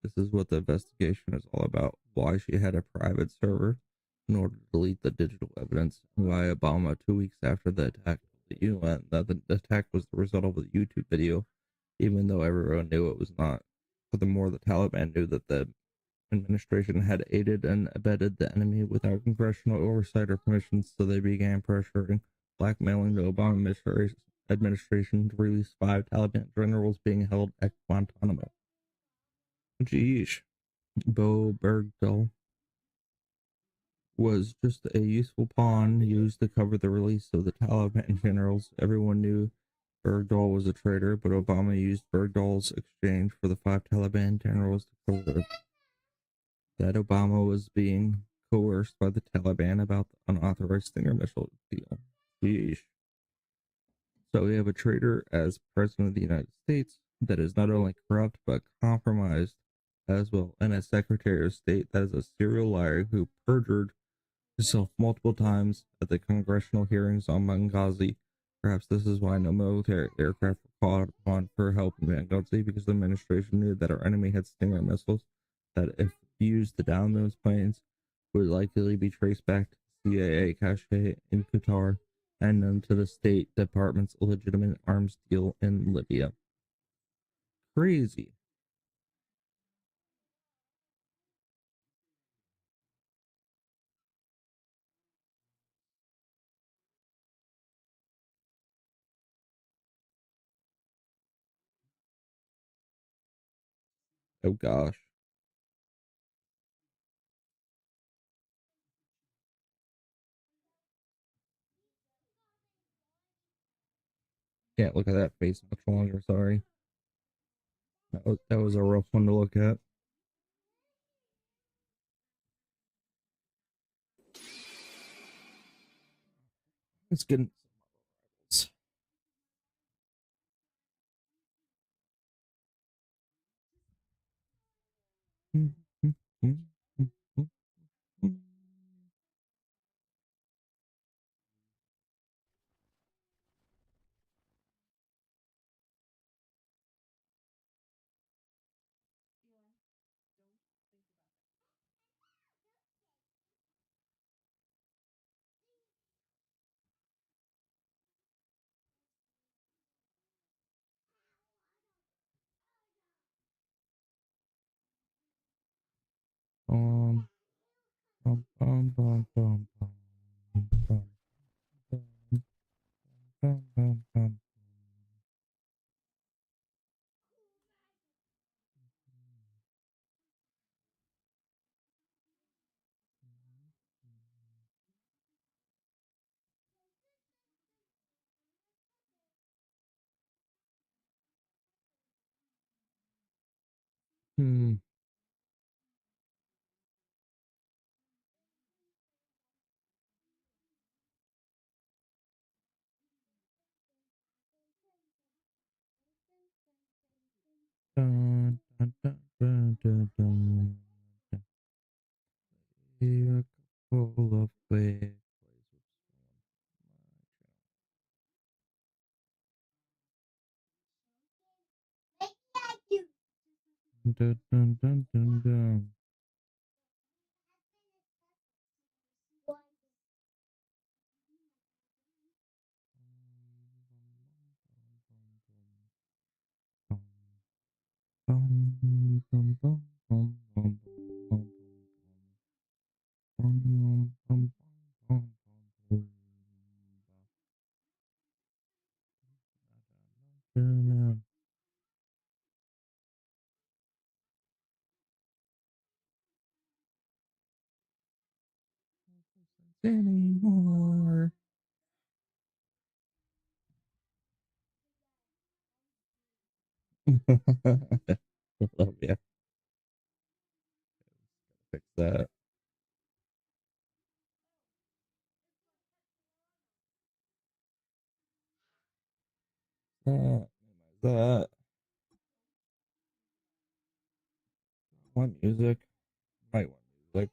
This is what the investigation is all about. Why she had a private server in order to delete the digital evidence, and why Obama, 2 weeks after the attack, the UN, that the attack was the result of a YouTube video, even though everyone knew it was not. Furthermore, the Taliban knew that the administration had aided and abetted the enemy without congressional oversight or permission, so they began pressuring, blackmailing the Obama administration to release 5 Taliban generals being held at Guantanamo. Geesh. Bo Bergdahl was just a useful pawn used to cover the release of the Taliban generals. Everyone knew Bergdahl was a traitor, but Obama used Bergdahl's exchange for the 5 Taliban generals to cover that Obama was being coerced by the Taliban about the unauthorized Stinger missile deal. Sheesh. So we have a traitor as president of the United States that is not only corrupt but compromised as well, and a secretary of state that is a serial liar who perjured himself multiple times at the congressional hearings on Benghazi Perhaps this is why no military aircraft were called upon for help in Benghazi, because the administration knew that our enemy had Stinger missiles that, if used to down those planes, would likely be traced back to the CIA cache in Qatar and known to the State Department's legitimate arms deal in Libya. Crazy. Oh gosh. Can't look at that face much longer, sorry. That was a rough one to look at. It's good. Bum, bum, bum, bum, bum, bum, bum, bum, bum, bum. Hmm. Dun, dun, dun, dun, dun, dun. Vehicle full of waves. Dun, dun, dun, dun, dun. Bum, bum, bum, bum, bum, bum, bum, bum, bum, bum, bum, bum. Dun, anymore. Oh yeah, fix that. That. Want music? Might want music.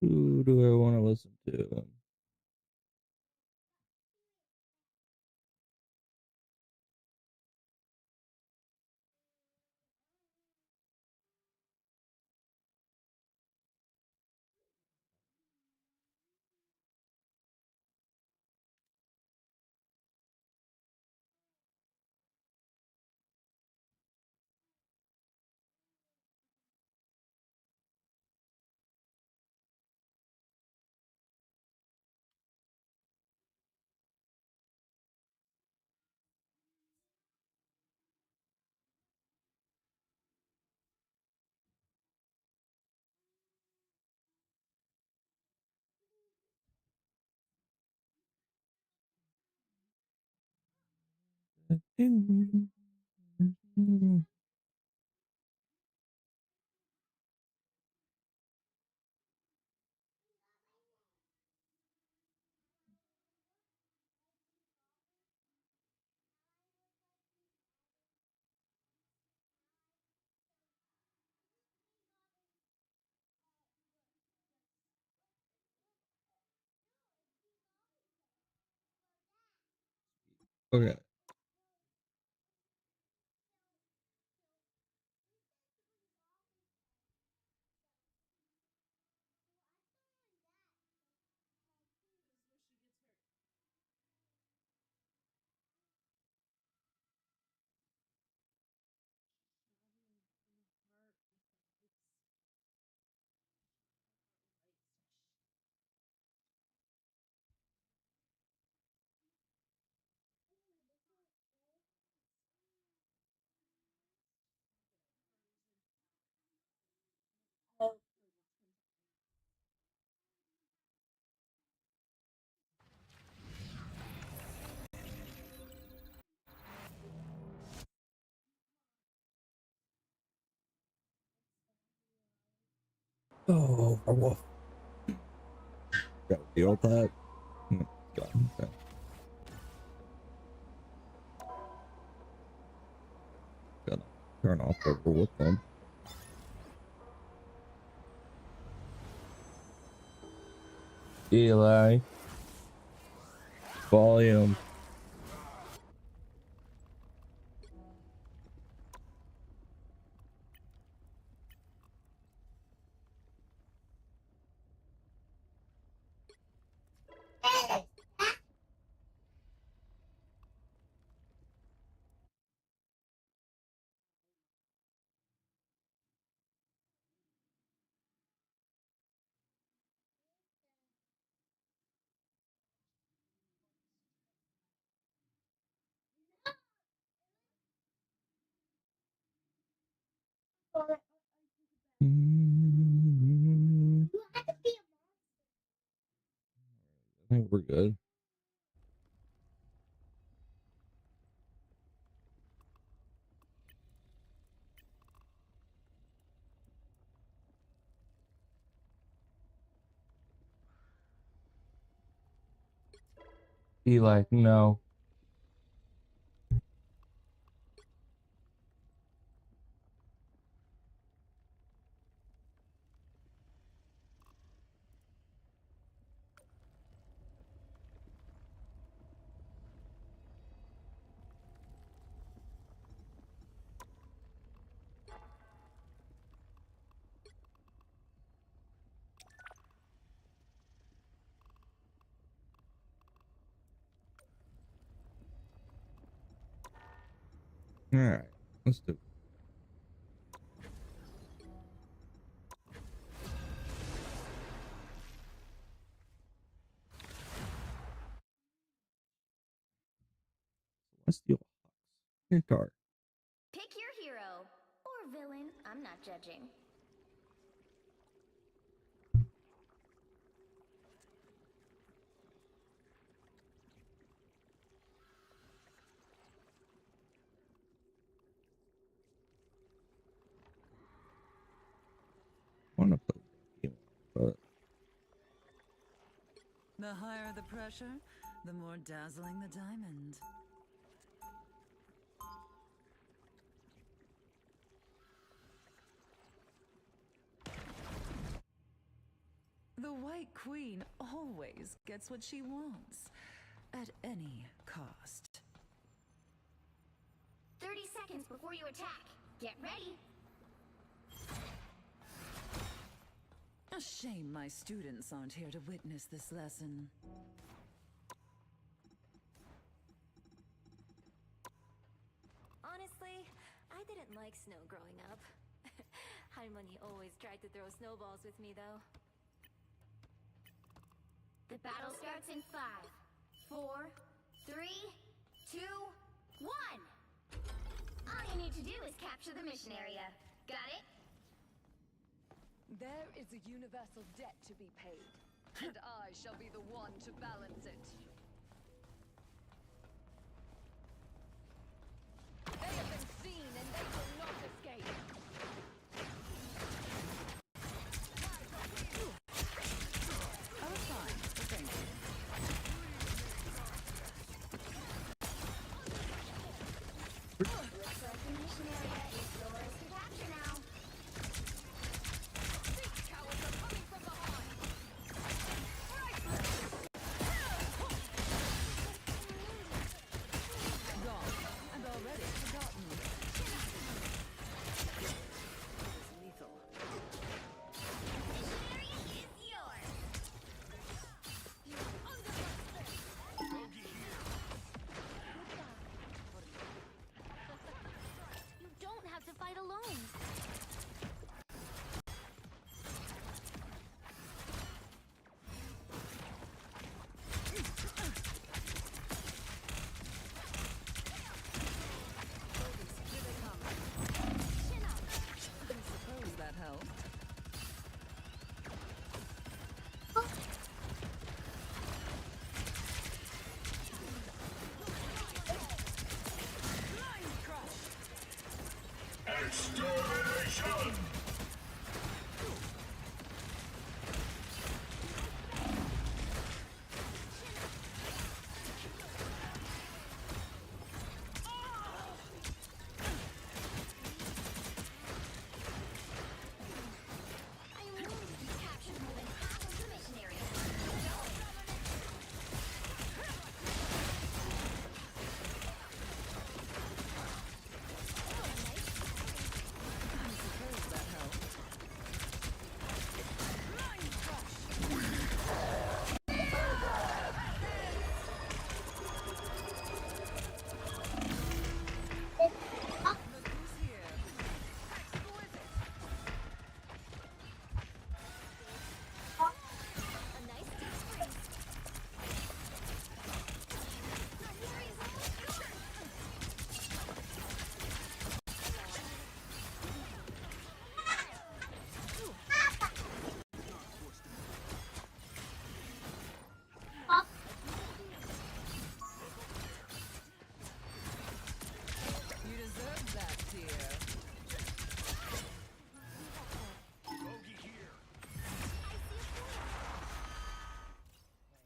Who do I want to listen to? Okay. Oh, a wolf. Gotta deal with that. God, okay. Gotta turn off the wolf then. Eli. Volume. I think we're good. Eli, no. Alright, let's do it. Celestial Hawks. Guitar. Pick your hero or villain. I'm not judging. I want to play that game, but The higher the pressure, the more dazzling the diamond. The White Queen always gets what she wants, at any cost. 30 seconds before you attack. Get ready. A shame my students aren't here to witness this lesson. Honestly, I didn't like snow growing up. Harmony always tried to throw snowballs with me, though. The battle starts in 5, 4, 3, 2, 1! All you need to do is capture the mission area. Got it? There is a universal debt to be paid, and I shall be the one to balance it.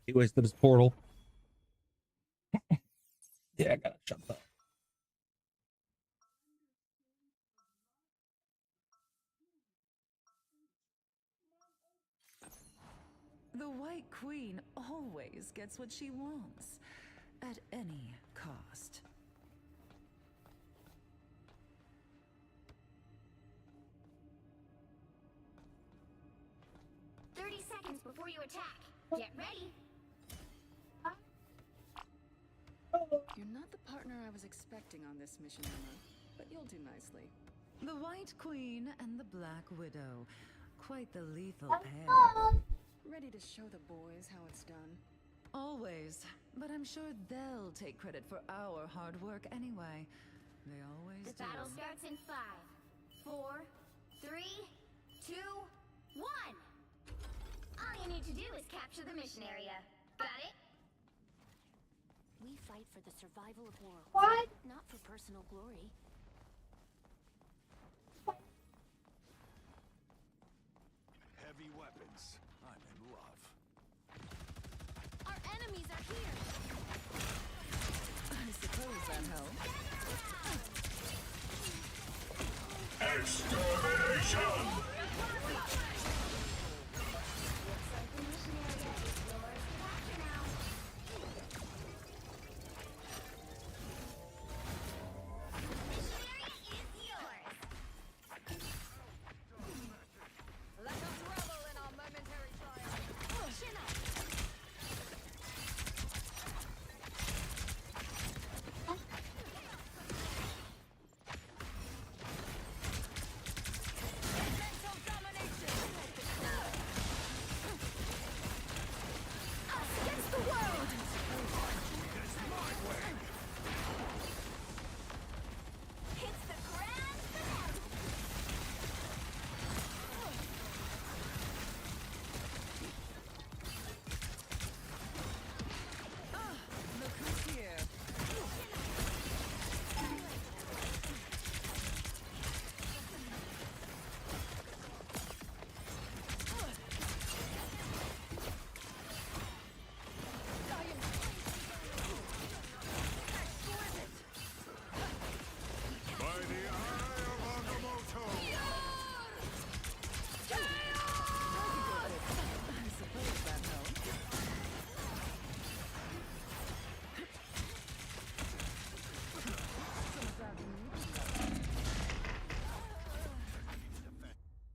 He wasted his portal. Yeah, I gotta shut that. The White Queen always gets what she wants, at any cost. Seconds before you attack. Get ready. You're not the partner I was expecting on this mission, Emma, but you'll do nicely. The White Queen and the Black Widow. Quite the lethal pair. Ready to show the boys how it's done? Always. But I'm sure they'll take credit for our hard work anyway. They always do. The battle starts in 5, 4, 3, 2, 1. All you need to do is capture the mission area. Got it? We fight for the survival of worlds. What? Not for personal glory. Heavy weapons. I'm in love. Our enemies are here. I suppose that helps. Extermination!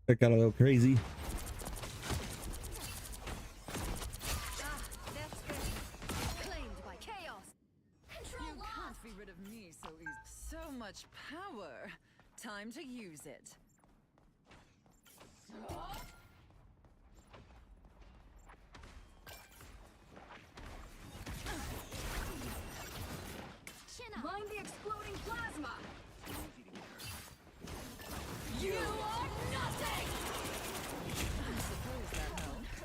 That got a little crazy. Claimed by chaos. You can't be rid of me so easy. So much power. Time to use it. Mind the exploding plasma! You are nothing! I suppose that helps.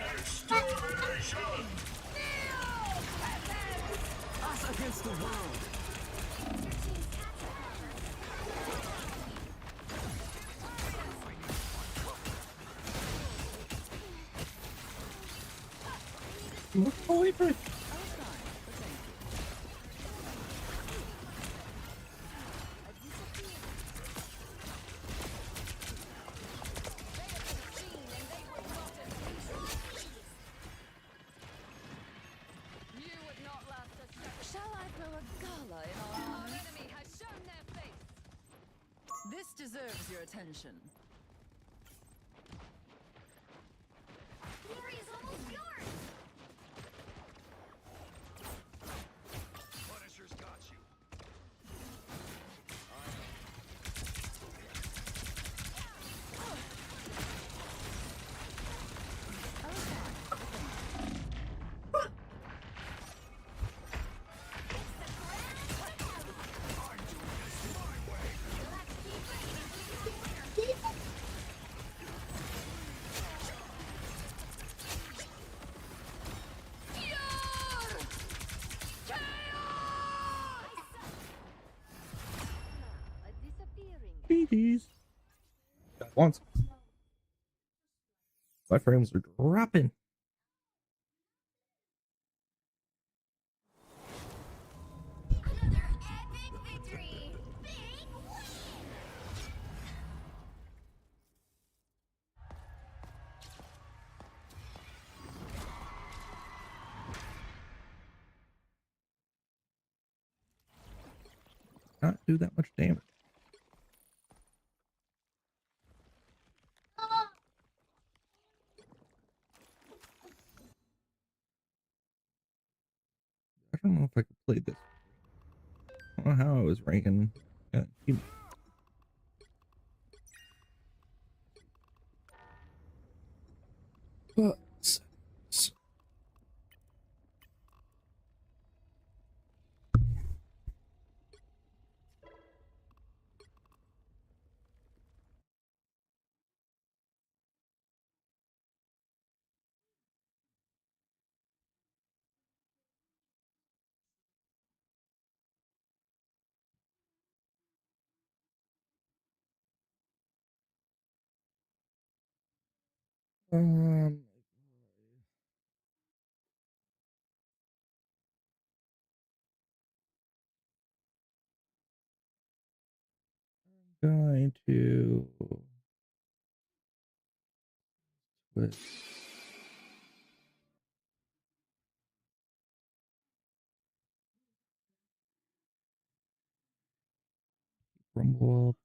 Extermination! Us against the world. Oh, wait for it. Shall I throw a gala in our honor? Enemy has shown their face! This deserves your attention. Glory is almost yours! Punisher's got you. Ladies. Got once. My frames are dropping. Not do that much damage. I don't know if I could play this. I don't know how I was ranking. But um going to switch. Rumble.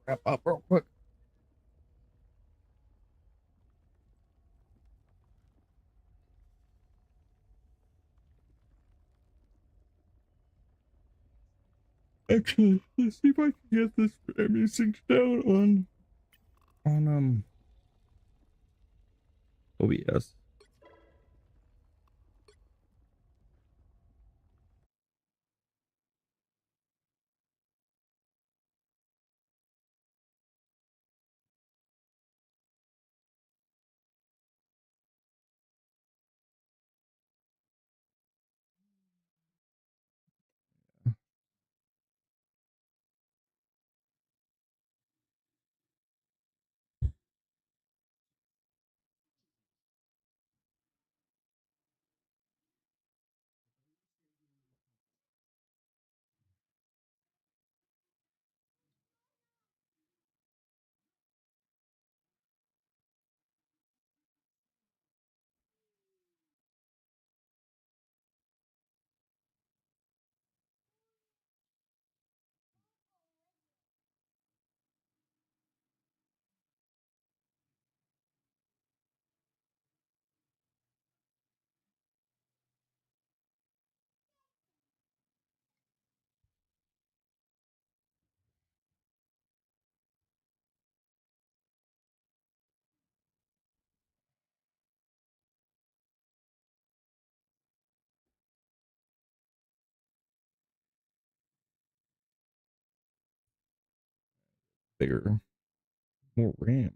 Wrap up real quick. Actually, let's see if I can get this music down on OBS. Bigger, more RAM.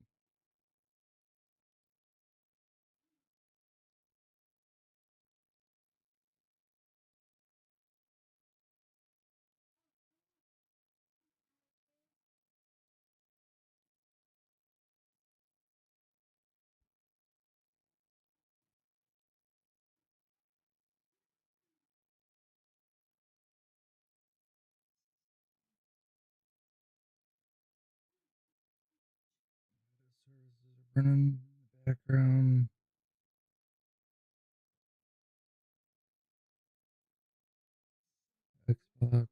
Running in the background. Xbox.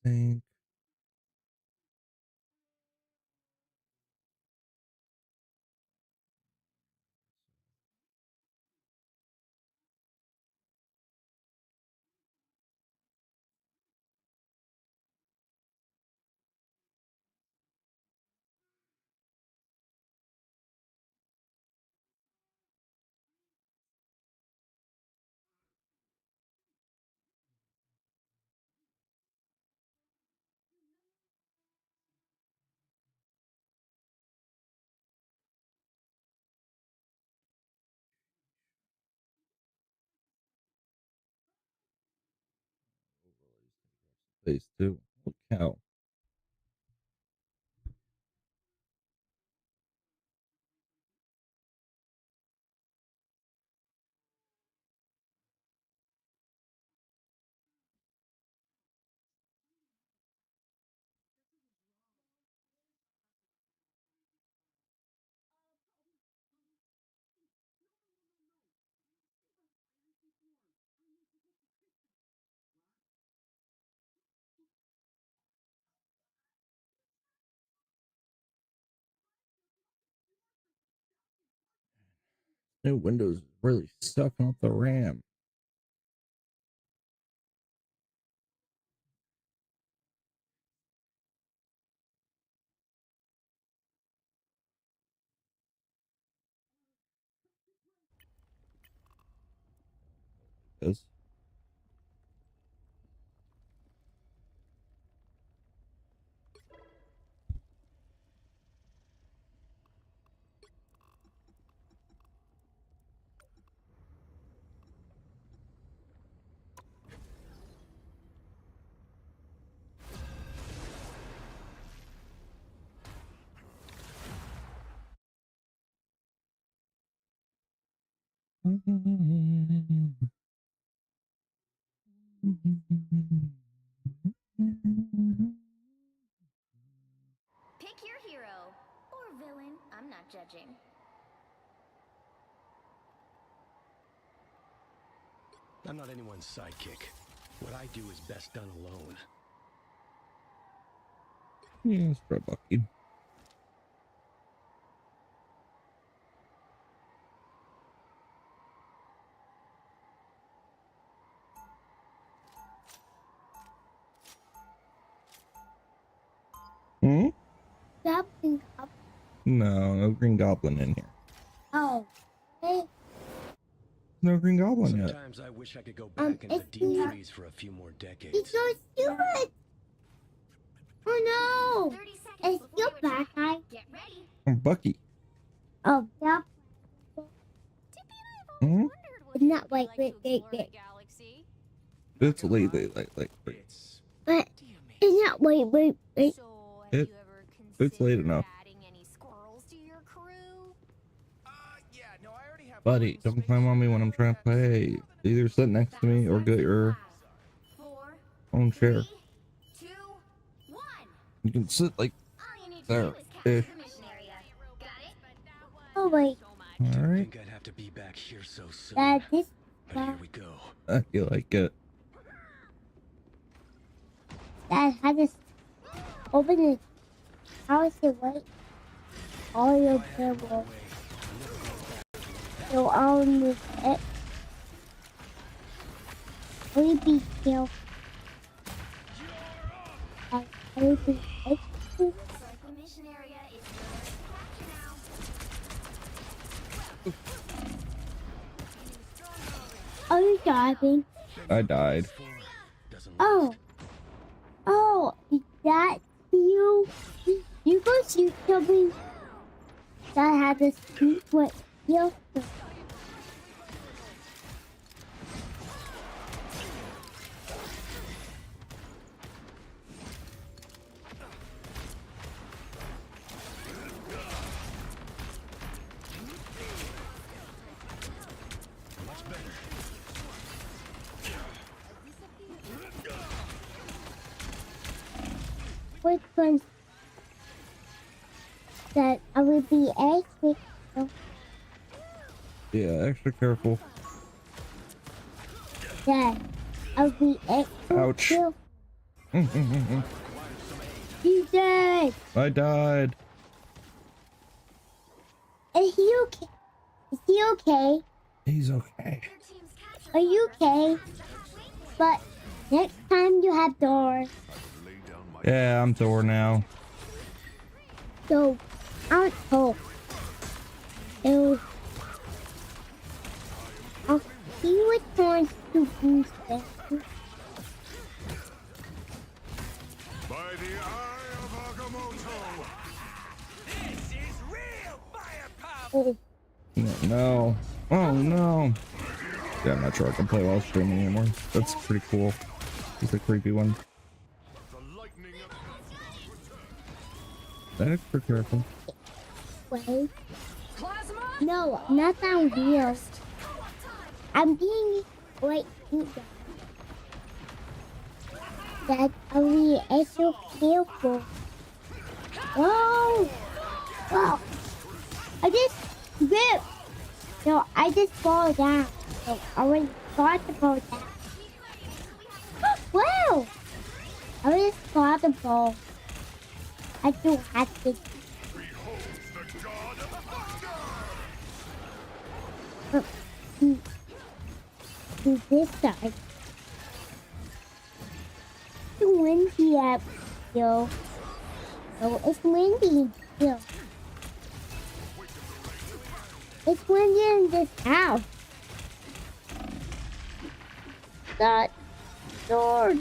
Sync. Place too. Holy cow. New Windows really sucking up the RAM. Yes. judging. I'm not anyone's sidekick. What I do is best done alone. Yeah, let's try Bucky. Hmm? Goblin. No Green Goblin in here. Oh. Hey. No Green Goblin yet. Sometimes I wish I could go back into the deep freeze for a few more decades. It's so stupid. Oh no! It's your bad guy. Get ready. I'm Bucky. Oh, yeah. Hmm? Not wait. It's late. But it's not wait. It's late enough. Buddy, don't climb on me when I'm trying to play. Either sit next to me or get your own chair. You can sit like there. Ish. Oh wait. All right. I'd have to be back here so soon. Dad, this. Here we go. I feel like it. Dad, I just open it. How is it wait? All your table. So I'll move it. Will be careful. I will be extra. Are you driving? I died. Oh, is that you? You go shoot something that had a street with you. Which one? That I will be extra. Yeah, extra careful. Dad, I'll be extra. Ouch. Careful. You dead. I died. Is he okay? Is he okay? He's okay. Are you okay? But next time you have doors. Yeah, I'm Thor now. So, I'll talk. I'll see which ones to boost them. By the eye of Agamotto. This is real firepower. No. Oh no. Yeah, I'm not sure I can play while streaming anymore. That's pretty cool. He's the creepy one. Extra careful. Wait. No, not down here. I'm being wait. That I'll be extra careful. Oh! Wow! I just ripped. No, I just fall down. So I was got to fall down. Wow! I just got the ball. I do have to. To this side. It's windy up here. Oh, it's windy here. It's windy in this house. Dad, door.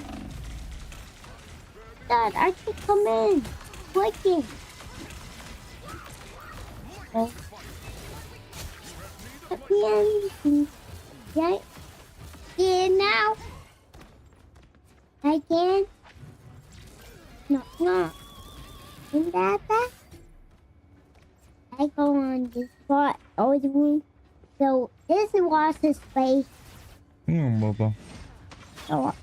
Dad, I can come in. Working. Oh. Yeah. Yeah, now. I can. No. In that back. I go on this spot over the room. So this was the space. Yeah, Bubba. So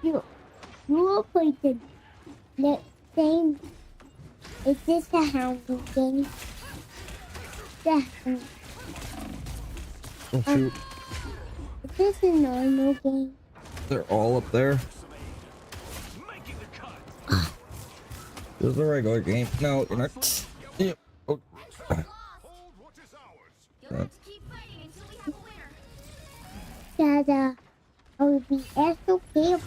you will play the next thing. Is this the housing thing? definitely. Oh shoot. Is this a normal game? They're all up there. This is a regular game. No, you're not. Yeah. Oh. Dad, I would be so careful.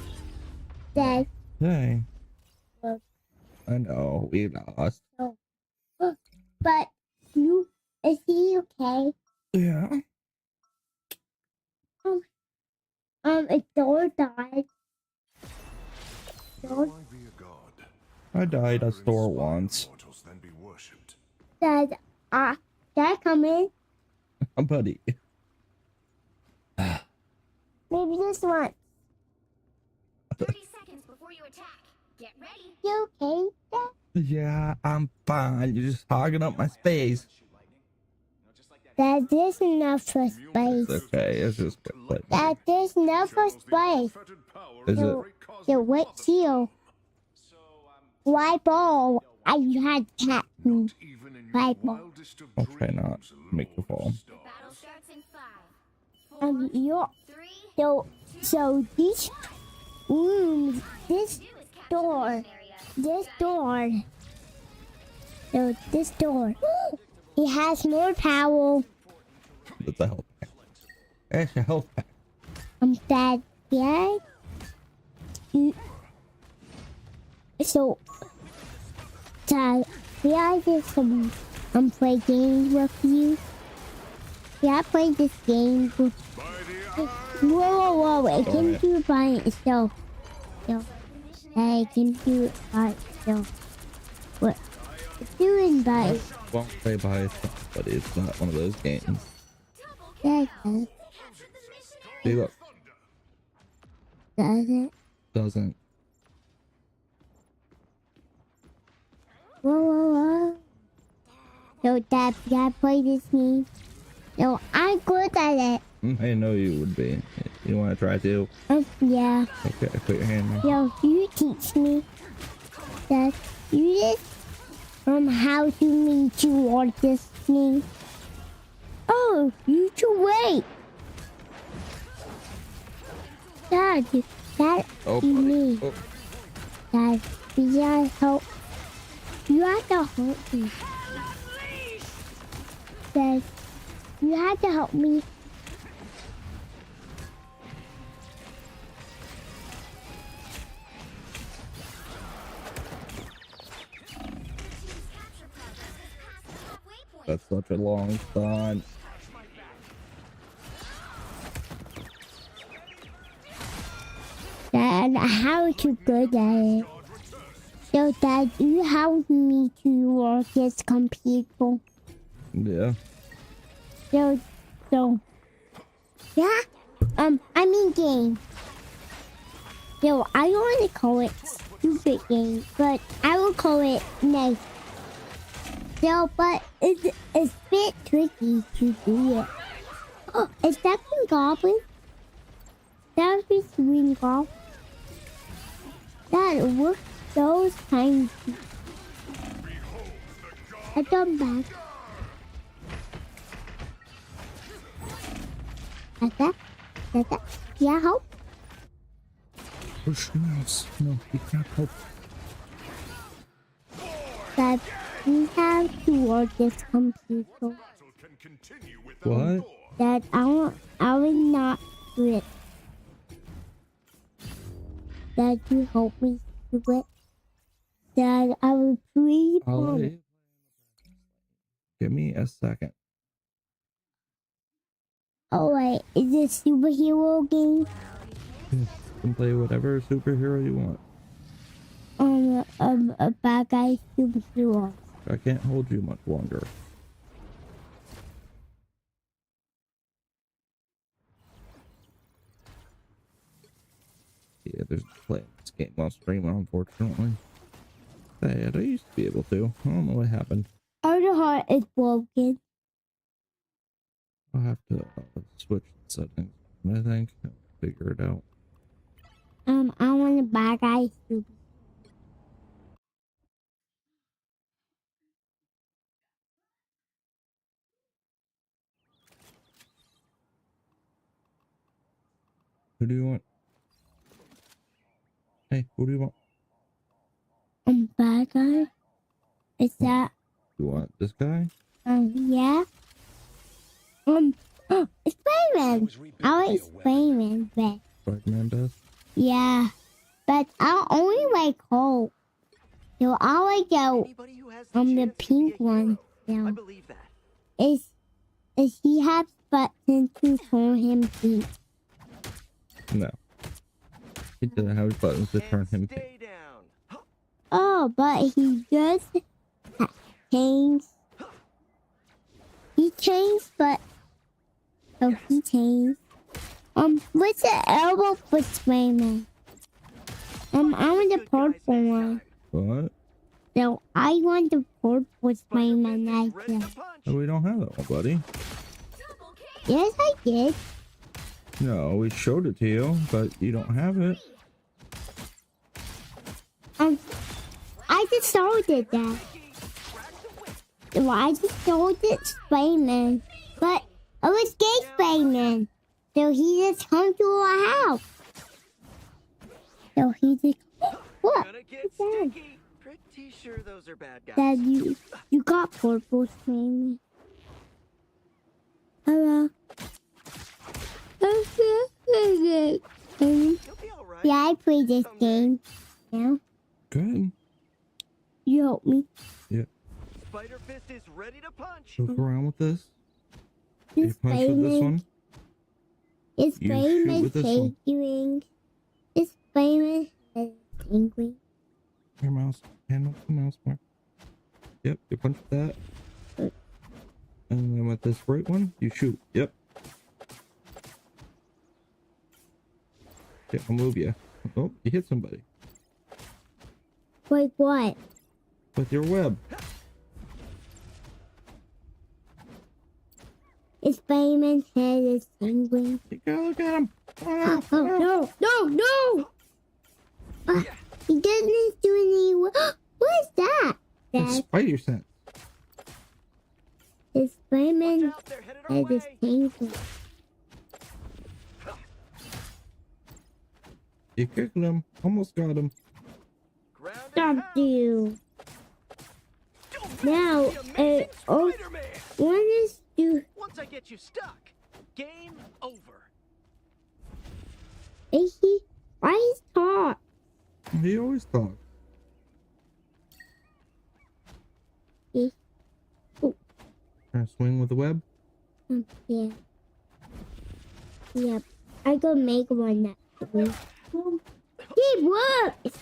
Dad. Hey. I know, we lost. So, but is he okay? Yeah. A door died. Door. I died a store once. Dad, Dad, come in. Buddy. Maybe this one. 30 seconds before you attack. Get ready. You okay, Dad? Yeah, I'm fine. You're just hogging up my space. Dad, there's enough for space. It's okay. It's just good. Dad, there's enough for space. Is it? The wet seal. White ball. I had cat food. White ball. I'll try not to make you fall. You're so these rooms, this door, so this door, it has more power. It's a health pack. It's a health pack. Dad, yeah. So, Dad, yeah, I did some play games with you. Yeah, I played this game with. Whoa, it can do it by itself. So, I can do it by itself. What? It's doing by itself. Won't play by itself, but it's not one of those games. Yeah, it does. See, look. Does it? Doesn't. Whoa. So, Dad, play this game? No, I'm good at it. I know you would be. You want to try to? Yeah. Okay, put your hand there. Yo, you teach me. Dad, you just how to make you want this game. Oh, you should wait. Dad, Oh, you need. Oh. Dad, you gotta help. You have to help me. Dad, you have to help me. That's such a long time. Dad, how you good at it? So, Dad, you help me to work this computer. Yeah. So, yeah. I mean game. So, I don't want to call it stupid game, but I will call it nice. So, but it's a bit tricky to do it. Oh, is that Green Goblin? That was Green Goblin. That worked those times. I come back. Like that? Yeah, help? Push mouse. No, you can't help. That we have to work this computer. What? That I will not do it. That you help me do it. That I will please promise. Give me a second. Oh wait, is this superhero game? You can play whatever superhero you want. A bad guy superhero. I can't hold you much longer. Yeah, there's playing this game while streaming, unfortunately. Hey, I used to be able to. I don't know what happened. Our heart is broken. I'll have to switch the settings. I think I'll figure it out. I want a bad guy superhero. Who do you want? Hey, who do you want? Bad guy? Is that... You want this guy? Yeah. It's Spider-Man. I like Spider-Man best. Spider-Man best? Yeah. But I only like Hulk. So I like the pink one. Now. I believe that. Is he have buttons to turn him pink? No. He doesn't have buttons to turn him pink. Oh, but he does change. He changed, but he changed. What's the elbow for Spider-Man? I want the purple one. What? So I want the purple Spider-Man idea. Oh, we don't have that one, buddy. Yes, I did. No, we showed it to you, but you don't have it. I just sold it that. Well, I just sold it Spider-Man, but it was gay Spider-Man. So he just come to our house. So he just what? Dad? Pretty sure those are bad guys. Dad, you got purple Spider-Man. Hello. Yeah, I play this game. Yeah. Good. You help me. Yeah. Spider Fist is ready to punch. Look around with this. This You punch with this one. It's You shoot Spider-Man with this one. taking. It's Spider-Man angry. Your mouse. Hand up the mouse more. Yep, you punch that. And then with this right one, you shoot. Yep. Okay, I'll move you. Oh, you hit somebody. Like what? With your web. It's Spider-Man's head is tingling. You gotta look at him. Oh, no. He doesn't do any work. What is that? It's spider sense. It's Spider-Man's head is tingling. You kicked him. Almost got him. Stop you. Now, one is to... Once I get you stuck, game over. Why is talk? He always talks. Trying to swing with the web? Yeah. Yep. I go make one next week. Gabe, works!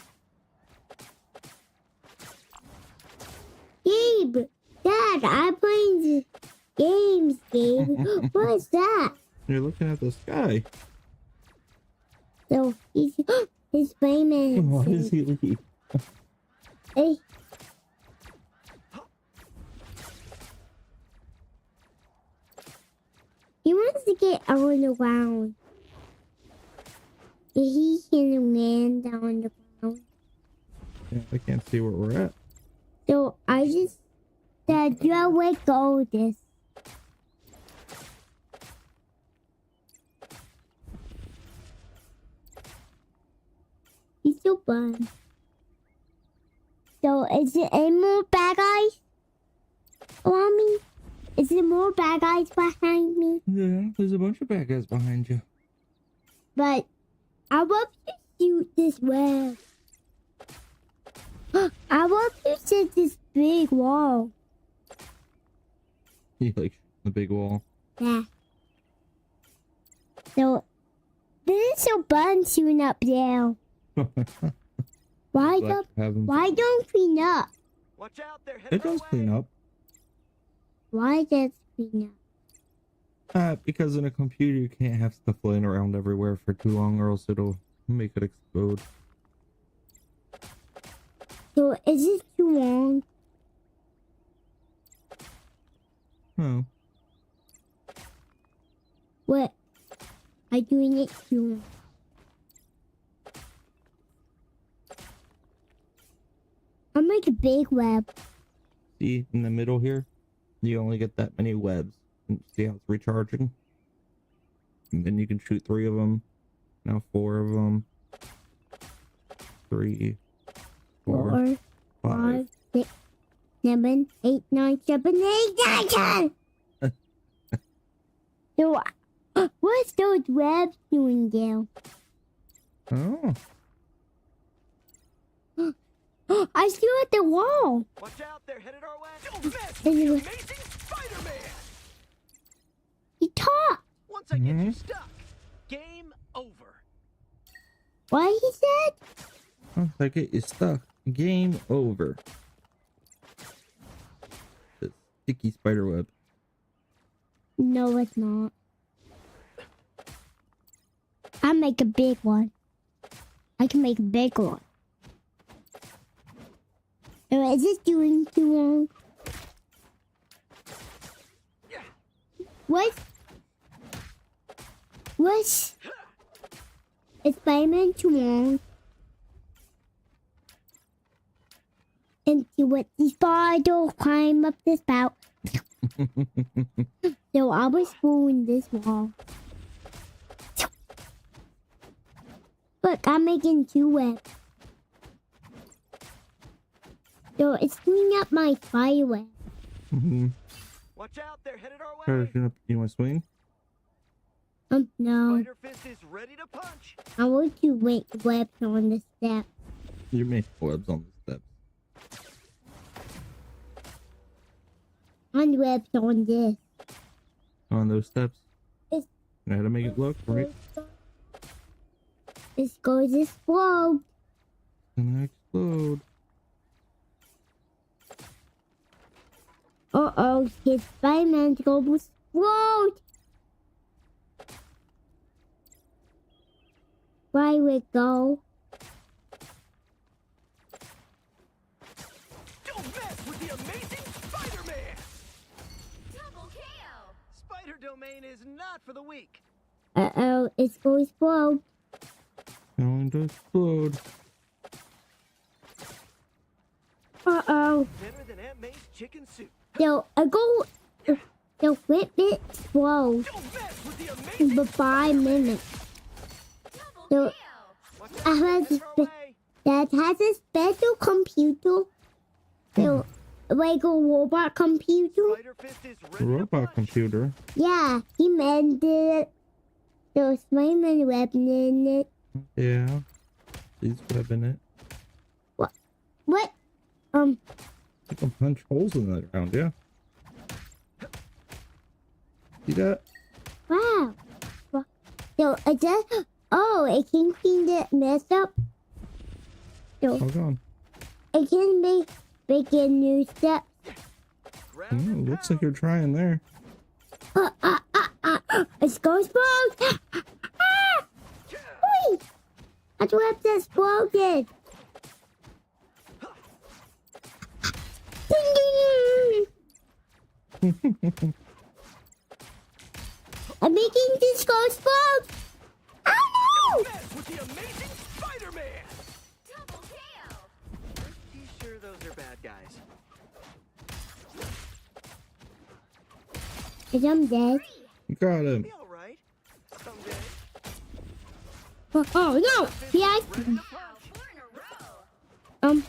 Gabe! Dad, I'm playing games, Gabe. What is that? You're looking at the sky. So, he's Spider-Man. Why does he leave? Hey. He wants to get on the ground. He can land on the ground. Yeah, I can't see where we're at. So I just said, you let go of this. He's so fun. So is it any more bad guys around me? Is there more bad guys behind me? Yeah, there's a bunch of bad guys behind you. But I want to shoot this web. I want to shoot this big wall. You like the big wall? Yeah. So this is so fun shooting up there. Why don't clean up? Watch out, they're It does clean up. Why does clean up? Because in a computer you can't have stuff laying around everywhere for too long or else it'll make it explode. So is it too long? No. What? I'm doing it too long. I'm like a big web. See, in the middle here, you only get that many webs. And see how it's recharging? And then you can shoot 3 of them. Now 4 of them. 3, 4, 4, 5, 6, 7, 8, 9, 7, 8, 9, 10! So, what's those webs doing there? Oh. I see you at the wall. Watch out, they're headed our way. Don't mess with the amazing Spider-Man! He talked. Once I get you stuck, game over. What he said? Once I get you stuck, game over. The sticky spider web. No, it's not. I'll make a big one. I can make a big one. Or is this doing too long? What's is Spider-Man too long? And see what the spider climb up the spout. So I was fooling this wall. Look, I'm making 2 webs. So it's cleaning up my spider web. Watch out, they're headed our way. Carter, you want to swing? No. Spider Fist is ready to punch. I want to make webs on the step. You make webs on the steps. On webs on this. On those steps. It's You know how to make it look, right? This goes explode. It's gonna explode. Uh-oh, his Spider-Man's going to explode. Why would go? Don't mess with the amazing Spider-Man! Double KO! Spider Domain is not for the weak. Uh-oh, it's going to explode. Going to explode. Uh-oh. Better than Aunt May's chicken soup. So, so flip it explode for 5 minutes. So, that has a special computer. So, like a robot computer. Robot computer. Yeah, he made it. There's Spider-Man weapon in it. Yeah. He's webbing it. What? You can punch holes in the ground, yeah. See that? Wow. So, it does. Oh, it can clean the mess up. So, Hold on. it can make a new step. Looks like you're trying there. It's going to explode. Wait. That's what exploded. I'm making this go explode. Oh no! With the amazing Spider-Man! Double KO! Pretty sure those are bad guys. Is I'm dead? You got him. Be alright. Someday. Oh no! Yeah.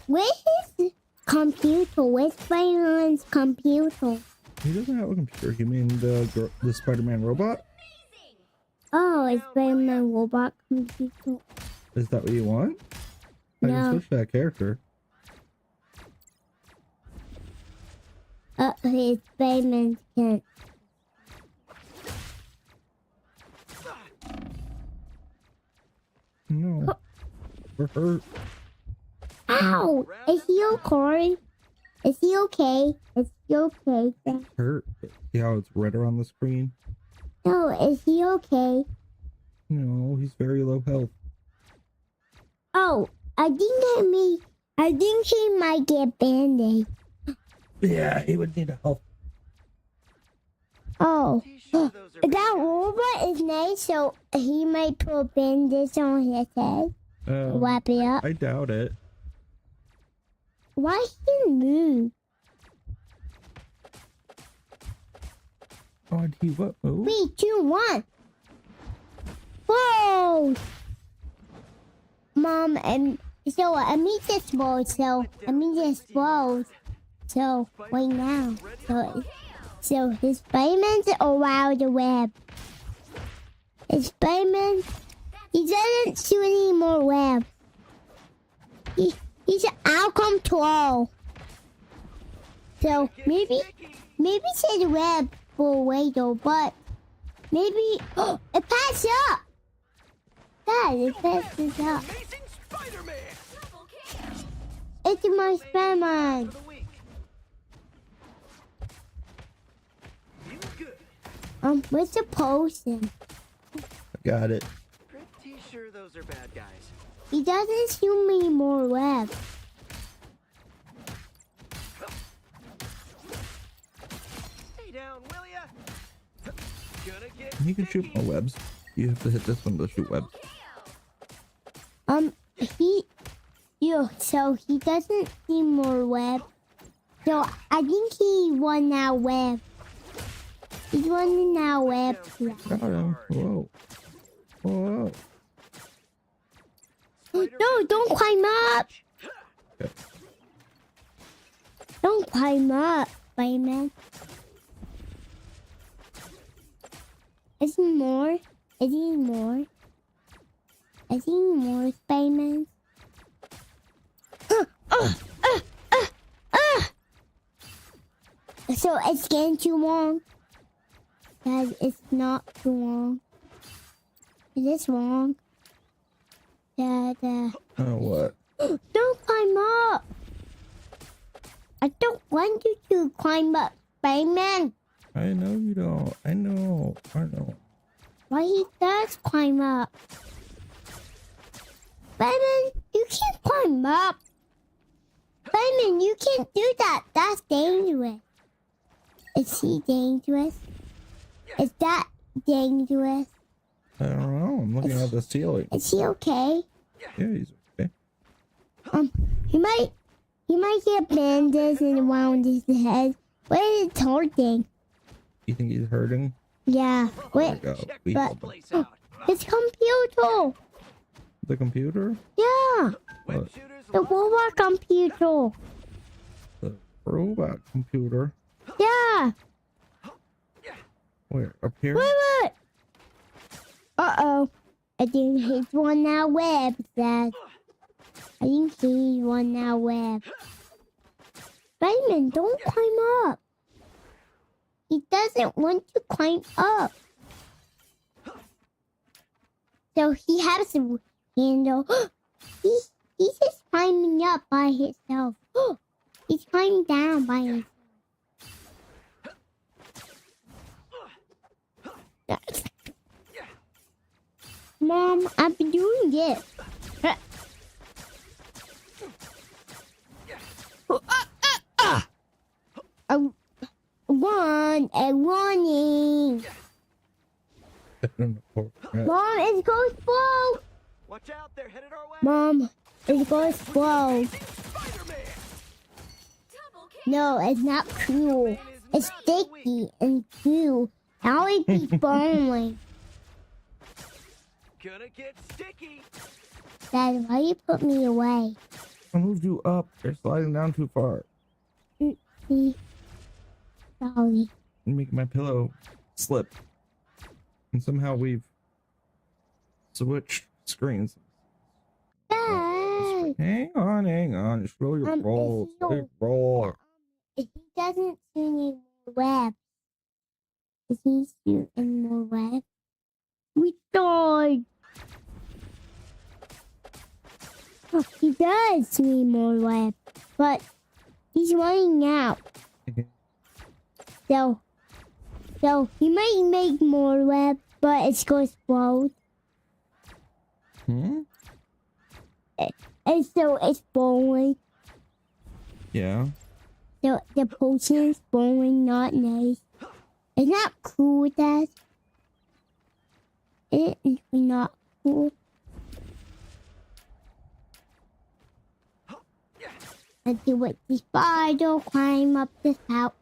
Where's his computer? Where's Spider-Man's computer? He doesn't have a computer. You mean the Spider-Man robot? Oh, it's Spider-Man robot computer. Is that what you want? I No. can switch that character. His Spider-Man can't. No. We're hurt. Ow! Is he okay? Is he okay? Is he okay? Hurt. See how it's red around the screen? No, is he okay? No, he's very low health. Oh, I think he might get Band-Aid. Yeah, he would need a help. Oh, that robot is nice, so he might put Band-Aids on his head. Wrap it up. I doubt it. Why he move? Oh, did he what move? 3, 2, 1. Whoa! Mom, and so I mean this world, so so right now, so his Spider-Man's around the web. His Spider-Man, he doesn't shoot any more web. He's out of control. So maybe say the web will away though, but maybe it passed up. Dad, it passes up. It's my Spider-Man. Where's the potion? I got it. Pretty sure those are bad guys. He doesn't shoot me more web. Stay down, will ya? Gonna get You can shoot more webs. You have to hit this one to shoot webs. So he doesn't see more web. So I think he won that web. He's running that web. Got him. Whoa. Whoa. No, don't climb up. Okay. Don't climb up, Spider-Man. Is he more? Is he more? Is he more, Spider-Man? So it's getting too long. Dad, it's not too long. Is this wrong? Dad, Oh, what? don't climb up. I don't want you to climb up, Spider-Man. I know you don't. I know. Why he does climb up? Spider-Man, you can't climb up. Spider-Man, you can't do that. That's dangerous. Is he dangerous? Is that dangerous? I don't know. I'm looking at the ceiling. Is he okay? Yeah, he's okay. He might get bandages around his head. What is it hurting? You think he's hurting? Yeah. Wait. His computer. The computer? Yeah. What? The robot computer. The robot computer? Yeah. Where? Up here? Wait. Uh-oh. I think he's won that web, Dad. I think he's won that web. Spider-Man, don't climb up. He doesn't want to climb up. So he has to handle. He's just climbing up by himself. He's climbing down by himself. Mom, I've been doing it. Running. Mom, it's going slow. Watch out, they're headed our way. Mom, it's going slow. No, it's not cool. It's sticky and cool. Now it keeps falling. Gonna get sticky. Dad, why you put me away? I moved you up. You're sliding down too far. Sorry. I'm making my pillow slip. And somehow we've switched screens. Dad. Hang on. Slow your roll. Slow your roll. If he doesn't shoot any more web, is he shoot any more web? We died. Oh, he does shoot more web, but he's running out. So he might make more web, but it's going to explode. And so it's falling. Yeah. The potion is falling, not nice. It's not cool, Dad. It's not cool. And see what the spider climb up the spout.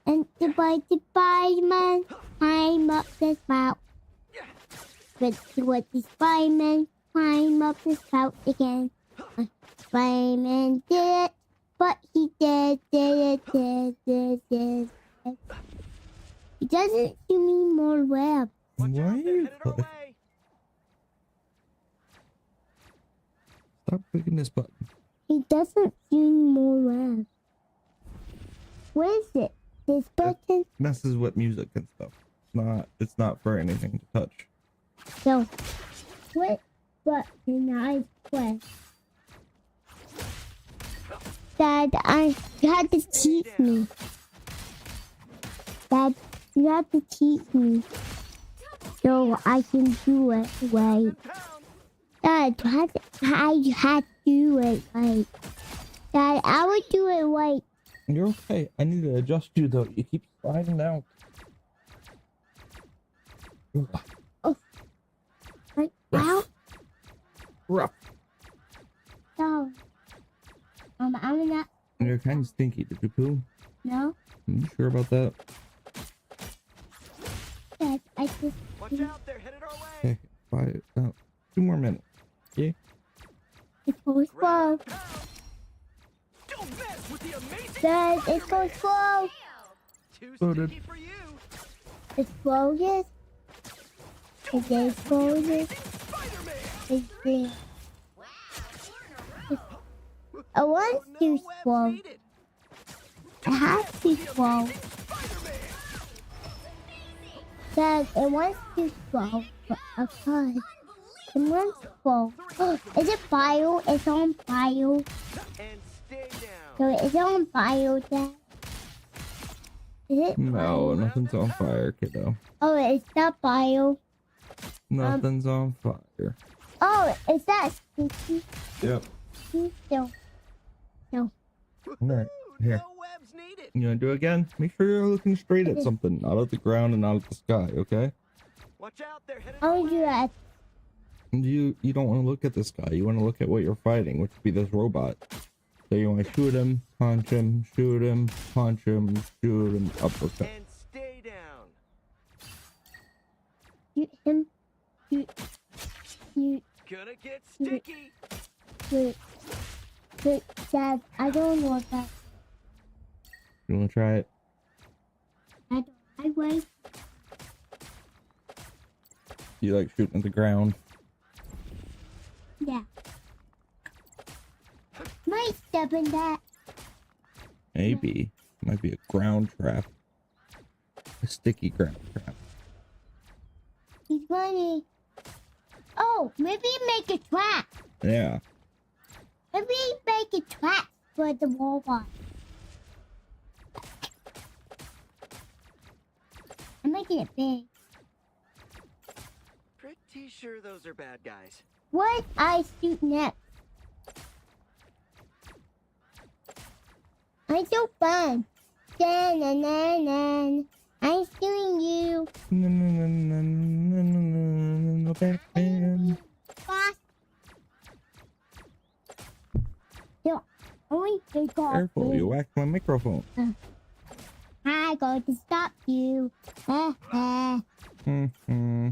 And the Spider-Man climb up the spout. But see what the Spider-Man climb up the spout again. Spider-Man did it, but he did it. He doesn't give me more web. Why are you clicking? Stop clicking this button. He doesn't give me more web. What is it? This button? Messes with music and stuff. It's not for anything to touch. So, what button I press? Dad, you had to teach me. Dad, you have to teach me so I can do it right. Dad, I had to do it right. Dad, I would do it right. You're okay. I need to adjust you though. You keep sliding down. Oh. Right now? Rough. No. I'm not. You're kind of stinky. Did you poo? No. Are you sure about that? Dad, I just. Watch out, they're headed our way. Okay, 2 more minutes. Okay? It goes slow. Don't mess with the amazing. Dad, it goes slow. Too Loaded. sticky for you. It explodes. It explodes. It's I want to slow. I have to slow. Dad, it wants to slow. Okay. It wants to slow. Is it fire? It's on fire. And stay down. So is it on fire, Dad? Is it No, nothing's on fire, kiddo. Oh, it's not fire. Nothing's on fire. Oh, is that sticky? Yep. No. No. Alright, here. No webs needed. You gonna do it again? Make sure you're looking straight at something, not at the ground and not at the sky, okay? Watch out, they're headed I'll do that. You don't want to look at the sky. You want to look at what you're fighting, which would be this robot. So you want to shoot him, punch him, shoot him, punch him, shoot him, uppercut. And stay down. Shoot him. Shoot. Gonna get sticky. Shoot. Dad, I don't know that. You want to try it? I wait. You like shooting at the ground? Yeah. Might step in that. Maybe. Might be a ground trap. A sticky ground trap. He's running. Oh, maybe make a trap. Yeah. Maybe make a trap for the robot. I'm making it big. Pretty sure those are bad guys. What I shoot next? I'm so fun. I'm shooting you. No, Batman. Yo, only take off. Careful, you whacked my microphone. I'm going to stop you. Mm-hmm.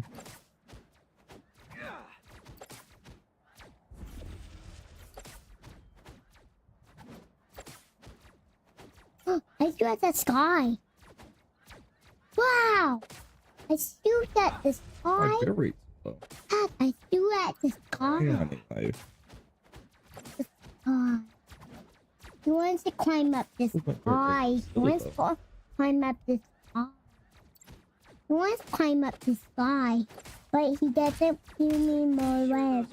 I shoot at the sky. Wow! I shoot at the sky. Very slow. I shoot at the sky. Yeah, He wants to climb up this sky. He wants to climb up this sky. He wants to climb up the sky, but he doesn't give me more web.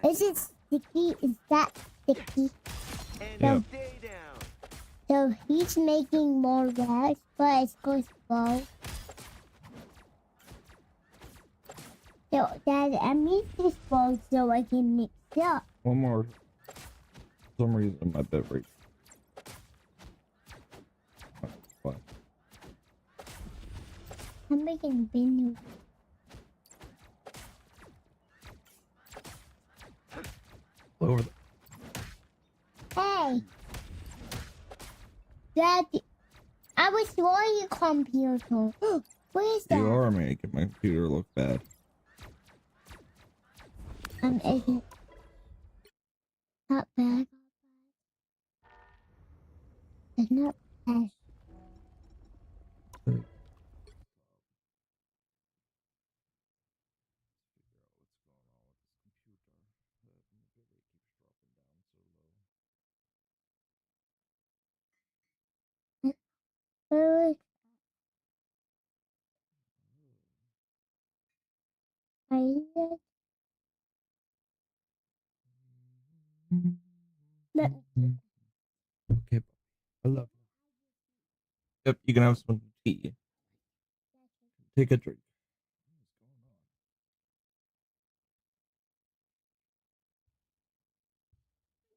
Is it sticky? Is that sticky? And stay down. So he's making more webs, but it's going slow. So Dad, I made this slow so I can mix it up. One more. For some reason, my beverage. What? I'm making bin. Over. Hey! Dad, I was showing you computer. What is that? You are making my computer look bad. I'm eating. Not bad. It's not bad. Where is I? Let Okay, I love you. Yep, you can have some tea. Take a drink.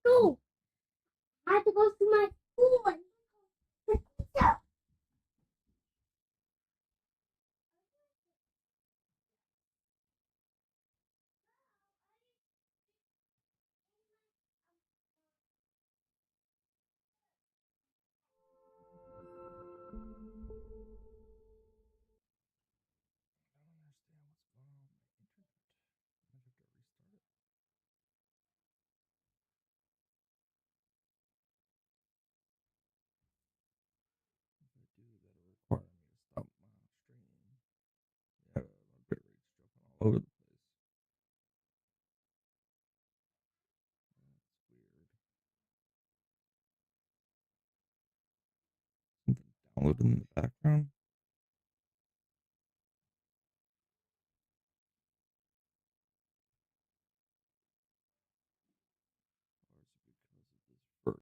go. I have to go to my school. All over the place. Something downloaded in the background.